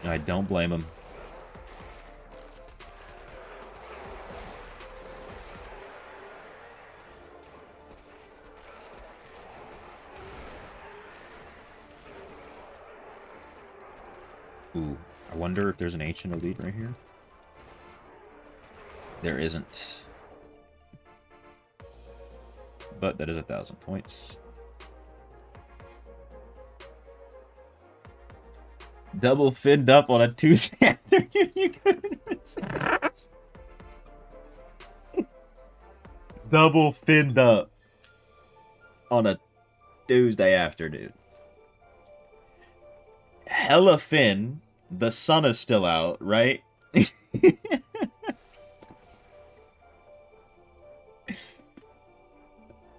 I don't blame him. Ooh, I wonder if there's an ancient elite right here. There isn't. But that is 1,000 points. Double finned up on a Tuesday afternoon. You couldn't miss it. Double finned up on a Tuesday afternoon. Hella fin. The sun is still out, right?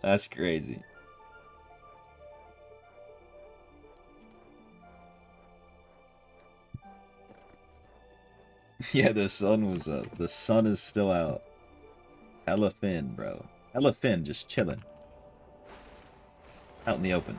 That's crazy. Yeah, the sun was up. The sun is still out. Hella fin, bro. Hella fin, just chilling. Out in the open.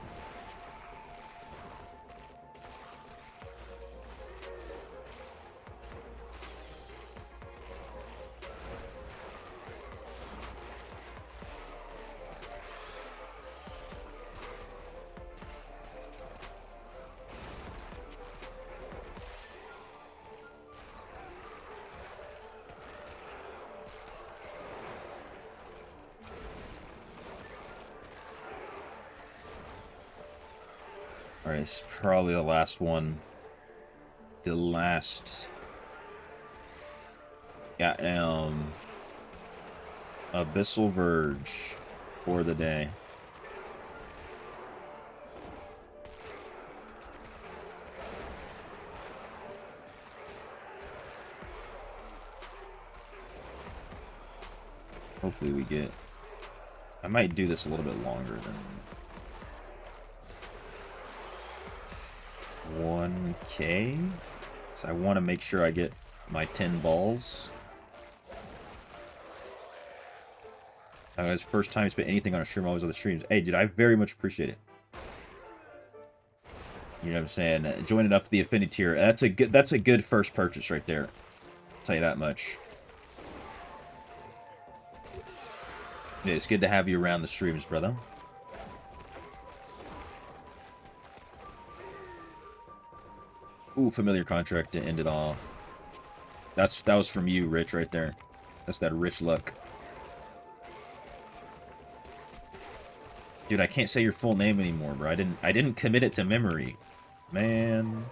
Alright, it's probably the last one. The last... Goddamn... Abyssal Verge for the day. Hopefully we get... I might do this a little bit longer than 1K. So I want to make sure I get my 10 balls. Guys, first time I spent anything on a stream, always on the streams. Hey, dude, I very much appreciate it. You know what I'm saying? Joining up the affinity tier. That's a good first purchase right there. I'll tell you that much. Yeah, it's good to have you around the streams, brother. Ooh, familiar contract to end it all. That was from you, Rich, right there. That's that rich luck. Dude, I can't say your full name anymore, bro. I didn't commit it to memory. Man.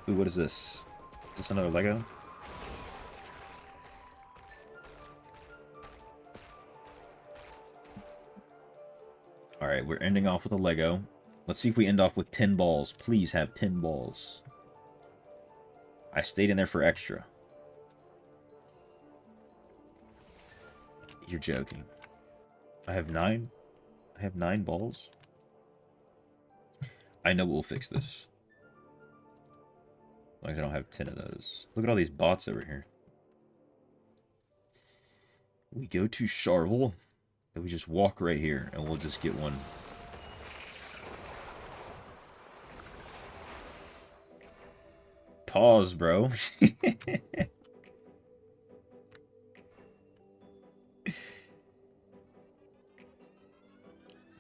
Ooh, what is this? Is this another Lego? Alright, we're ending off with a Lego. Let's see if we end off with 10 balls. Please have 10 balls. I stayed in there for extra. You're joking. I have 9? I have 9 balls? I know we'll fix this. As long as I don't have 10 of those. Look at all these bots over here. We go to Charvel, and we just walk right here, and we'll just get one. Pause, bro.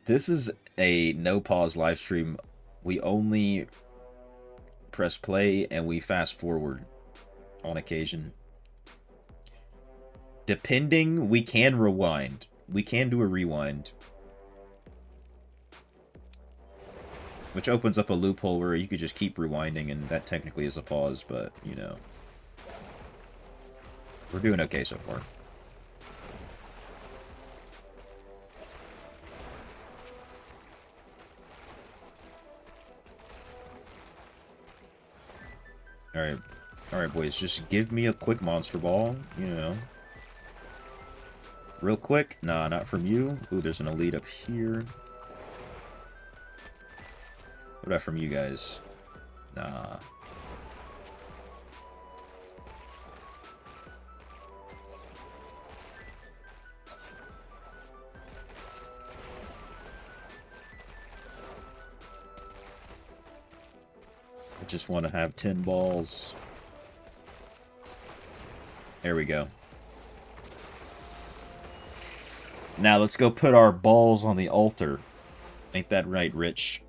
This is a no pause live stream. We only press play and we fast forward on occasion. Depending, we can rewind. We can do a rewind. Which opens up a loophole where you could just keep rewinding, and that technically is a pause, but, you know. We're doing okay so far. Alright, boys, just give me a quick monster ball, you know. Real quick. Nah, not from you. Ooh, there's an elite up here. What about from you guys? Nah. I just want to have 10 balls. There we go. Now let's go put our balls on the altar. Ain't that right, Rich?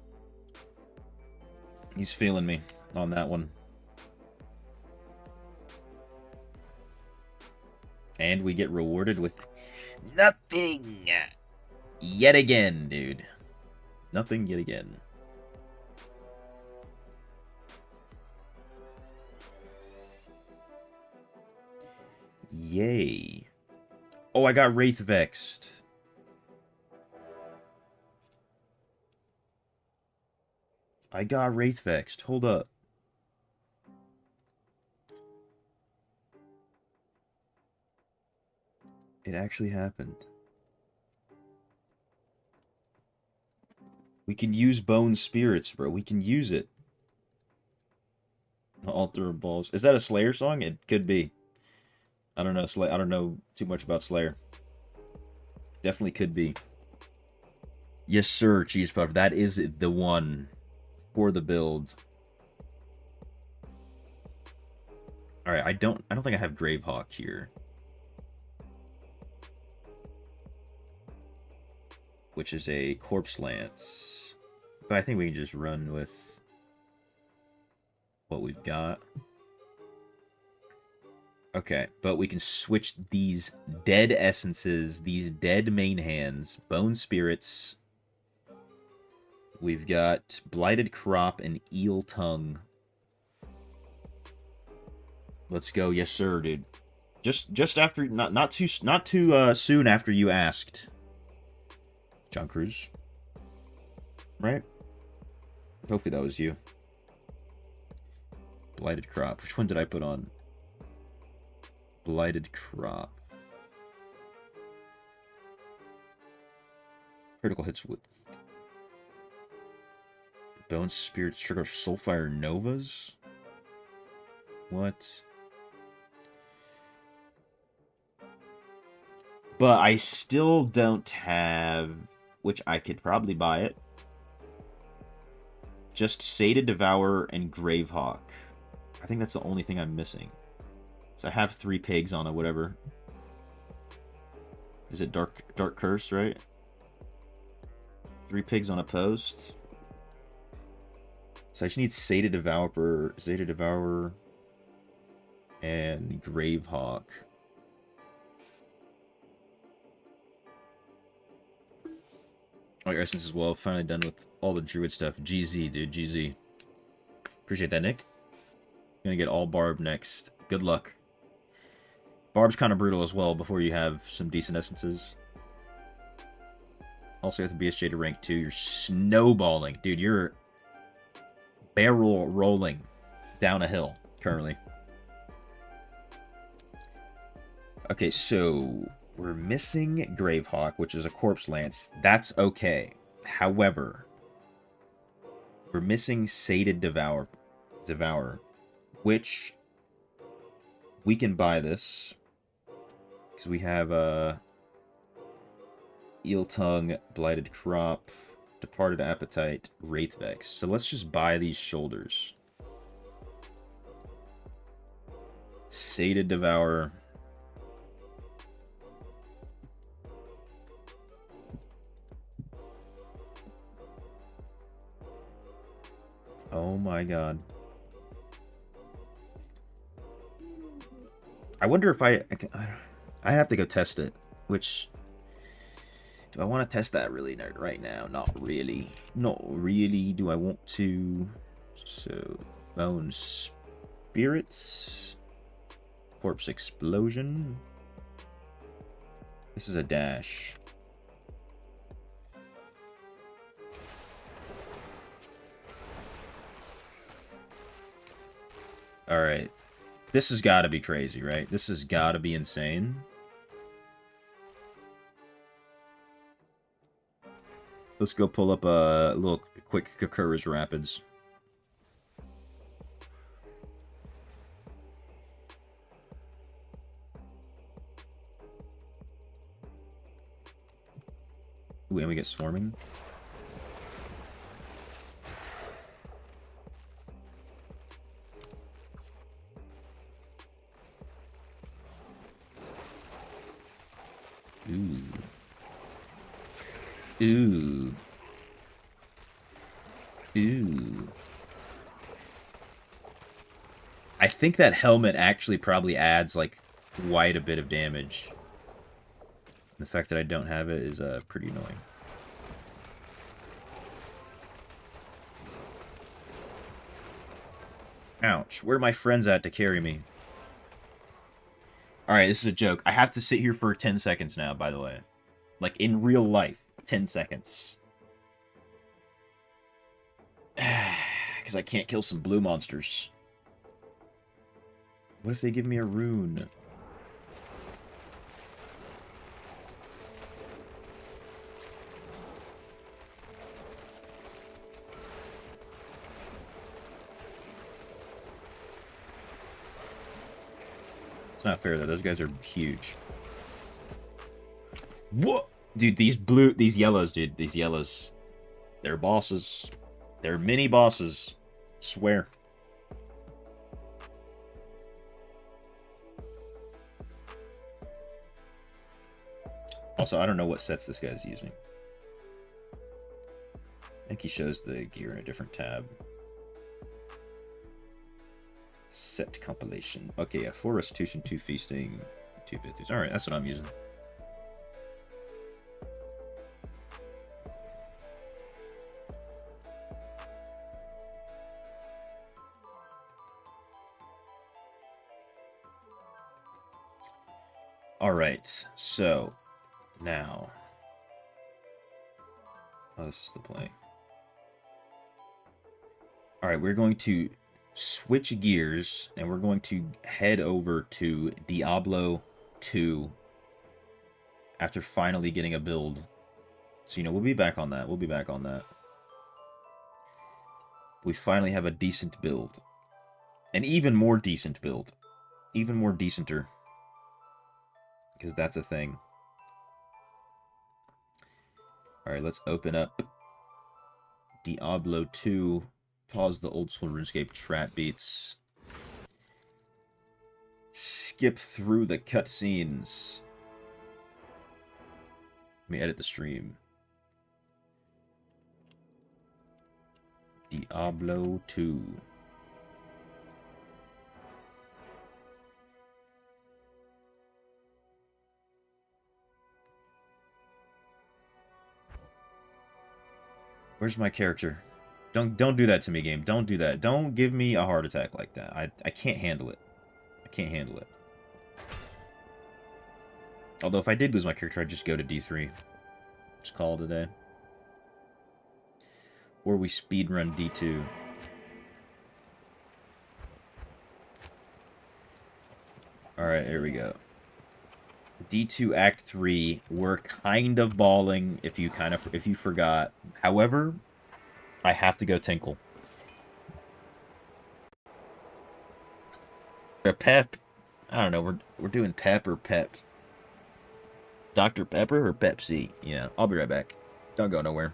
He's feeling me on that one. And we get rewarded with nothing yet again, dude. Nothing yet again. Yay. Oh, I got Wraith Vexed. I got Wraith Vexed. Hold up. It actually happened. We can use Bone Spirits, bro. We can use it. Altar of Balls. Is that a Slayer song? It could be. I don't know. I don't know too much about Slayer. Definitely could be. Yes, sir, Cheese Puff. That is the one for the build. All right, I don't think I have Gravehawk here, which is a Corpse Lance. But I think we can just run with what we've got. Okay, but we can switch these dead essences, these dead main hands, Bone Spirits. We've got Blighted Crop and Eel Tongue. Let's go, yes sir, dude. Just after, not too soon after you asked. John Cruz, right? Hopefully that was you. Blighted Crop. Which one did I put on? Blighted Crop. Critical hits with Bone Spirit trigger Soulfire Novas? What? But I still don't have, which I could probably buy it. Just Sated Devourer and Gravehawk. I think that's the only thing I'm missing. So I have 3 pigs on a whatever. Is it Dark Curse, right? 3 pigs on a post. So I just need Sated Devourer, and Gravehawk. Oh, your essence as well. Finally done with all the druid stuff. GZ, dude. GZ. Appreciate that, Nick. Gonna get all Barb next. Good luck. Barb's kind of brutal as well before you have some decent essences. Also got the BSJ to rank 2. You're snowballing. Dude, you're barrel rolling down a hill currently. Okay, so we're missing Gravehawk, which is a Corpse Lance. That's okay. However, we're missing Sated Devourer, which we can buy this because we have Eel Tongue, Blighted Crop, Departed Appetite, Wraithvex. So let's just buy these shoulders. Sated Devourer. Oh my god. I wonder if I have to go test it, which... Do I want to test that really right now? Not really. Not really. Do I want to? So, Bone Spirits. Corpse Explosion. This is a dash. Alright. This has got to be crazy, right? This has got to be insane. Let's go pull up a little quick Kakura's Rapids. Ooh, and we get Swarming. Ooh. Ooh. Ooh. I think that helmet actually probably adds, like, quite a bit of damage. The fact that I don't have it is pretty annoying. Ouch. Where are my friends at to carry me? Alright, this is a joke. I have to sit here for 10 seconds now, by the way. Like, in real life. 10 seconds. Because I can't kill some blue monsters. What if they give me a rune? It's not fair though. Those guys are huge. What? Dude, these yellows, dude. These yellows. They're bosses. They're mini bosses. Swear. Also, I don't know what sets this guy's using. I think he shows the gear in a different tab. Set compilation. Okay, yeah, 4 restitution, 2 feasting, 2 50s. Alright, that's what I'm using. Alright, so now. Oh, this is the play. Alright, we're going to switch gears, and we're going to head over to Diablo 2 after finally getting a build. So, we'll be back on that. We'll be back on that. We finally have a decent build. An even more decent build. Even more decenter. Because that's a thing. Alright, let's open up Diablo 2. Pause the old school RuneScape trap beats. Skip through the cutscenes. Let me edit the stream. Diablo 2. Where's my character? Don't do that to me, game. Don't do that. Don't give me a heart attack like that. I can't handle it. I can't handle it. Although if I did lose my character, I'd just go to D3. Just call it a day. Or we speedrun D2. Alright, here we go. D2 Act 3. We're kind of balling if you forgot. However, I have to go Tinkle. A Pep. I don't know, we're doing Pep or Pep. Dr. Pepper or Pepsi? Yeah, I'll be right back. Don't go nowhere.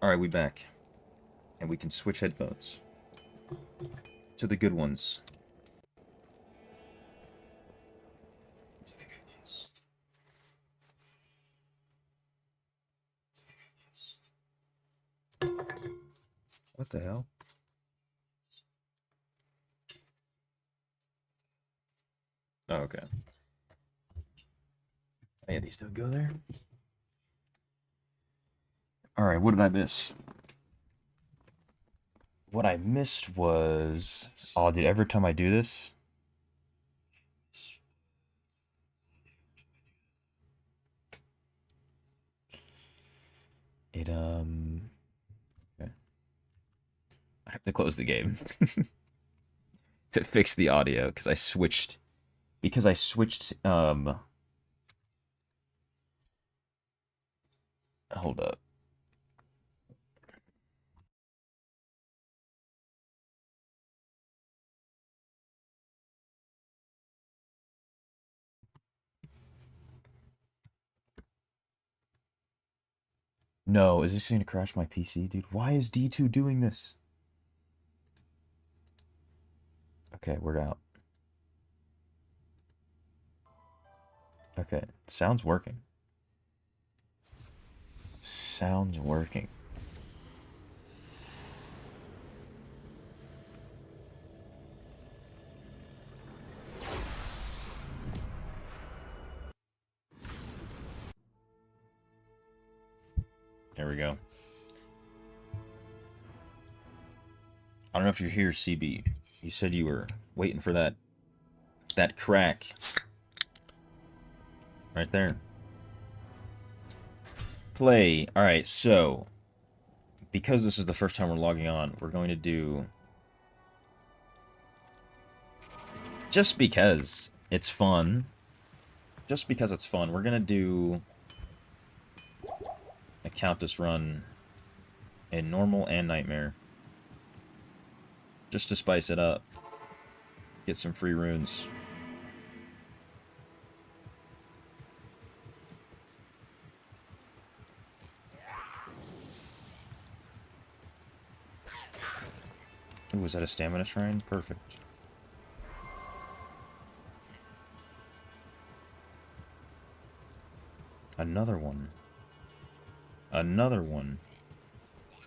Alright, we back. And we can switch headphones. To the good ones. What the hell? Oh, okay. Yeah, these don't go there. Alright, what did I miss? What I missed was... Oh, dude, every time I do this... It, okay. I have to close the game. To fix the audio, because I switched... Hold up. No, is this going to crash my PC, dude? Why is D2 doing this? Okay, we're out. Okay, sound's working. Sounds working. There we go. I don't know if you're here, CB. You said you were waiting for that crack. Right there. Play. Alright, so because this is the first time we're logging on, we're going to do... Just because it's fun. Just because it's fun, we're going to do a Countess run in normal and nightmare. Just to spice it up. Get some free runes. Ooh, was that a stamina shrine? Perfect. Another one. Another one.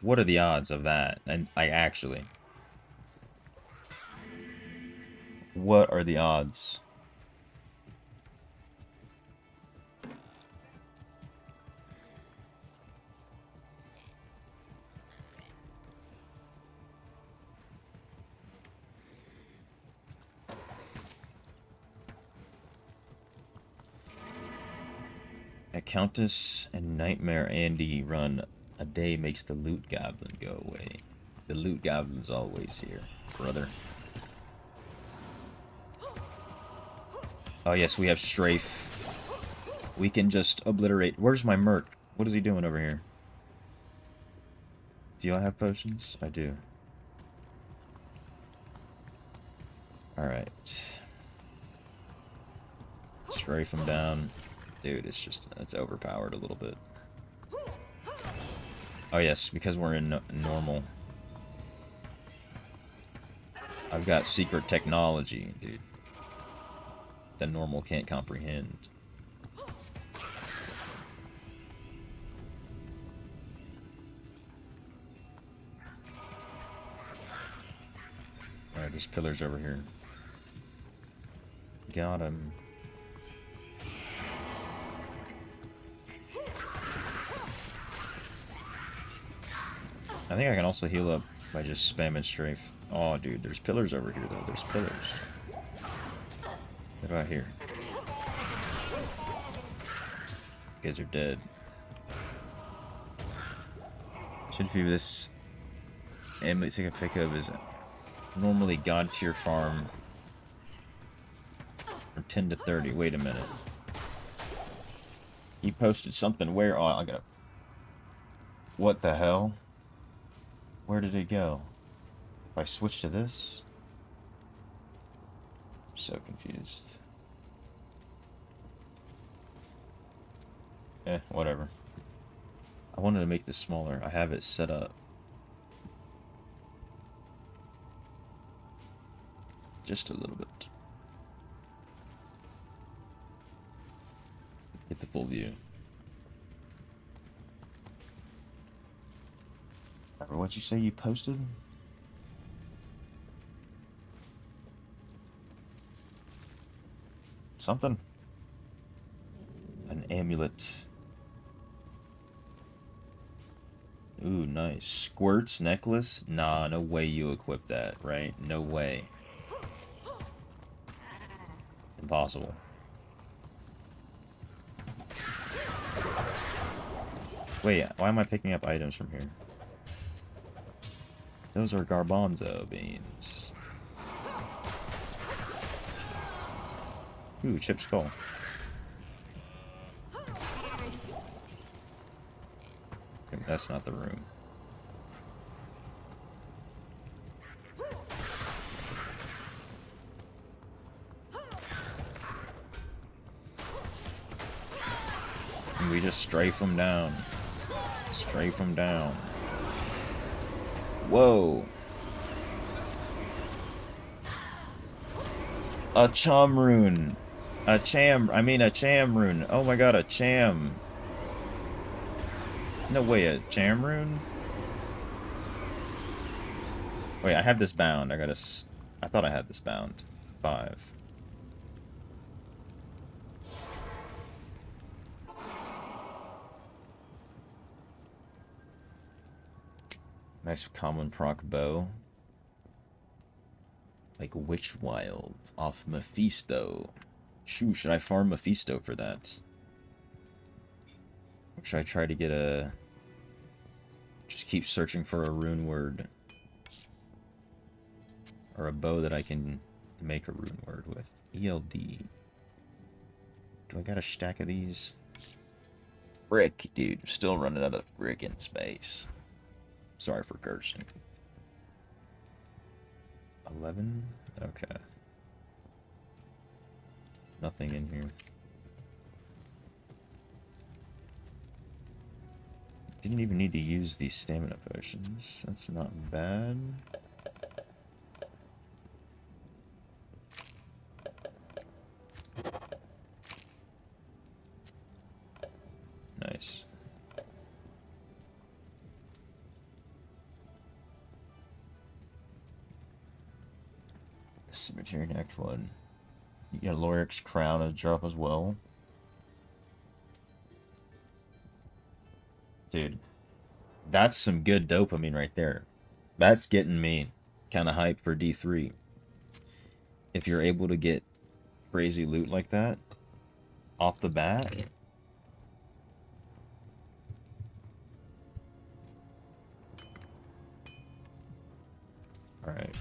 What are the odds of that? And I actually... What are the odds? A Countess and Nightmare Andy run a day makes the loot goblin go away. The loot goblin's always here, brother. Oh yes, we have strafe. We can just obliterate. Where's my merc? What is he doing over here? Do y'all have potions? I do. Alright. Strafe him down. Dude, it's overpowered a little bit. Oh yes, because we're in normal. I've got secret technology, dude. The normal can't comprehend. Alright, there's pillars over here. Got him. I think I can also heal up by just spamming strafe. Oh, dude, there's pillars over here, though. There's pillars. What about here? You guys are dead. Should be this amulet take a pick of is normally god tier farm from 10 to 30. Wait a minute. He posted something where... Oh, I gotta... What the hell? Where did it go? If I switch to this? I'm so confused. Whatever. I wanted to make this smaller. I have it set up. Just a little bit. Get the full view. Remember what you say you posted? Something. An amulet. Ooh, nice. Squirt's necklace? Nah, no way you equip that, right? No way. Impossible. Wait, why am I picking up items from here? Those are garbanzo beans. Ooh, chip skull. Okay, that's not the room. And we just strafe them down. Strafe them down. Whoa. A chamrune. A chamrune. Oh my god, a cham. No way, a chamrune? Wait, I have this bound. I thought I had this bound. 5. Nice common proc bow. Like Witch Wild off Mephisto. Shoo, should I farm Mephisto for that? Or should I try to get a... Just keep searching for a rune word. Or a bow that I can make a rune word with. ELD. Do I got a stack of these? Frick, dude. Still running out of frickin' space. Sorry for cursing. 11? Okay. Nothing in here. Didn't even need to use these stamina potions. That's not bad. Nice. Cemetery next one. You get Loric's crown to drop as well. Dude, that's some good dopamine right there. That's getting me kind of hyped for D3. If you're able to get crazy loot like that off the bat. Alright.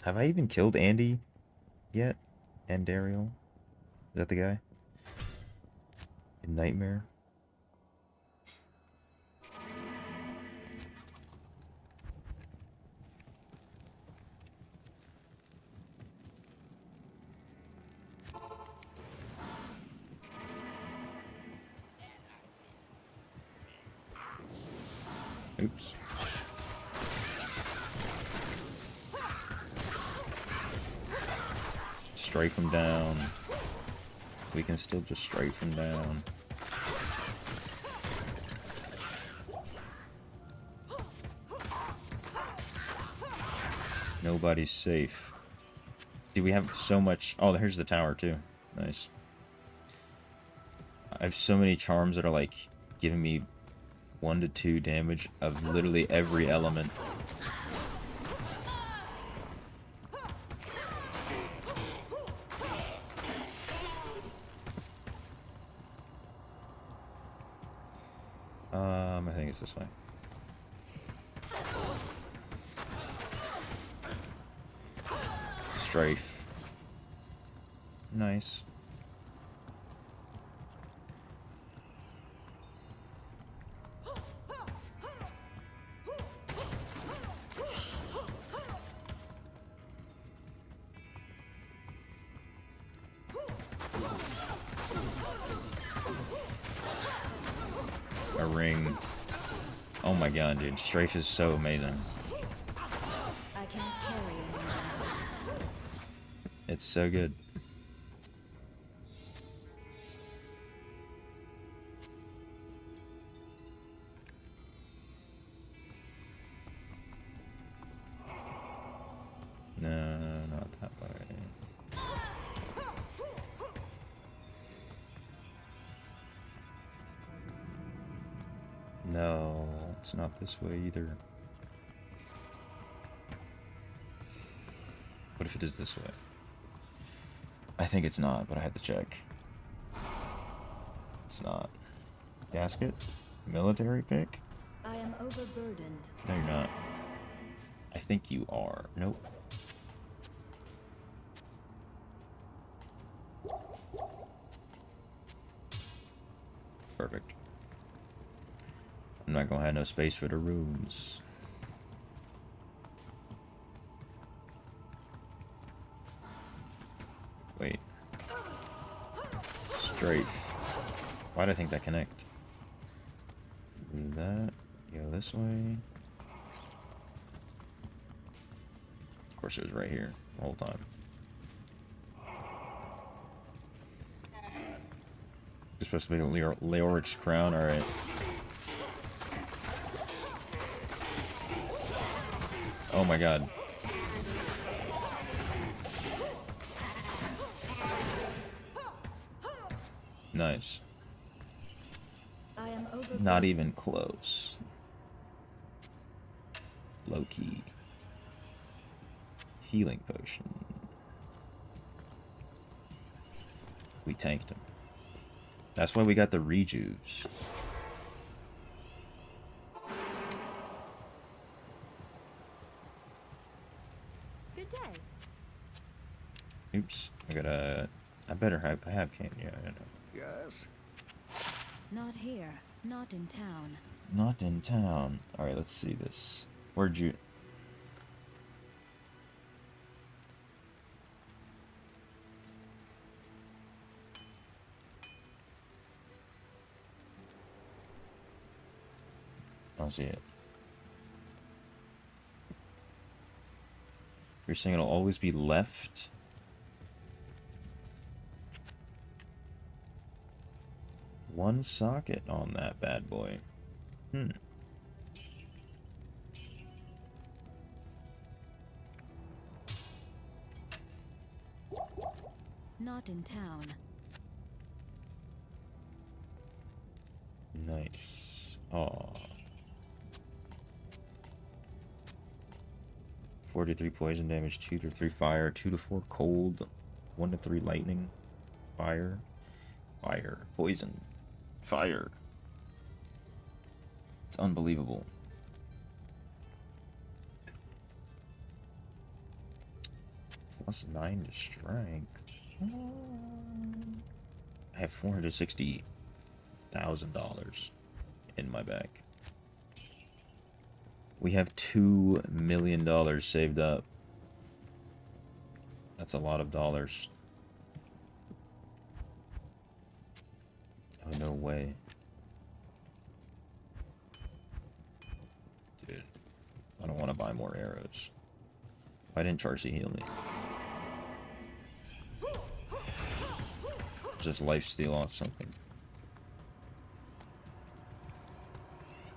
Have I even killed Andy yet? Andariel? Is that the guy? In Nightmare? Oops. Strafe him down. We can still just strafe him down. Nobody's safe. Do we have so much... Oh, here's the tower too. Nice. I have so many charms that are like giving me 1 to 2 damage of literally every element. I think it's this way. Strafe. Nice. Oh my god, dude. Strafe is so amazing.
I can't carry anymore.
It's so good. No, not that way. No, it's not this way either. What if it is this way? I think it's not, but I had to check. It's not. Gasket? Military pick?
I am overburdened.
No, you're not. I think you are. Nope. Perfect. I'm not gonna have no space for the rooms. Wait. Strafe. Why do I think that connect? Do that. Go this way. Of course it was right here the whole time. You're supposed to be a Leoric's crown, alright. Oh my god. Nice.
I am overburdened.
Not even close. Low key. Healing potion. We tanked him. That's why we got the rejuves.
Good day.
Oops. I gotta... I better have... I have cane. Yeah, I know.
Yes.
Not here. Not in town.
Not in town. Alright, let's see this. Where'd you... I don't see it. You're saying it'll always be left? One socket on that bad boy. Hmm.
Not in town.
Nice. Aw. 43 poison damage, 2 to 3 fire, 2 to 4 cold, 1 to 3 lightning, fire, fire, poison, fire. It's unbelievable. Plus 9 to strength. I have $460,000 in my bank. We have $2 million saved up. That's a lot of dollars. Oh, no way. Dude, I don't want to buy more arrows. Why didn't Charcy heal me? Just lifesteal off something.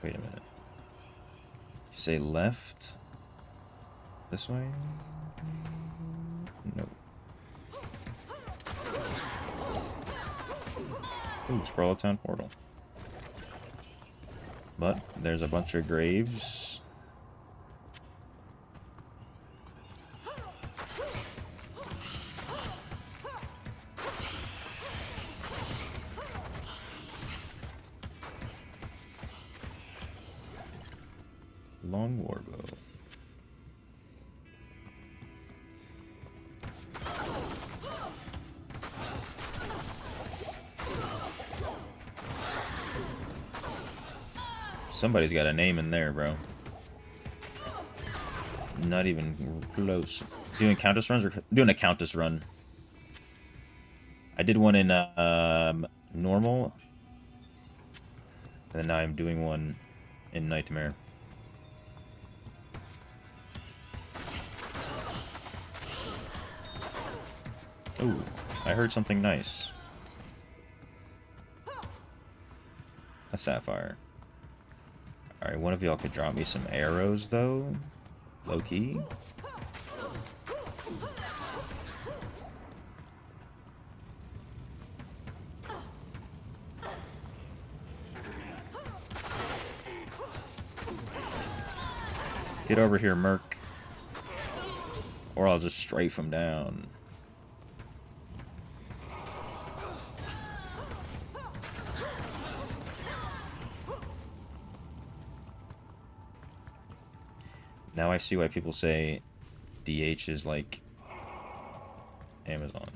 Wait a minute. Say left. This way? Nope. Ooh, Sprawl Town portal. But there's a bunch of graves. Long warbow. Somebody's got a name in there, bro. Not even close. Doing countess runs or doing a countess run? I did one in normal, and then now I'm doing one in Nightmare. Ooh, I heard something nice. A sapphire. Alright, one of y'all could drop me some arrows, though. Low-key. Get over here, Merc. Or I'll just strafe him down. Now I see why people say DH is like Amazon.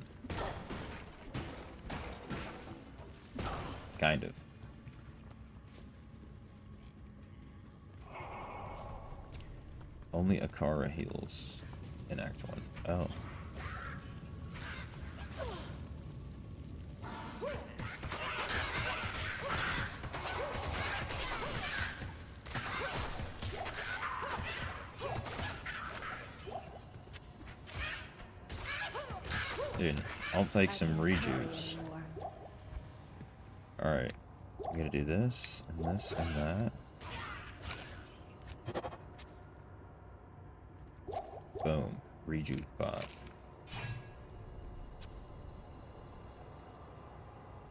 Kind of. Only Akara heals in Act 1. Oh. Dude, I'll take some rejuice. Alright. I'm gonna do this, and this, and that. Boom. Rejuice bot.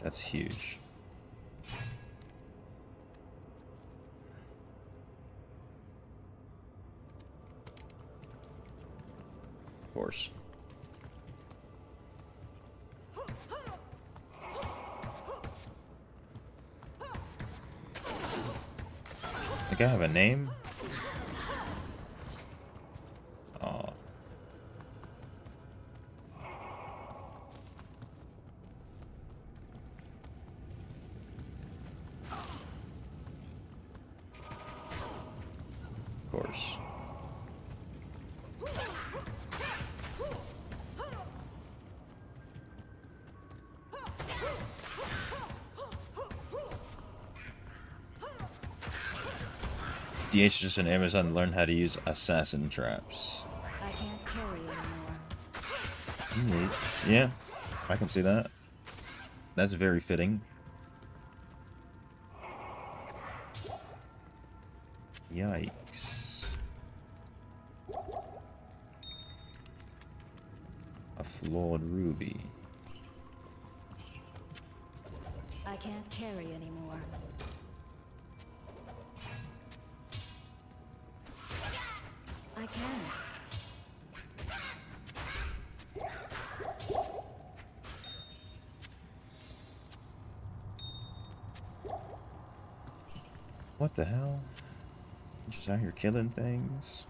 That's huge. Of course. Think I have a name? Oh. Of course. DH just an Amazon learned how to use assassin traps.
I can't carry anymore.
Yeah, I can see that. That's very fitting. Yikes. A flawed ruby.
I can't carry anymore. I can't.
What the hell? Just out here killing things.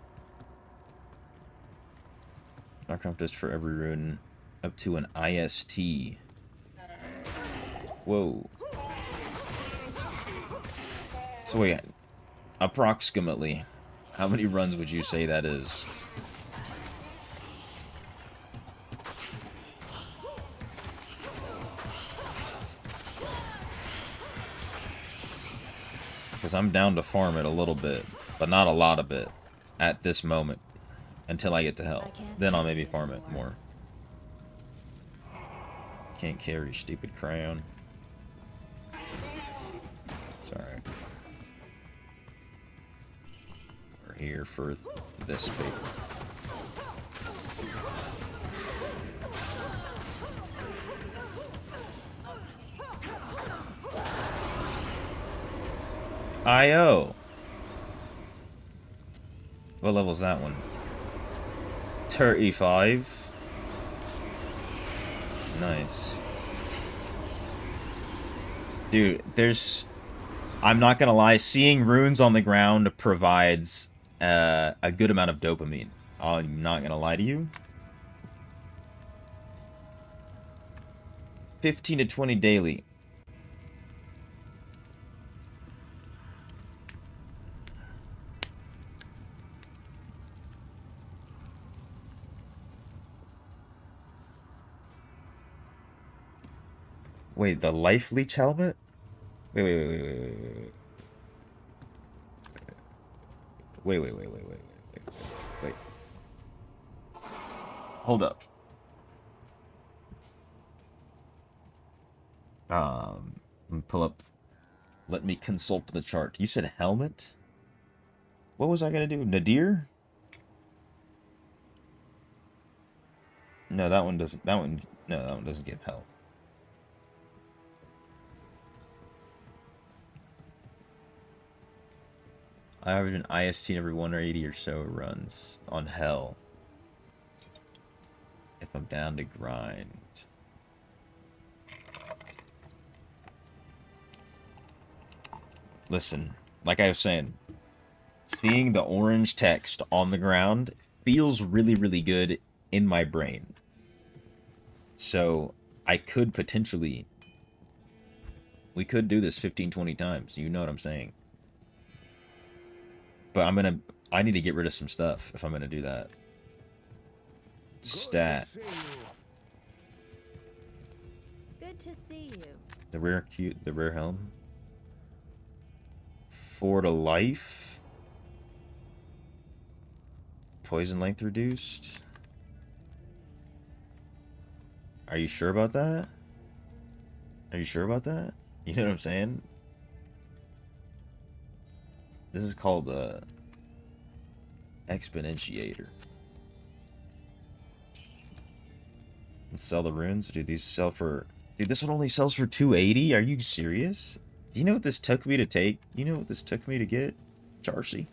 Dark is for every rune up to an IST. Whoa. So wait, approximately, how many runs would you say that is? Because I'm down to farm it a little bit, but not a lot of it at this moment until I get to hell. Then I'll maybe farm it more. Can't carry stupid crown. Sorry. We're here for this paper. IO. What level is that one? 35. Nice. Dude, there's... I'm not gonna lie, seeing runes on the ground provides a good amount of dopamine. I'm not gonna lie to you. 15 to 20 daily. Wait, the life leech helmet? Wait. Wait. Hold up. Let me pull up. Let me consult the chart. You said helmet? What was I gonna do? Nadir? No, that one doesn't. That one. No, that one doesn't give health. I average an IST every 180 or so runs on hell. If I'm down to grind. Listen, like I was saying, seeing the orange text on the ground feels really, really good in my brain. So I could potentially... We could do this 15, 20 times. You know what I'm saying. But I need to get rid of some stuff if I'm gonna do that. Stat.
Good to see you.
The rare helm. 4 to life. Poison length reduced. Are you sure about that? Are you sure about that? You know what I'm saying? This is called the exponentiator. Let's sell the runes. Dude, these sell for... Dude, this one only sells for 280? Are you serious? Do you know what this took me to take? You know what this took me to get? Charcy.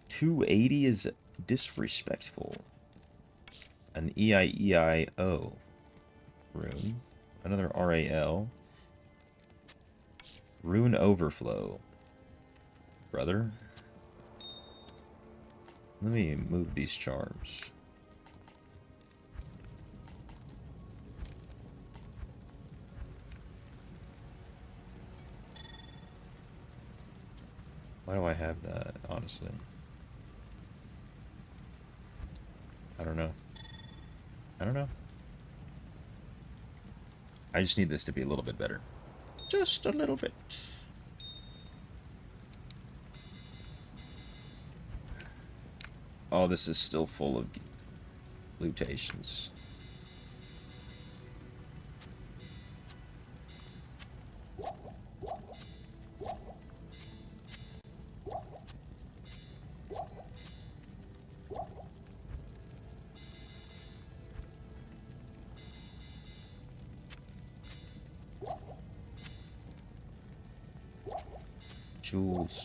280 is disrespectful. An EIEIO rune. Another RAL. Rune overflow. Brother. Let me move these charms. Why do I have that, honestly? I don't know. I don't know. I just need this to be a little bit better. Just a little bit. Oh, this is still full of lutations.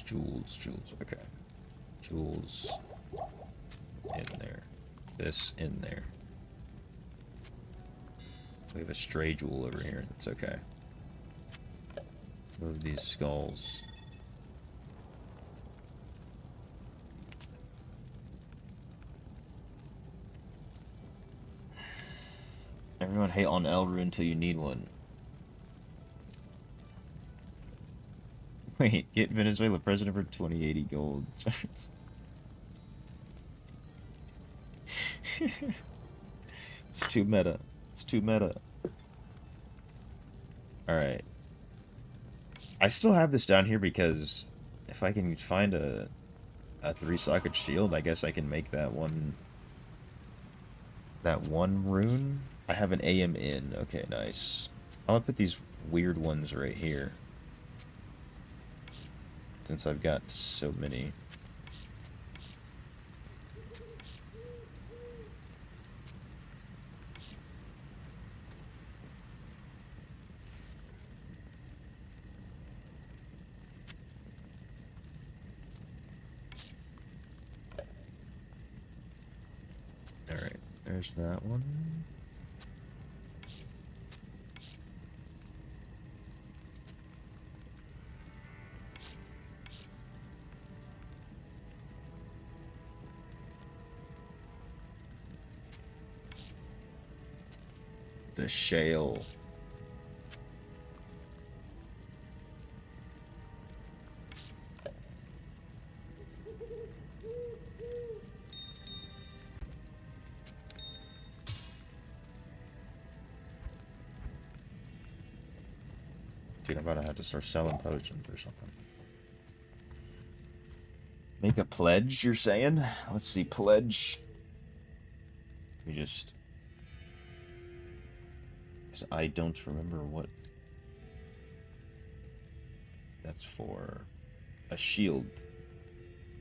Jewels. Okay. Jewels in there. This in there. We have a stray jewel over here. That's okay. Move these skulls. Everyone hate on Elru until you need one. Wait, get Venezuela president for 2080 gold. It's too meta. It's too meta. Alright. I still have this down here because if I can find a 3-socket shield, I guess I can make that one rune. I have an AM in. Okay, nice. I'm gonna put these weird ones right here. Since I've got so many. Alright, there's that one. The shale. Dude, I'm about to have to start selling potions or something. Make a pledge, you're saying? Let's see, pledge. We just... I don't remember what... That's for... A shield.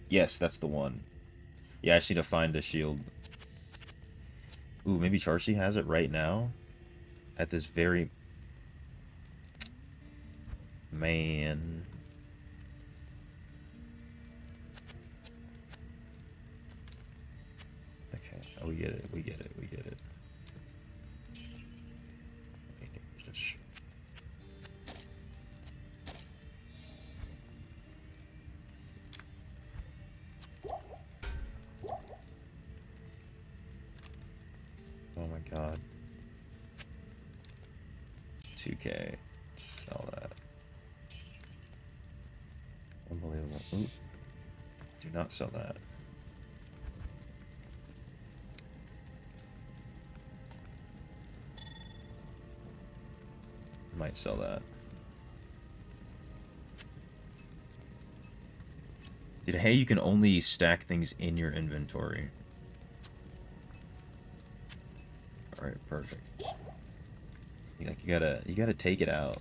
Yes, that's the one. Yeah, I just need to find a shield. Ooh, maybe Charcy has it right now? At this very... Man... Okay, oh, we get it, we get it, we get it. Just... Oh my god. 2K. Sell that. Unbelievable. Ooh. Do not sell that. Might sell that. Dude, hey, you can only stack things in your inventory. Alright, perfect. Like you gotta take it out.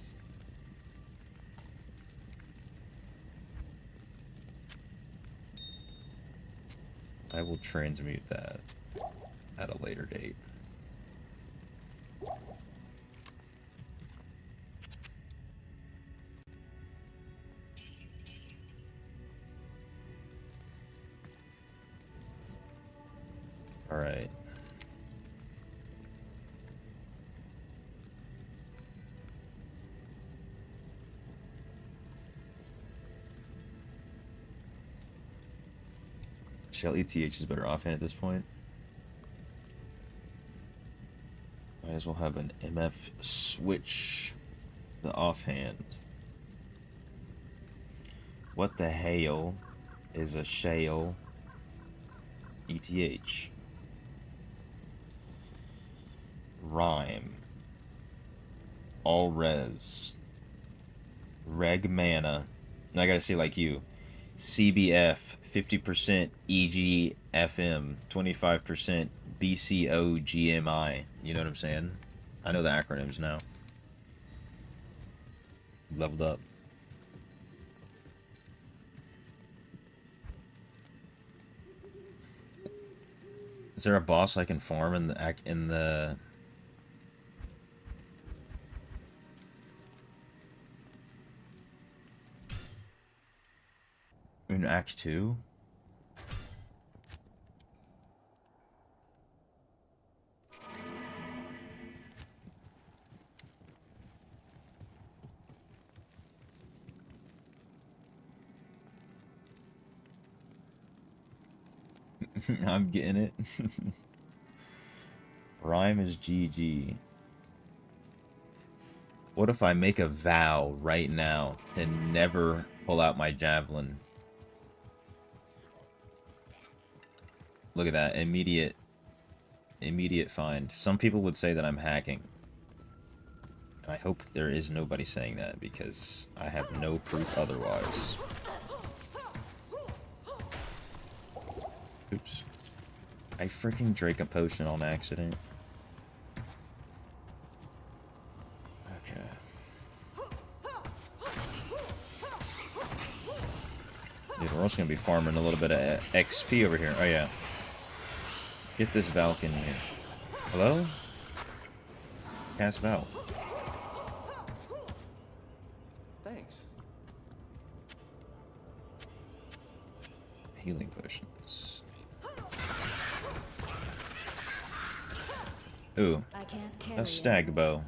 I will transmute that at a later date. All right. Shell ETH is better offhand at this point. Might as well have an MF switch the offhand. What the hell is a shell ETH? Rhyme. All res. Reg mana. And I gotta say like you. CBF 50% EGFM 25% BCOGMI. You know what I'm saying? I know the acronyms now. Leveled up. Is there a boss I can farm in the in Act 2? I'm getting it. Rhyme is GG. What if I make a vow right now to never pull out my javelin? Look at that. Immediate find. Some people would say that I'm hacking. And I hope there is nobody saying that because I have no proof otherwise. Oops. I freaking drank a potion on accident. Okay. Dude, we're also gonna be farming a little bit of XP over here. Oh yeah. Get this Valk in here. Hello? Cast Valk.
Thanks.
Healing potions. Ooh.
I can't carry
A stag bow.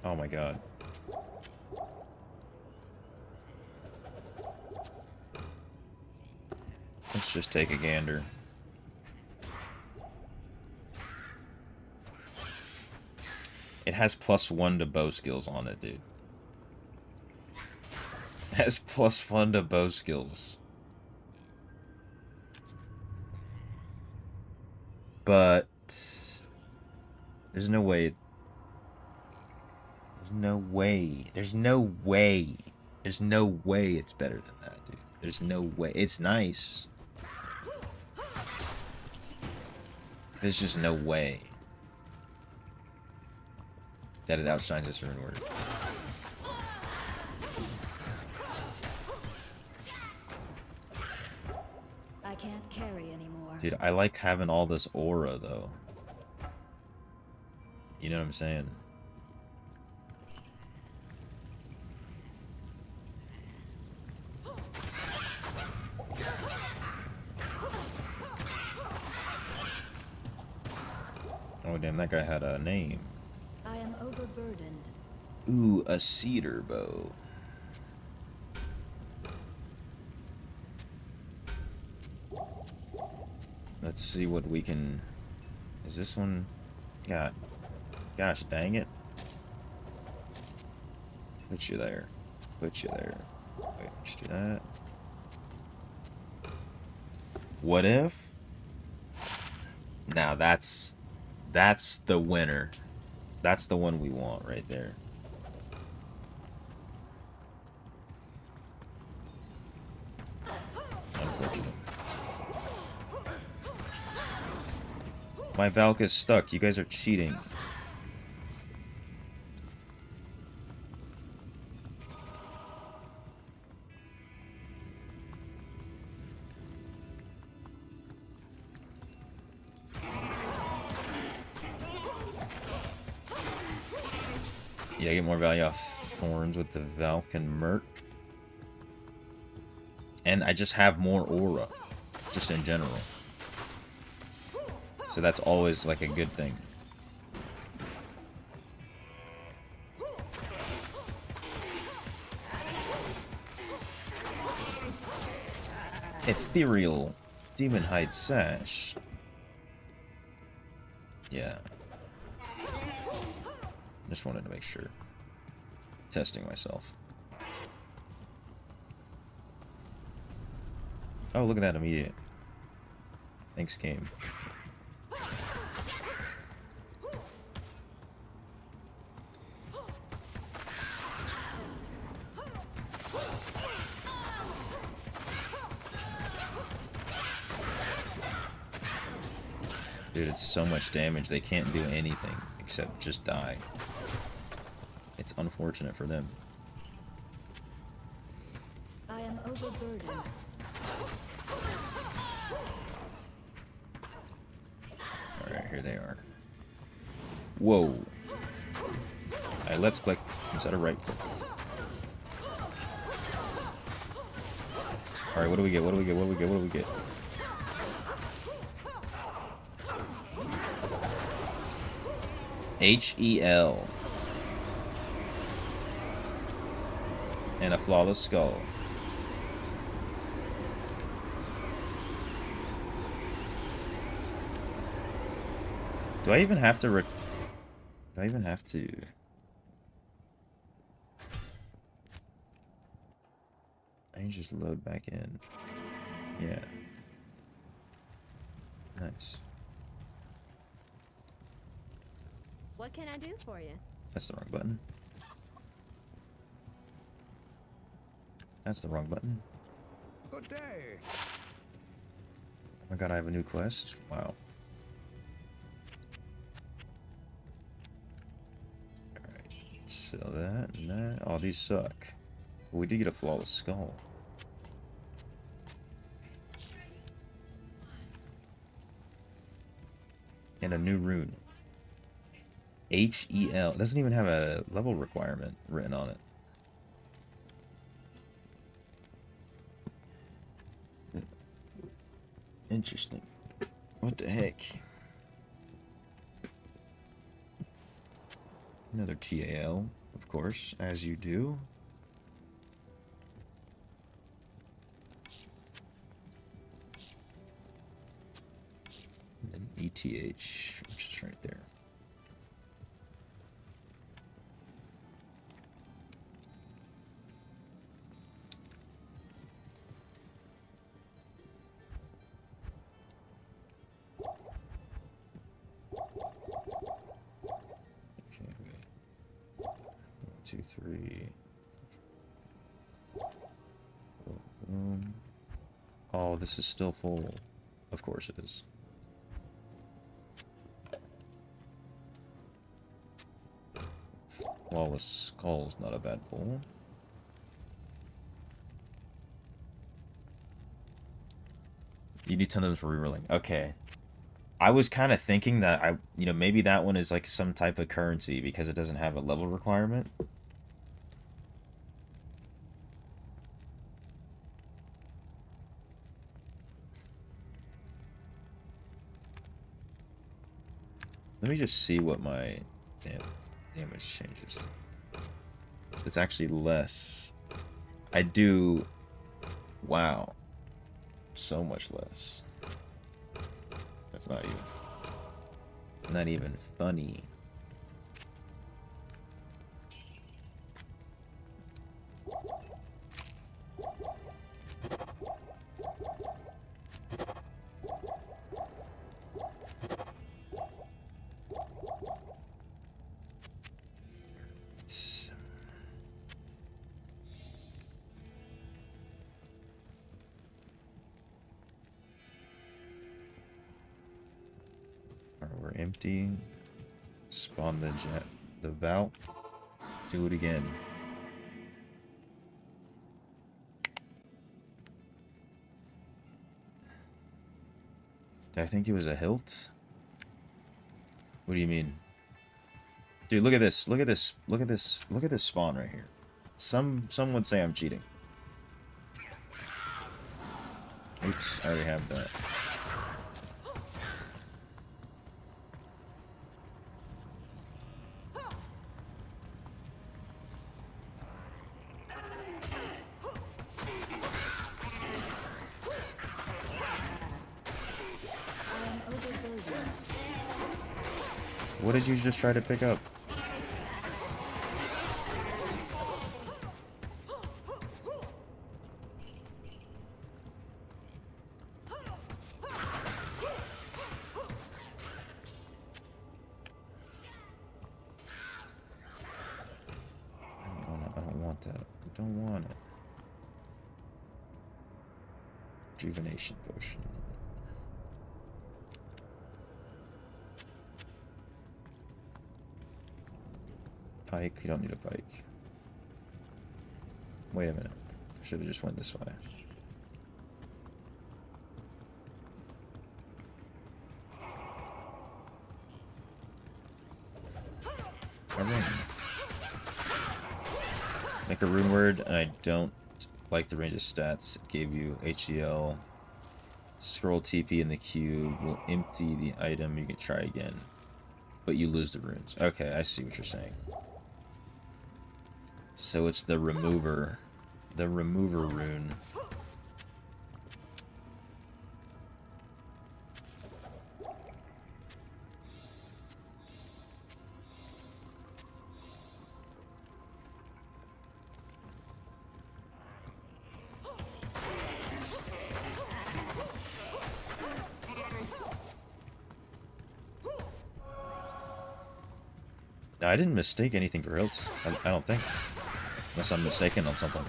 Oh my god. Let's just take a gander. It has +1 to bow skills on it, dude. It has +1 to bow skills. But there's no way. There's no way. There's no way. There's no way it's better than that, dude. There's no way. It's nice. There's just no way that it outshines this Rune Word.
I can't carry anymore.
Dude, I like having all this aura, though. You know what I'm saying? Oh, damn, that guy had a name.
I am overburdened.
Ooh, a cedar bow. Let's see what we can... Is this one... God. Gosh, dang it. Put you there. Put you there. Wait, let's do that. What if? Now that's the winner. That's the one we want right there. Unfortunate. My Valk is stuck. You guys are cheating. Yeah, I get more value off thorns with the Valk and Mert. And I just have more aura, just in general. So that's always like a good thing. Ethereal Demon Hide Sash. Yeah. Just wanted to make sure. Testing myself. Oh, look at that immediate. Thanks, game. Dude, it's so much damage, they can't do anything except just die. It's unfortunate for them.
I am overburdened.
Alright, here they are. Whoa. I left click instead of right click. Alright, what do we get? What do we get? What do we get? What do we get? HEL. And a flawless skull. Do I even have to do I even have to... I can just load back in. Yeah. Nice.
What can I do for you?
That's the wrong button. That's the wrong button.
Good day.
Oh my god, I have a new quest. Wow. Alright, sell that and that. Oh, these suck. But we did get a flawless skull. And a new rune. HEL. It doesn't even have a level requirement written on it. Interesting. What the heck? Another TAL, of course, as you do. And then ETH, which is right there. Okay, wait. 1, 2, 3. Oh, this is still full. Of course it is. Flawless Skull's not a bad pull. You need 10 of them for rerolling. Okay. I was kind of thinking that maybe that one is like some type of currency because it doesn't have a level requirement. Let me just see what my damage changes. It's actually less. I do... Wow. So much less. That's not even funny. We're empty. Spawn the vault. Do it again. Did I think it was a hilt? What do you mean? Dude, look at this. Look at this. Look at this. Look at this spawn right here. Some would say I'm cheating. Oops, I already have that. What did you just try to pick up? I don't want that. I don't want it. Rejuvenation potion. Pike? You don't need a pike. Wait a minute. I should have just went this way. A ring. Make a rune word, and I don't like the range of stats. It gave you HEL. Scroll TP in the cube will empty the item. You can try again. But you lose the runes. Okay, I see what you're saying. So it's the remover. The remover rune. Now, I didn't mistake anything for hilts. I don't think. Unless I'm mistaken on something.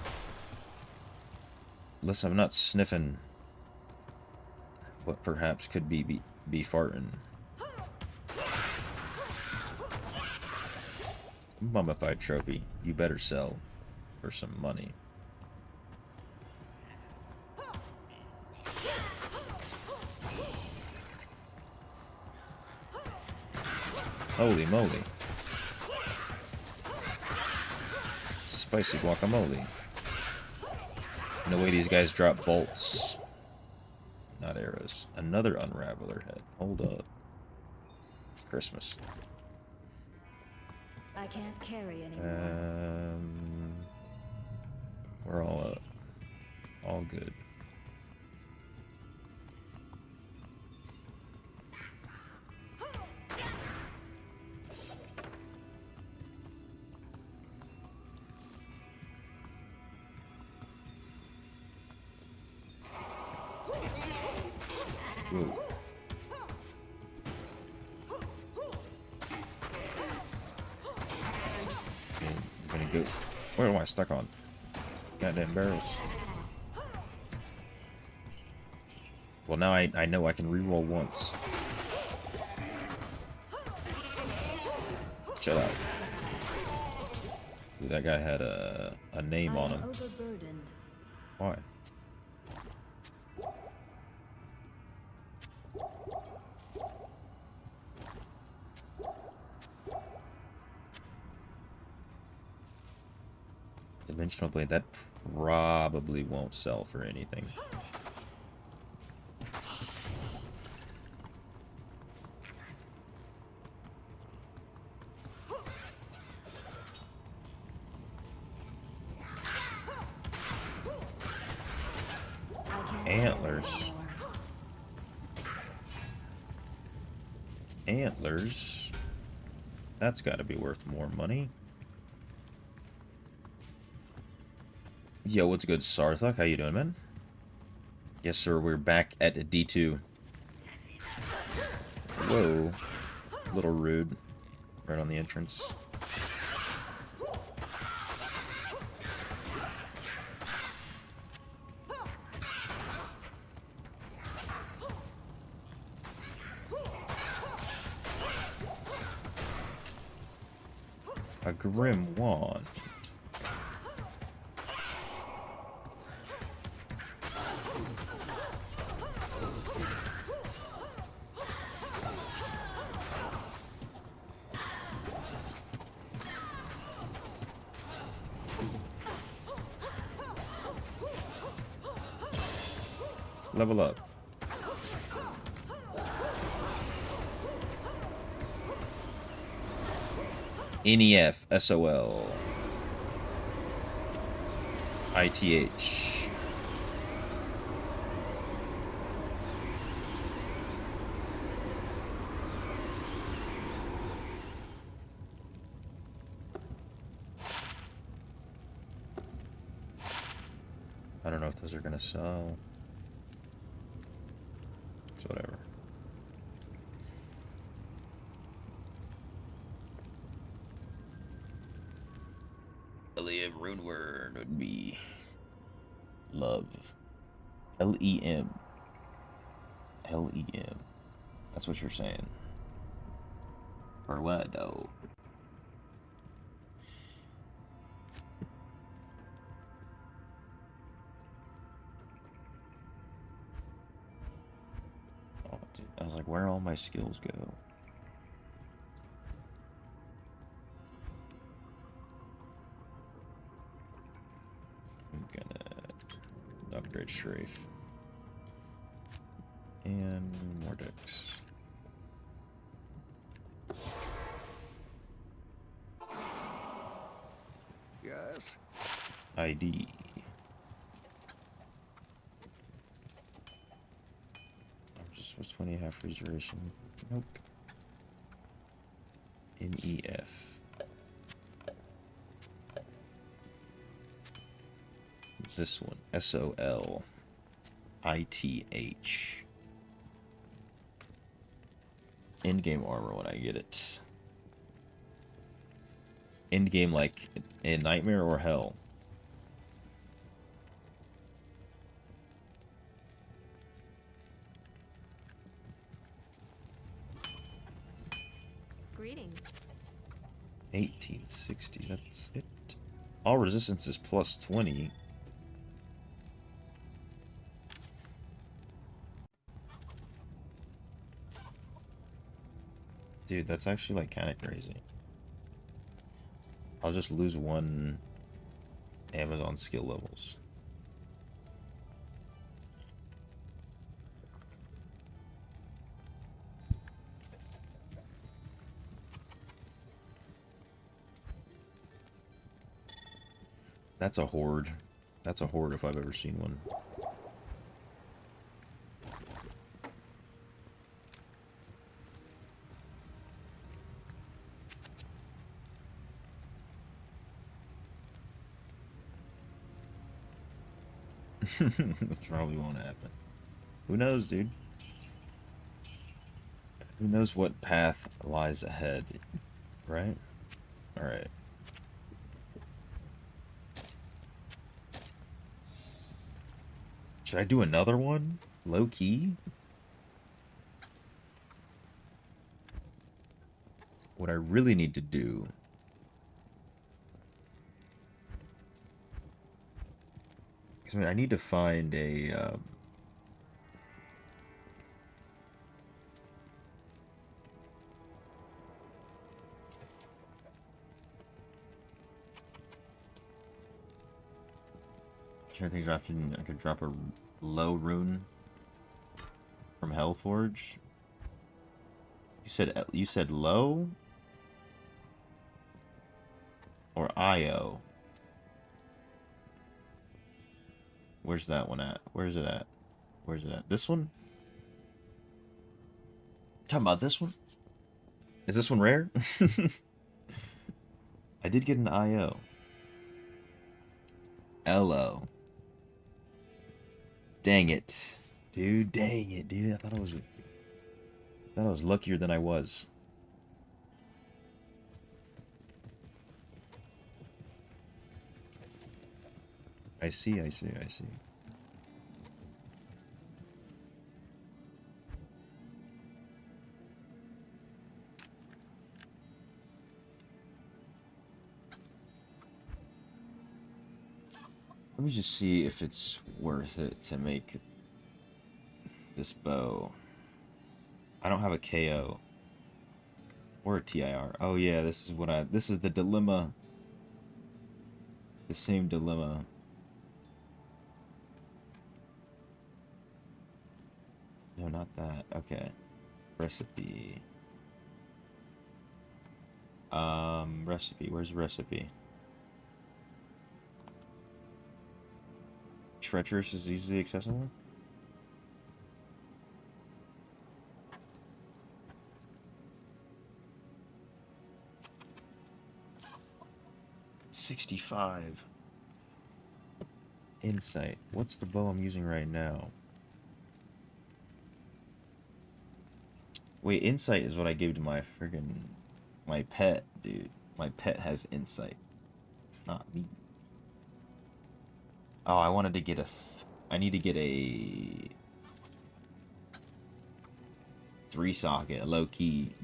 Unless I'm not sniffing what perhaps could be farting. Mummified trophy. You better sell for some money. Holy moly. Spicy guacamole. No way these guys drop bolts. Not arrows. Another unraveler head. Hold up. Christmas.
I can't carry anymore.
We're all up. All good. Whoa. Okay, I'm gonna go. What am I stuck on? Goddamn barrels. Well, now I know I can reroll once. Shut up. Dude, that guy had a name on him.
Overburdened.
Why? Dimensional blade, that probably won't sell for anything. Antlers. Antlers. That's got to be worth more money. Yo, what's good, Sarthak? How you doing, man? Yes, sir. We're back at D2. Whoa. A little rude. Right on the entrance. A grim wand. Level up. NEF, SOL, ITH. I don't know if those are gonna sell. It's whatever. A rune word would be love. L-E-M. L-E-M. That's what you're saying. For what, though? Oh, dude. I was like, where all my skills go? I'm gonna upgrade Strafe. And more decks.
Yes.
ID. What's 20 half reservation? Nope. NEF. This one. SOL. ITH. In-game armor when I get it. In-game like in Nightmare or Hell?
Greetings.
1860, that's it. All resistance is plus 20. Dude, that's actually like kind of crazy. I'll just lose one Amazon skill levels. That's a horde. That's a horde if I've ever seen one. Which probably won't happen. Who knows, dude? Who knows what path lies ahead, right? Alright. Should I do another one? Low key? What I really need to do is I need to find a I think I could drop a low rune from Hellforge. You said low or IO? Where's that one at? Where's it at? Where's it at? This one? Talking about this one? Is this one rare? I did get an IO. LO. Dang it. Dude, dang it, dude. I thought I was luckier than I was. I see. Let me just see if it's worth it to make this bow. I don't have a KO. Or a TIR. Oh yeah, this is the dilemma. The same dilemma. No, not that. Okay. Recipe. Recipe. Where's the recipe? Treacherous is easily accessible? $65. Insight. What's the bow I'm using right now? Wait, insight is what I gave to my my pet, dude. My pet has insight. Not me. Oh, I wanted to get I need to get a 3-socket, low key.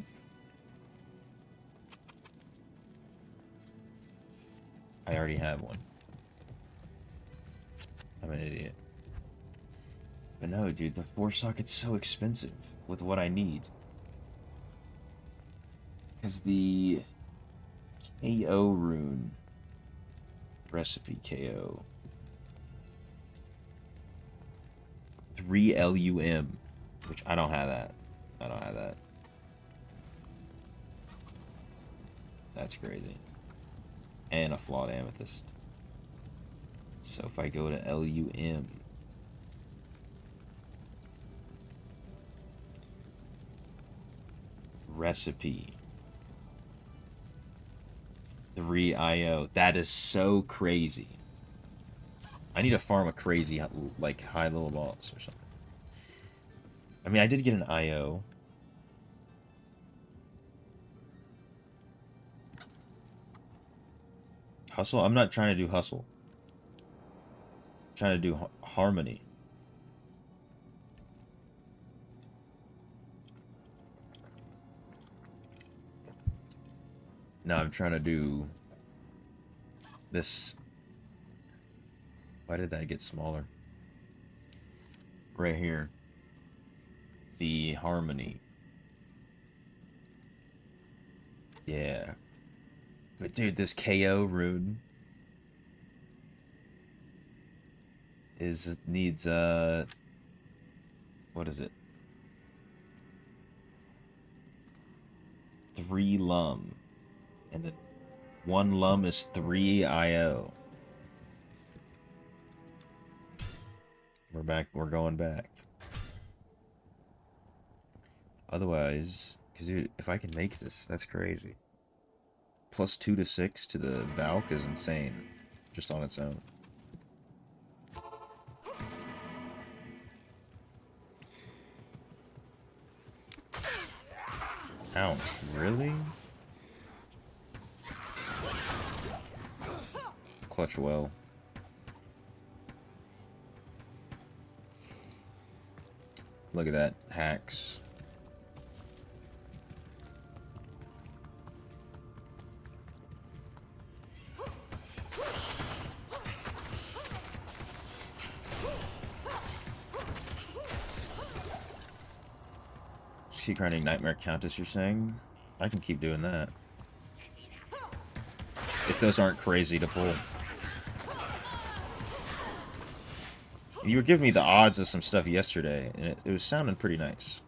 I already have one. I'm an idiot. But no, dude, the 4-socket's so expensive with what I need. Because the KO rune, recipe KO, 3 LUM, which I don't have that. I don't have that. That's crazy. And a flawed amethyst. So if I go to LUM, recipe, 3 IO. That is so crazy. I need to farm a crazy, like, high level boss or something. I mean, I did get an IO. Hustle? I'm not trying to do hustle. I'm trying to do harmony. No, I'm trying to do this. Why did that get smaller? Right here. The harmony. Yeah. But dude, this KO rune needs what is it? 3 lum. And then 1 lum is 3 IO. We're back. We're going back. Otherwise, because if I can make this, that's crazy. Plus 2 to 6 to the Valk is insane, just on its own. Ouch, really? Clutch well. Look at that. Hacks. Keep grinding Nightmare Countess, you're saying? I can keep doing that. If those aren't crazy to pull. You were giving me the odds of some stuff yesterday, and it was sounding pretty nice.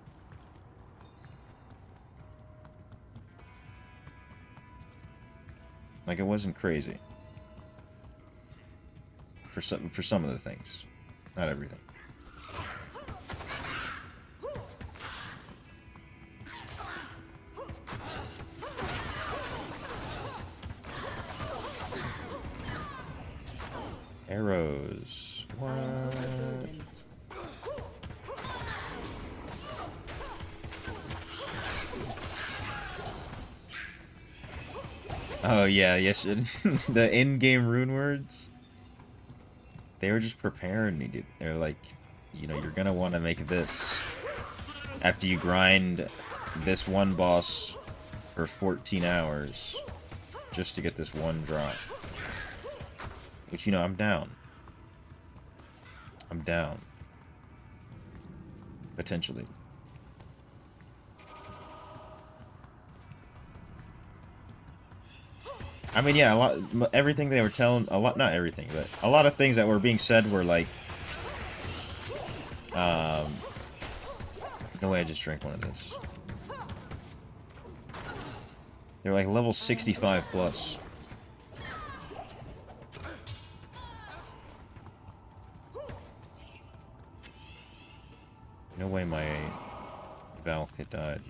Like, it wasn't crazy. For some of the things. Not everything. Arrows. What? Oh yeah, yes. The in-game rune words. They were just preparing me, dude. They're like, you know, you're gonna want to make this after you grind this one boss for 14 hours just to get this one drop. Which, you know, I'm down. I'm down. Potentially. I mean, yeah, everything they were telling, not everything, but a lot of things that were being said were like, no way I just drank one of this. They're like level 65 plus. No way my Valk had died.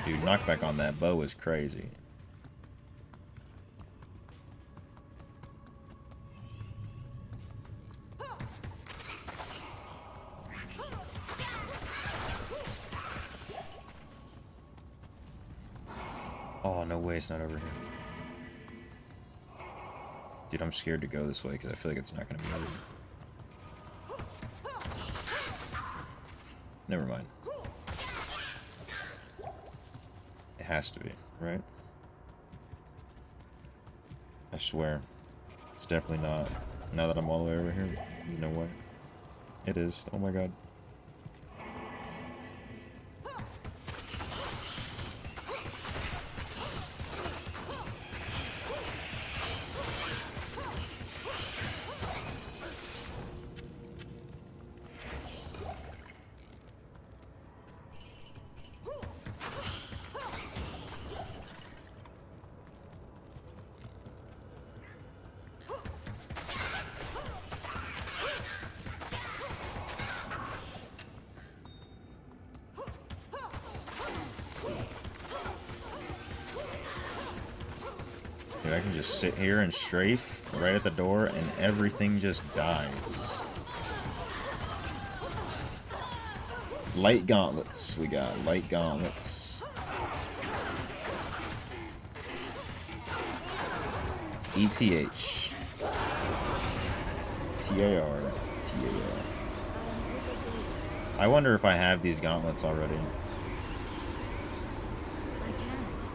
Dude, knockback on that bow is crazy. Oh, no way it's not over here. Dude, I'm scared to go this way because I feel like it's not going to be over. Never mind. It has to be, right? I swear. It's definitely not. Now that I'm all the way over here, there's no way. It is. Oh my god. Dude, I can just sit here and strafe right at the door and everything just dies. Light gauntlets, we got light gauntlets. ETH. TAR. TAR. I wonder if I have these gauntlets already.
I can't.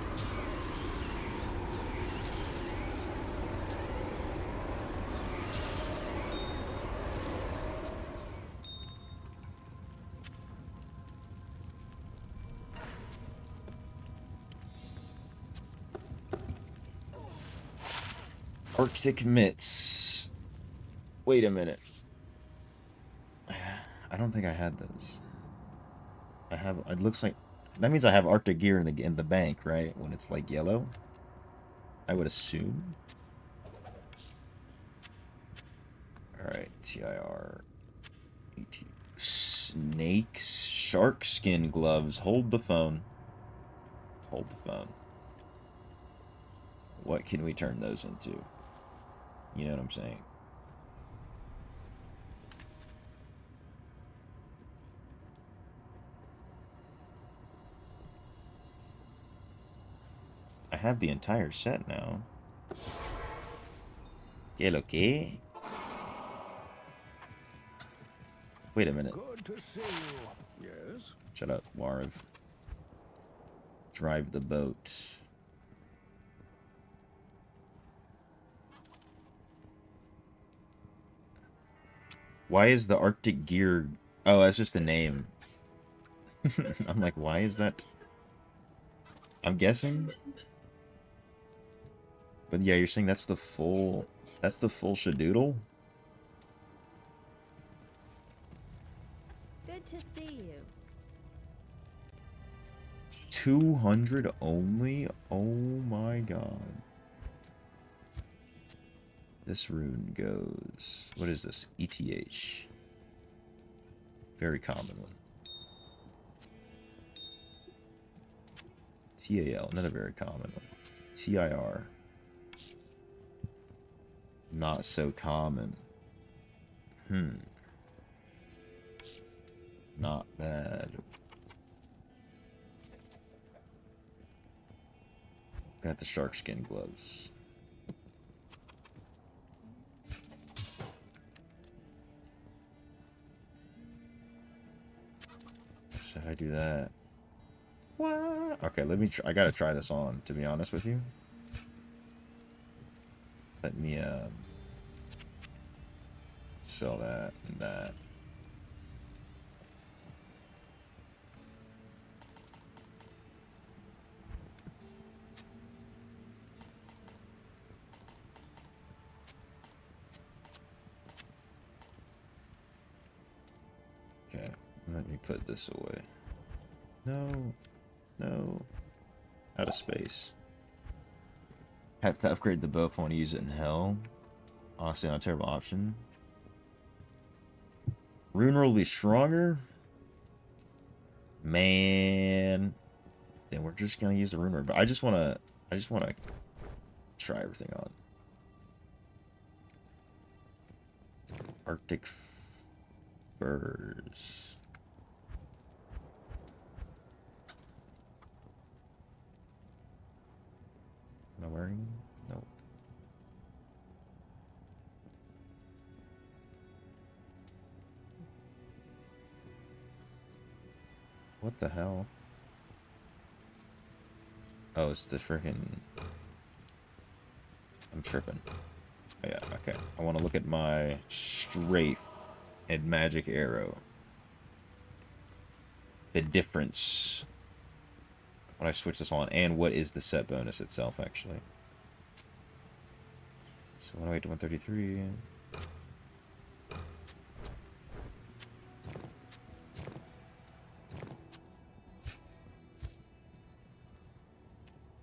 Arctic mitts. Wait a minute. I don't think I had those. I have. It looks like that means I have Arctic gear in the bank, right? When it's like yellow, I would assume. All right, TIR. ET. Snakes, shark skin gloves. Hold the phone. Hold the phone. What can we turn those into? You know what I'm saying? I have the entire set now. ¿Qué lo que? Wait a minute.
Good to see you. Yes?
Shut up, Warv. Drive the boat. Why is the Arctic gear... Oh, that's just the name. I'm like, why is that? I'm guessing. But yeah, you're saying that's the full... That's the full shadoodle?
Good to see you.
200 only? Oh my god. This rune goes... What is this? ETH. Very common one. TAL, another very common one. TIR. Not so common. Not bad. Got the shark skin gloves. So I do that. What? Okay, let me try. I gotta try this on, to be honest with you. Let me sell that and that. Okay, let me put this away. No, no, out of space. Have to upgrade the bow if I want to use it in hell. Honestly, not a terrible option. Rune roll will be stronger. Man, then we're just gonna use the rune roll. But I just wanna try everything on. Arctic furs. Am I wearing? No. What the hell? Oh, it's the freaking... I'm tripping. Oh, yeah, okay. I want to look at my strafe and magic arrow. The difference when I switch this on, and what is the set bonus itself, actually. So 108 to 133.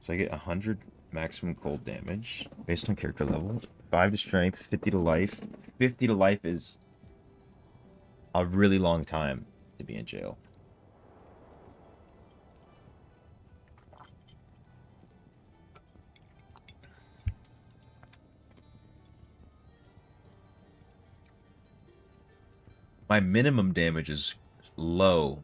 So I get 100 maximum cold damage based on character level, 5 to strength, 50 to life. 50 to life is a really long time to be in jail. My minimum damage is low,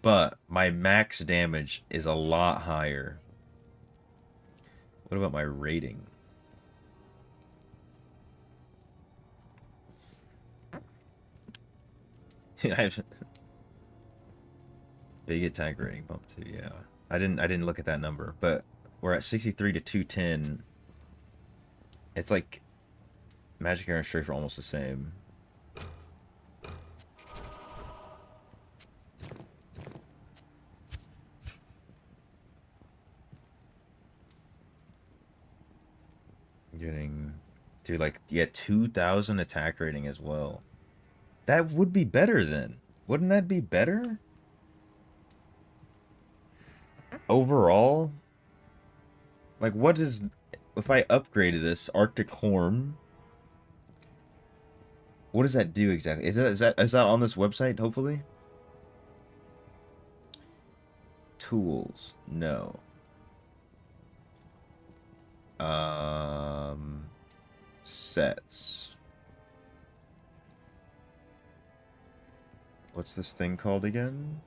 but my max damage is a lot higher. What about my rating? Dude, I have big attack rating bump too. Yeah, I didn't look at that number, but we're at 63 to 210. It's like magic arrow and strafe are almost the same. Getting to like, yeah, 2,000 attack rating as well. That would be better then. Wouldn't that be better? Overall? Like, what is... If I upgraded this Arctic Horn, what does that do exactly? Is that on this website, hopefully? Tools. No. Sets. What's this thing called again?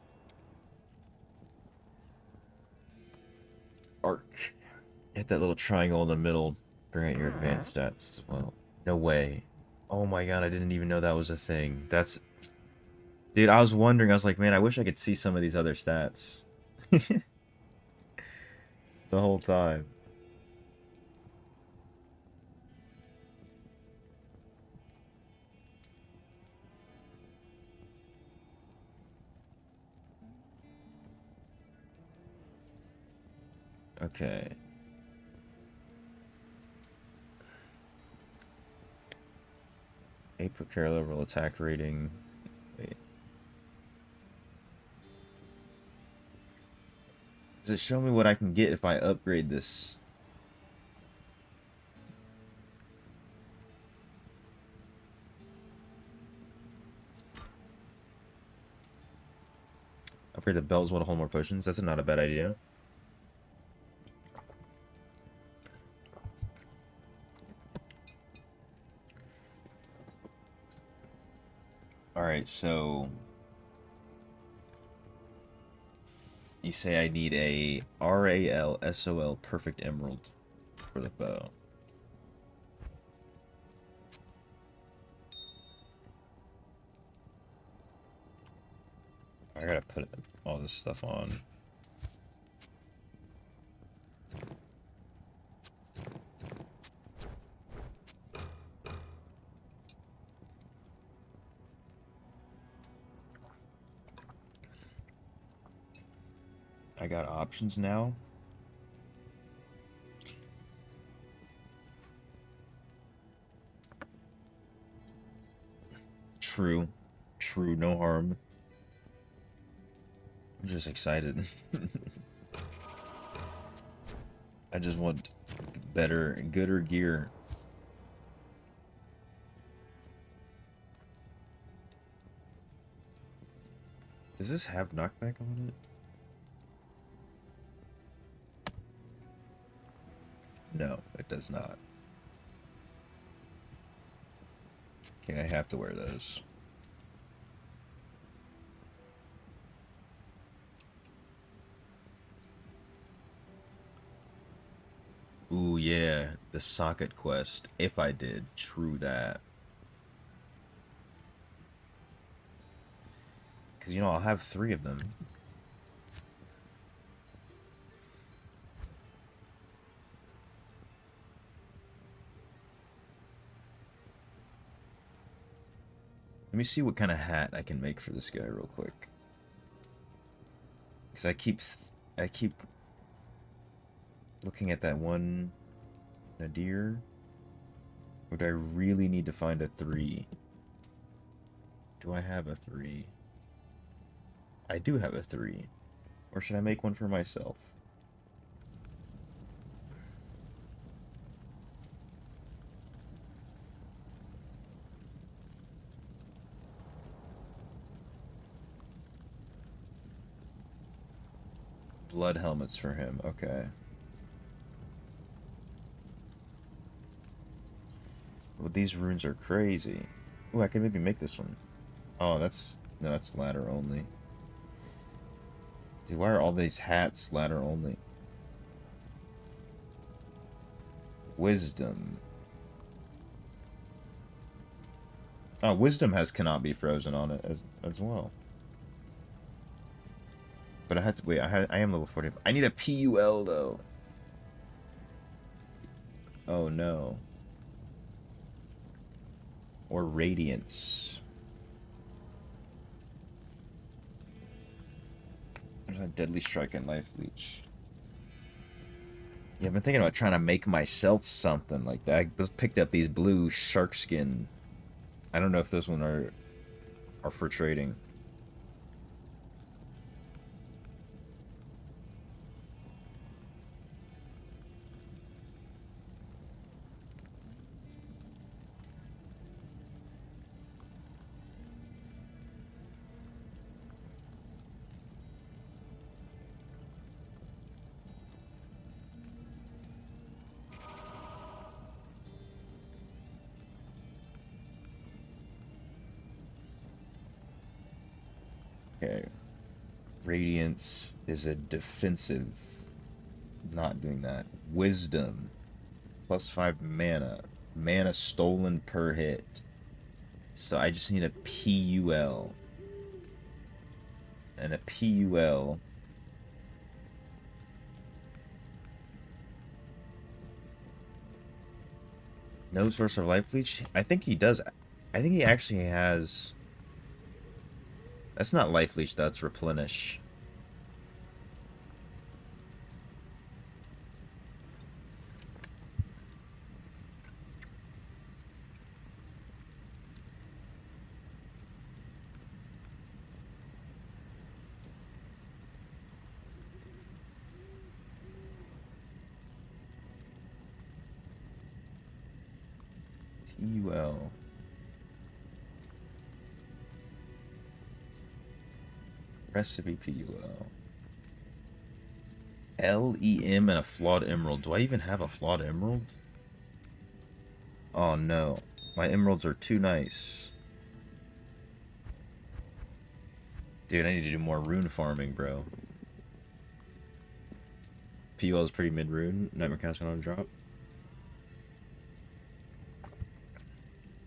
arc. Hit that little triangle in the middle. Bring out your advanced stats as well. No way. Oh my god, I didn't even know that was a thing. That's... Dude, I was wondering, I was like, man, I wish I could see some of these other stats. The whole time. Okay. A per care level attack rating. Wait. Does it show me what I can get if I upgrade this? Upgrade the bells while to hold more potions. That's not a bad idea. Alright, so... You say I need a RAL-SOL Perfect Emerald for the bow. I gotta put all this stuff on. I got options now. True. True, no harm. I'm just excited. I just want better, gooder gear. Does this have knockback on it? No, it does not. Okay, I have to wear those. Ooh, yeah, the socket quest. If I did, true that. Because, you know, I'll have 3 of them. Let me see what kind of hat I can make for this guy real quick. Because I keep looking at that one Nadir. Would I really need to find a 3? Do I have a 3? I do have a 3. Or should I make one for myself? Blood helmets for him, okay. Well, these runes are crazy. Oh, I could maybe make this one. Oh, that's... No, that's ladder only. Dude, why are all these hats ladder only? Wisdom. Oh, wisdom has cannot be frozen on it as well. But I had to wait. I am level 40. I need a PUL though. Oh no. Or radiance. There's a deadly strike and life leech. Yeah, I've been thinking about trying to make myself something like that. I just picked up these blue shark skin. I don't know if those ones are for trading. Okay. Radiance is a defensive Not doing that. Wisdom. +5 mana. Mana stolen per hit. So I just need a PUL. And a PUL. No source of life leech? I think he does. I think he actually has... That's not life leech, that's replenish. PUL. Recipe PUL. LEM and a flawed emerald. Do I even have a flawed emerald? Oh no. My emeralds are too nice. Dude, I need to do more rune farming, bro. PUL is pretty mid-rune. Nightmare Castle on a drop.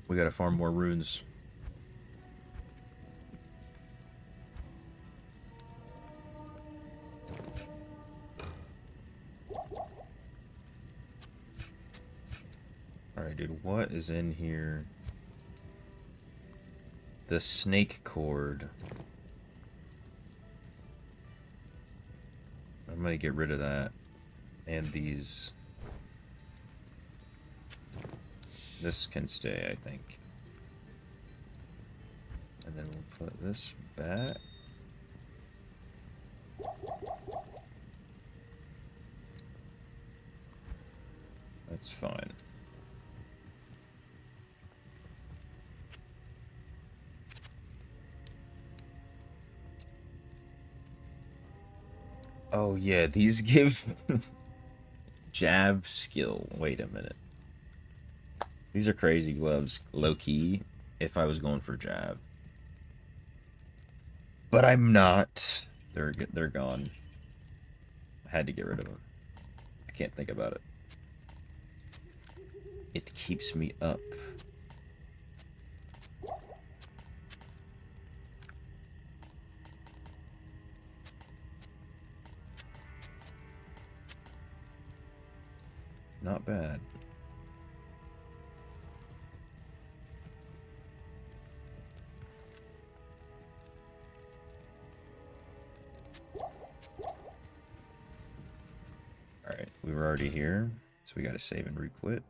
We gotta farm more runes. Alright, dude, what is in here? The snake cord. I'm gonna get rid of that. And these. This can stay, I think. And then we'll put this back. That's fine. Oh yeah, these give jab skill. Wait a minute. These are crazy gloves, low key, if I was going for jab. But I'm not. They're gone. I had to get rid of them. I can't think about it. It keeps me up. Not bad. Alright, we were already here, so we gotta save and requit.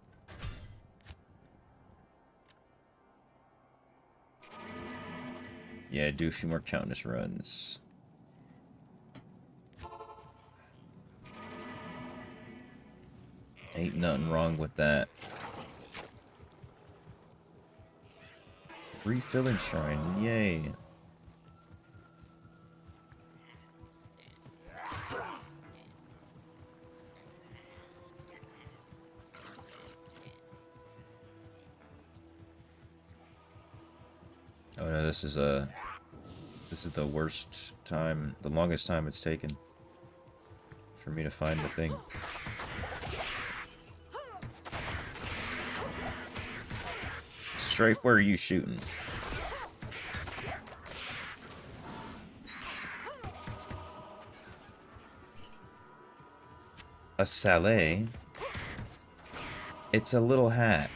Yeah, do a few more Countess runs. Ain't nothing wrong with that. Refilling shrine, yay. Oh no, this is the worst time, the longest time it's taken for me to find the thing. Strife, where are you shooting? A salé? It's a little hat,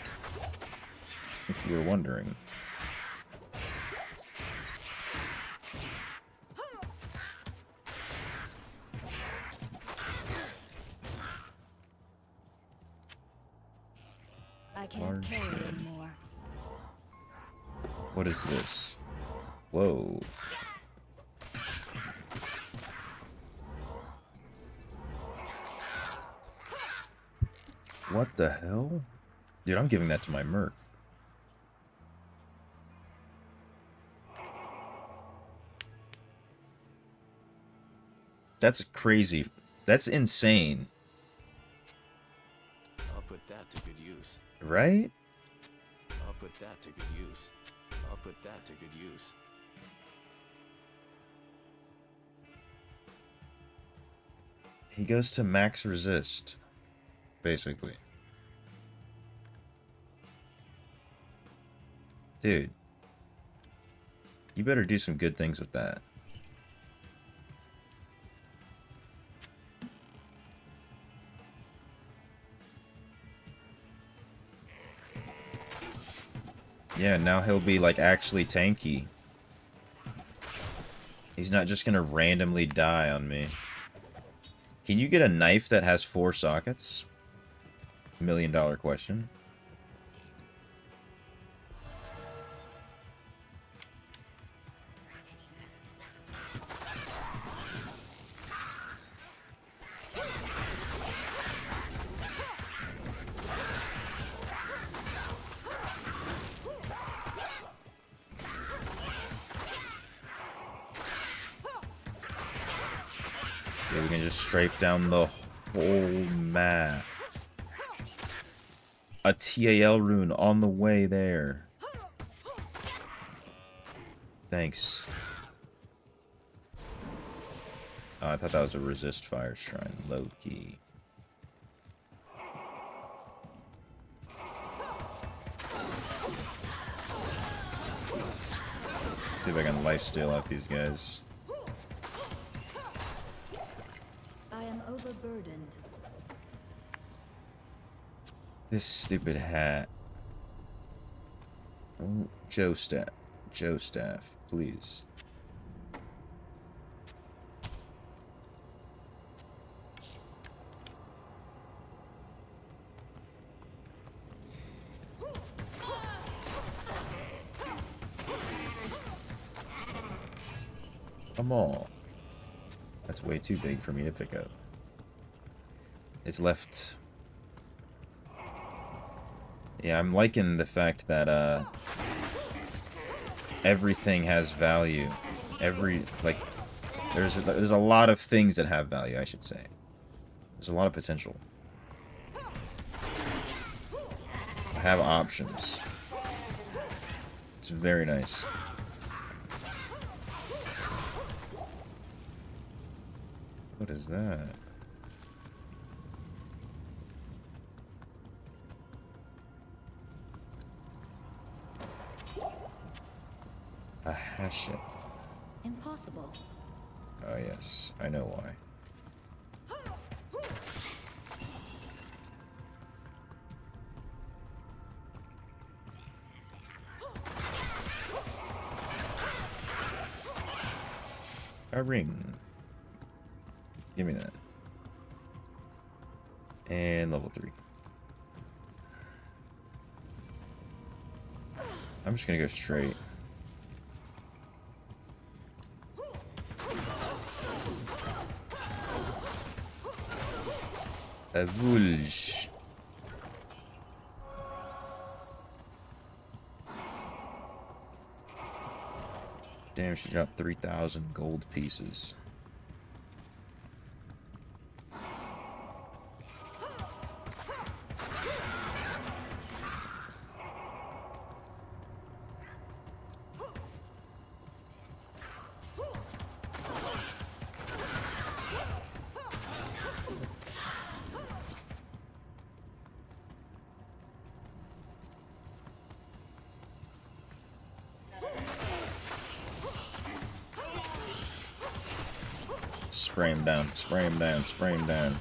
if you were wondering.
I can't carry anymore.
What is this? Whoa. What the hell? Dude, I'm giving that to my merc. That's crazy. That's insane.
I'll put that to good use.
Right?
I'll put that to good use. I'll put that to good use.
He goes to max resist, basically. Dude, you better do some good things with that. Yeah, now he'll be like actually tanky. He's not just gonna randomly die on me. Can you get a knife that has 4 sockets? $1 million question. Yeah, we can just strafe down the whole map. A TAL rune on the way there. Thanks. Oh, I thought that was a resist fire shrine. Low key. See if I can lifesteal out these guys.
I am overburdened.
This stupid hat. Oh, Joe Staff, please. Come on. That's way too big for me to pick up. It's left. Yeah, I'm liking the fact that everything has value. There's a lot of things that have value, I should say. There's a lot of potential. I have options. It's very nice. What is that? A hatchet.
Impossible.
Oh yes, I know why. A ring. Give me that. And level 3. I'm just gonna go straight. A Vulge. Damn, she dropped 3,000 gold pieces. Spray him down, spray him down, spray him down.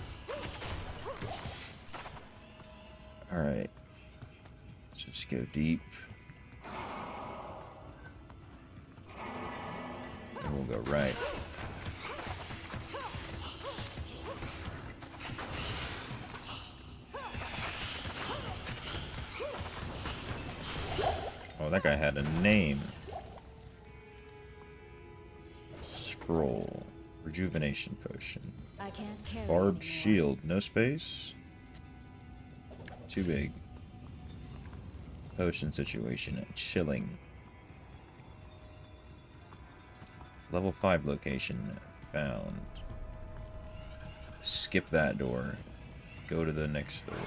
Alright. Let's just go deep. And we'll go right. Oh, that guy had a name. Scroll. Rejuvenation potion.
I can't carry
Barbed
anymore.
shield. No space. Too big. Potion situation. Chilling. Level 5 location found. Skip that door. Go to the next door.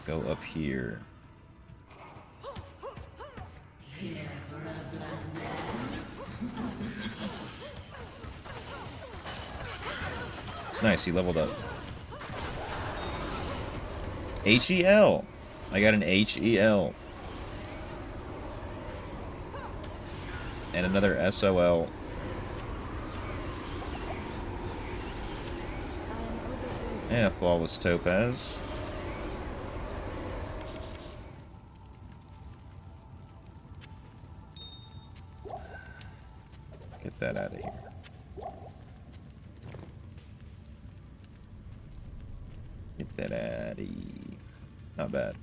Go up here. Nice, he leveled up. HEL. I got an HEL. And another SOL. And a flawless topaz. Get that out of here. Get that out of here. Not bad.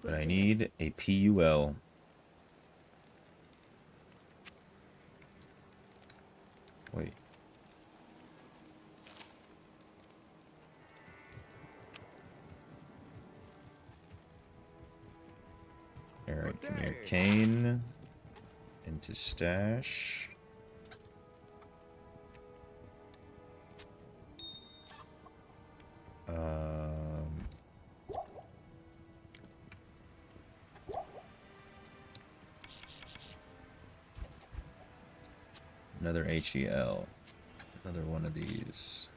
But I need a PUL. Wait. Alright, come here. Kane. Into stash. Another HEL. Another one of these.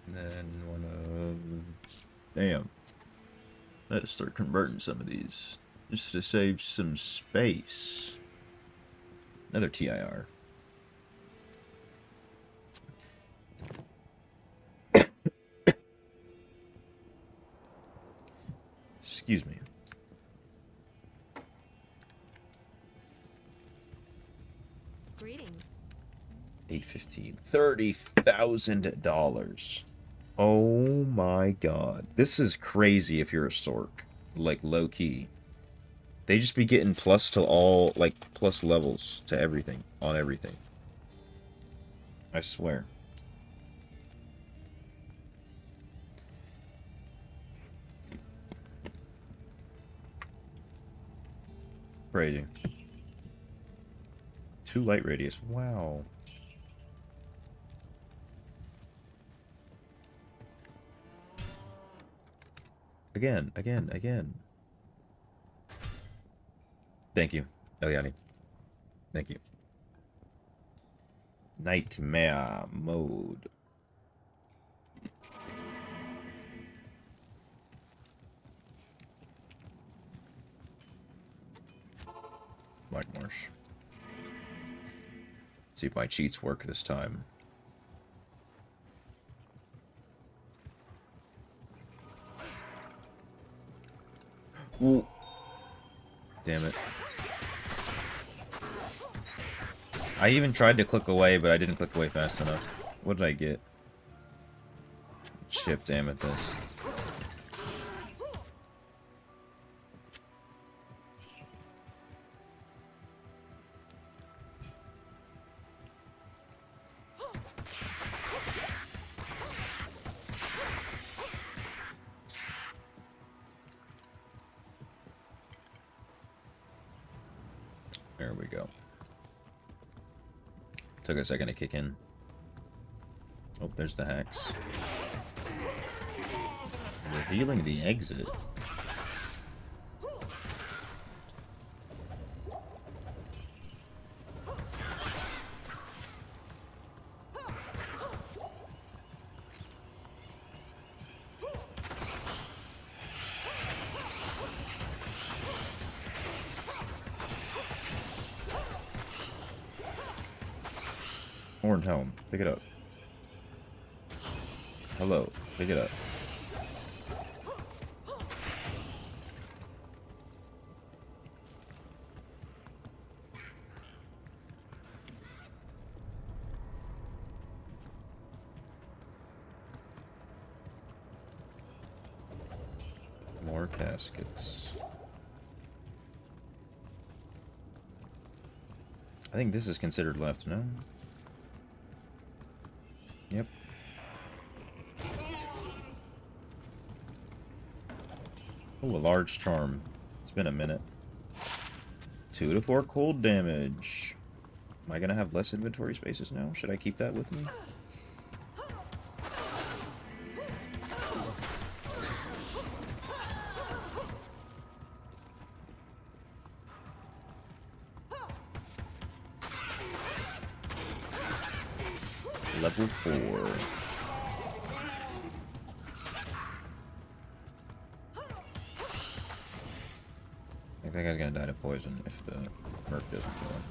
And then one of... Damn. Let's start converting some of these. Just to save some space. Another TIR. Excuse me.
Greetings.
$815. $30,000. Oh my god. This is crazy if you're a Sork. Like, low key. They just be getting plus to all, like, plus levels to everything. On everything. I swear. Crazy. 2 light radius. Wow. Again. Thank you, Eliani. Thank you. Nightmare mode. Black Marsh. See if my cheats work this time. Ooh. Damn it. I even tried to click away, but I didn't click away fast enough. What did I get? Chipped amethyst. There we go. Took a second to kick in. Oh, there's the hacks. Revealing the exit. Horned helm. Pick it up. Hello. Pick it up. More caskets. I think this is considered left, no? Yep. Oh, a large charm. It's been a minute. 2 to 4 cold damage. Am I gonna have less inventory spaces now? Should I keep that with me? Level 4. I think that guy's gonna die to poison if the Merc doesn't kill him.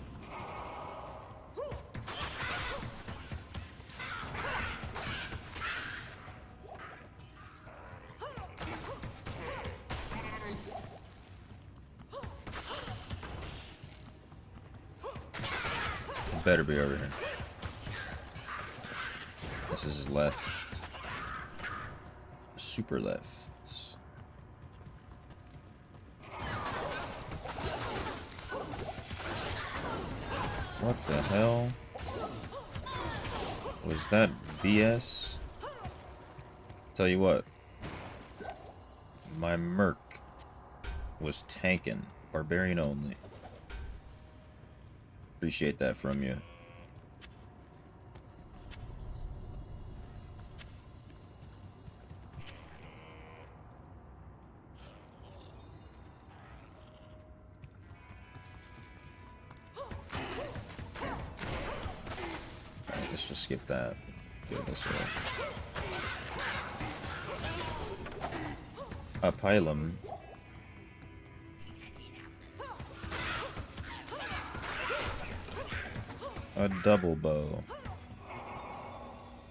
It better be over here. This is his left. Super left. What the hell? Was that BS? Tell you what. My Merc was tanking. Barbarian only. Appreciate that from you. Let's just skip that. Go this way. A pylum. A double bow.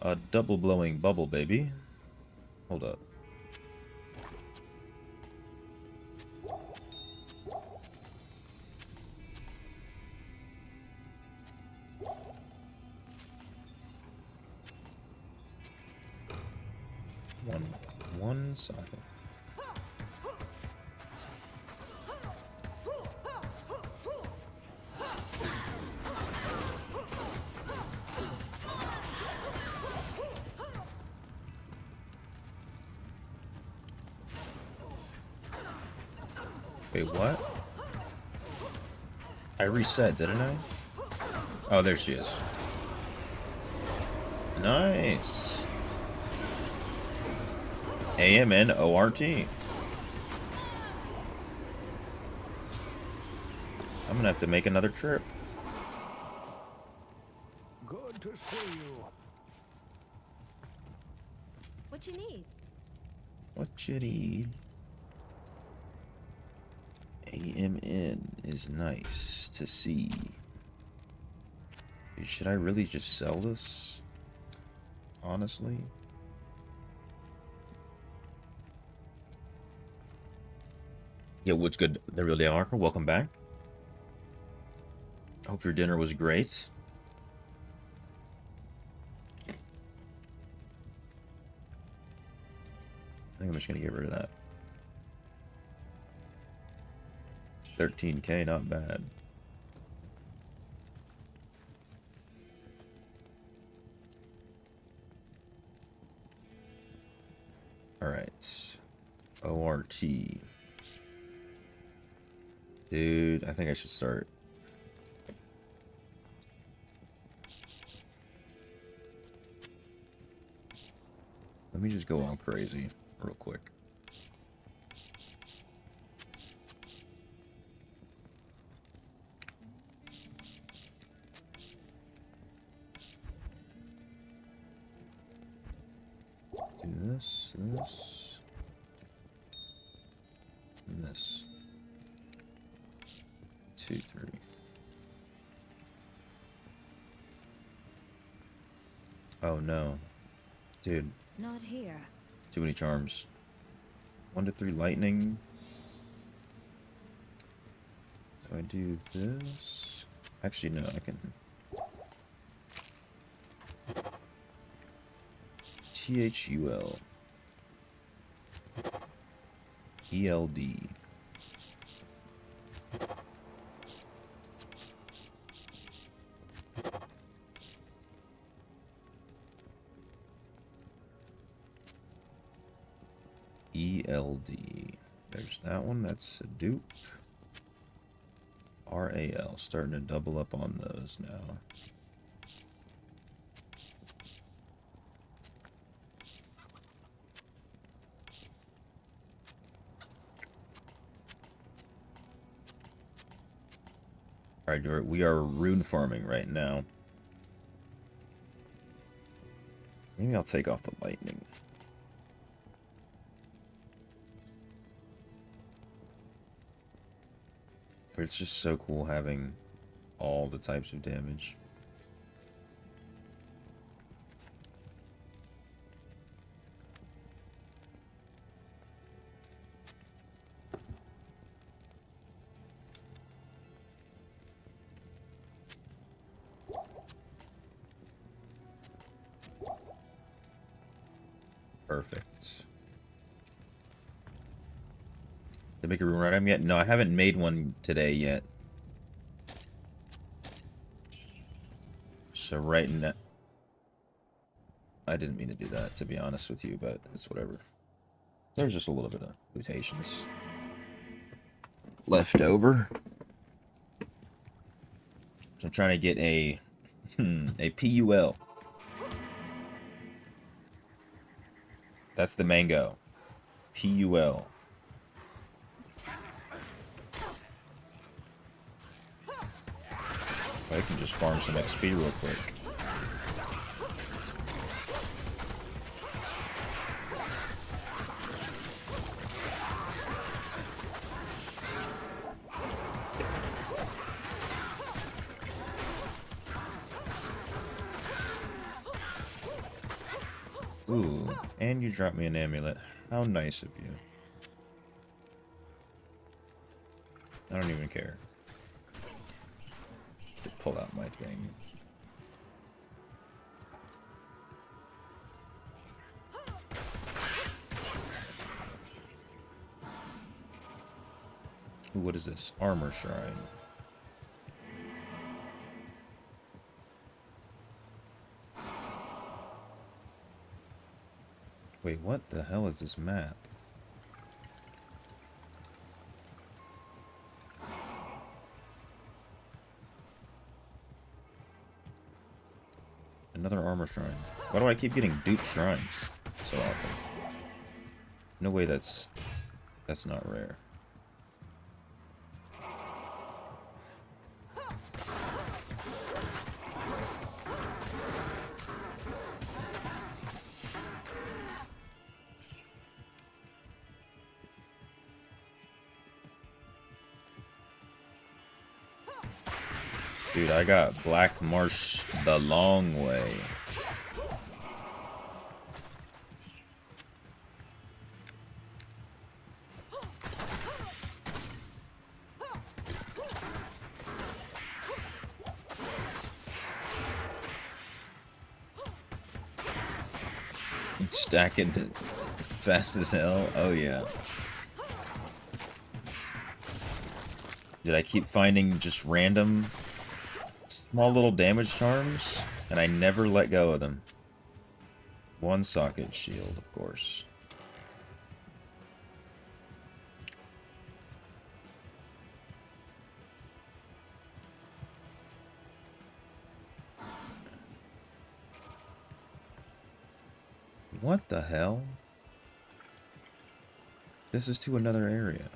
A double blowing bubble, baby. Hold up. One socket. Wait, what? I reset, didn't I? Oh, there she is. Nice. AMNORT. I'm gonna have to make another trip.
Good to see you.
What you need?
What you need? AMN is nice to see. Dude, should I really just sell this? Honestly? Yeah, what's good? The Real Dale Marker, welcome back. Hope your dinner was great. I think I'm just gonna get rid of that. 13K, not bad. Alright. ORT. Dude, I think I should start. Let me just go all crazy real quick. Do this, this, and this. 2, 3. Oh no. Dude.
Not here.
Too many charms. 1 to 3 lightning. So I do this. Actually, no, I can. THUL. ELD. ELD. There's that one. That's a dupe. RAL. Starting to double up on those now. Alright, we are rune farming right now. Maybe I'll take off the lightning. But it's just so cool having all the types of damage. Perfect. Did I make a rune item yet? No, I haven't made one today yet. So right now, I didn't mean to do that, to be honest with you, but it's whatever. There's just a little bit of mutations left over. So I'm trying to get a PUL. That's the mango. PUL. I can just farm some XP real quick. Ooh, and you dropped me an amulet. How nice of you. I don't even care. To pull out my thing. Ooh, what is this? Armor Shrine. Wait, what the hell is this map? Another armor shrine. Why do I keep getting duped shrines so often? No way that's not rare. Dude, I got Black Marsh the long way. Stacking fast as hell. Oh yeah. Did I keep finding just random small little damage charms, and I never let go of them. One socket shield, of course. What the hell? This is to another area.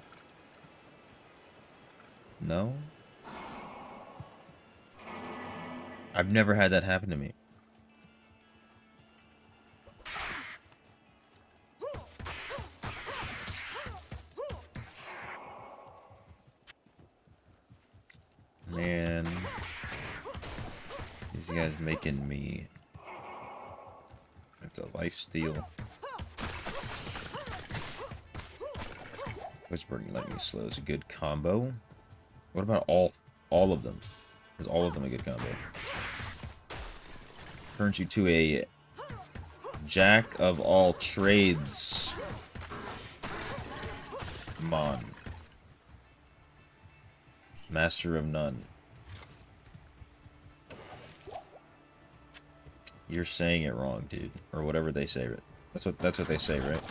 No? I've never had that happen to me. Man. These guys making me have to lifesteal. Whispering Lightning Slow is a good combo. What about all of them? Is all of them a good combo? Turns you to a jack of all trades. Mon. Master of none. You're saying it wrong, dude. Or whatever they say. That's what they say, right?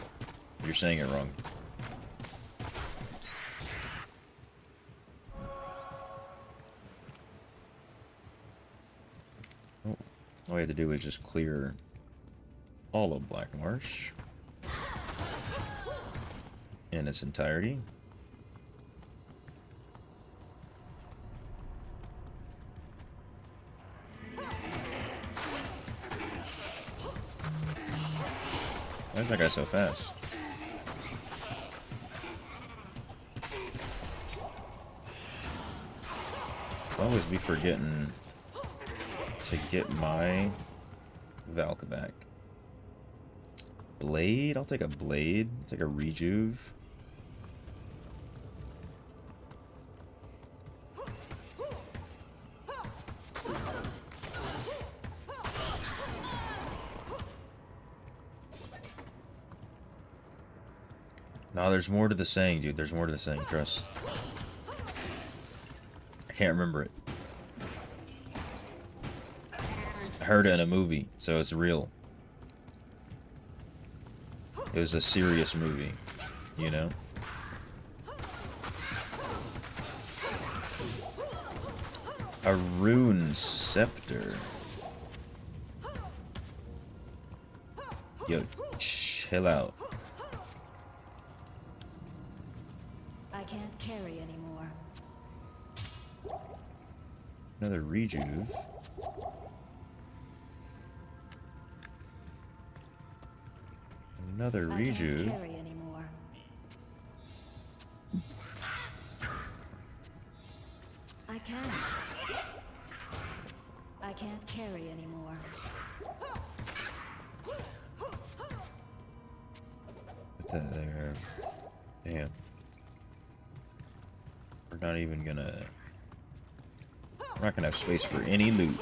You're saying it wrong. All we had to do was just clear all of Black Marsh in its entirety. Why is that guy so fast? I'll always be forgetting to get my Valk back. Blade? I'll take a blade. I'll take a rejuve. No, there's more to the saying, dude. There's more to the saying. Trust. I can't remember it. I heard it in a movie, so it's real. It was a serious movie, you know? A rune scepter. Yo, chill out.
I can't carry anymore.
Another rejuve. Another
I
rejuve.
can't carry anymore. I can't. I can't carry anymore.
Put that there. Damn. We're not even gonna... We're not gonna have space for any loot.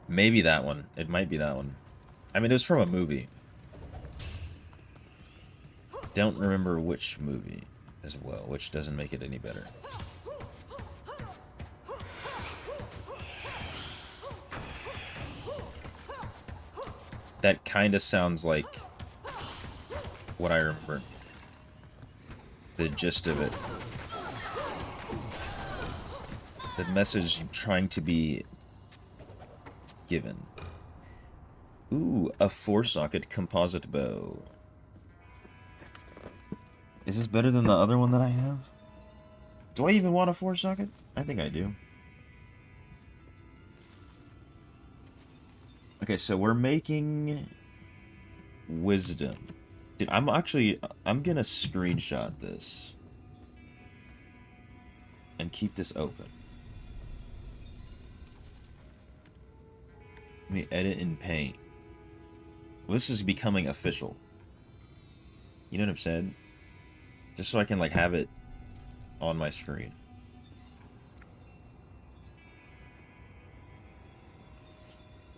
Maybe that one. It might be that one. I mean, it was from a movie. Don't remember which movie as well, which doesn't make it any better. That kind of sounds like what I remember. The gist of it. The message trying to be given. Ooh, a 4-socket composite bow. Is this better than the other one that I have? Do I even want a 4-socket? I think I do. Okay, so we're making wisdom. Dude, I'm gonna screenshot this and keep this open. Let me edit in Paint. Well, this is becoming official. You know what I'm saying? Just so I can, like, have it on my screen.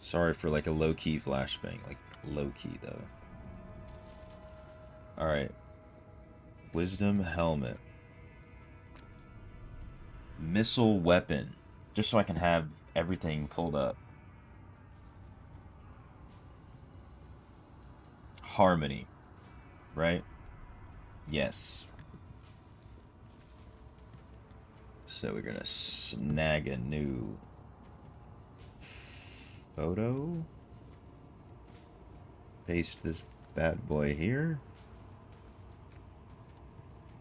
Sorry for, like, a low-key flashbang. Like, low-key, though. Alright. Wisdom helmet. Missile weapon. Just so I can have everything pulled up. Harmony. Right? Yes. So we're gonna snag a new photo. Paste this bad boy here.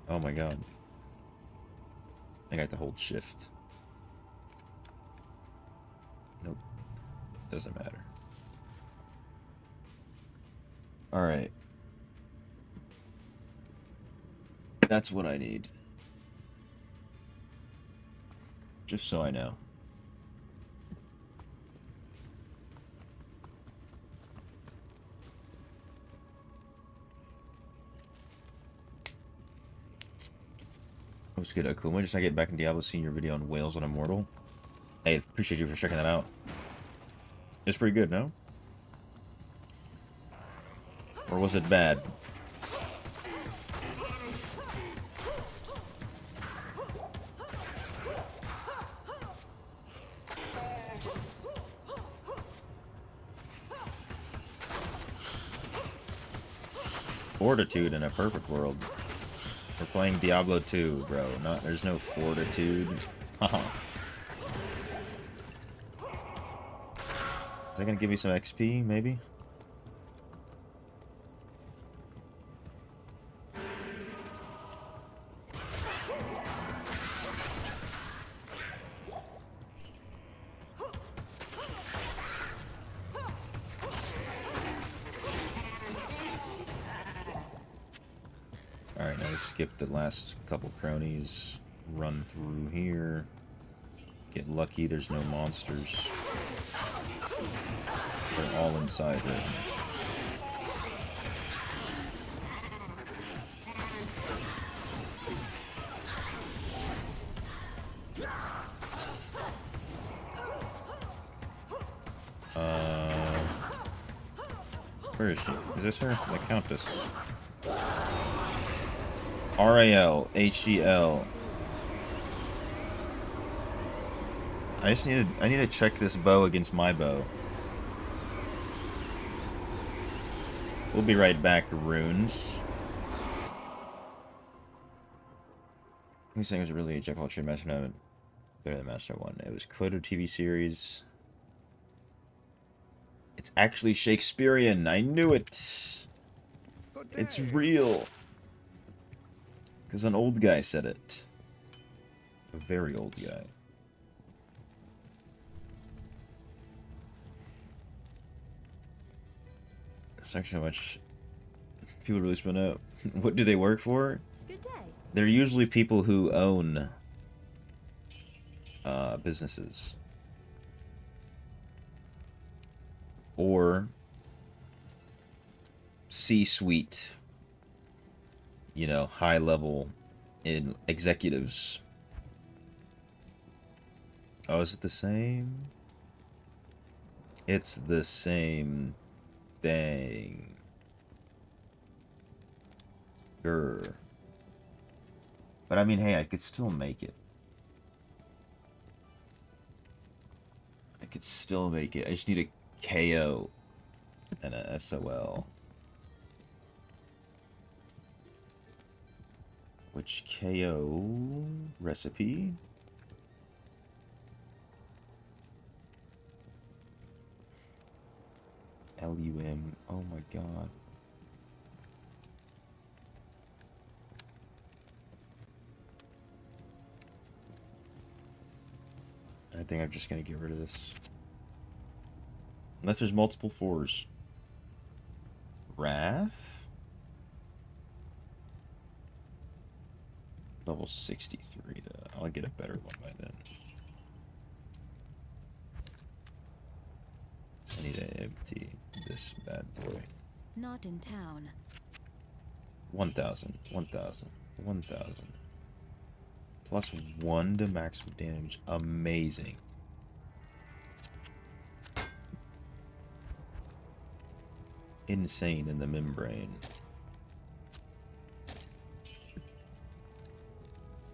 Oh my god. I got to hold shift. Nope. Doesn't matter. Alright. That's what I need. Just so I know. What's good, Akuma? Just not getting back in Diablo, seeing your video on Whales on Immortal. Hey, appreciate you for checking that out. It's pretty good, no? Or was it bad? Fortitude in a perfect world. We're playing Diablo 2, bro. There's no fortitude. Haha. Is that gonna give me some XP, maybe? skip the last couple cronies, run through here, get lucky there's no monsters. They're all inside right now. Where is she? Is this her? The Countess. R-A-L-H-E-L. I need to check this bow against my bow. We'll be right back, runes. These things are really a Jack Tree Master. No, better than Master 1. It was Kodo TV series. It's actually Shakespearean. I knew it. It's real. Because an old guy said it. A very old guy. That's actually how much people really spend out. What do they work for?
Good day.
They're usually people who own businesses. Or C-suite, you know, high level in executives. Oh, is it the same? It's the same thing. Grr. But I mean, hey, I could still make it. I could still make it. I just need a KO and a SOL. Which KO recipe? LUM. Oh my god. I think I'm just gonna get rid of this. Unless there's multiple 4s. Wrath? Level 63, though. I'll get a better one by then. I need to empty this bad boy.
Not in town.
1,000, 1,000, 1,000. Plus 1 to maximum damage. Amazing. Insane in the membrane.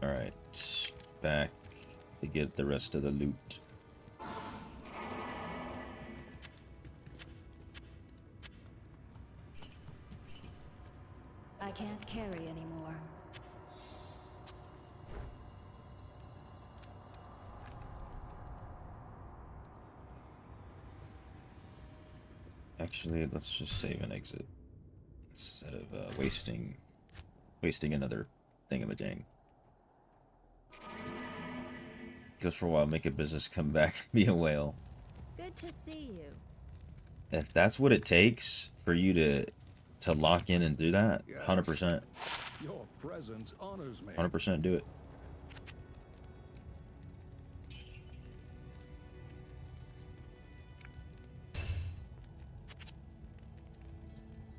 Alright. Back to get the rest of the loot.
I can't carry anymore.
Actually, let's just save and exit instead of wasting another thingamajang. Goes for a while, make a business, come back, be a whale.
Good to see you.
If that's what it takes for you to lock in and do that, 100%.
Your presence honors me.
100% do it.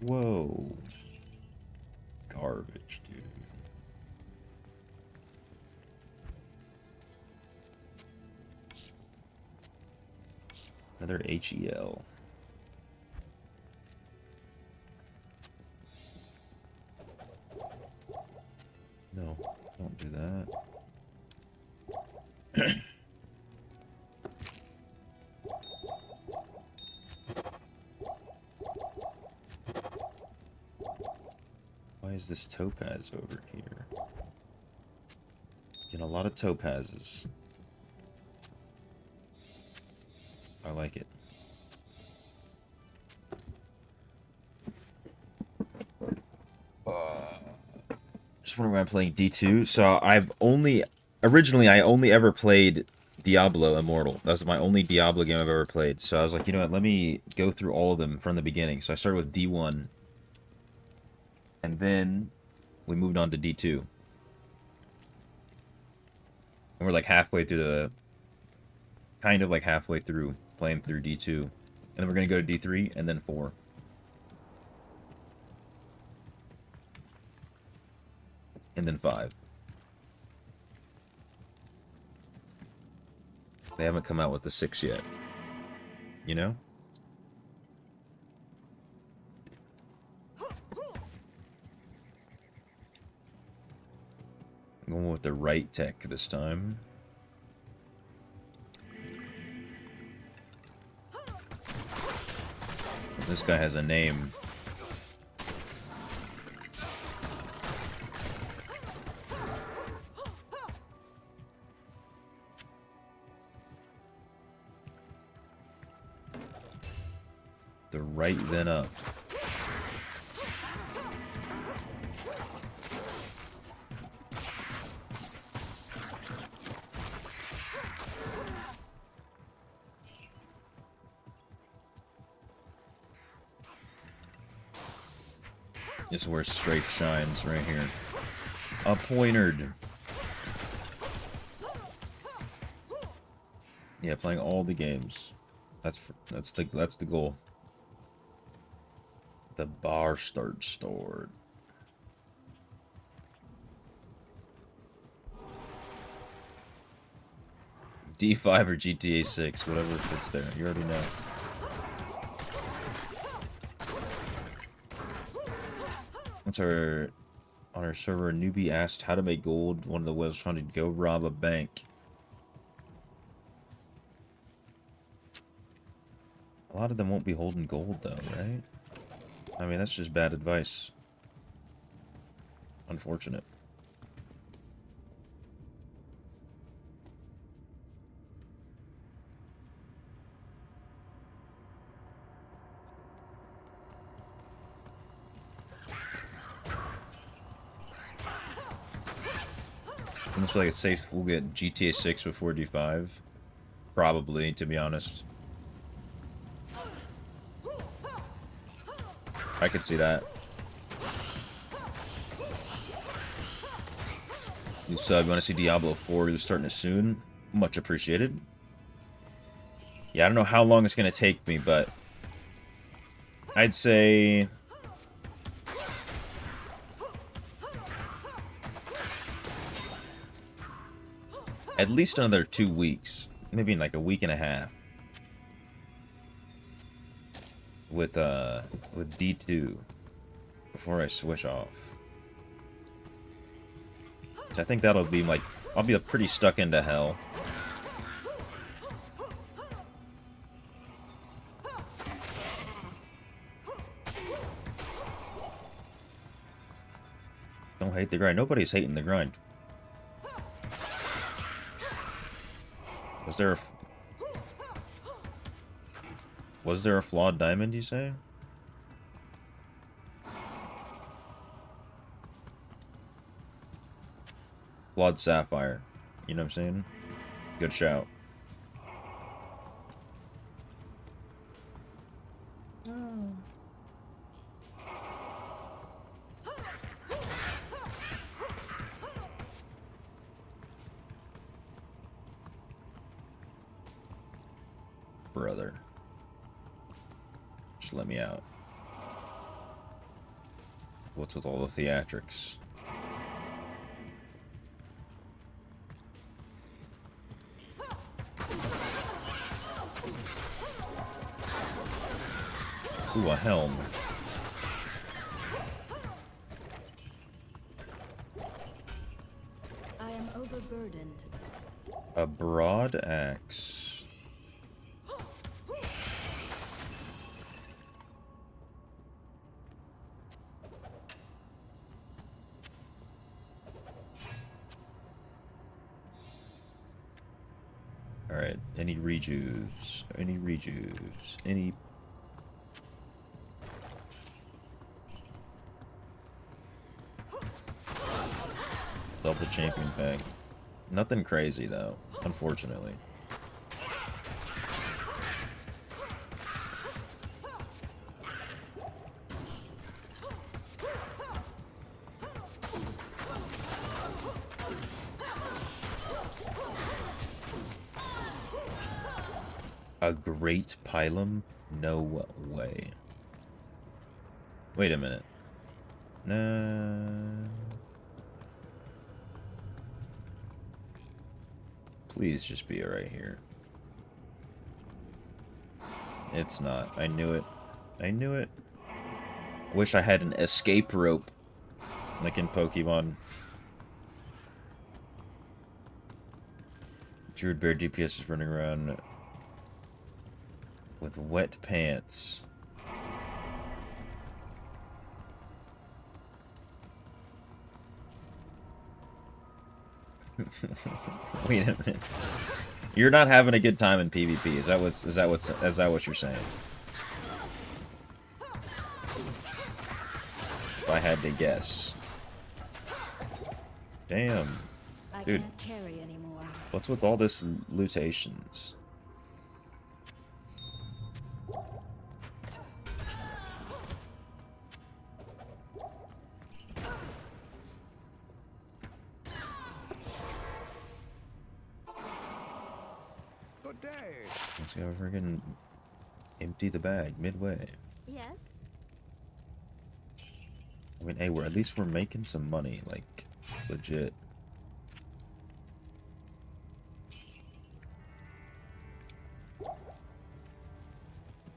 Whoa. Garbage, dude. Another HEL. No, don't do that. Why is this topaz over here? Get a lot of topazes. I like it. Just wondering why I'm playing D2. So originally I only ever played Diablo Immortal. That was my only Diablo game I've ever played. So I was like, you know what, let me go through all of them from the beginning. So I started with D1. And then we moved on to D2. And we're like halfway through the... Kind of like halfway through playing through D2. And then we're going to go to D3 and then 4. And then 5. They haven't come out with the 6 yet. You know? I'm going with the right tech this time. This guy has a name. The right then up. This is where Strafe shines, right here. A pointered. Yeah, playing all the games. That's the goal. The bar starts stored. D5 or GTA 6, whatever fits there. You already know. What's on our server, a newbie asked how to make gold. One of the whales trying to go rob a bank. A lot of them won't be holding gold though, right? I mean, that's just bad advice. Unfortunate. Looks like it's safe we'll get GTA 6 before D5. Probably, to be honest. I could see that. New sub, you want to see Diablo 4? You're starting it soon. Much appreciated. Yeah, I don't know how long it's going to take me, but I'd say at least another 2 weeks, maybe like a week and a half, with D2 before I switch off. So I think that'll be like, I'll be pretty stuck into hell. Don't hate the grind. Nobody's hating the grind. Was there a flawed diamond, you say? Flawed sapphire. You know what I'm saying? Good shout. Brother. Just let me out. What's with all the theatrics? Ooh, a helm.
I am overburdened.
A broad axe. Alright, any rejuves? Any rejuves? Any... Double champion pack. Nothing crazy though, unfortunately. A great pylum? No way. Wait a minute. No. Please just be right here. It's not. I knew it. I knew it. I wish I had an escape rope. Like in Pokemon. Druid Bear DPS is running around with wet pants. Wait a minute. You're not having a good time in PvP. Is that what you're saying? If I had to guess. Damn.
I
Dude.
can't carry anymore.
What's with all this lutations?
Good day.
Let's go friggin' empty the bag midway.
Yes?
I mean, hey, at least we're making some money, like, legit.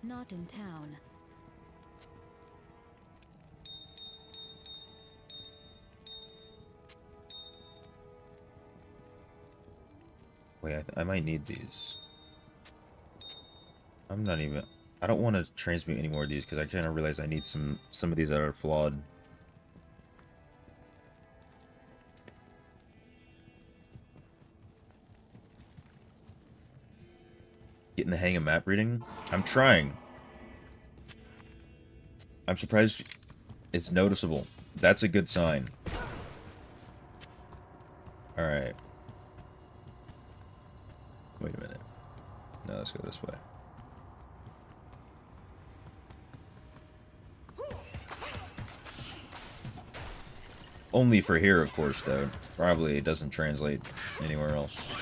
Not in town.
Wait, I might need these. I'm not even... I don't want to transmute any more of these, because I kind of realize I need some of these that are flawed. Getting the hang of map reading? I'm trying. I'm surprised it's noticeable. That's a good sign. Alright. Wait a minute. No, let's go this way. Only for here, of course, though. Probably it doesn't translate anywhere else.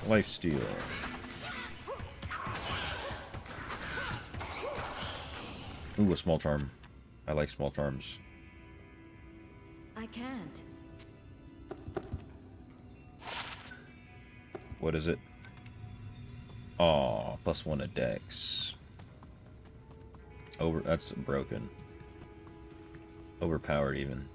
Lifesteal. Ooh, a small charm. I like small charms.
I can't.
What is it? Aw, +1 to Dex. That's broken. Overpowered even.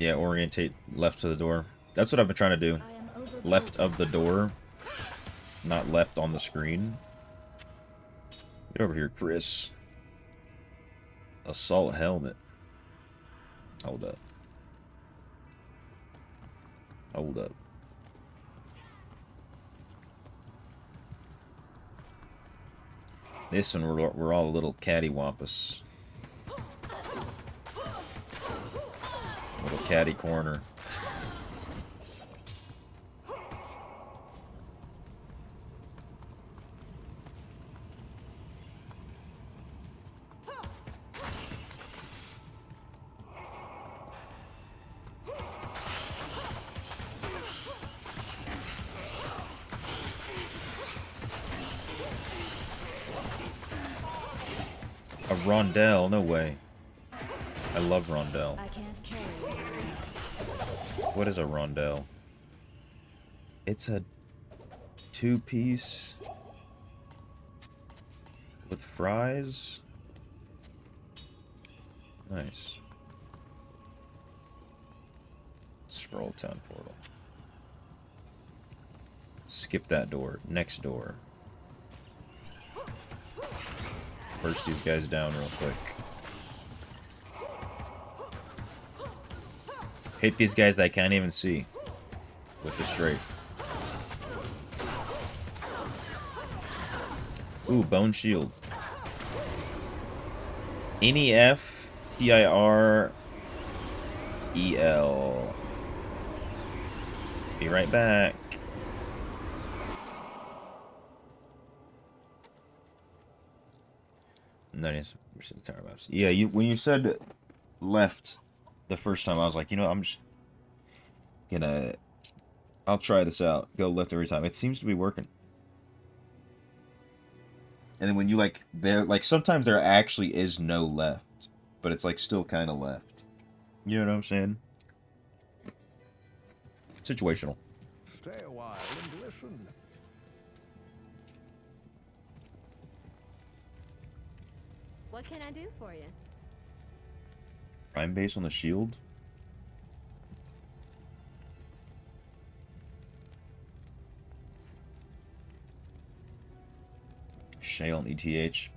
Yeah, orientate left to the door. That's what I've been trying to do.
I am overpowered.
Left of the door, not left on the screen. Get over here, Chris. Assault helmet. Hold up. Hold up. This one, we're all a little cattywampus. Little catty corner. A rondelle? No way. I love rondelle.
I can't carry anymore.
What is a rondelle? It's a two-piece with fries. Nice. Scroll town portal. Skip that door. Next door. Burst these guys down real quick. Hit these guys that I can't even see with the strafe. Ooh, bone shield. NEF-TIREL. Be right back. 90% tower maps. Yeah, when you said left the first time, I was like, you know, I'm just gonna... I'll try this out. Go left every time. It seems to be working. And then when you, like, sometimes there actually is no left. But it's, like, still kind of left. You know what I'm saying? Situational.
Stay a while and listen.
What can I do for you?
Prime base on the shield? Shale and ETH.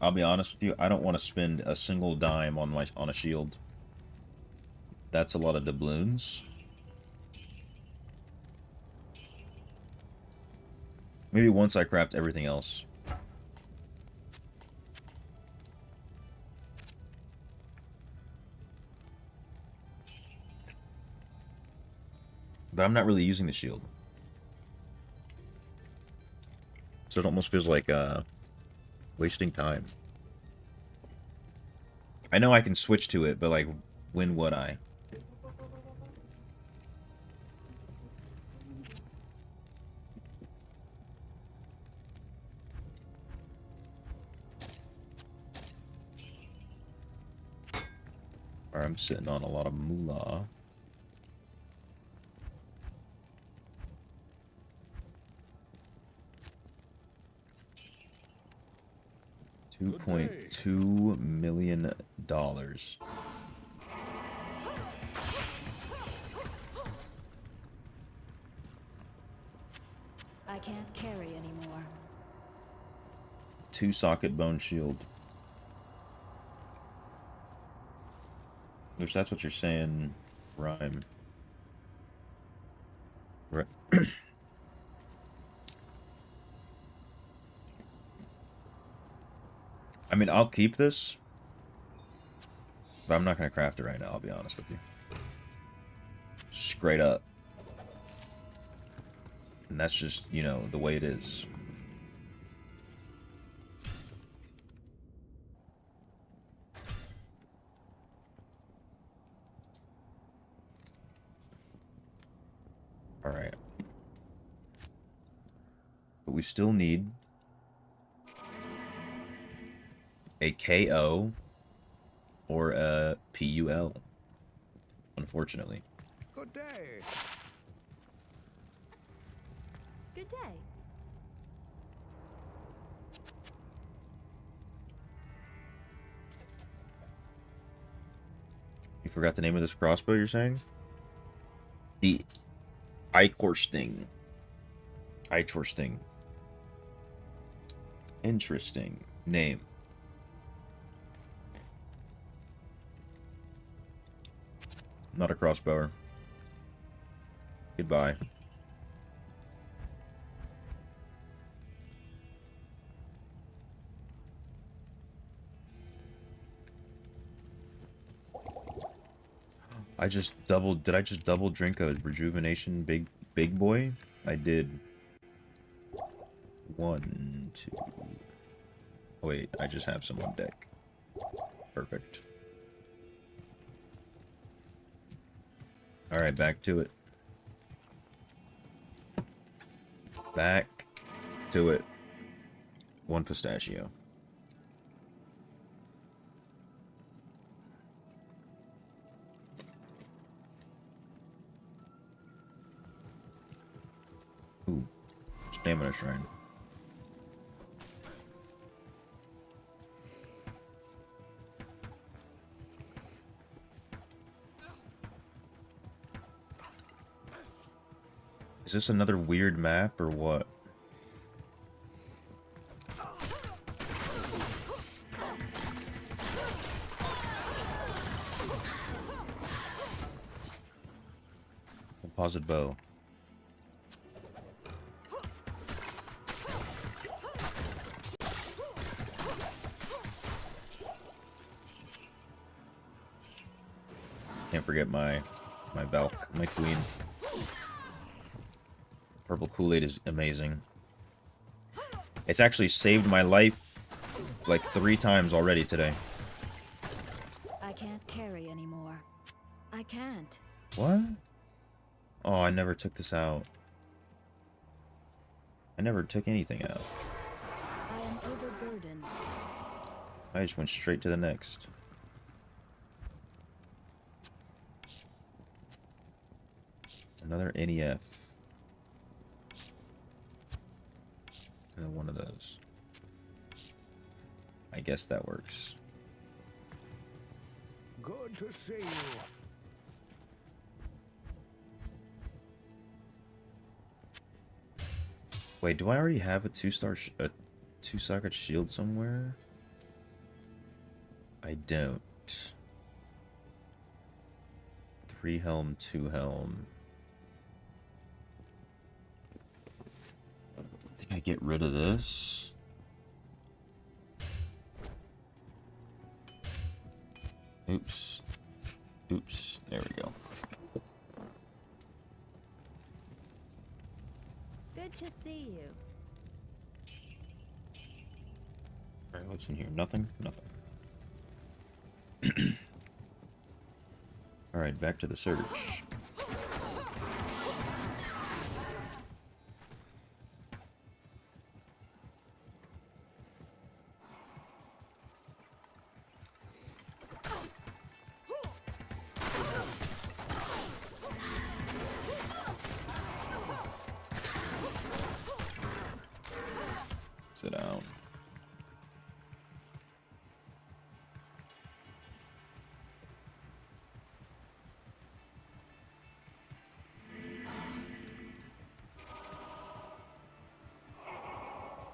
I'll be honest with you, I don't want to spend a single dime on a shield. That's a lot of doubloons. Maybe once I craft everything else. But I'm not really using the shield. So it almost feels like wasting time. I know I can switch to it, but like, when would I? Or I'm sitting on a lot of moolah. $2.2 million.
I can't carry anymore.
2-socket bone shield. Which, that's what you're saying, Rhyme. Right. I mean, I'll keep this, but I'm not going to craft it right now, I'll be honest with you. Straight up. And that's just, you know, the way it is. Alright. But we still need a KO or a PUL, unfortunately.
Good day.
Good day.
You forgot the name of this crossbow, you're saying? The Ichor-Sting. Ichor-Sting. Interesting name. Not a crossbower. Goodbye. Did I just double drink a rejuvenation big boy? I did. 1, 2. Oh, wait, I just have some on deck. Perfect. Alright, back to it. Back to it. 1 pistachio. Ooh, stamina shrine. Is this another weird map or what? Composite bow. Can't forget my Valk, my queen. Purple Kool-Aid is amazing. It's actually saved my life like 3 times already today.
I can't carry anymore. I can't.
What? Oh, I never took this out. I never took anything out.
I am overburdened.
I just went straight to the next. Another NEF. And then one of those. I guess that works.
Good to see you.
Wait, do I already have a 2-socket shield somewhere? I don't. 3 helm, 2 helm. I think I get rid of this. Oops. Oops. There we go.
Good to see you.
Alright, what's in here? Nothing? Nothing. Alright, back to the search. Sit down.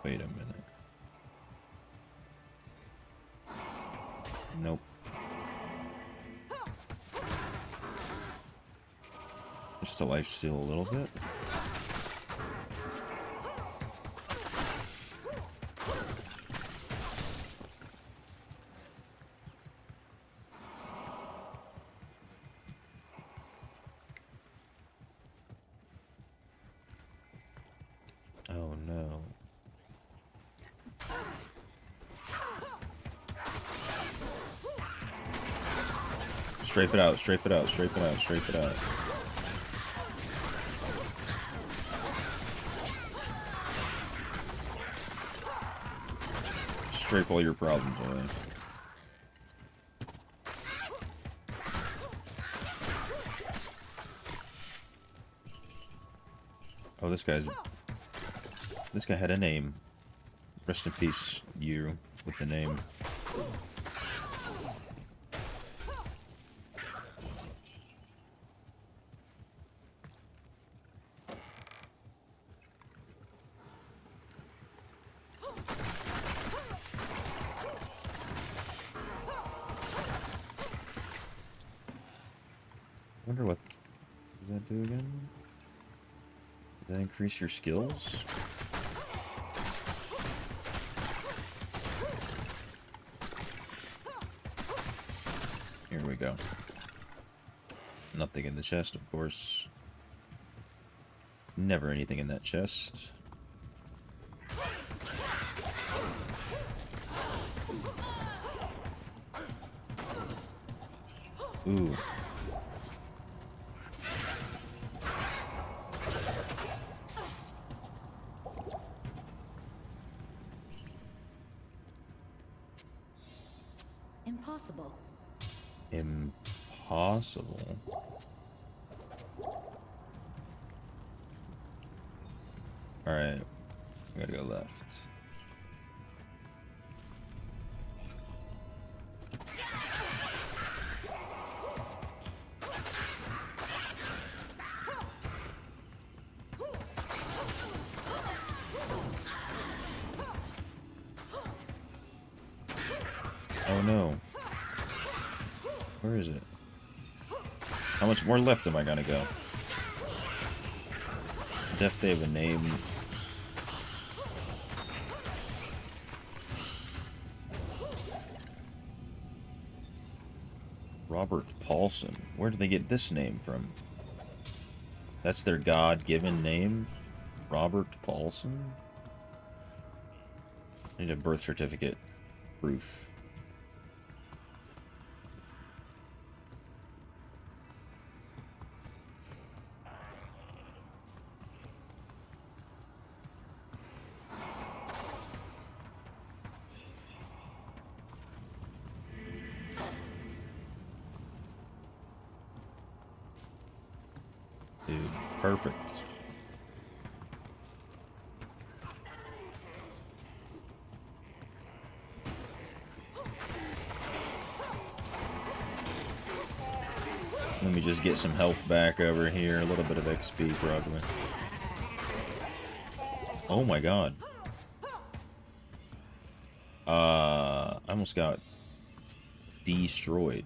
Wait a minute. Nope. Just a life steal a little bit. Oh no. Strafe it out, strafe it out, strafe it out, strafe it out. Strafe all your problems away. Oh, this guy had a name. Rest in peace, you, with the name. Wonder what does that do again? Does that increase your skills? Here we go. Nothing in the chest, of course. Never anything in that chest. Ooh.
Impossible.
Impossible. Alright. We gotta go left. Oh no. Where is it? How much more left am I gonna go? Def they have a name. Robert Paulson. Where did they get this name from? That's their God-given name? Robert Paulson? I need a birth certificate. Proof. Dude, perfect. Let me just get some health back over here. A little bit of XP, probably. Oh my god. I almost got destroyed.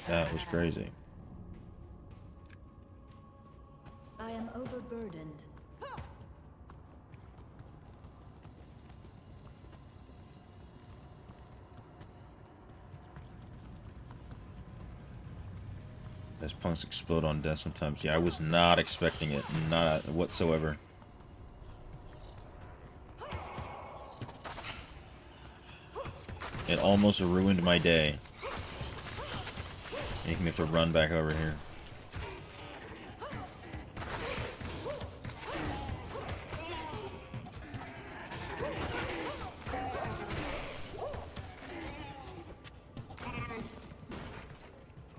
That was crazy.
I am overburdened.
As punks explode on death sometimes. Yeah, I was not expecting it. Not whatsoever. It almost ruined my day. Making me have to run back over here.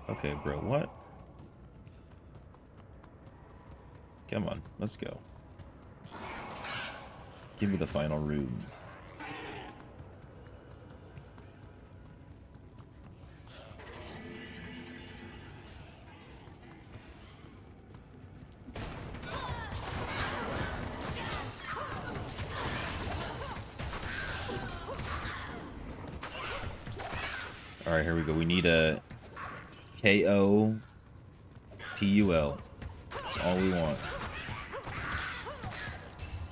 Okay, bro, what? Come on, let's go. Give me the final rune. Alright, here we go. We need a KO PUL. That's all we want.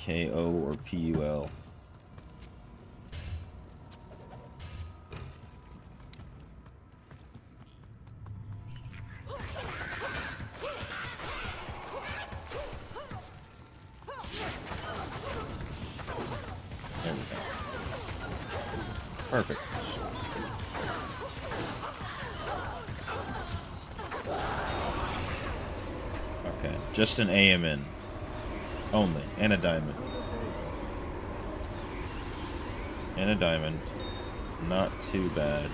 KO or PUL. There we go. Perfect. Okay, just an AMN. Only. And a diamond. And a diamond. Not too bad.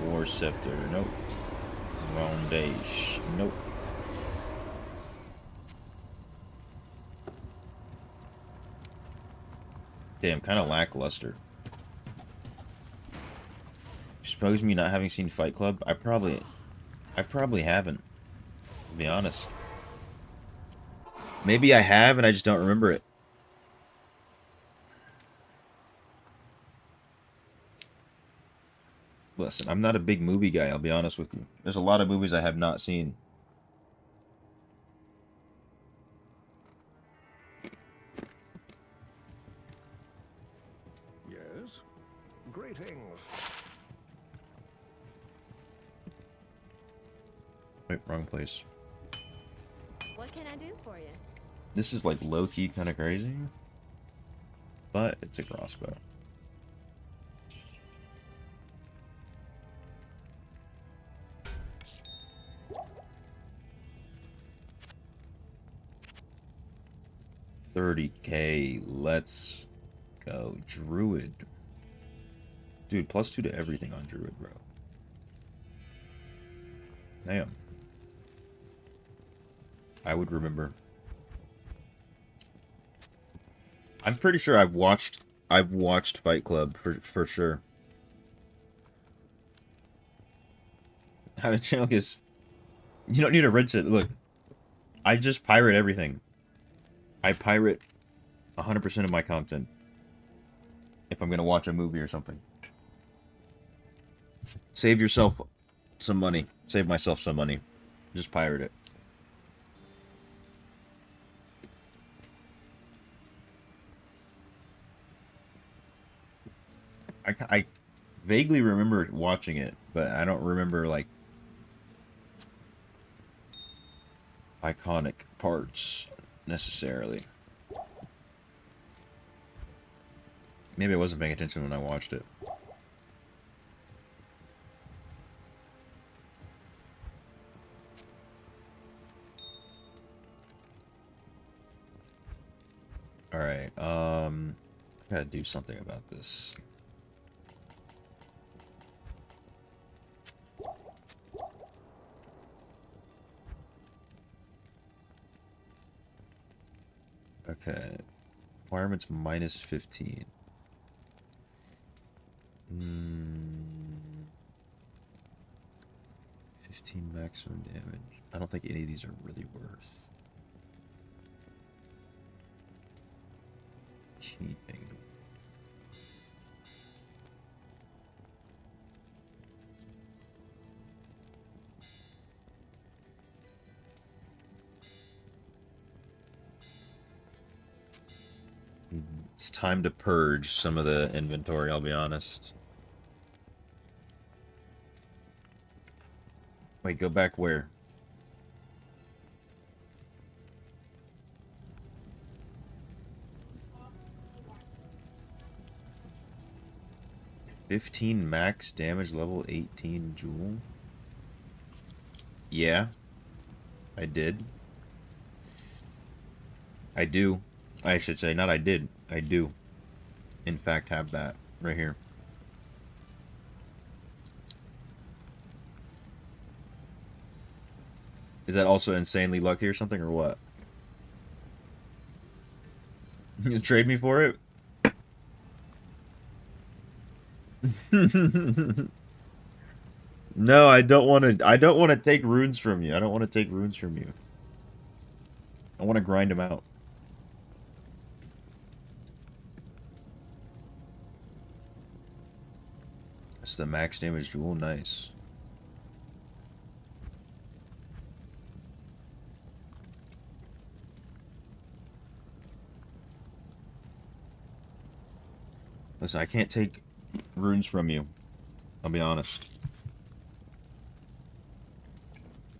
War Scepter. Nope. Rondage. Nope. Damn, kind of lackluster. Suppose me not having seen Fight Club? I probably haven't, to be honest. Maybe I have and I just don't remember it. Listen, I'm not a big movie guy, I'll be honest with you. There's a lot of movies I have not seen.
Yes? Greetings.
Wait, wrong place.
What can I do for you?
This is like low-key kind of crazy. But it's a crossbow. $30K. Let's go. Druid. Dude, +2 to everything on Druid, bro. Damn. I would remember. I'm pretty sure I've watched Fight Club for sure. How to channel is you don't need to rinse it. Look, I just pirate everything. I pirate 100% of my content if I'm gonna watch a movie or something. Save yourself some money. Save myself some money. Just pirate it. I vaguely remember watching it, but I don't remember, like, iconic parts necessarily. Maybe I wasn't paying attention when I watched it. Alright, I gotta do something about this. Okay. Requirements minus 15. 15 maximum damage. I don't think any of these are really worth keeping. It's time to purge some of the inventory, I'll be honest. Wait, go back where? $15 max damage level 18 jewel. Yeah, I did. I do. I should say, not I did. I do, in fact, have that right here. Is that also insanely lucky or something, or what? You trade me for it? No, I don't want to. I don't want to take runes from you. I don't want to take runes from you. I want to grind them out. That's the max damage jewel. Nice. Listen, I can't take runes from you. I'll be honest.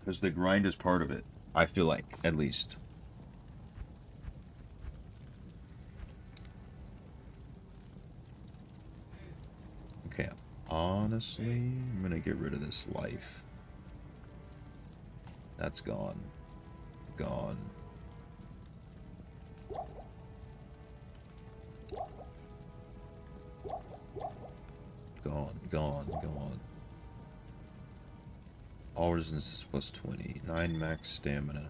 Because the grind is part of it. I feel like, at least. Okay, honestly, I'm gonna get rid of this life. That's gone. Gone. Gone, gone, gone. All resistance is plus 20. 9 max stamina.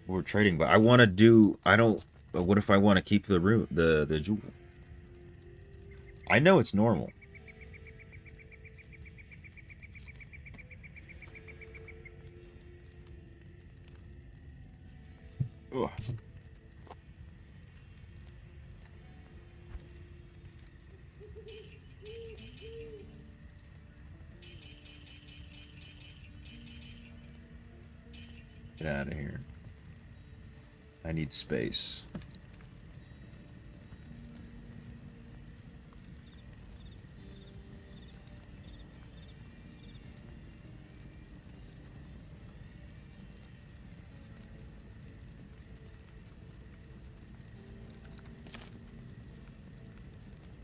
We're trading, but I want to do. I don't. But what if I want to keep the root, the jewel? I know it's normal. Ugh. Get out of here. I need space.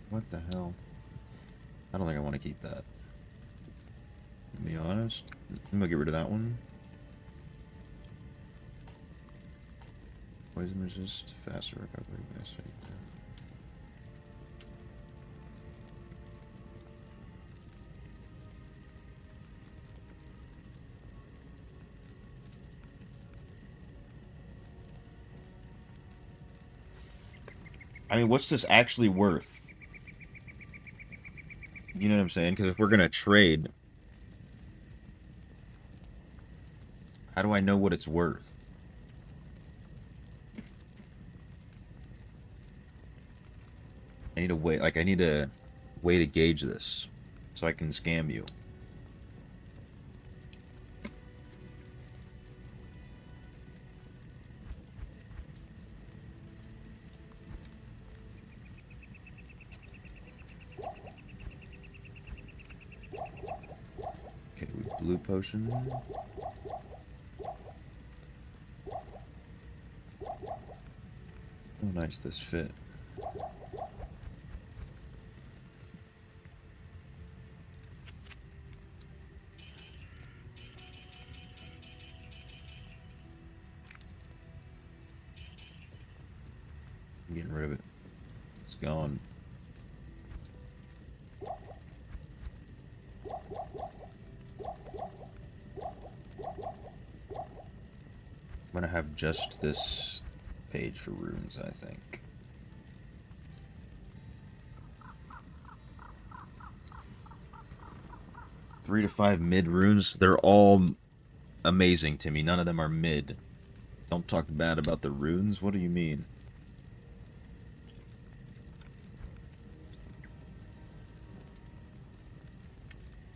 What the hell? I don't think I want to keep that. To be honest, I'm gonna get rid of that one. Poison resist, faster recovery. Nice. I mean, what's this actually worth? You know what I'm saying? Because if we're gonna trade, how do I know what it's worth? I need a way, like, I need a way to gauge this. so I can scam you. Okay, blue potion. Oh, nice, this fit. I'm getting rid of it. It's gone. I'm gonna have just this page for runes, I think. Three to 5 mid runes. They're all amazing to me. None of them are mid. Don't talk bad about the runes. What do you mean?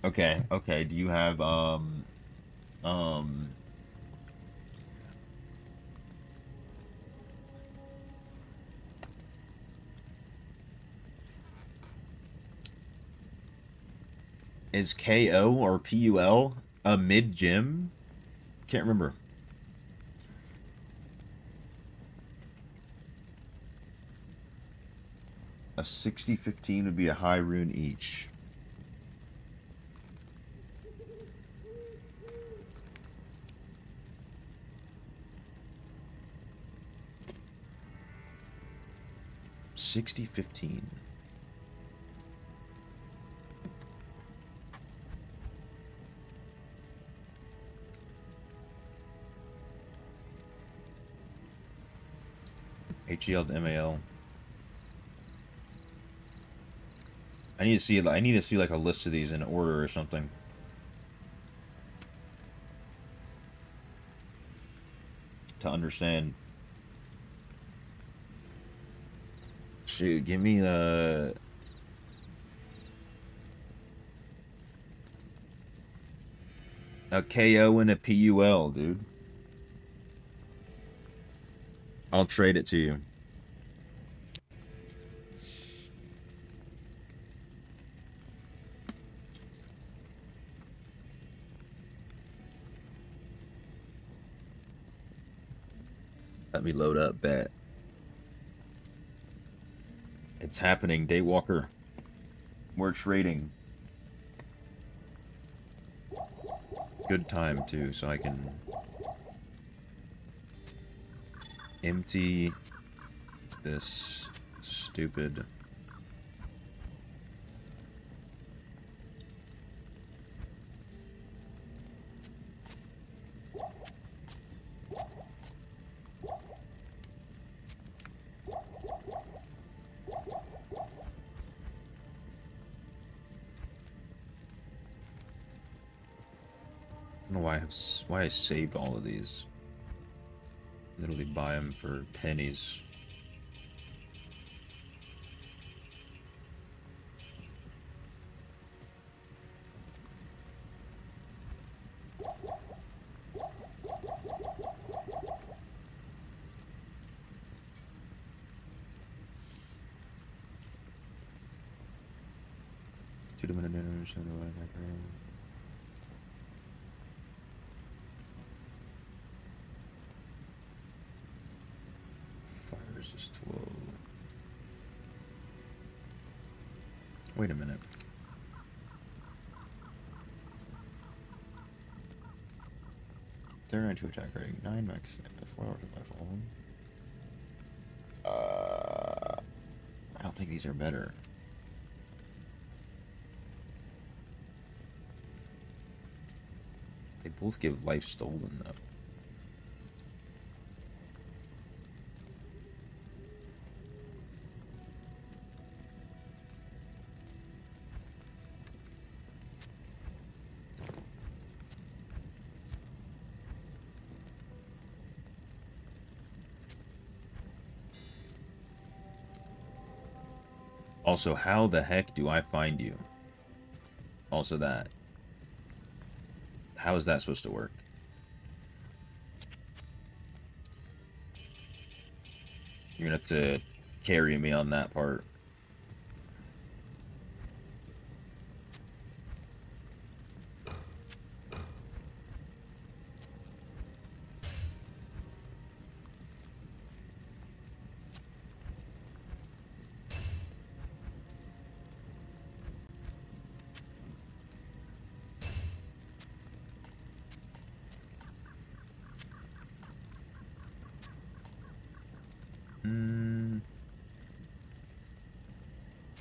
Okay, okay. Do you have is KO or PUL a mid gym? Can't remember. A 60-15 would be a high rune each. $60-15. HEL to MAL. I need to see like a list of these in order or something. To understand. Shoot, give me a KO and a PUL, dude. I'll trade it to you. Let me load up, bet. It's happening, Daywalker. We're trading. Good time, too, so I can empty this stupid I don't know why I saved all of these. Literally buy them for pennies. Fire resist 12. Wait a minute. They're 92 attack rating, 9 max, 4 hours of life on. I don't think these are better. They both give life stolen though. Also, how the heck do I find you? Also that. How is that supposed to work? You're gonna have to carry me on that part.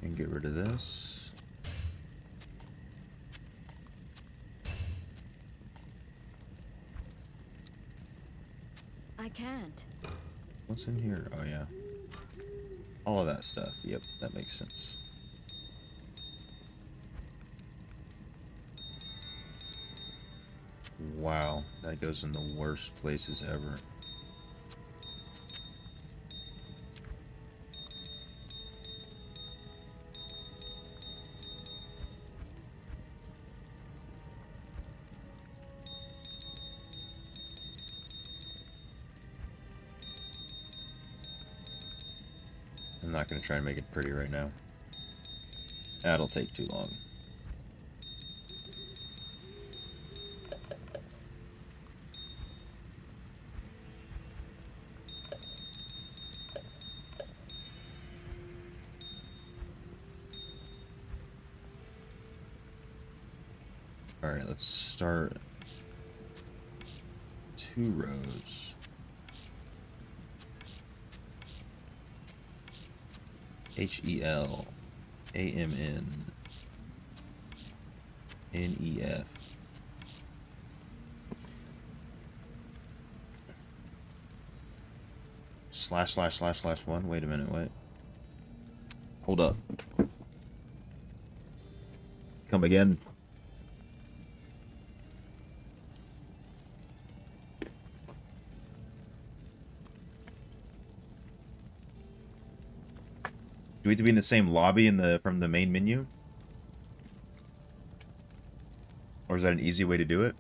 And get rid of this.
I can't.
What's in here? Oh, yeah. All of that stuff. Yep, that makes sense. Wow, that goes in the worst places ever. I'm not going to try and make it pretty right now. That'll take too long. Alright, let's start 2 rows. HELAMNNEF. ////1. Wait a minute, wait. Hold up. Come again. Do we have to be in the same lobby from the main menu? Or is that an easy way to do it?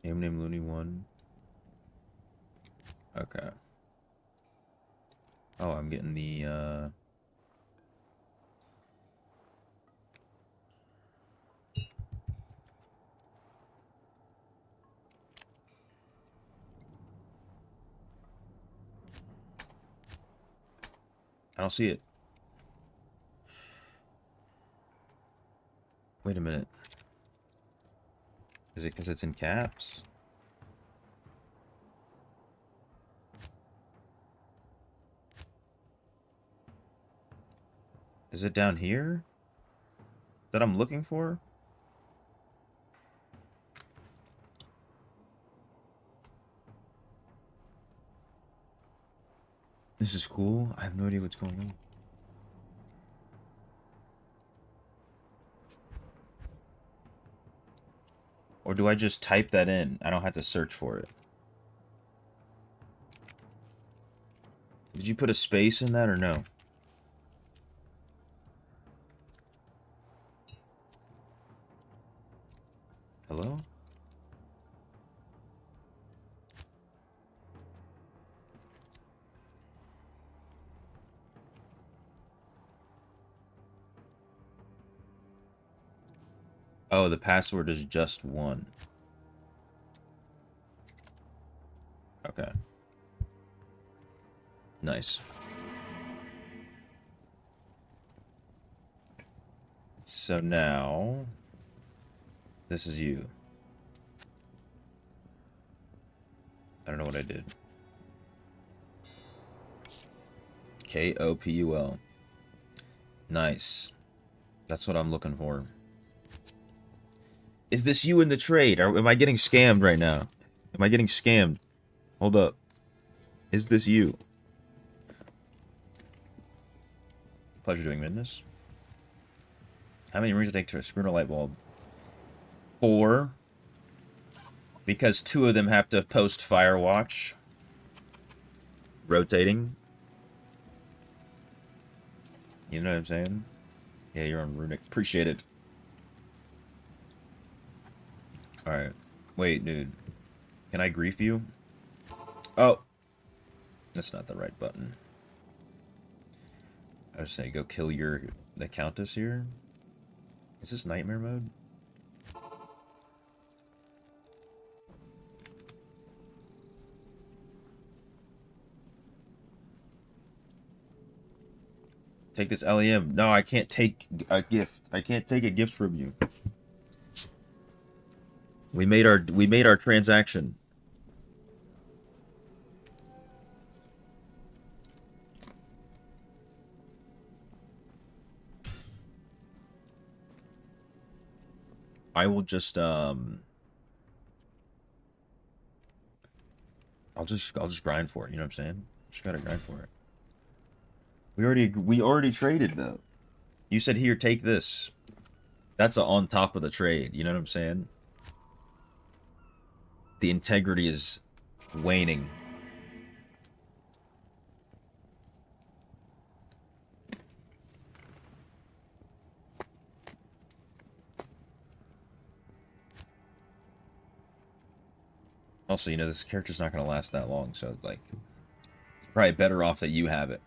Name Looney 1. Okay. Oh, I'm getting the, I don't see it. Wait a minute. Is it because it's in caps? Is it down here that I'm looking for? This is cool. I have no idea what's going on. Or do I just type that in? I don't have to search for it. Did you put a space in that or no? Hello? Oh, the password is just 1. Okay. Nice. So now, this is you. I don't know what I did. KOPUL. Nice. That's what I'm looking for. Is this you in the trade? Or am I getting scammed right now? Am I getting scammed? Hold up. Is this you? Pleasure doing business. How many rings does it take to screw in a light bulb? 4. Because 2 of them have to post Firewatch. Rotating. You know what I'm saying? Yeah, you're on Runic. Appreciate it. Alright. Wait, dude. Can I grief you? Oh. That's not the right button. I was saying, go kill the Countess here. Is this nightmare mode? Take this LEM. No, I can't take a gift. I can't take a gift from you. We made our transaction. I will just I'll just grind for it, you know what I'm saying? Just gotta grind for it. We already traded though. You said here, take this. That's on top of the trade, you know what I'm saying? The integrity is waning. Also, you know, this character's not going to last that long, so, like, it's probably better off that you have it.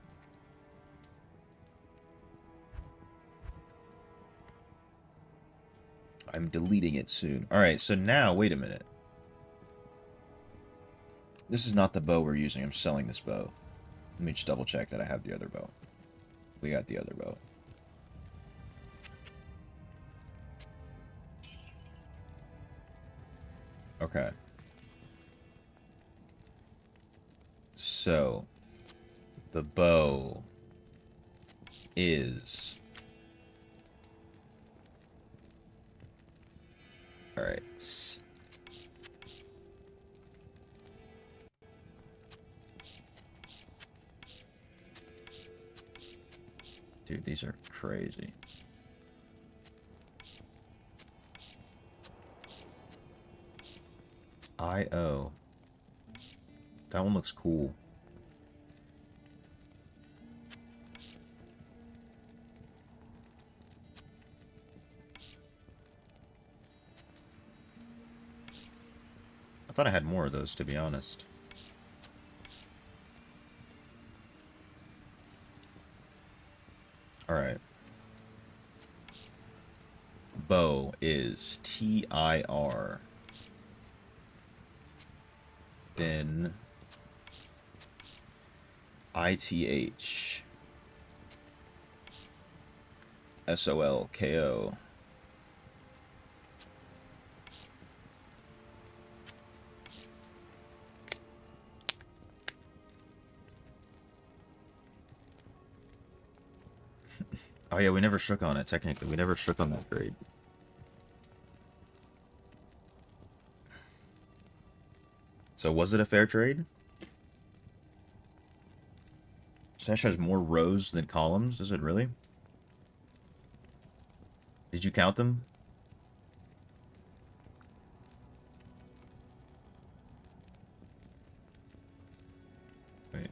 I'm deleting it soon. Alright, so now, wait a minute. This is not the bow we're using. I'm selling this bow. Let me just double check that I have the other bow. We got the other bow. Okay. So, the bow is... Alright. Dude, these are crazy. I.O. That one looks cool. I thought I had more of those, to be honest. Alright. Bow is TIR. Then ITH. SOLKO. Oh yeah, we never shook on it, technically. We never shook on that grade. So was it a fair trade? Sash has more rows than columns, does it really? Did you count them? Wait.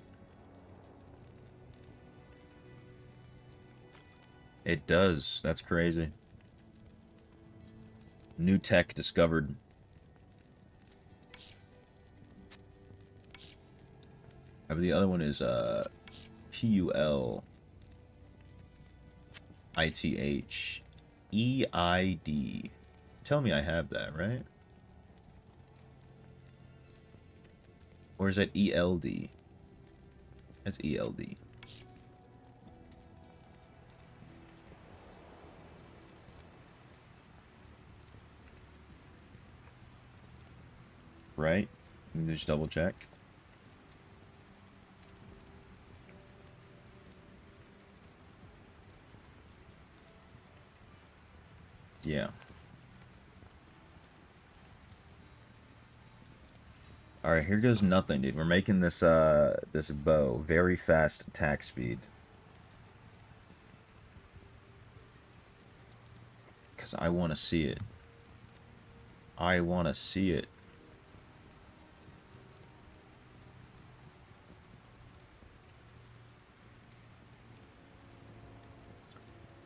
It does. That's crazy. New tech discovered. The other one is PUL ITH EID. Tell me I have that, right? Or is that ELD? That's ELD. Right? Let me just double check. Yeah. Alright, here goes nothing, dude. We're making this this bow very fast attack speed. Because I want to see it. I want to see it.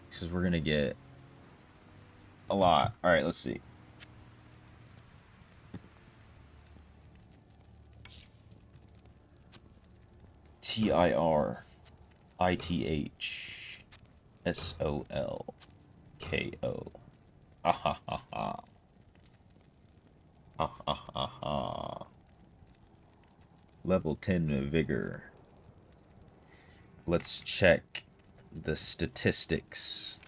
Because we're going to get a lot. Alright, let's see. TIRITHSOLKO. Ah ha ha ha. Ah ha ha ha. Level 10 vigor. Let's check the statistics.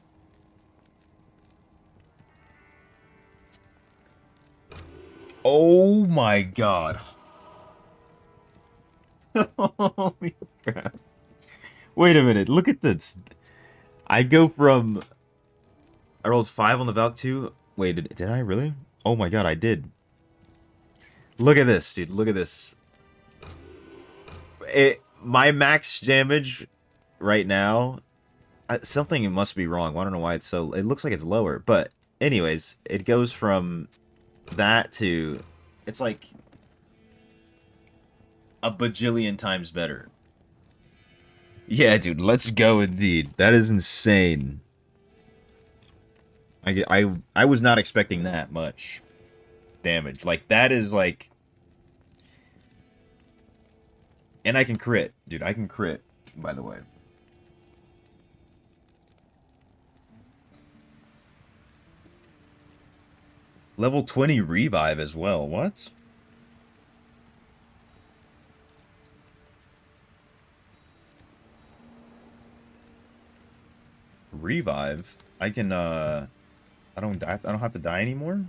Oh my god. Holy crap. Wait a minute, look at this. I go from... I rolled 5 on the Valk 2. Wait, did I really? Oh my god, I did. Look at this, dude. Look at this. My max damage right now... something must be wrong. I don't know why it's so... It looks like it's lower. But anyways, it goes from that to... It's like... a bajillion times better. Yeah, dude, let's go indeed. That is insane. I was not expecting that much damage. Like, that is like... And I can crit. Dude, I can crit, by the way. Level 20 revive as well. What? Revive? I can, I don't have to die anymore?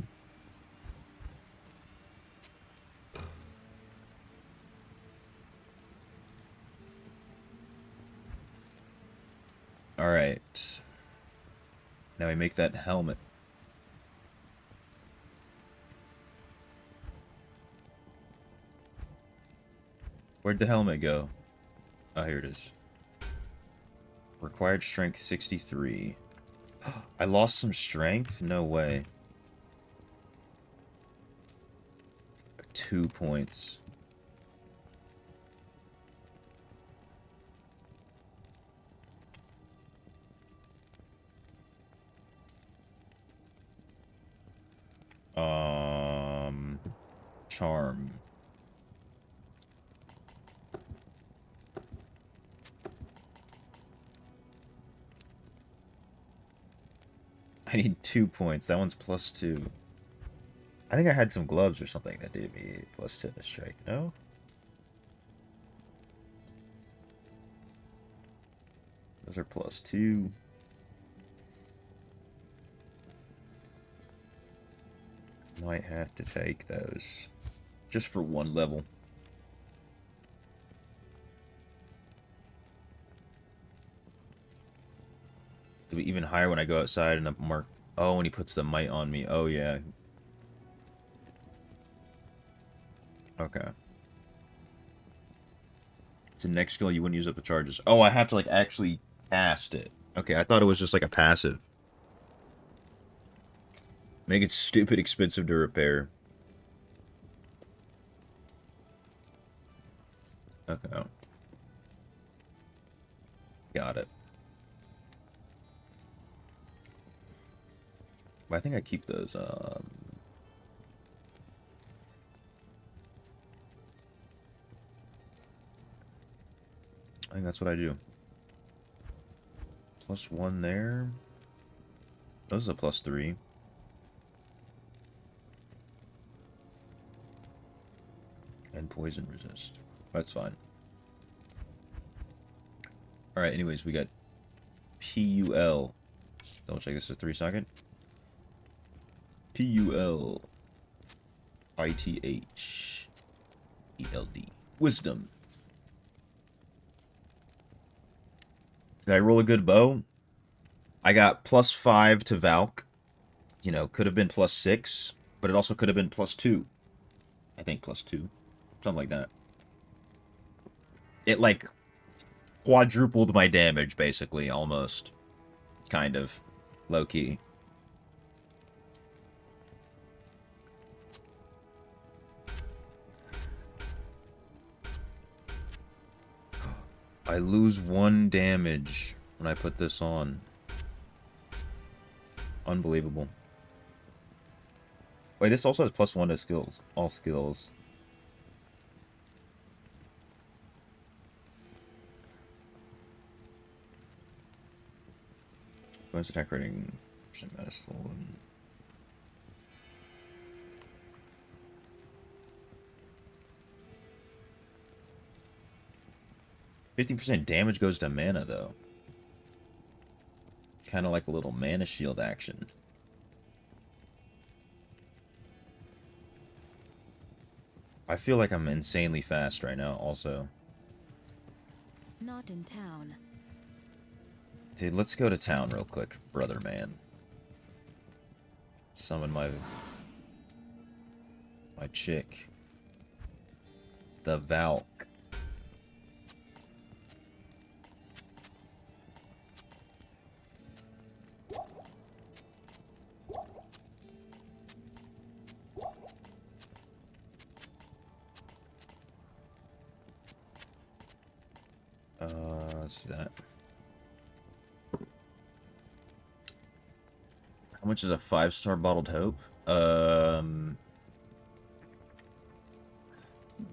Alright. Now we make that helmet. Where'd the helmet go? Oh, here it is. Required strength 63. I lost some strength? No way. 2 points. Charm. I need 2 points. That one's +2. I think I had some gloves or something that did me +2 to strike. No? Those are +2. Might have to take those. Just for one level. It'll be even higher when I go outside and the mark. Oh, when he puts the might on me. Oh, yeah. Okay. It's a next skill you wouldn't use up the charges. Oh, I have to, like, actually cast it. Okay, I thought it was just, like, a passive. Make it stupid expensive to repair. Okay. Got it. I think I keep those, I think that's what I do. +1 there. Those is a +3. And poison resist. That's fine. Alright, anyways, we got PUL. Double check this is a 3-second. PUL ITH ELD. Wisdom. Did I roll a good bow? I got +5 to Valk. You know, could have been +6, but it also could have been +2. I think +2. Something like that. It, like, quadrupled my damage, basically, almost. Kind of. Low-key. I lose 1 damage when I put this on. Unbelievable. Wait, this also has +1 to skills. All skills. Bonus attack rating, percent medicine. 50% damage goes to mana, though. Kind of like a little mana shield action. I feel like I'm insanely fast right now, also.
Not in town.
Dude, let's go to town real quick, brother man. Summon my chick. The Valk. Let's see that. How much is a 5-star bottled hope?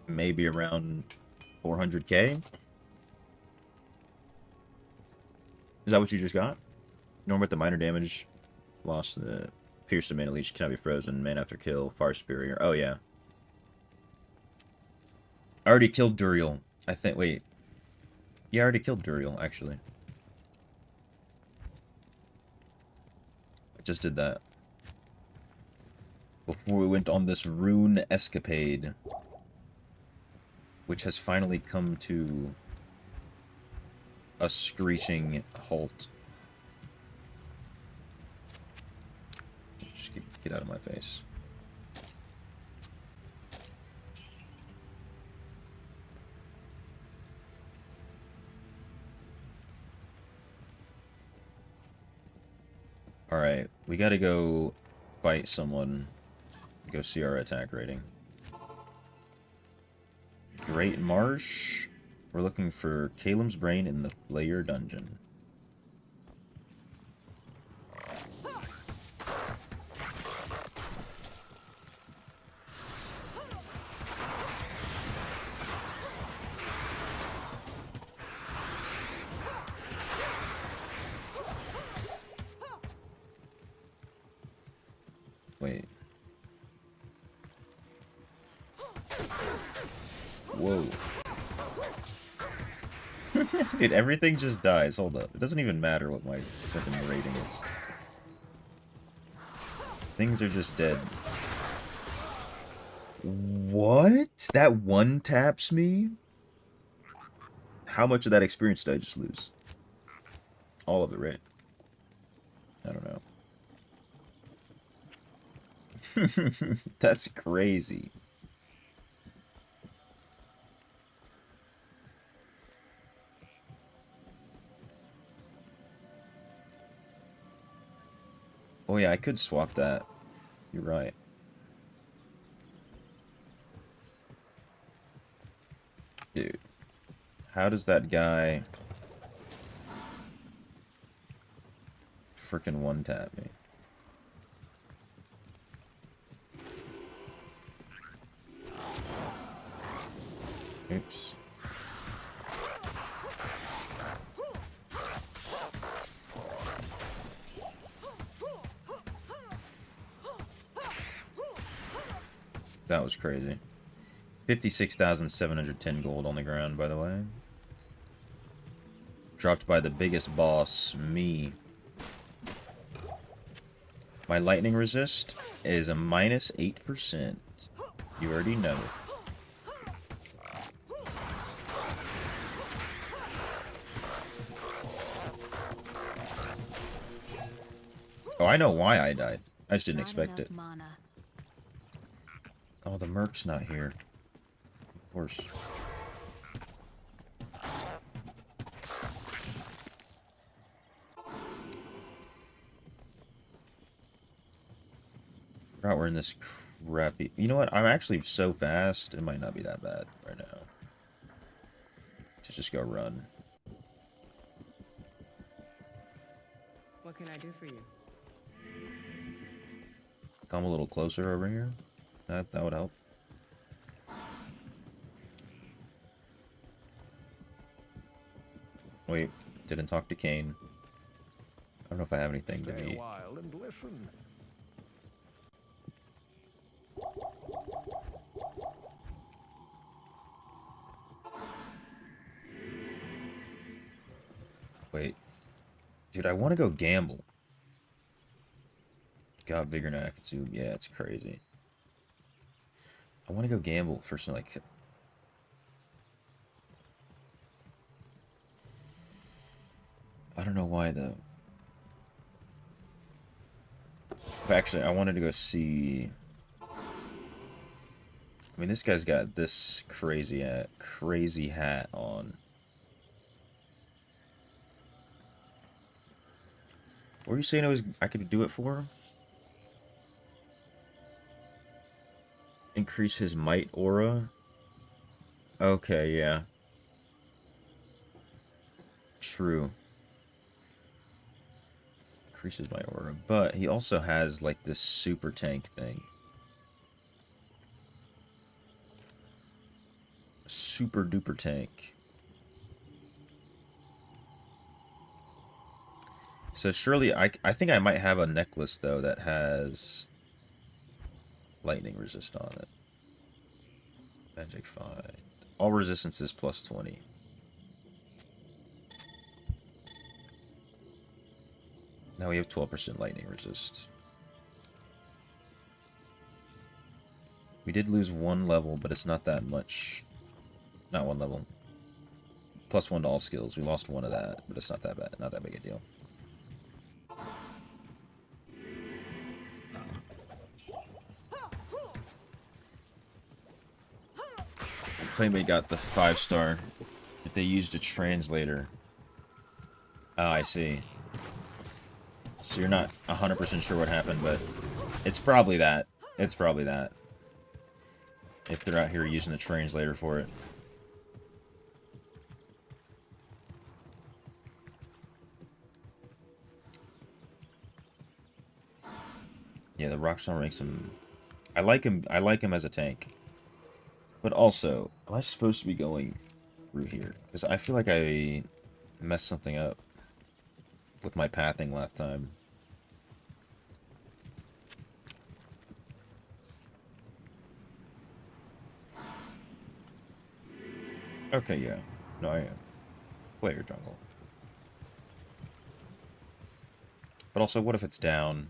Maybe around 400k? Is that what you just got? Norm with the minor damage. Lost the pierce to mana leech, cannot be frozen. Man after kill, far superior. Oh yeah. I already killed Duriel. I think, wait. Yeah, I already killed Duriel, actually. I just did that. Before we went on this rune escapade. Which has finally come to a screeching halt. Just get out of my face. Alright, we gotta go fight someone. Go see our attack rating. Great Marsh. We're looking for Caleb's Brain in the Lair Dungeon. Wait. Whoa. Dude, everything just dies. Hold up. It doesn't even matter what my fucking rating is. Things are just dead. What? That one taps me? How much of that experience did I just lose? All of it, right? I don't know. That's crazy. Oh yeah, I could swap that. You're right. Dude. How does that guy frickin' one-tap me? Oops. That was crazy. 56,710 gold on the ground, by the way. Dropped by the biggest boss, me. My lightning resist is a -8%. You already know. Oh, I know why I died. I just didn't expect it.
Mana.
Oh, the merc's not here. Of course. Forgot we're in this crappy... You know what? I'm actually so fast, it might not be that bad right now. To just go run.
What can I do for you?
Come a little closer over here. That would help. Wait, didn't talk to Kane. I don't know if I have anything to
Stay
be.
a while and listen.
Wait. Dude, I want to go gamble. Got bigger than I can zoom. Yeah, it's crazy. I want to go gamble for some, like... I don't know why, though. But actually, I wanted to go see... I mean, this guy's got this crazy hat on. What were you saying I could do it for? Increase his might aura? Okay, yeah. True. Increases my aura. But he also has, like, this super tank thing. Super duper tank. So surely, I think I might have a necklace, though, that has lightning resist on it. Magic 5. All resistances plus 20. Now we have 12% lightning resist. We did lose 1 level, but it's not that much. Not 1 level. Plus 1 to all skills. We lost 1 of that, but it's not that bad. Not that big a deal. Playmate got the 5-star. If they used a translator. Oh, I see. So you're not 100% sure what happened, but it's probably that. It's probably that. If they're out here using the translator for it. Yeah, the Rockstar makes him... I like him as a tank. But also, am I supposed to be going through here? Because I feel like I messed something up with my pathing last time. Okay, yeah. No, I am. Player jungle. But also, what if it's down?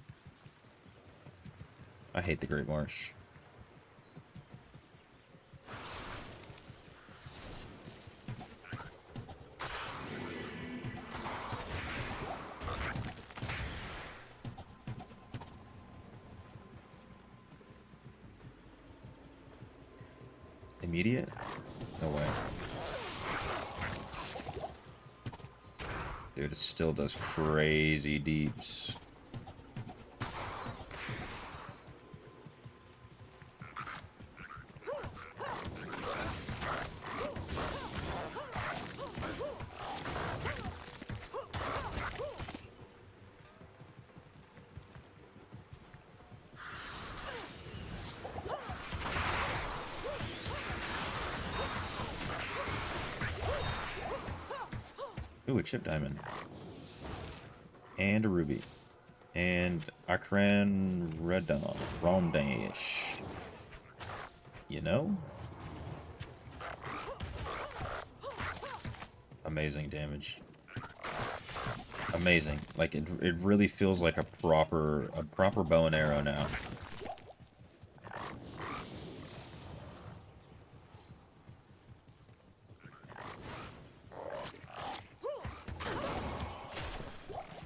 I hate the Great Marsh. Immediate? No way. Dude, it still does crazy deeps. Ooh, a chip diamond. And a ruby. And Akran Redon. Rondash. You know? Amazing damage. Amazing. Like, it really feels like a proper bow and arrow now.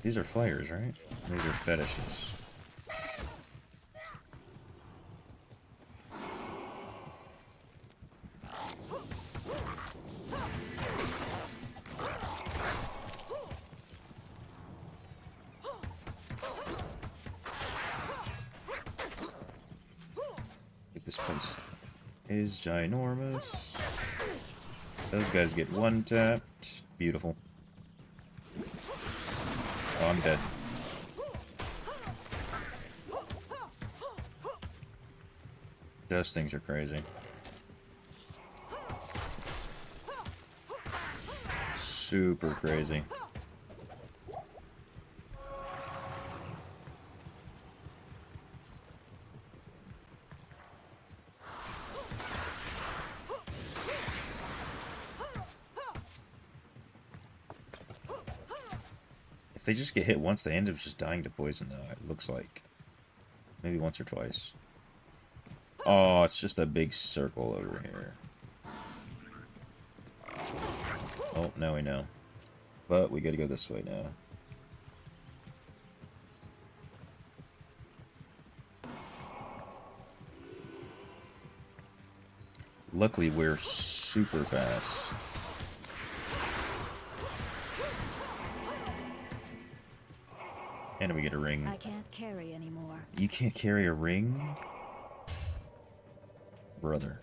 These are flares, right? These are fetishes. This place is ginormous. Those guys get one tapped. Beautiful. Oh, I'm dead. Those things are crazy. Super crazy. If they just get hit once, they end up just dying to poison, though, it looks like. Maybe once or twice. Oh, it's just a big circle over here. Oh, now we know. But we gotta go this way now. Luckily, we're super fast. And we get a ring.
I can't carry anymore.
You can't carry a ring? Brother.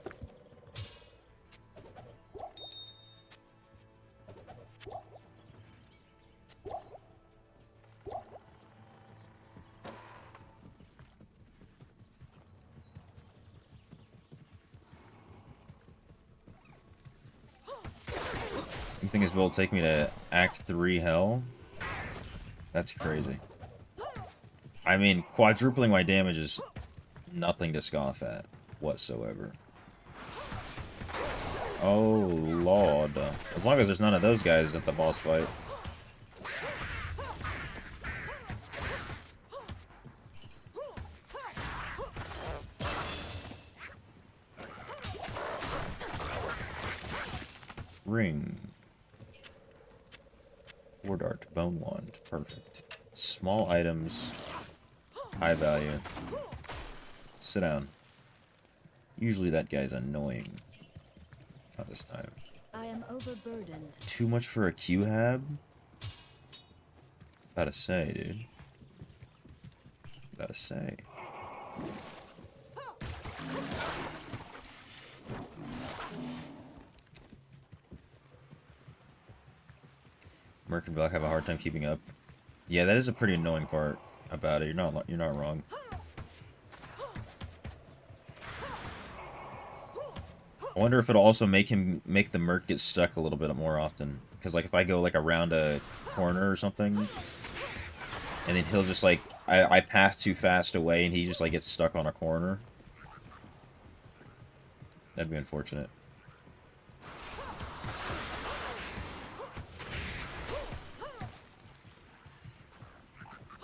You think this will take me to Act 3 Hell? That's crazy. I mean, quadrupling my damage is nothing to scoff at whatsoever. Oh, Lord. As long as there's none of those guys at the boss fight. Ring. War dart, bone wand, perfect. Small items, high value. Sit down. Usually that guy's annoying. Not this time.
I am overburdened.
Too much for a Q-hab? Gotta say, dude. Gotta say. Merc and Black have a hard time keeping up. Yeah, that is a pretty annoying part about it. You're not wrong. I wonder if it'll also make the Merc get stuck a little bit more often. Because like if I go like around a corner or something, and then he'll just like I pass too fast away and he just like gets stuck on a corner. That'd be unfortunate.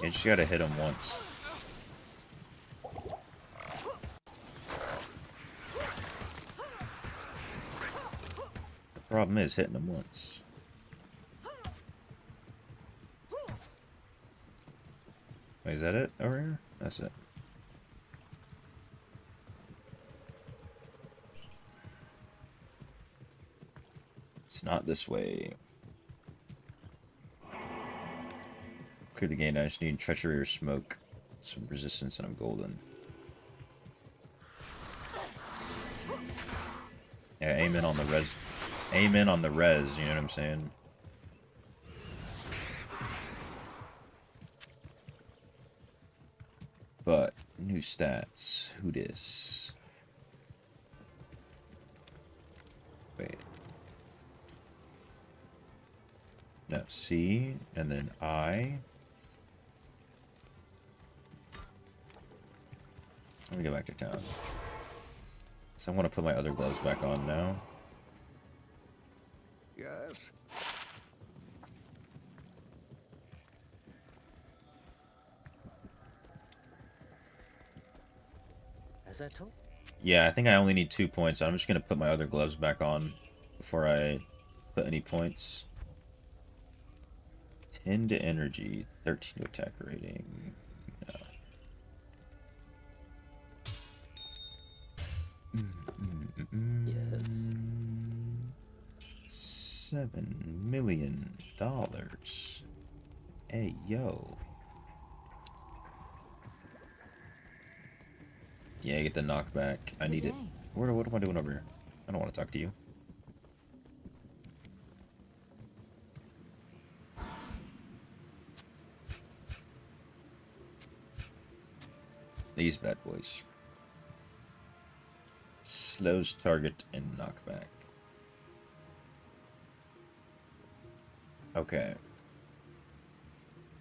You just gotta hit him once. The problem is hitting him once. Wait, is that it over here? That's it. It's not this way. Clear the game, I just need treachery or smoke. Some resistance and I'm golden. Yeah, aim in on the res. Aim in on the res, you know what I'm saying? But, new stats. Who dis? Wait. No, C, and then I. Let me go back to town. So I want to put my other gloves back on now.
Yes.
As I told.
Yeah, I think I only need 2 points. So I'm just going to put my other gloves back on before I put any points. 10 to energy, 13 to attack rating. No.
Yes.
$7 million. Hey, yo. Yeah, get the knockback. I need it. What am I doing over here? I don't want to talk to you. These bad boys. slows target and knockback. Okay.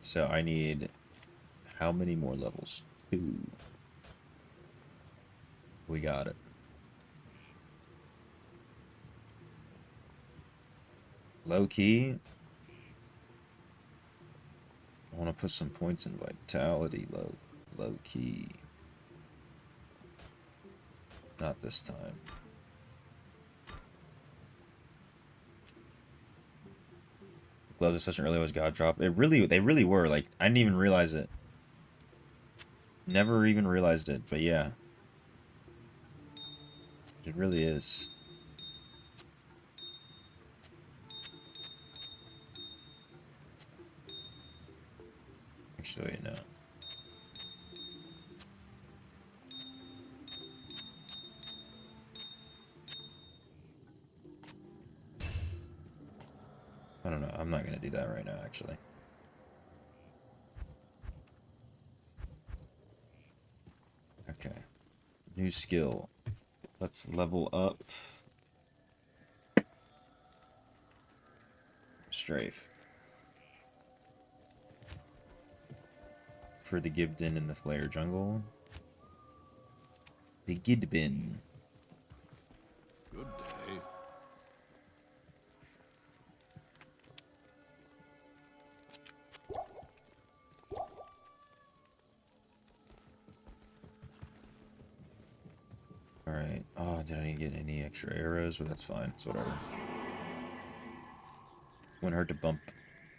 So I need how many more levels? 2. We got it. Low key. I want to put some points in vitality. Low key. Not this time. Gloves especially early was god drop. They really were. Like, I didn't even realize it. Never even realized it, but yeah. It really is. Actually, no. I don't know. I'm not going to do that right now, actually. Okay. New skill. Let's level up. Strafe. For the Gibden and the Flare jungle. The Gidbin.
Good day.
Alright. Oh, did I didn't get any extra arrows? But that's fine. It's whatever. Wouldn't hurt to bump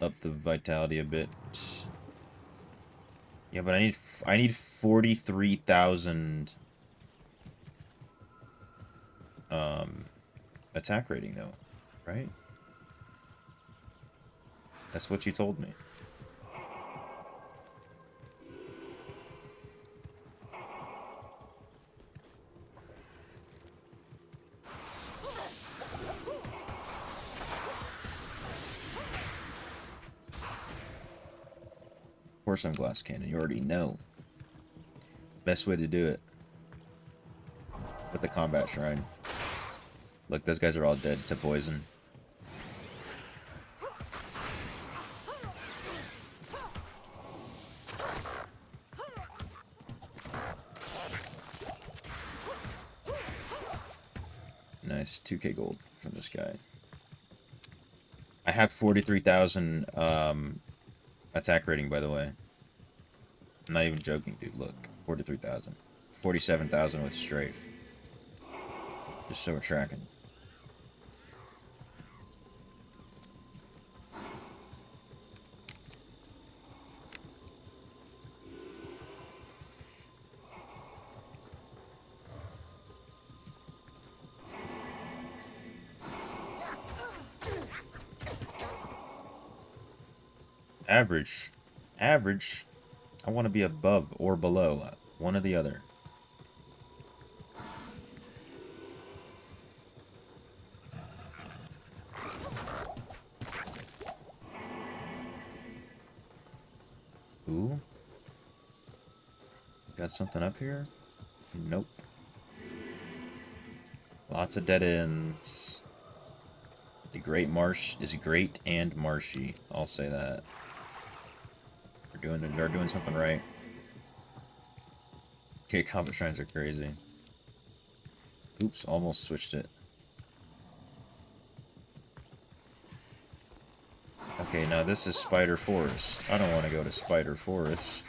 up the vitality a bit. Yeah, but I need 43,000 attack rating though, right? That's what you told me. Pour some glass cannon. You already know. Best way to do it. With the combat shrine. Look, those guys are all dead to poison. Nice. 2k gold from this guy. I have 43,000 attack rating, by the way. I'm not even joking, dude. Look. 43,000. 47,000 with strafe. Just so we're tracking. Average. Average. I want to be above or below. One or the other. Ooh. Got something up here? Nope. Lots of dead ends. The Great Marsh is great and marshy. I'll say that. They're doing something right. Okay, combat shrines are crazy. Oops, almost switched it. Okay, now this is Spider Forest. I don't want to go to Spider Forest.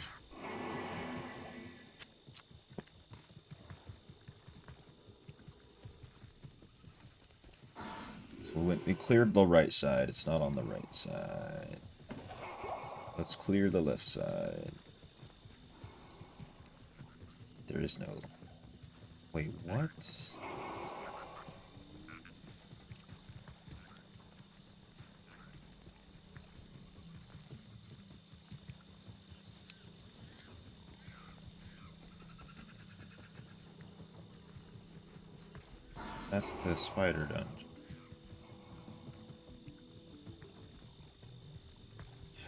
So we cleared the right side. It's not on the right side. Let's clear the left side. There is no... Wait, what? That's the spider dungeon.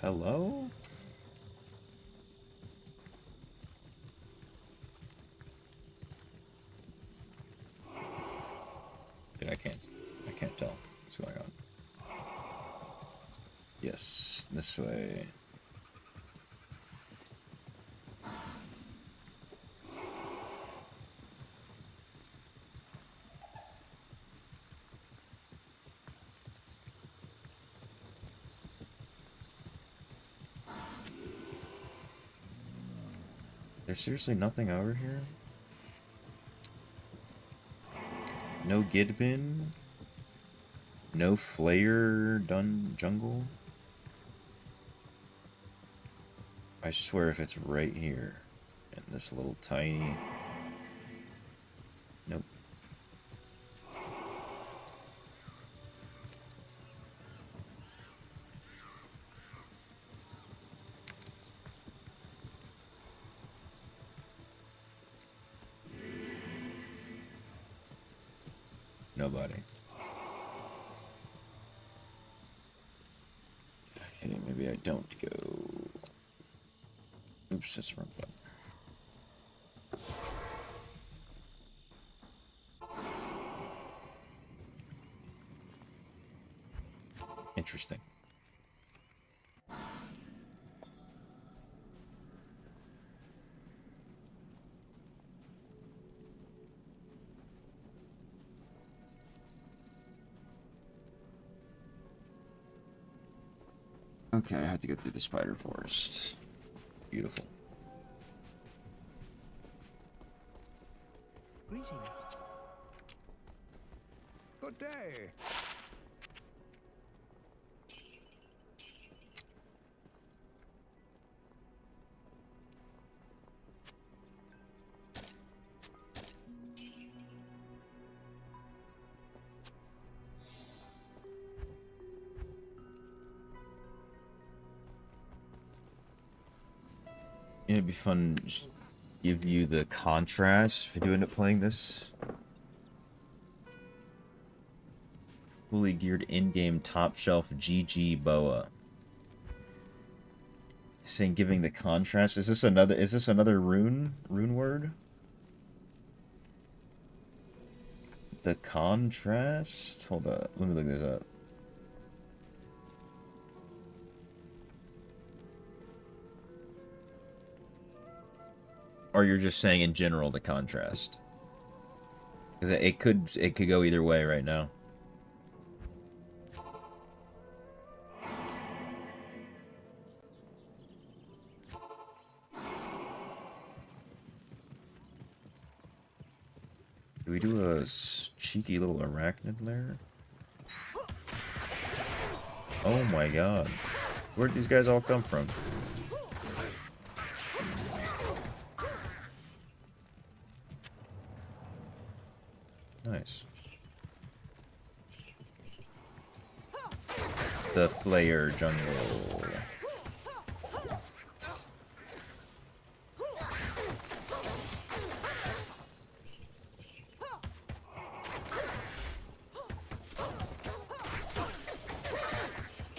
Hello? Yes, this way. There's seriously nothing over here? No Gidbin? No Flayer done jungle? I swear if it's right here in this little tiny... Nope. Nobody. Okay, maybe I don't go... Oops, that's the wrong button. Interesting. Okay, I have to go through the spider forest. Beautiful.
Greetings. Good day.
It'd be fun to just give you the contrast if you do end up playing this. Fully geared in-game top shelf GG boa. Saying giving the contrast. Is this another rune word? The contrast? Hold up. Let me look this up. Or you're just saying in general the contrast? Because it could go either way right now. Do we do a cheeky little arachnid lair? Oh my god. Where'd these guys all come from? Nice. The Flayer jungle.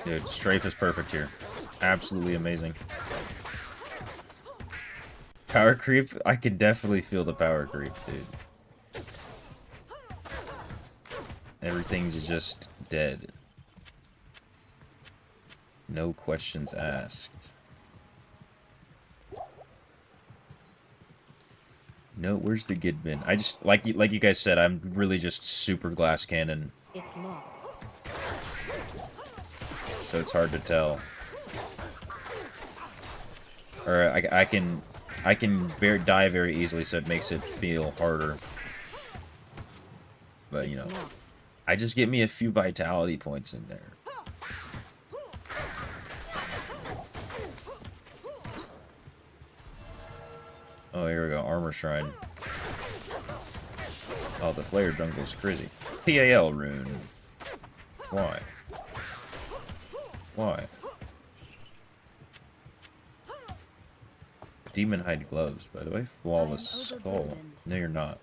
Dude, strafe is perfect here. Absolutely amazing. Power creep? I can definitely feel the power creep, dude. Everything's just dead. No questions asked. No, where's the Gidbin? I just, like you guys said, I'm really just super glass cannon.
It's locked.
So it's hard to tell. Or I can die very easily, so it makes it feel harder. But you know, I just get me a few vitality points in there. Oh, here we go, armor shrine. Oh, the Flayer jungle's crazy. PAL rune. Why? Why? Demon hide gloves, by the way. Flawless skull. No, you're not.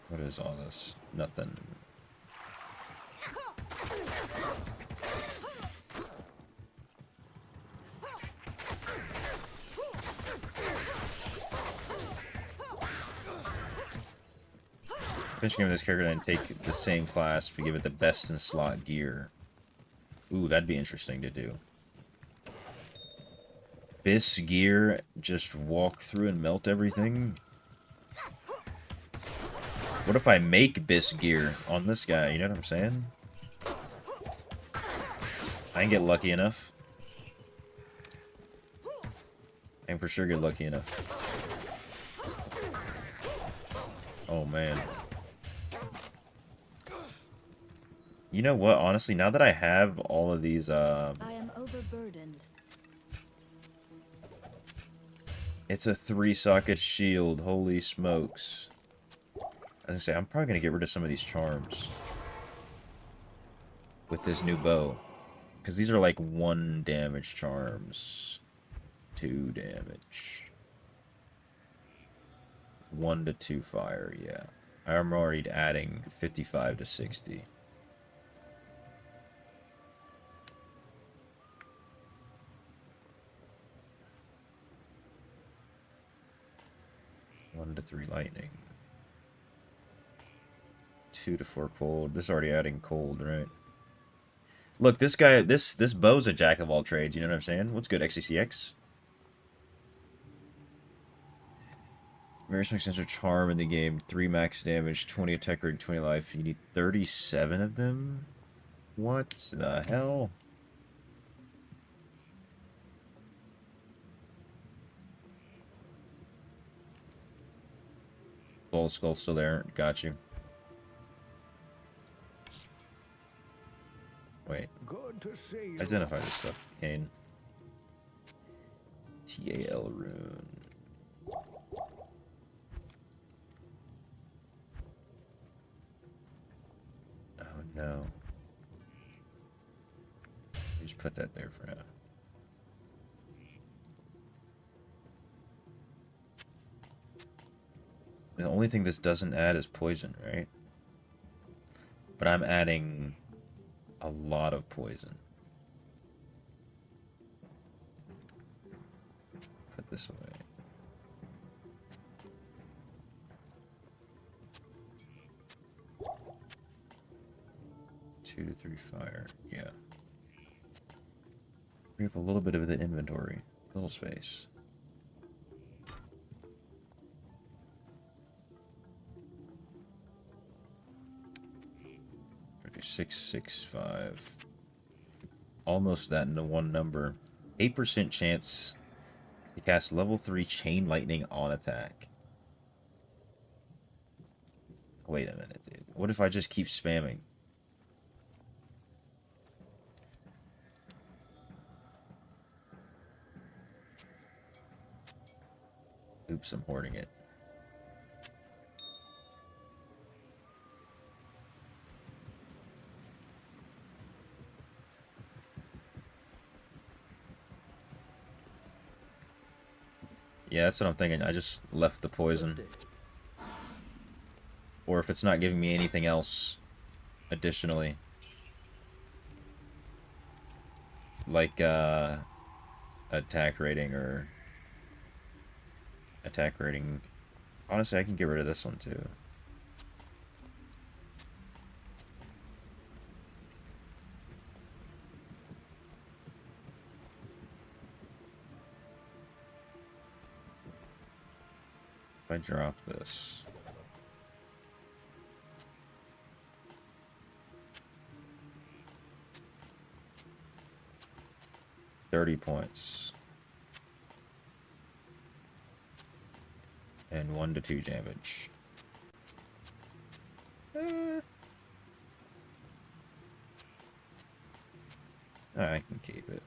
What is all this? Nothing. finish game with this character and take the same class, but give it the best in slot gear. Ooh, that'd be interesting to do. Bis gear, just walk through and melt everything. What if I make Bis gear on this guy? You know what I'm saying? I can get lucky enough. I can for sure get lucky enough. Oh, man. You know what? Honestly, now that I have all of these,
I am overburdened.
It's a 3-socket shield. Holy smokes. I was gonna say, I'm probably gonna get rid of some of these charms with this new bow. Because these are like 1 damage charms. 2 damage. 1 to 2 fire, yeah. I'm already adding 55 to 60. One to 3 lightning. 2 to 4 cold. This is already adding cold, right? Look, this guy, this bow's a jack of all trades, you know what I'm saying? What's good, XCCX? Various extender charm in the game. 3 max damage, 20 attack rate, 20 life. You need 37 of them? What the hell? Bull skull still there. Got you. Wait.
Good to see you.
Identify this stuff, Kane. TAL rune. Oh no. Just put that there for now. The only thing this doesn't add is poison, right? But I'm adding a lot of poison. Put this away. Two to 3 fire, yeah. We have a little bit of the inventory, little space. 665. Almost that into one number. 8% chance to cast level 3 chain lightning on attack. Wait a minute, dude. What if I just keep spamming? Oops, I'm hoarding it. Yeah, that's what I'm thinking. I just left the poison. Or if it's not giving me anything else additionally. Like, attack rating or... Attack rating. Honestly, I can get rid of this one too. If I drop this. $30 points. And 1 to 2 damage. I can keep it.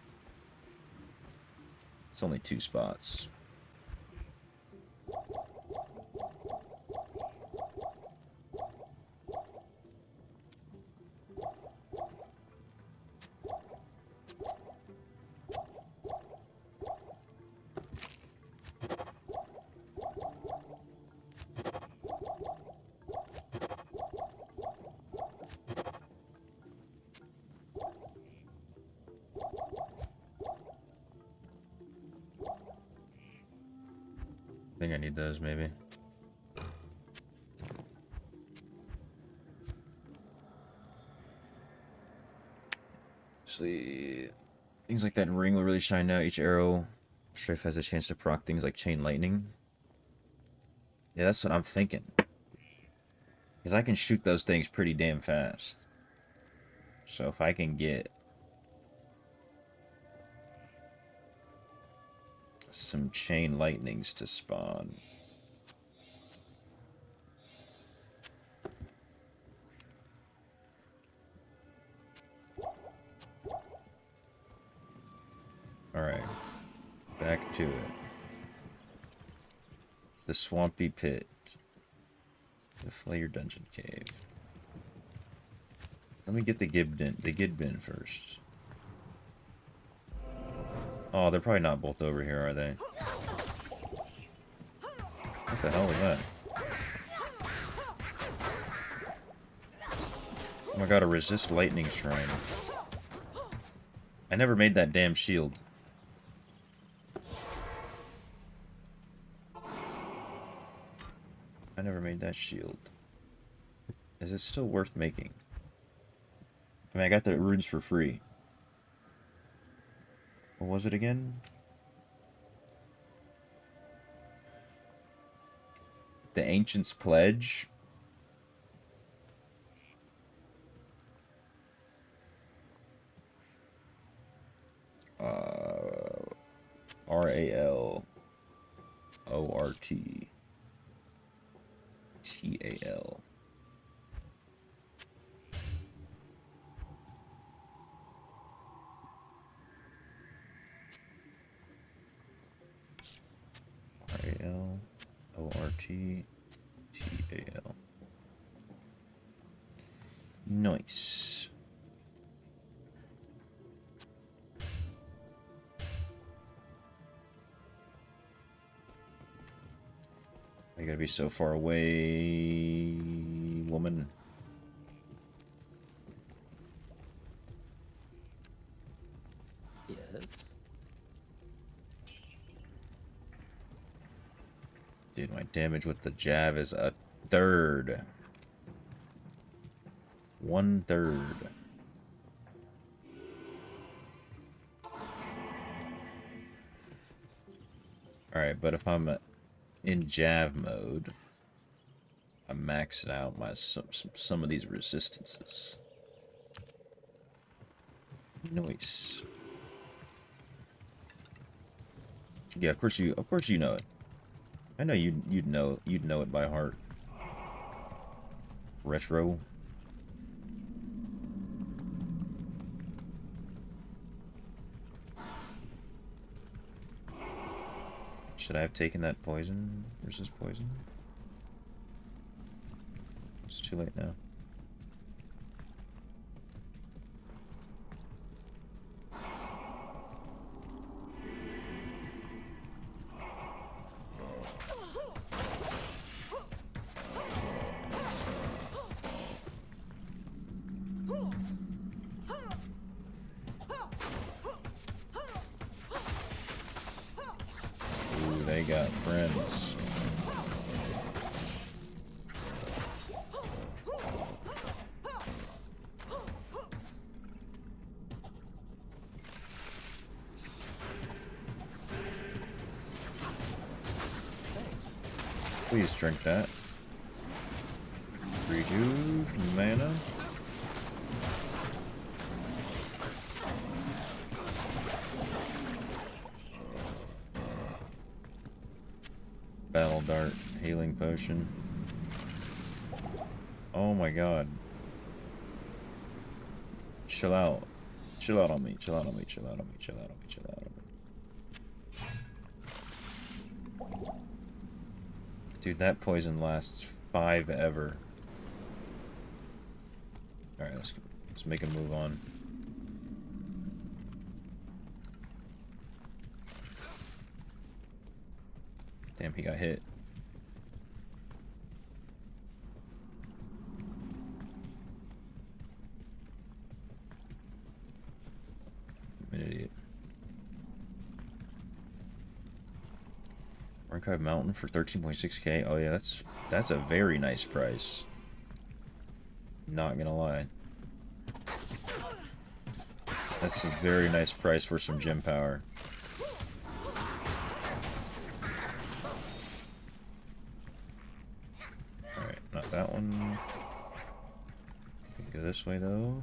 It's only 2 spots. I think I need those, maybe. Obviously, things like that in ring will really shine out. Each arrow strafe has a chance to proc things like chain lightning. Yeah, that's what I'm thinking. Because I can shoot those things pretty damn fast. So if I can get some chain lightnings to spawn. Alright. Back to it. The Swampy Pit. The Flayer Dungeon Cave. Let me get the Gidbin first. Oh, they're probably not both over here, are they? What the hell was that? Oh my god, a resist lightning shrine. I never made that damn shield. I never made that shield. Is it still worth making? I mean, I got the runes for free. What was it again? The Ancient's Pledge. RALORTTAL. RALORTTAL. Nice. I gotta be so far away, woman.
Yes.
Dude, my damage with the jab is a third. 1/3. Alright, but if I'm in jab mode, I'm maxing out my some of these resistances. Nice. Yeah, of course you know it. I know you'd know it by heart. Retro. Should I have taken that poison versus poison? It's too late now. Ooh, they got friends. Please drink that. Rejuve mana. Battle dart, healing potion. Oh my god. Chill out. Chill out on me, chill out on me, chill out on me, chill out on me, chill out on me. Dude, that poison lasts 5 ever. Alright, let's make a move on. Damn, he got hit. I'm an idiot. Archive Mountain for 13.6k. Oh yeah, that's a very nice price. Not gonna lie. That's a very nice price for some gym power. Alright, not that one. Go this way though.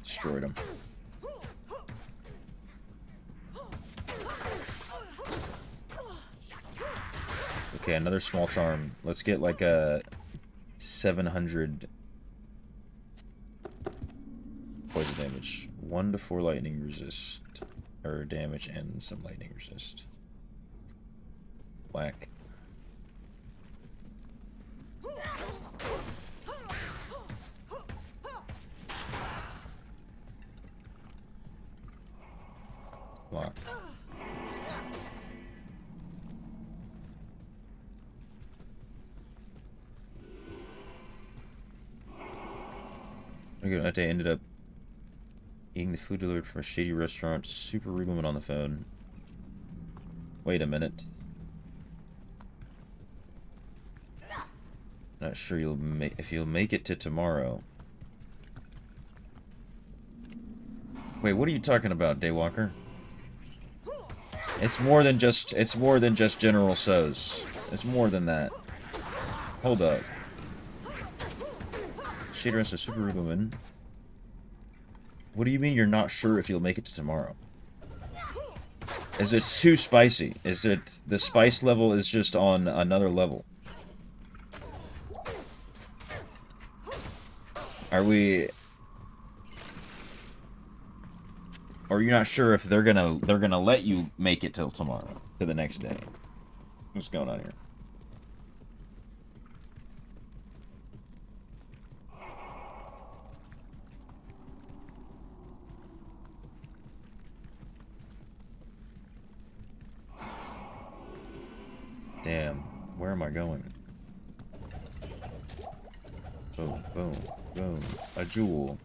Destroyed him. Okay, another small charm. Let's get like a 700 poison damage. 1 to 4 lightning resist. Or damage and some lightning resist. Whack. Block. That day ended up eating the food delivered from a shady restaurant. Super rude woman on the phone. Wait a minute. Not sure if you'll make it to tomorrow. Wait, what are you talking about, Daywalker? It's more than just General So's. It's more than that. Hold up. Shady restaurant, super rude woman. What do you mean you're not sure if you'll make it to tomorrow? Is it too spicy? Is it... the spice level is just on another level? Are we... or are you not sure if they're gonna let you make it till tomorrow? To the next day? What's going on here? Damn, where am I going? Boom, boom, boom. A jewel.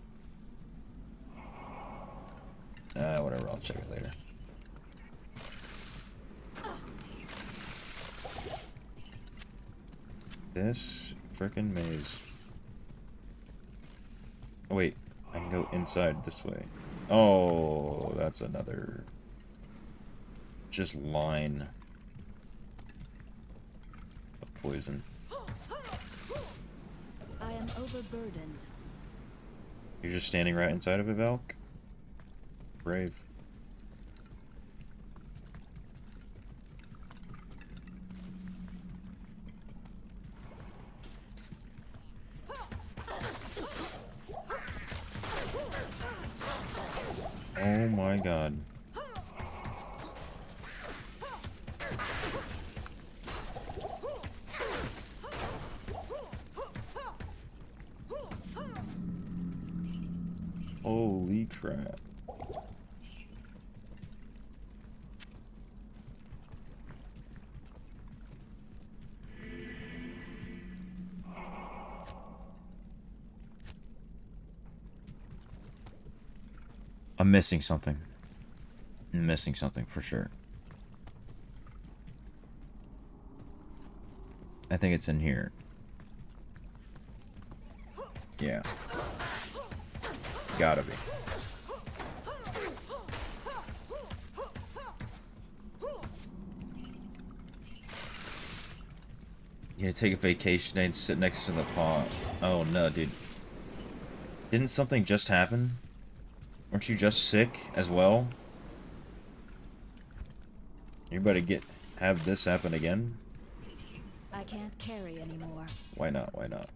Whatever, I'll check it later. This frickin' maze. Oh wait, I can go inside this way. Oh, that's another... just line of poison.
I am overburdened.
You're just standing right inside of it, Valk? Brave. Oh my god. Holy crap. I'm missing something. I'm missing something for sure. I think it's in here. Yeah. Gotta be. You gotta take a vacation and sit next to the pond. Oh no, dude. Didn't something just happen? Weren't you just sick as well? You better have this happen again?
I can't carry anymore.
Why not? Why not?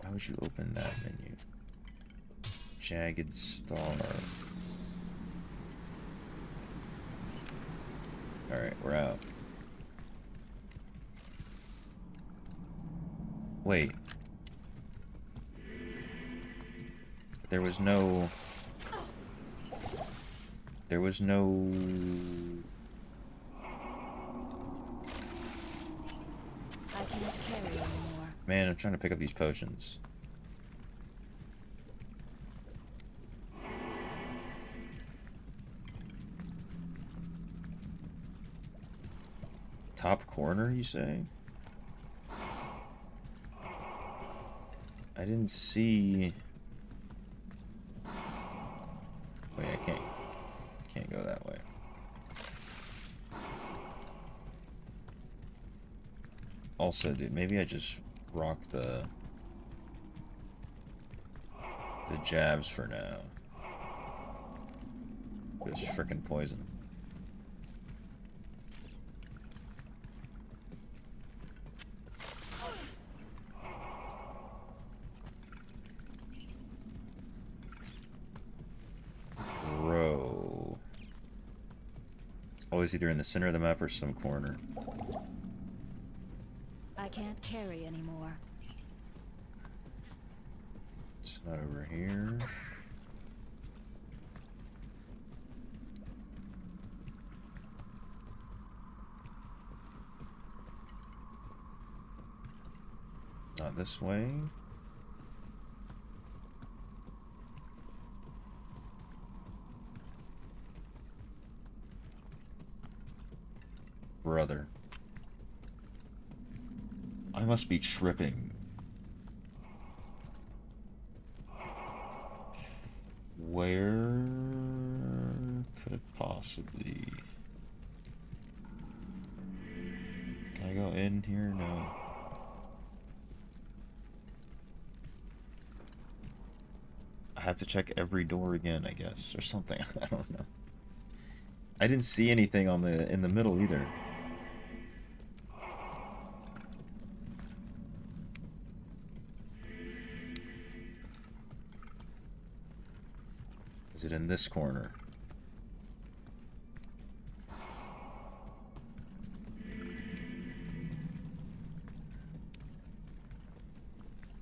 Why would you open that menu? Jagged star. Alright, we're out. Wait. There was no...
I can't carry anymore.
Man, I'm trying to pick up these potions. Top corner, you say? I didn't see... Wait, I can't go that way. Also, dude, maybe I just rock the jabs for now. It's frickin' poison. Bro. It's always either in the center of the map or some corner.
I can't carry anymore.
It's not over here. Not this way. Brother. I must be tripping. Where could it possibly... Can I go in here? No. I have to check every door again, I guess, or something. I don't know. I didn't see anything on in the middle either. Is it in this corner?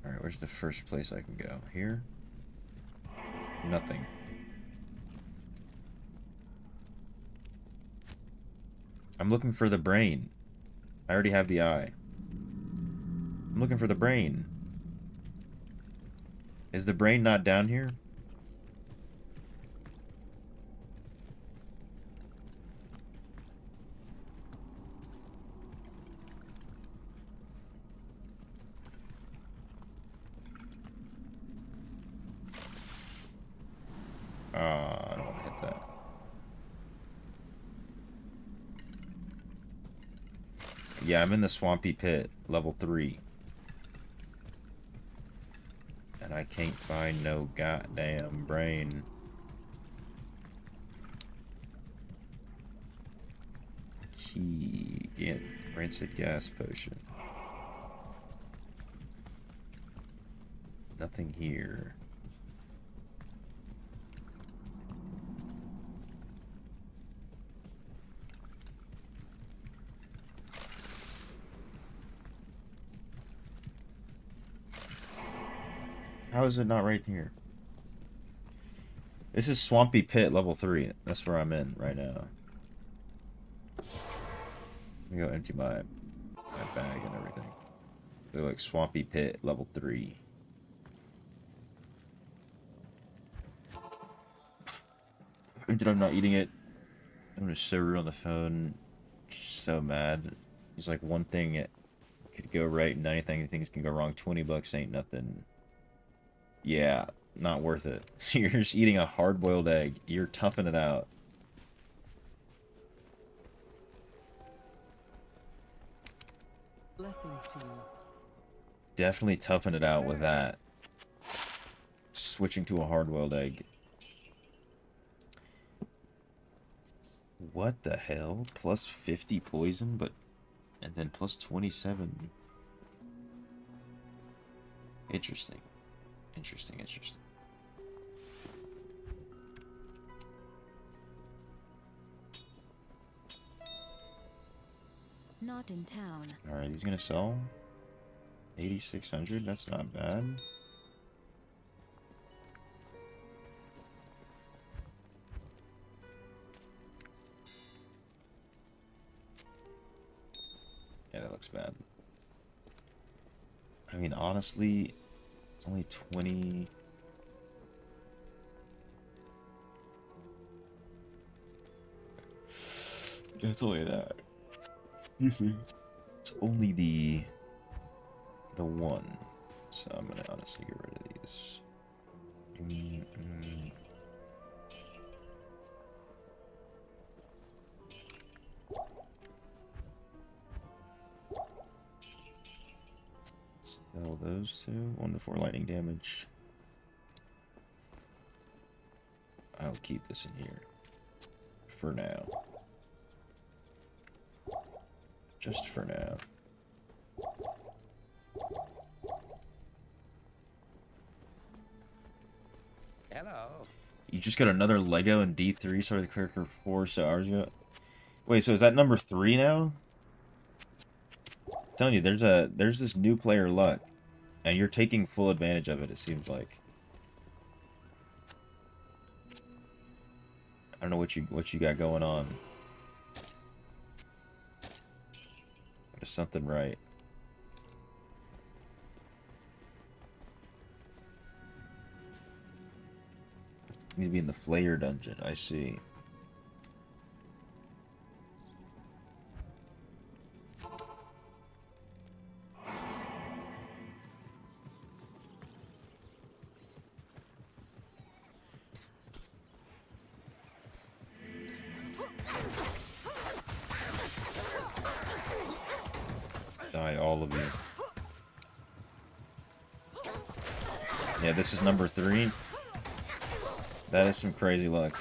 Alright, where's the first place I can go? Here? Nothing. I'm looking for the brain. I already have the eye. I'm looking for the brain. Is the brain not down here? I don't want to hit that. Yeah, I'm in the swampy pit, level 3. And I can't find no goddamn brain. Key. Get rancid gas potion. Nothing here. How is it not right here? This is Swampy Pit level 3. That's where I'm in right now. Let me go empty my bag and everything. They're like Swampy Pit level 3. Granted, I'm not eating it. I'm just so rude on the phone. So mad. It's like one thing it could go right and 90 things can go wrong. $20 ain't nothing. Yeah, not worth it. So you're just eating a hard-boiled egg. You're toughing it out.
Blessings to you.
Definitely toughing it out with that. Switching to a hard-boiled egg. What the hell? Plus 50 poison, but... And then plus 27. Interesting. Interesting.
Not in town.
Alright, he's gonna sell 8,600. That's not bad. Yeah, that looks bad. I mean, honestly, it's only 20. It's only that. It's only the one. So I'm gonna honestly get rid of these. Sell those two. 1 to 4 lightning damage. I'll keep this in here. For now. Just for now.
Hello.
You just got another Lego in D3, started the character 4 hours ago. Wait, so is that number 3 now? I'm telling you, there's this new player luck, and you're taking full advantage of it. It seems like. I don't know what you got going on. There's something right. Need to be in the Flayer dungeon. I see. Die, all of you. Yeah, this is number 3. That is some crazy luck.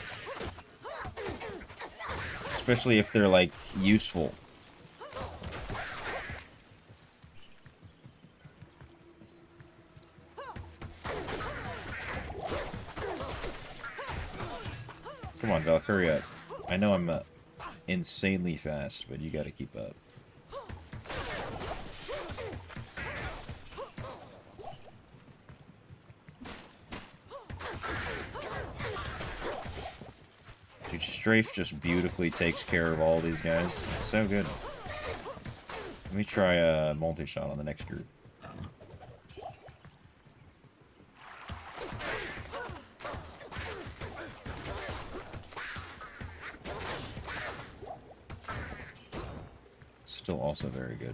Especially if they're, like, useful. Come on, Val, hurry up. I know I'm insanely fast, but you gotta keep up. Dude, Strafe just beautifully takes care of all these guys. So good. Let me try a multi-shot on the next group. Still also very good.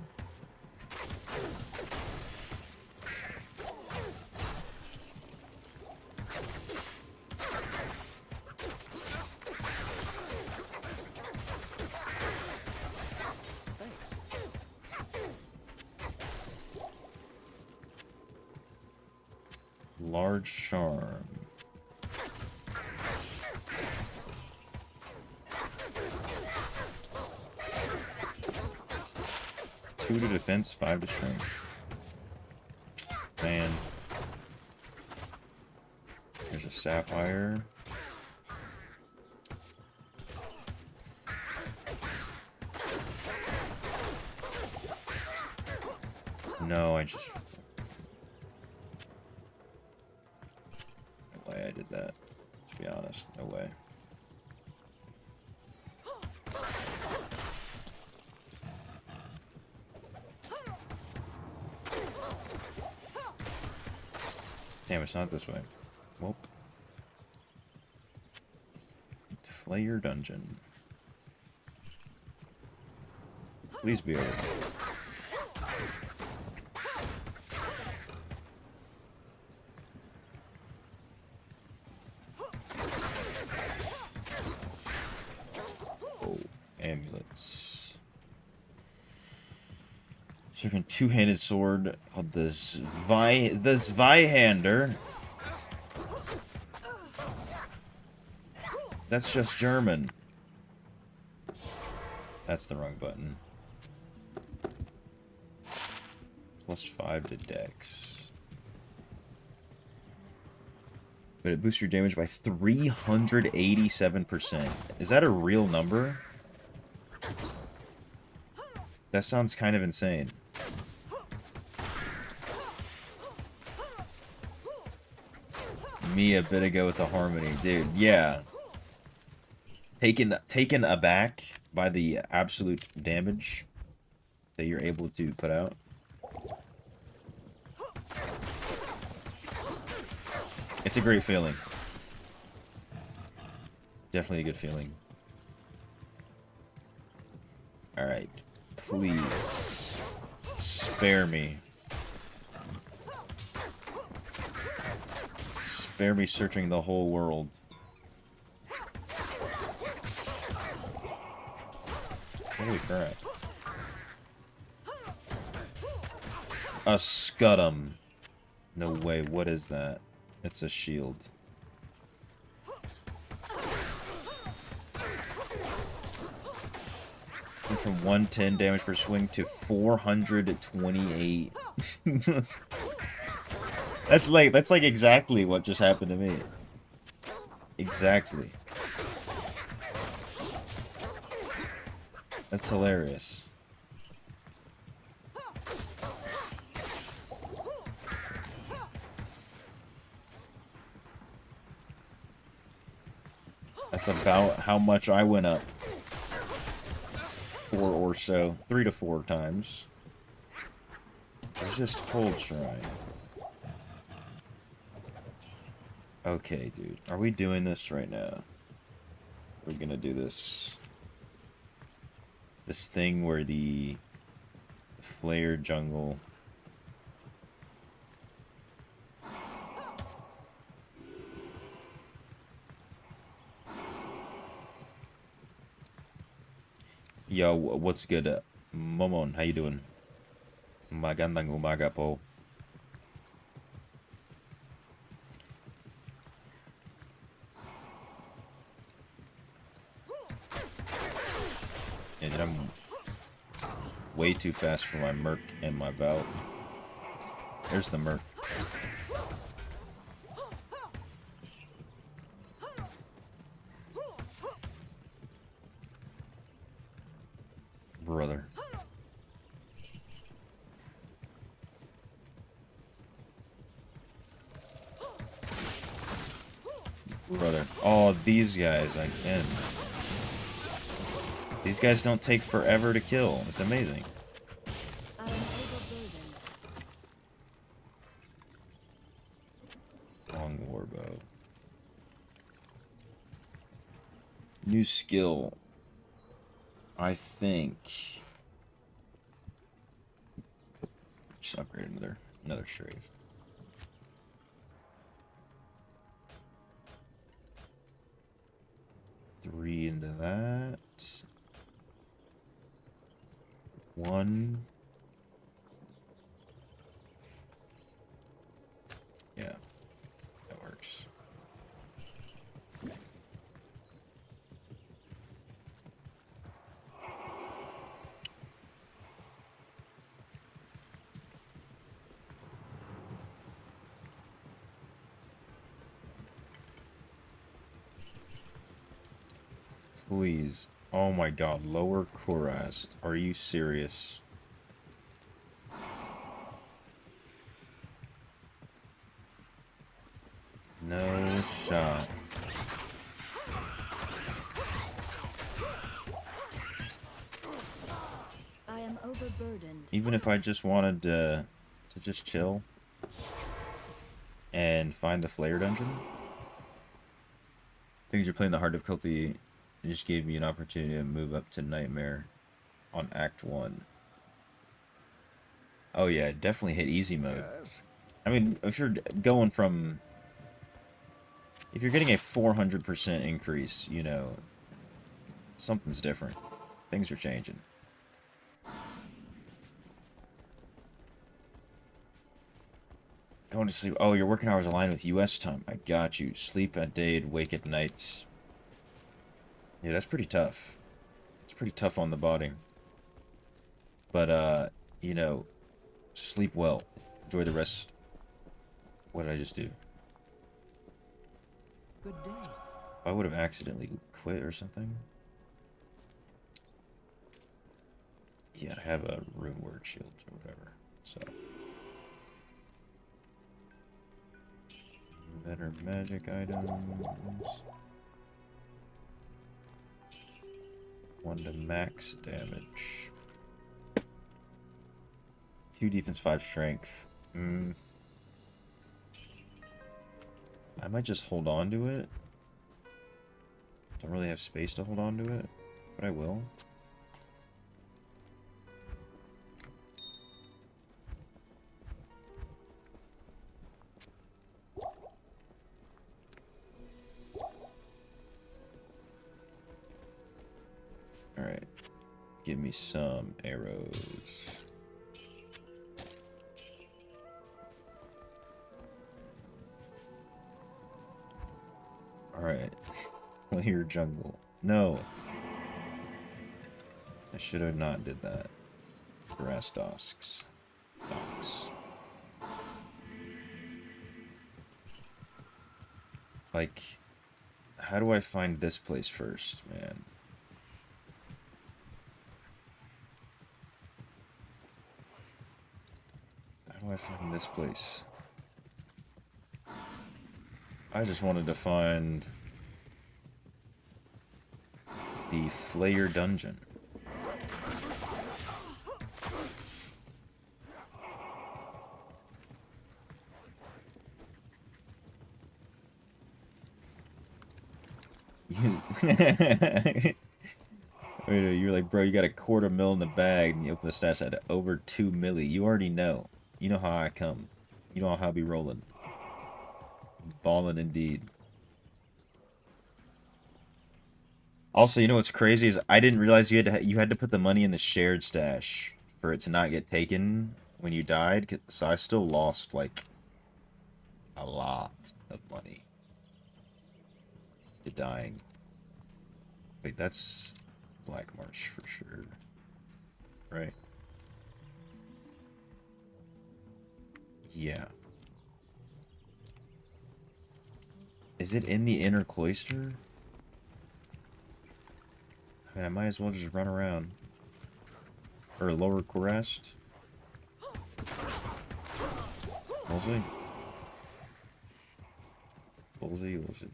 Large charm. Two to defense, 5 to strength. Man. There's a sapphire. No, I just... No way I did that. To be honest, no way. Damn, it's not this way. Well. Flayer dungeon. Please be over. Oh, amulets. Certain two-handed sword called the Zweihander. That's just German. That's the wrong button. +5 to Dex. But it boosts your damage by 387%. Is that a real number? That sounds kind of insane. Me a bit ago with the harmony, dude. Yeah. Taken aback by the absolute damage that you're able to put out. It's a great feeling. Definitely a good feeling. Alright. Please. Spare me. Spare me searching the whole world. Holy crap. A scutum. No way, what is that? It's a shield. Went from 110 damage per swing to 428. That's like exactly what just happened to me. Exactly. That's hilarious. That's about how much I went up. 4 or so. 3 to 4 times. Resist Cold Shrine. Okay, dude. Are we doing this right now? We're gonna do this. This thing where the Flare jungle. Yo, what's good? Momon, how you doing? Magandang umaga po. And I'm way too fast for my Merc and my Valve. There's the Merc. Brother. Brother. Oh, these guys, again. These guys don't take forever to kill. It's amazing. Long warbow. New skill. I think. Just upgrade another strafe. Three into that. 1. Yeah, that works. Please. Oh my god, lower Kurast. Are you serious? No shot.
I am overburdened.
Even if I just wanted to just chill and find the Flare dungeon. Things you're playing the hard difficulty. It just gave me an opportunity to move up to Nightmare on Act 1. Oh yeah, definitely hit easy mode.
Yes.
I mean, if you're going from... If you're getting a 400% increase, you know, something's different. Things are changing. Going to sleep. Oh, your working hours align with US time. I got you. Sleep at day, wake at night. Yeah, that's pretty tough. It's pretty tough on the body. But, you know, sleep well. Enjoy the rest. What did I just do?
Good day.
I would have accidentally quit or something. Yeah, I have a rune word shield or whatever. So. Better magic items. 1 to max damage. 2 defense, 5 strength. I might just hold on to it. Don't really have space to hold on to it, but I will. Give me some arrows. Alright. Clear jungle. No. I should have not did that. Grass docks. Like, how do I find this place first, man? How do I find this place? I just wanted to find the Flayer dungeon. You're like, bro, you got $250,000 in the bag, and you open the stats at over 2 milli. You already know. You know how I come. You know how I be rolling. Ballin' indeed. Also, you know what's crazy is I didn't realize you had to put the money in the shared stash for it to not get taken when you died. So I still lost like a lot of money to dying. Wait, that's Black March for sure, right? Yeah. Is it in the inner cloister? I mean, I might as well just run around. Or lower crest. We'll see. We'll see, we'll see.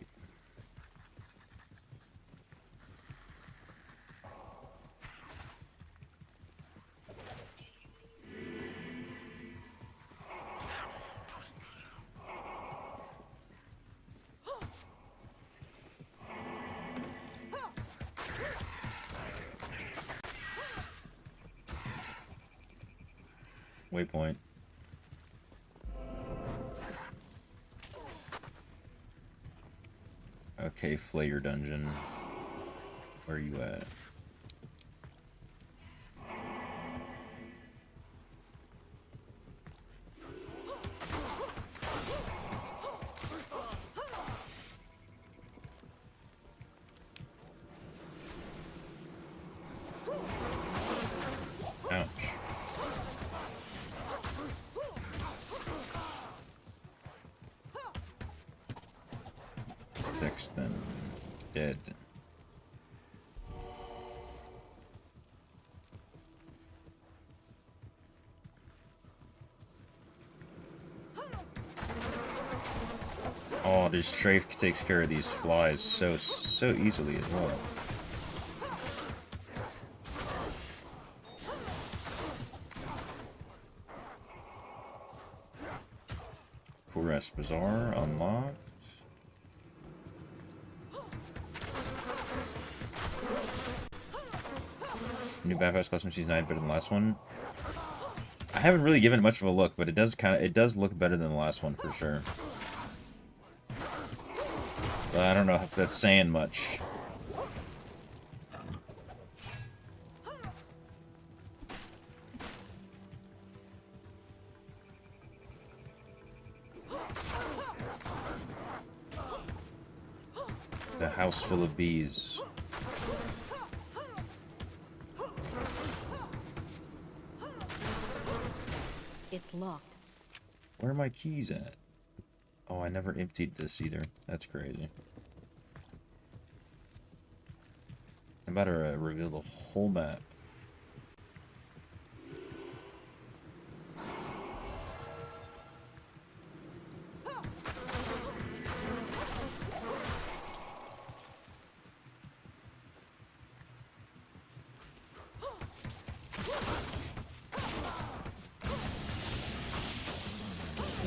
Waypoint. Okay, Flayer dungeon. Where are you at? Ouch. Six then. Dead. Oh, this strafe takes care of these flies so easily as well. Kourest Bazaar unlocked. New Battlefield Custom Season 9 better than the last one. I haven't really given it much of a look, but it does look better than the last one for sure. But I don't know if that's saying much. The house full of bees.
It's locked.
Where are my keys at? Oh, I never emptied this either. That's crazy. I'm about to reveal the whole map.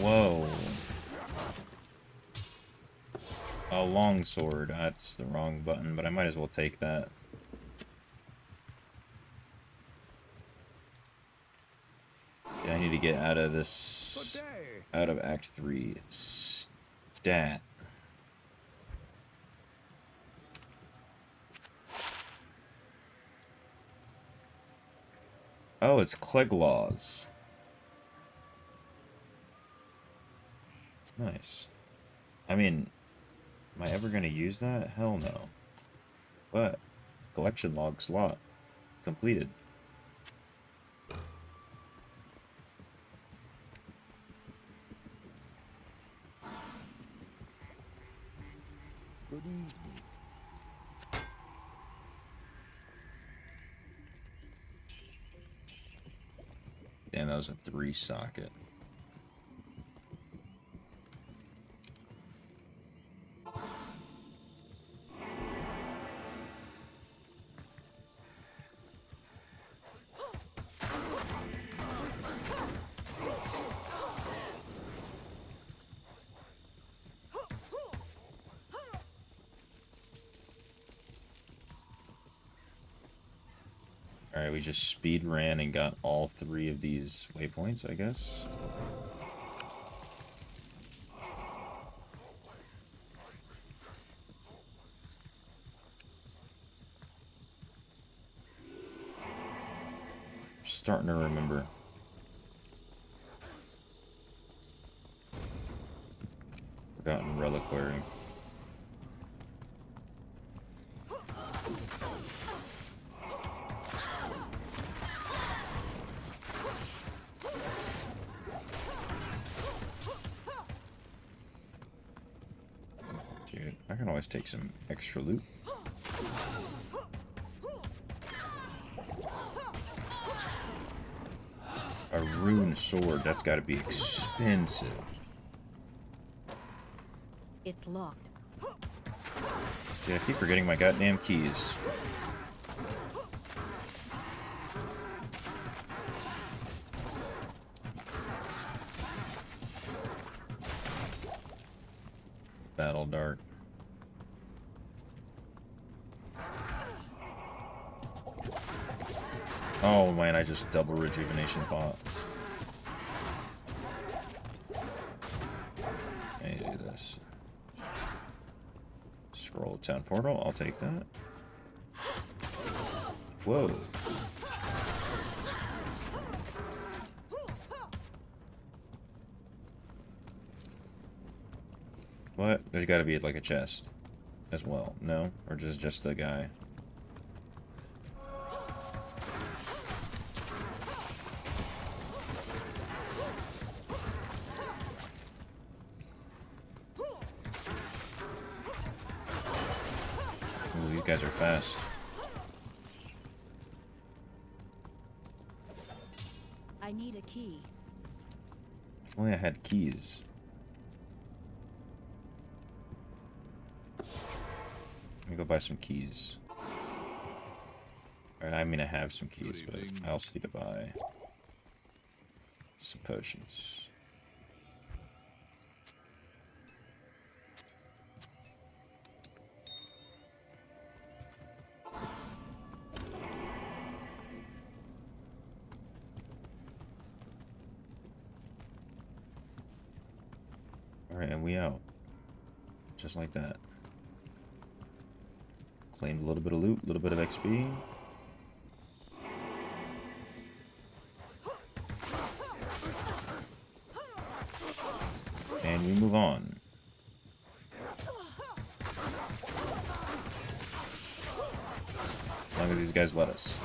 Whoa. A longsword. That's the wrong button, but I might as well take that. Yeah, I need to get out of this. Out of Act 3. Stat. Oh, it's Cleglaws. Nice. I mean, am I ever going to use that? Hell no. But, collection log slot completed.
Good evening.
Damn, that was a 3-socket. Alright, we just speed ran and got all 3 of these waypoints, I guess. Starting to remember. Forgotten reliquary. Dude, I can always take some extra loot. A rune sword, that's gotta be expensive.
It's locked.
Yeah, I keep forgetting my goddamn keys. Battle dart. Oh man, I just double rejuvenation bought. I need to do this. Scroll town portal, I'll take that. Whoa. What? There's gotta be like a chest as well. No? Or just the guy? Ooh, these guys are fast.
I need a key.
If only I had keys. Let me go buy some keys. Alright, I mean I have some keys, but I also need to buy some potions. Alright, and we out. Just like that. Claimed a little bit of loot, a little bit of XP. And we move on. As long as these guys let us.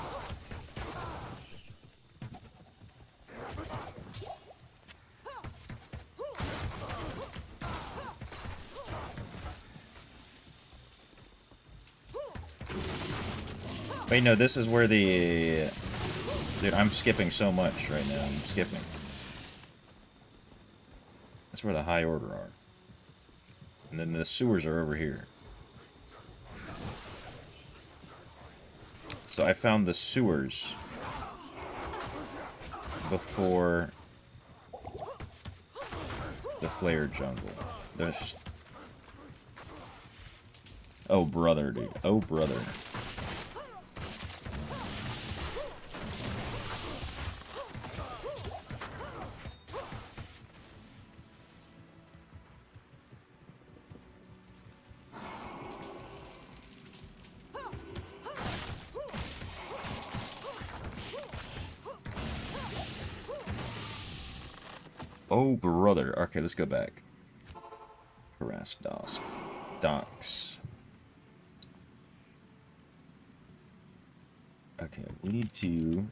Wait, no, this is where the... Dude, I'm skipping so much right now. I'm skipping. That's where the high order are. And then the sewers are over here. So I found the sewers before the flare jungle. There's... Oh, brother, dude. Oh, brother. Oh, brother. Okay, let's go back. Harass Docs. Docs. Okay, we need to...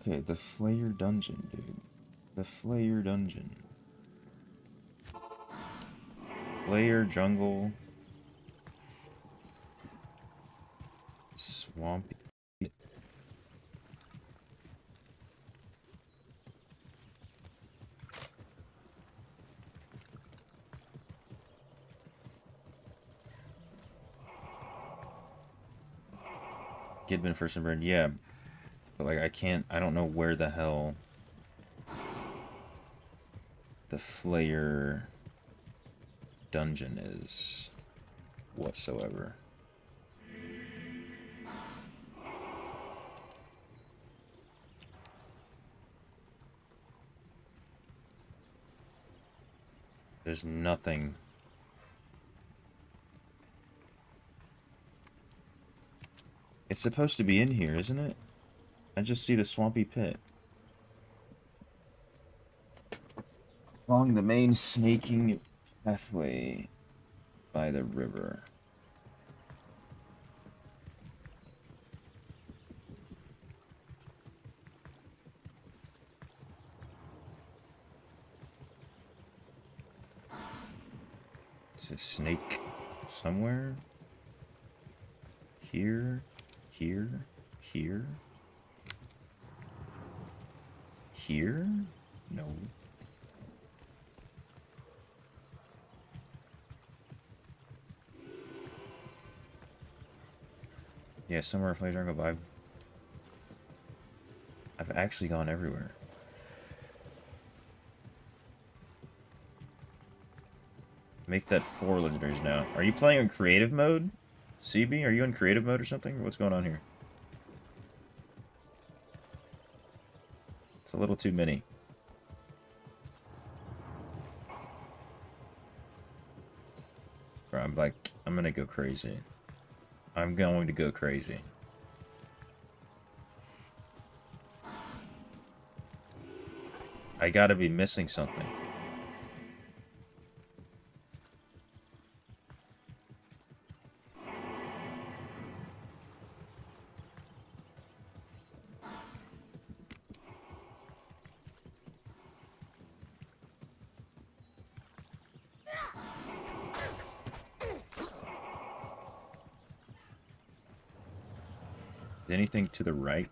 Okay, the Flayer Dungeon, dude. The Flayer Dungeon. Flayer Jungle. Swampy. Gidman first and burn, yeah. But like I don't know where the hell the Flayer dungeon is whatsoever. There's nothing. It's supposed to be in here, isn't it? I just see the swampy pit. Along the main snaking pathway by the river. Is a snake somewhere? Here, here, here. Here? No. Yeah, somewhere Flayer Jungle, but I've actually gone everywhere. Make that 4 legendaries now. Are you playing in creative mode? CB, are you in creative mode or something? What's going on here? It's a little too many. Bro, I'm gonna go crazy. I'm going to go crazy. I gotta be missing something. Anything to the right?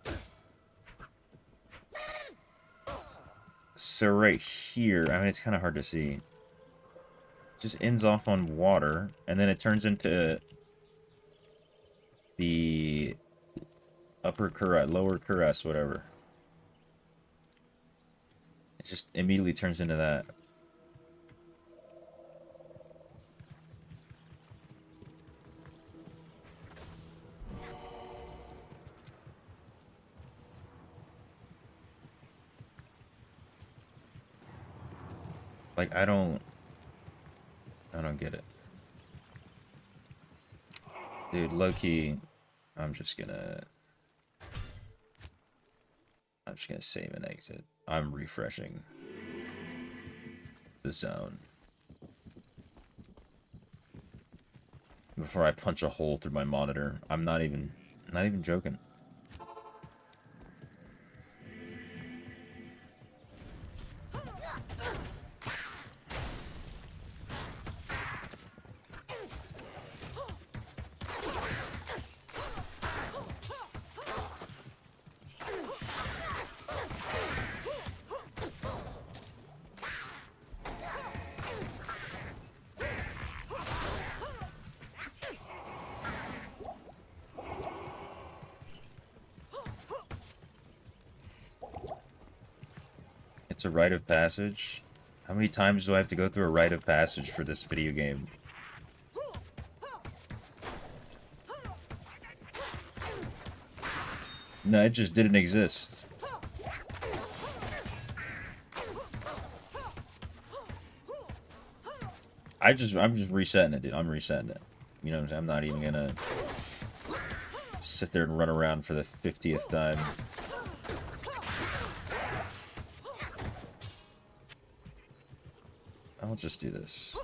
So right here, I mean, it's kind of hard to see. Just ends off on water, and then it turns into the upper Kuras, lower Kuras, whatever. It just immediately turns into that. Like, I don't get it. Dude, low-key, I'm just gonna save and exit. I'm refreshing the zone before I punch a hole through my monitor. I'm not even joking. It's a rite of passage. How many times do I have to go through a rite of passage for this video game? No, it just didn't exist. I'm just resetting it, dude. I'm resetting it. You know what I'm saying? I'm not even gonna sit there and run around for the 50th time. I'll just do this.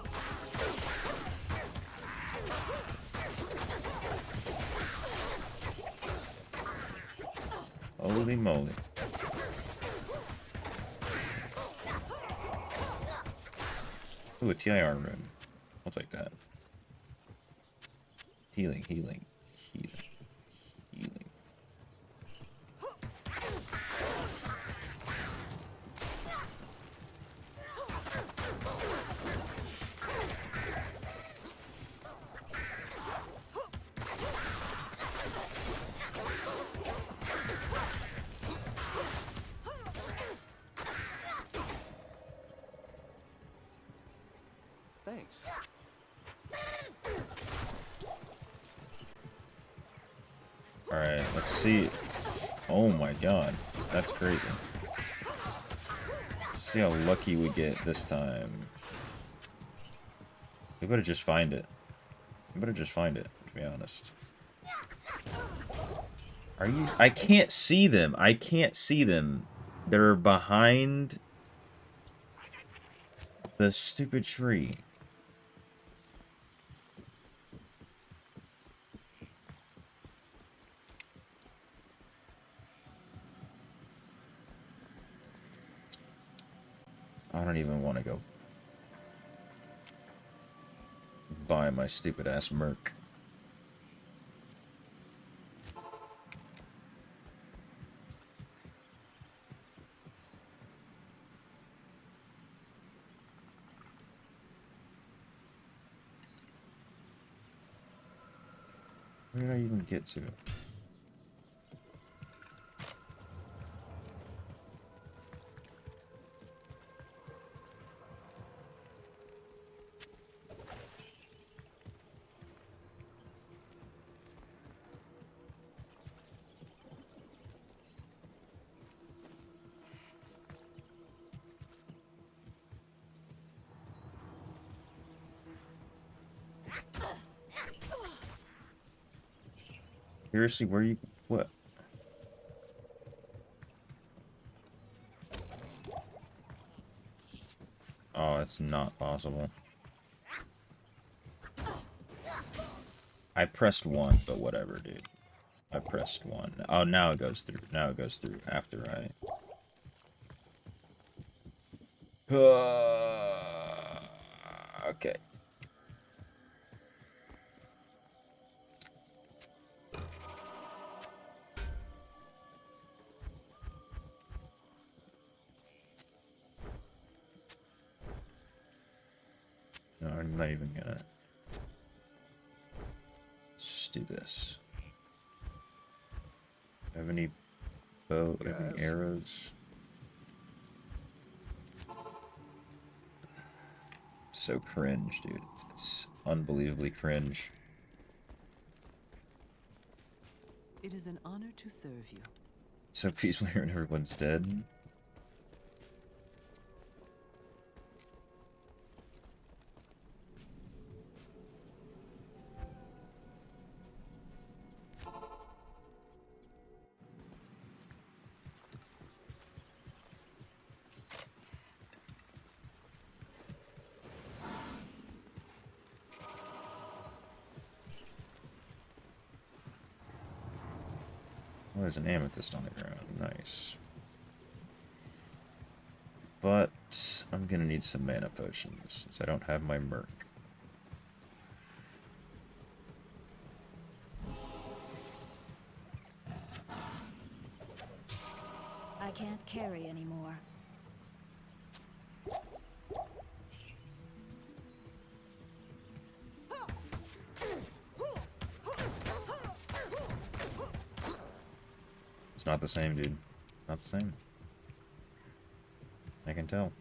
Holy moly. Ooh, a TIR room. I'll take that. Healing, healing, healing, healing.
Thanks.
Alright, let's see. Oh my god, that's crazy. Let's see how lucky we get this time. We better just find it. We better just find it, to be honest. Are you... I can't see them. I can't see them. They're behind the stupid tree. I don't even want to go buy my stupid ass Merc. Where did I even get to? Seriously, where you... what? Oh, it's not possible. I pressed 1, but whatever, dude. I pressed 1. Oh, now it goes through. Now it goes through after I... okay. No, I'm not even gonna... Just do this. Have any bow, any arrows? So cringe, dude. It's unbelievably cringe.
It is an honor to serve you.
It's so peaceful here and everyone's dead. Oh, there's an amethyst on the ground. Nice. But I'm gonna need some mana potions since I don't have my Merc.
I can't carry anymore.
It's not the same, dude. Not the same. I can tell.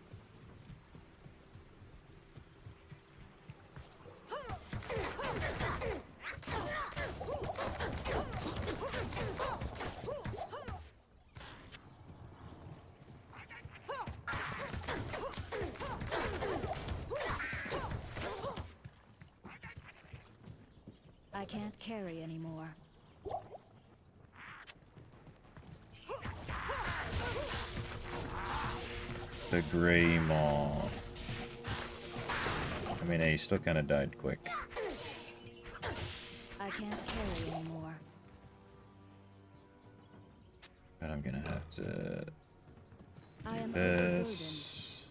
I can't carry anymore.
The Grey Maw. I mean, hey, he still kind of died quick.
I can't carry anymore.
But I'm gonna have to
I am
do
overburdened.
this.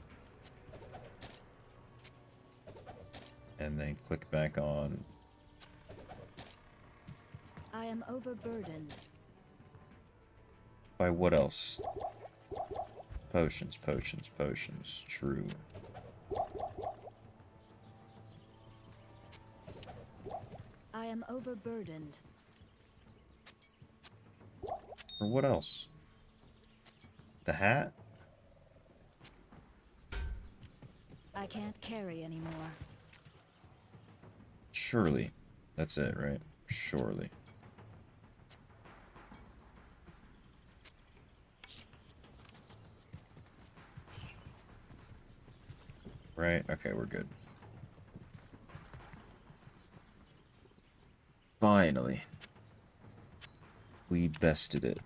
And then click back on.
I am overburdened.
By what else? Potions, potions, potions. True.
I am overburdened.
For what else? The hat?
I can't carry anymore.
Surely. That's it, right? Surely. Right? Okay, we're good. Finally. We bested it.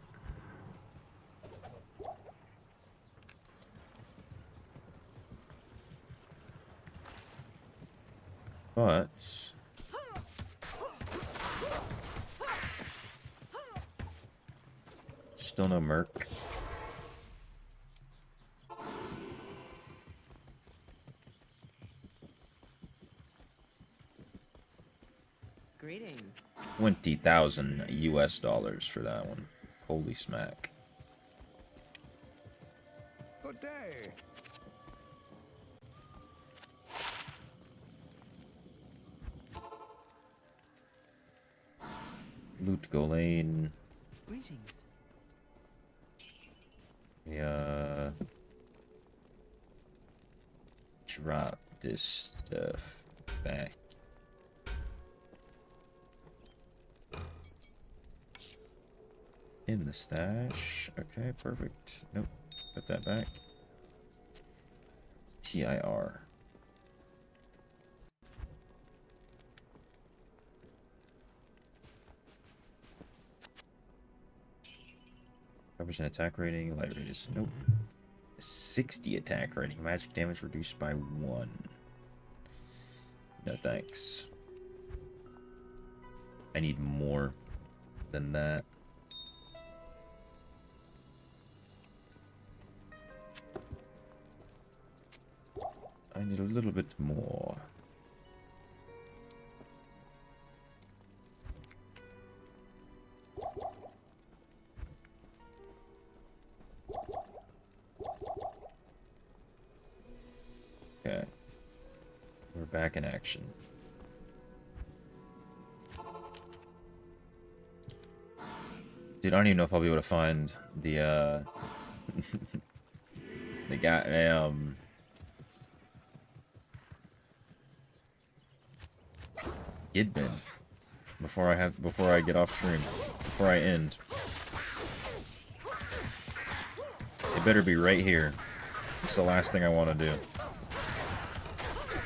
But still no merc.
Greetings.
20,000 US dollars for that one. Holy smack.
Good day.
Loot Golain.
Greetings.
Yeah. Drop this stuff back. In the stash. Okay, perfect. Nope. Put that back. TIR. Coverage and attack rating. Light radius. Nope. 60 attack rating. Magic damage reduced by 1. No thanks. I need more than that. I need a little bit more. Okay. We're back in action. Dude, I don't even know if I'll be able to find the the goddamn Gidman before I get off stream, before I end. It better be right here. It's the last thing I want to do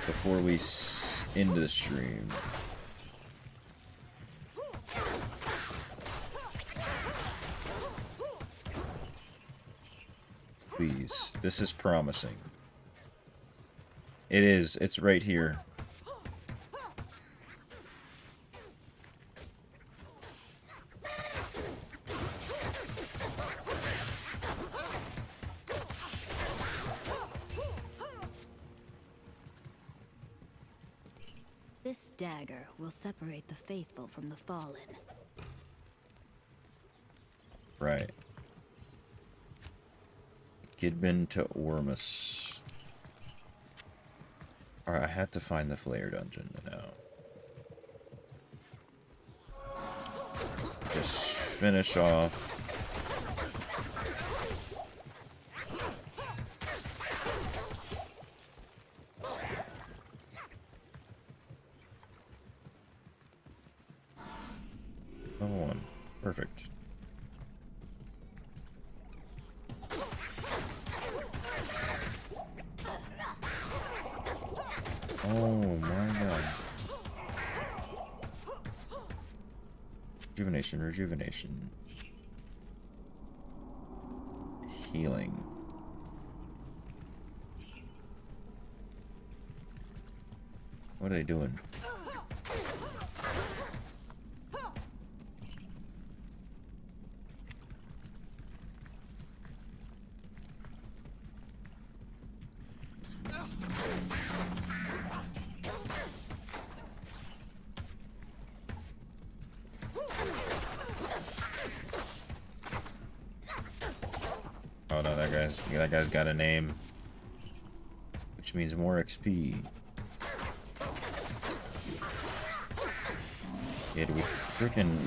before we end the stream. Please, this is promising. It is. It's right here.
This dagger will separate the faithful from the fallen.
Right. Gidman to Ormus. Alright, I had to find the Flare dungeon now. Just finish off. Level 1. Perfect. Oh my god. Rejuvenation, rejuvenation. Healing. What are they doing? Oh no, that guy's got a name, which means more XP. Yeah,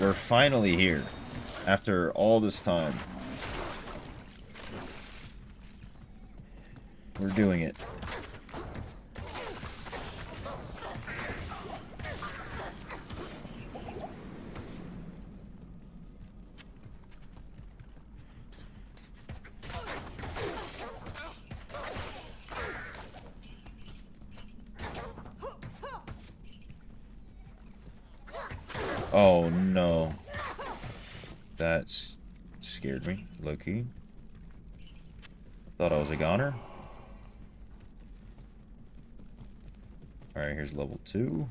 we're finally here after all this time. We're doing it. Oh no. That scared me, low-key. Thought I was a goner. Alright, here's level 2.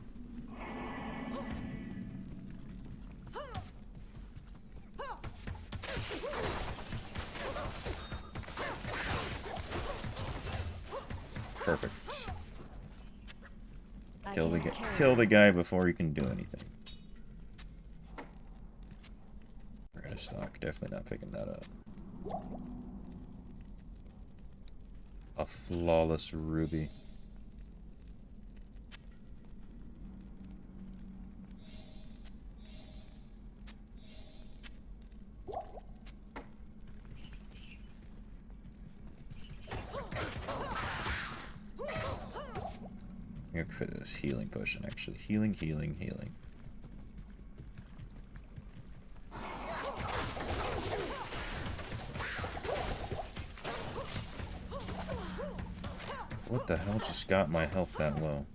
Perfect. Kill the guy before he can do anything. We're out of stock. Definitely not picking that up. A flawless ruby. I'm gonna put this healing potion actually. Healing, healing, healing. What the hell just got my health that low?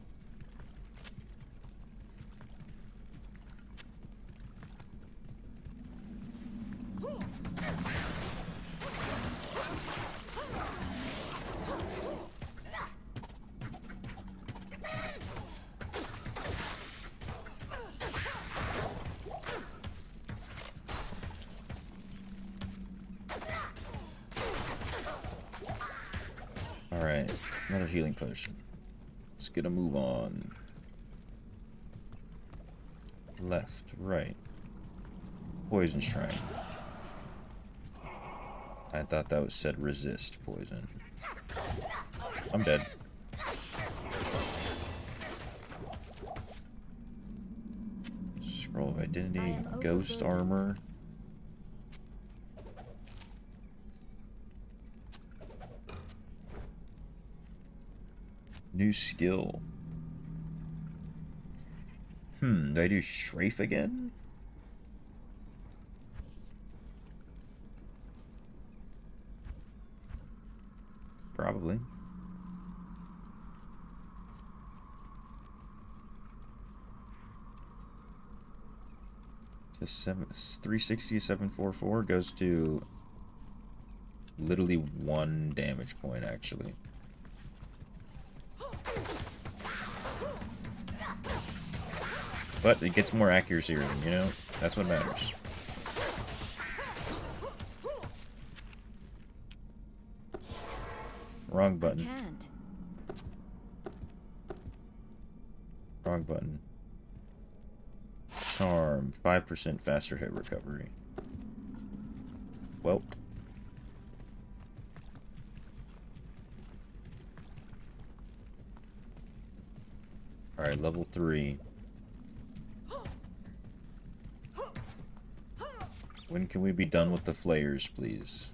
Alright, another healing potion. Let's get a move on. Left, right. Poison Shrine. I thought that was said resist poison. I'm dead. Scroll of Identity, Ghost Armor. New skill. Do I do Strafe again? Probably. To 360, 744 goes to literally 1 damage point actually. But it gets more accuracy, you know? That's what matters. Wrong button.
I can't.
Wrong button. Charm. 5% faster hit recovery. Welp. Alright, level 3. When can we be done with the flayers, please?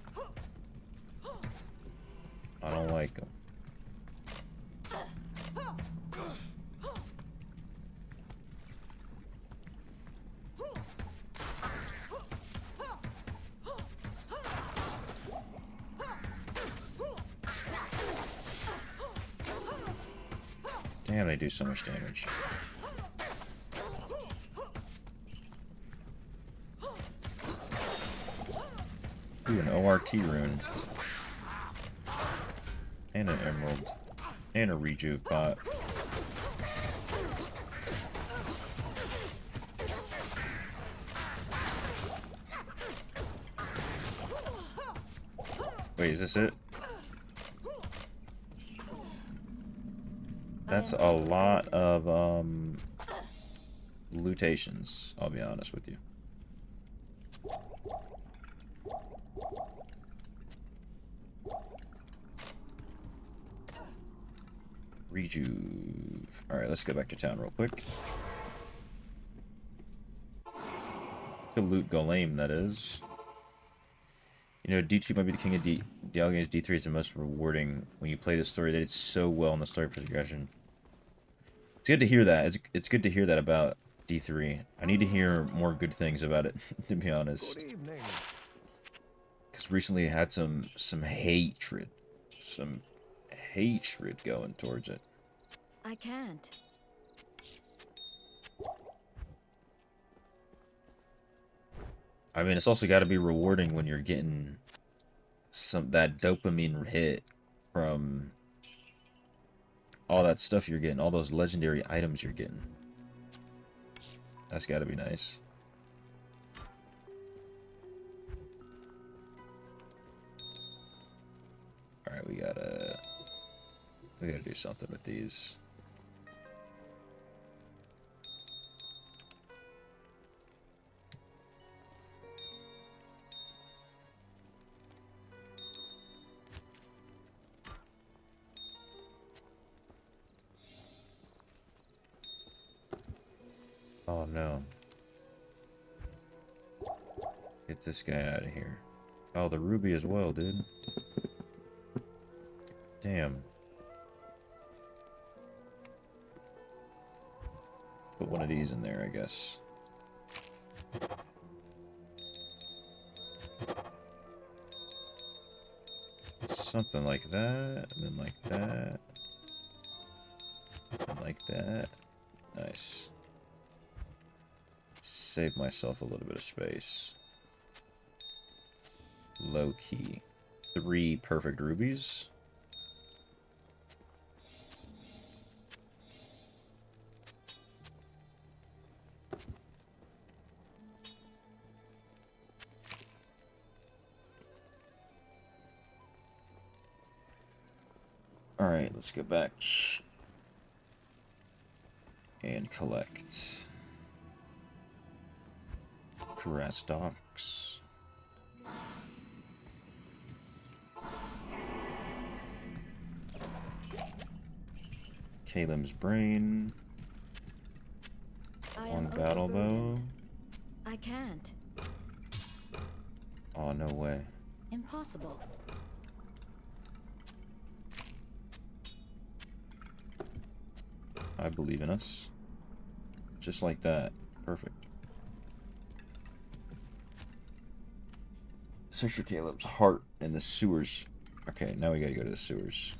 I don't like them. Damn, they do so much damage. Ooh, an ORT rune. And an emerald. And a rejuve pot. Wait, is this it? That's a lot of, lootations, I'll be honest with you. Rejuve. Alright, let's go back to town real quick. To loot Golem, that is. You know, D2 might be the king of Diablo games. D3 is the most rewarding when you play the story. They did so well in the story progression. It's good to hear that. It's good to hear that about D3. I need to hear more good things about it, to be honest.
Good evening.
Because recently I had some hatred. Some hatred going towards it.
I can't.
I mean, it's also got to be rewarding when you're getting that dopamine hit from all that stuff you're getting, all those legendary items you're getting. That's got to be nice. All right, we gotta do something with these. Oh no. Get this guy out of here. Oh, the ruby as well, dude. Damn. Put one of these in there, I guess. Something like that, and then like that. And like that. Nice. Save myself a little bit of space. Low key. 3 perfect rubies. Alright, let's go back and collect. Grass docks. Kalim's brain. One battle bow.
I can't.
Oh, no way.
Impossible.
I believe in us. Just like that. Perfect. Search for Caleb's heart in the sewers. Okay, now we gotta go to the sewers.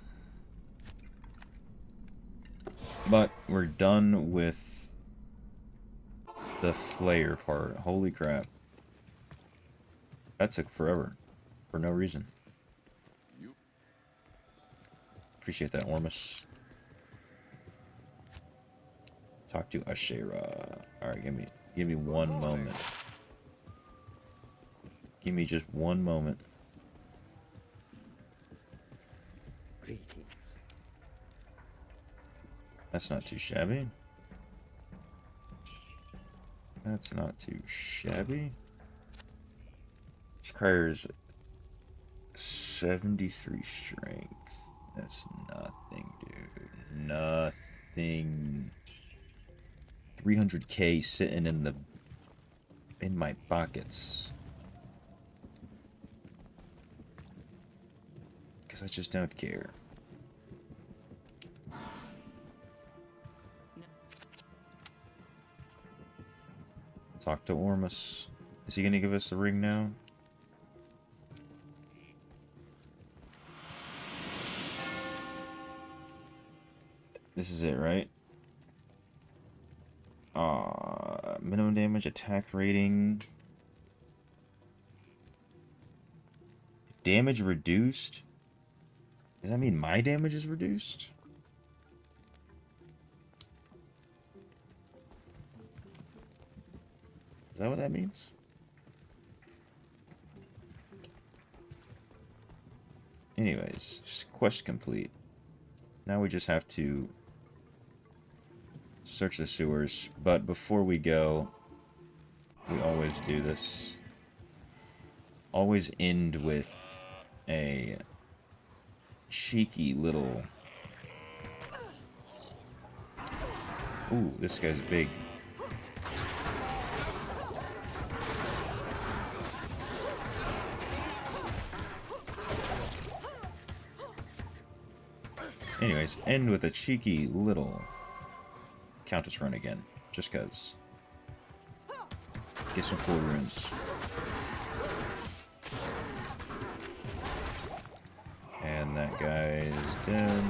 But we're done with the flare part. Holy crap. That took forever. For no reason. Appreciate that, Ormus. Talk to Ashera. Alright, give me one moment. Give me just one moment.
Greetings.
That's not too shabby. That's not too shabby. This requires 73 strength. That's nothing, dude. Nothing. 300k sitting in my pockets. Because I just don't care. Talk to Ormus. Is he gonna give us the ring now? This is it, right? Minimum damage, attack rating. Damage reduced? Does that mean my damage is reduced? Is that what that means? Anyways, quest complete. Now we just have to search the sewers. But before we go, we always do this. Always end with a cheeky little... Ooh, this guy's big. Anyways, end with a cheeky little Countess run again, just cause. Get some cool runes. And that guy is dead.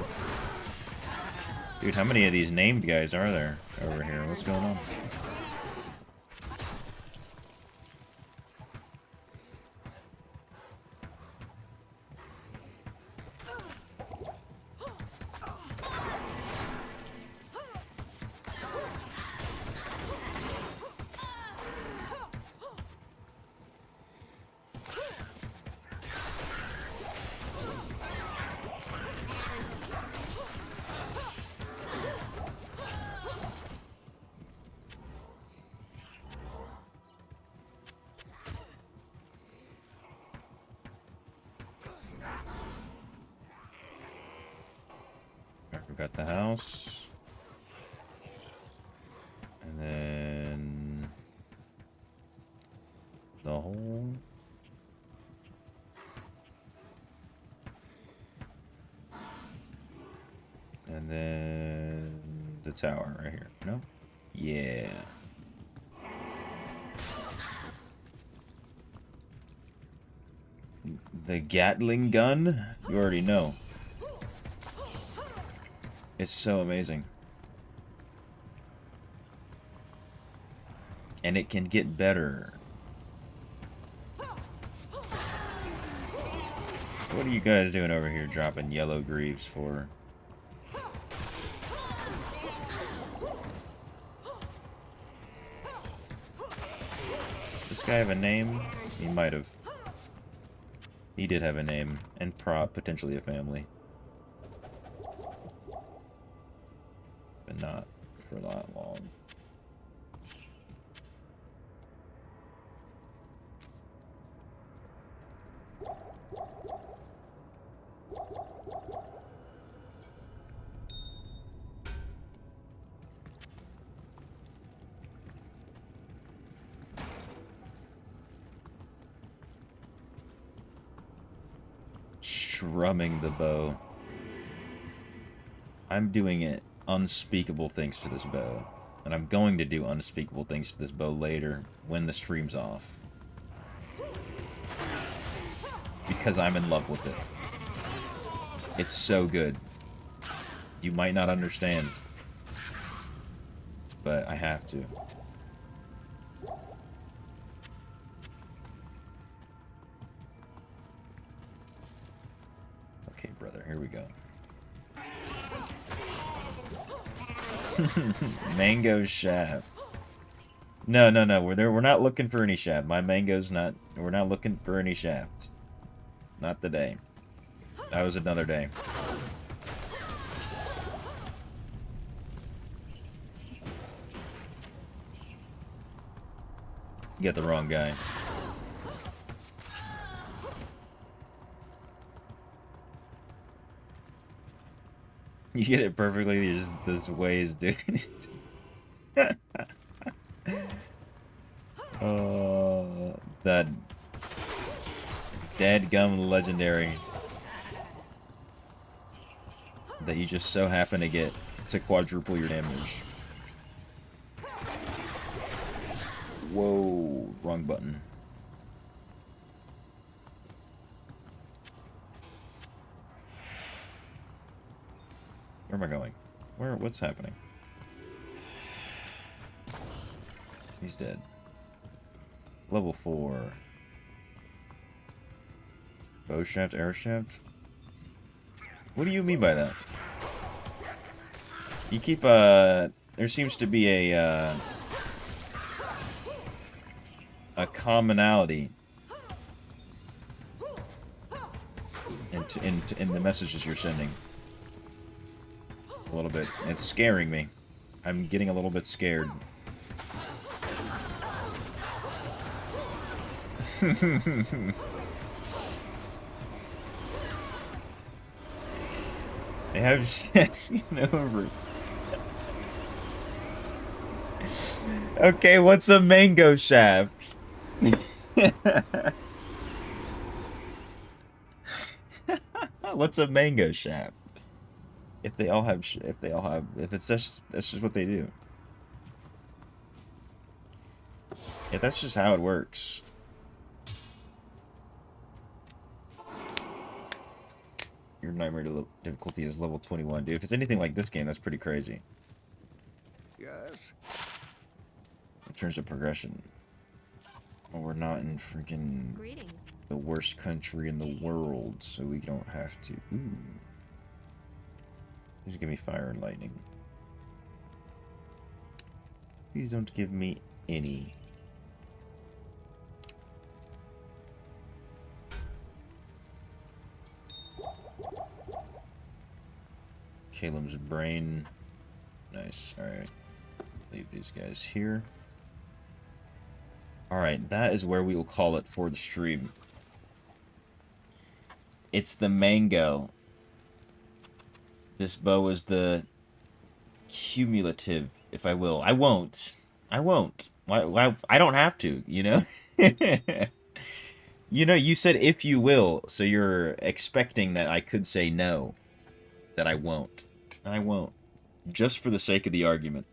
Dude, how many of these named guys are there over here? What's going on? We've got the house. And then the hole. And then the tower right here. No? Yeah. The Gatling gun? You already know. It's so amazing. And it can get better. What are you guys doing over here dropping yellow greaves for? Does this guy have a name? He might have. He did have a name, and potentially a family. But not for that long. Strumming the bow. I'm doing it unspeakable things to this bow. And I'm going to do unspeakable things to this bow later when the stream's off. Because I'm in love with it. It's so good. You might not understand. But I have to. Okay, brother, here we go. Mango shaft. No. We're not looking for any shaft. My mango's not. We're not looking for any shafts. Not today. That was another day. You get the wrong guy. You get it perfectly. There's ways doing it. Oh, that dadgum legendary that you just so happen to get to quadruple your damage. Whoa, wrong button. Where am I going? What's happening? He's dead. Level 4. Bow shaft, arrow shaft? What do you mean by that? You keep, there seems to be a commonality in the messages you're sending. A little bit. It's scaring me. I'm getting a little bit scared. They have seen over. Okay, what's a mango shaft? What's a mango shaft? If it's just, that's just what they do. Yeah, that's just how it works. Your nightmare difficulty is level 21, dude. If it's anything like this game, that's pretty crazy.
Yes.
In terms of progression. Well, we're not in freaking
Greetings.
the worst country in the world, so we don't have to. Ooh. Just give me fire and lightning. Please don't give me any. Caleb's brain. Nice. Alright. Leave these guys here. Alright, that is where we will call it for the stream. It's the mango. This bow is the cumulative, if I will. I won't. I won't. Why? I don't have to, you know? You know, you said if you will, so you're expecting that I could say no. That I won't. And I won't. Just for the sake of the argument.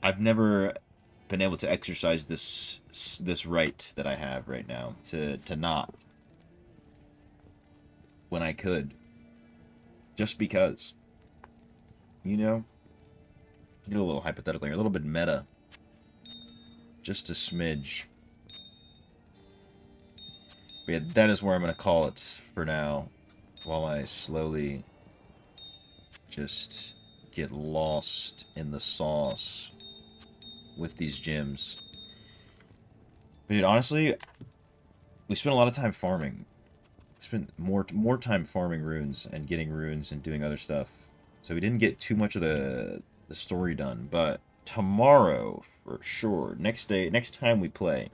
I've never been able to exercise this right that I have right now to not when I could, just because, you know, get a little hypothetical here, a little bit meta, just a smidge. But yeah, that is where I'm gonna call it for now, while I slowly just get lost in the sauce with these gems. But dude, honestly, we spent a lot of time farming. We spent more time farming runes and getting runes and doing other stuff. So we didn't get too much of the story done. But tomorrow, for sure, next time we play.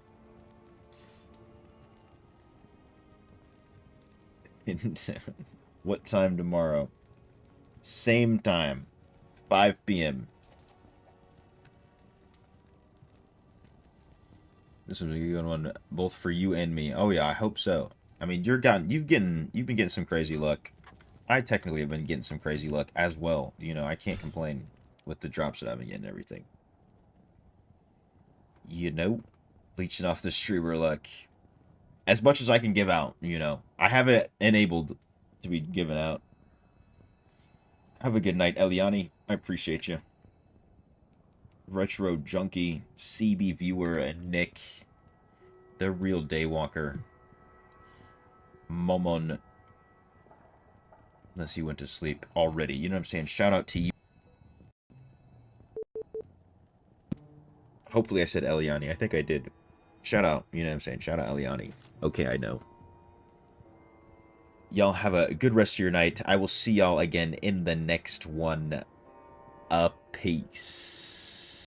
What time tomorrow? Same time, 5 p.m. This was a good one, both for you and me. Oh yeah, I hope so. I mean, you've been getting some crazy luck. I technically have been getting some crazy luck as well. You know, I can't complain with the drops that I've been getting and everything. You know, leeching off the streamer luck. As much as I can give out, you know. I have it enabled to be given out. Have a good night, Eliani. I appreciate you. Retro Junkie, CB Viewer, and Nick. The Real Daywalker. Momon. Unless he went to sleep already. You know what I'm saying? Shout out to you. Hopefully I said Eliani. I think I did. Shout out. You know what I'm saying? Shout out Eliani. Okay, I know. Y'all have a good rest of your night. I will see y'all again in the next one. Peace.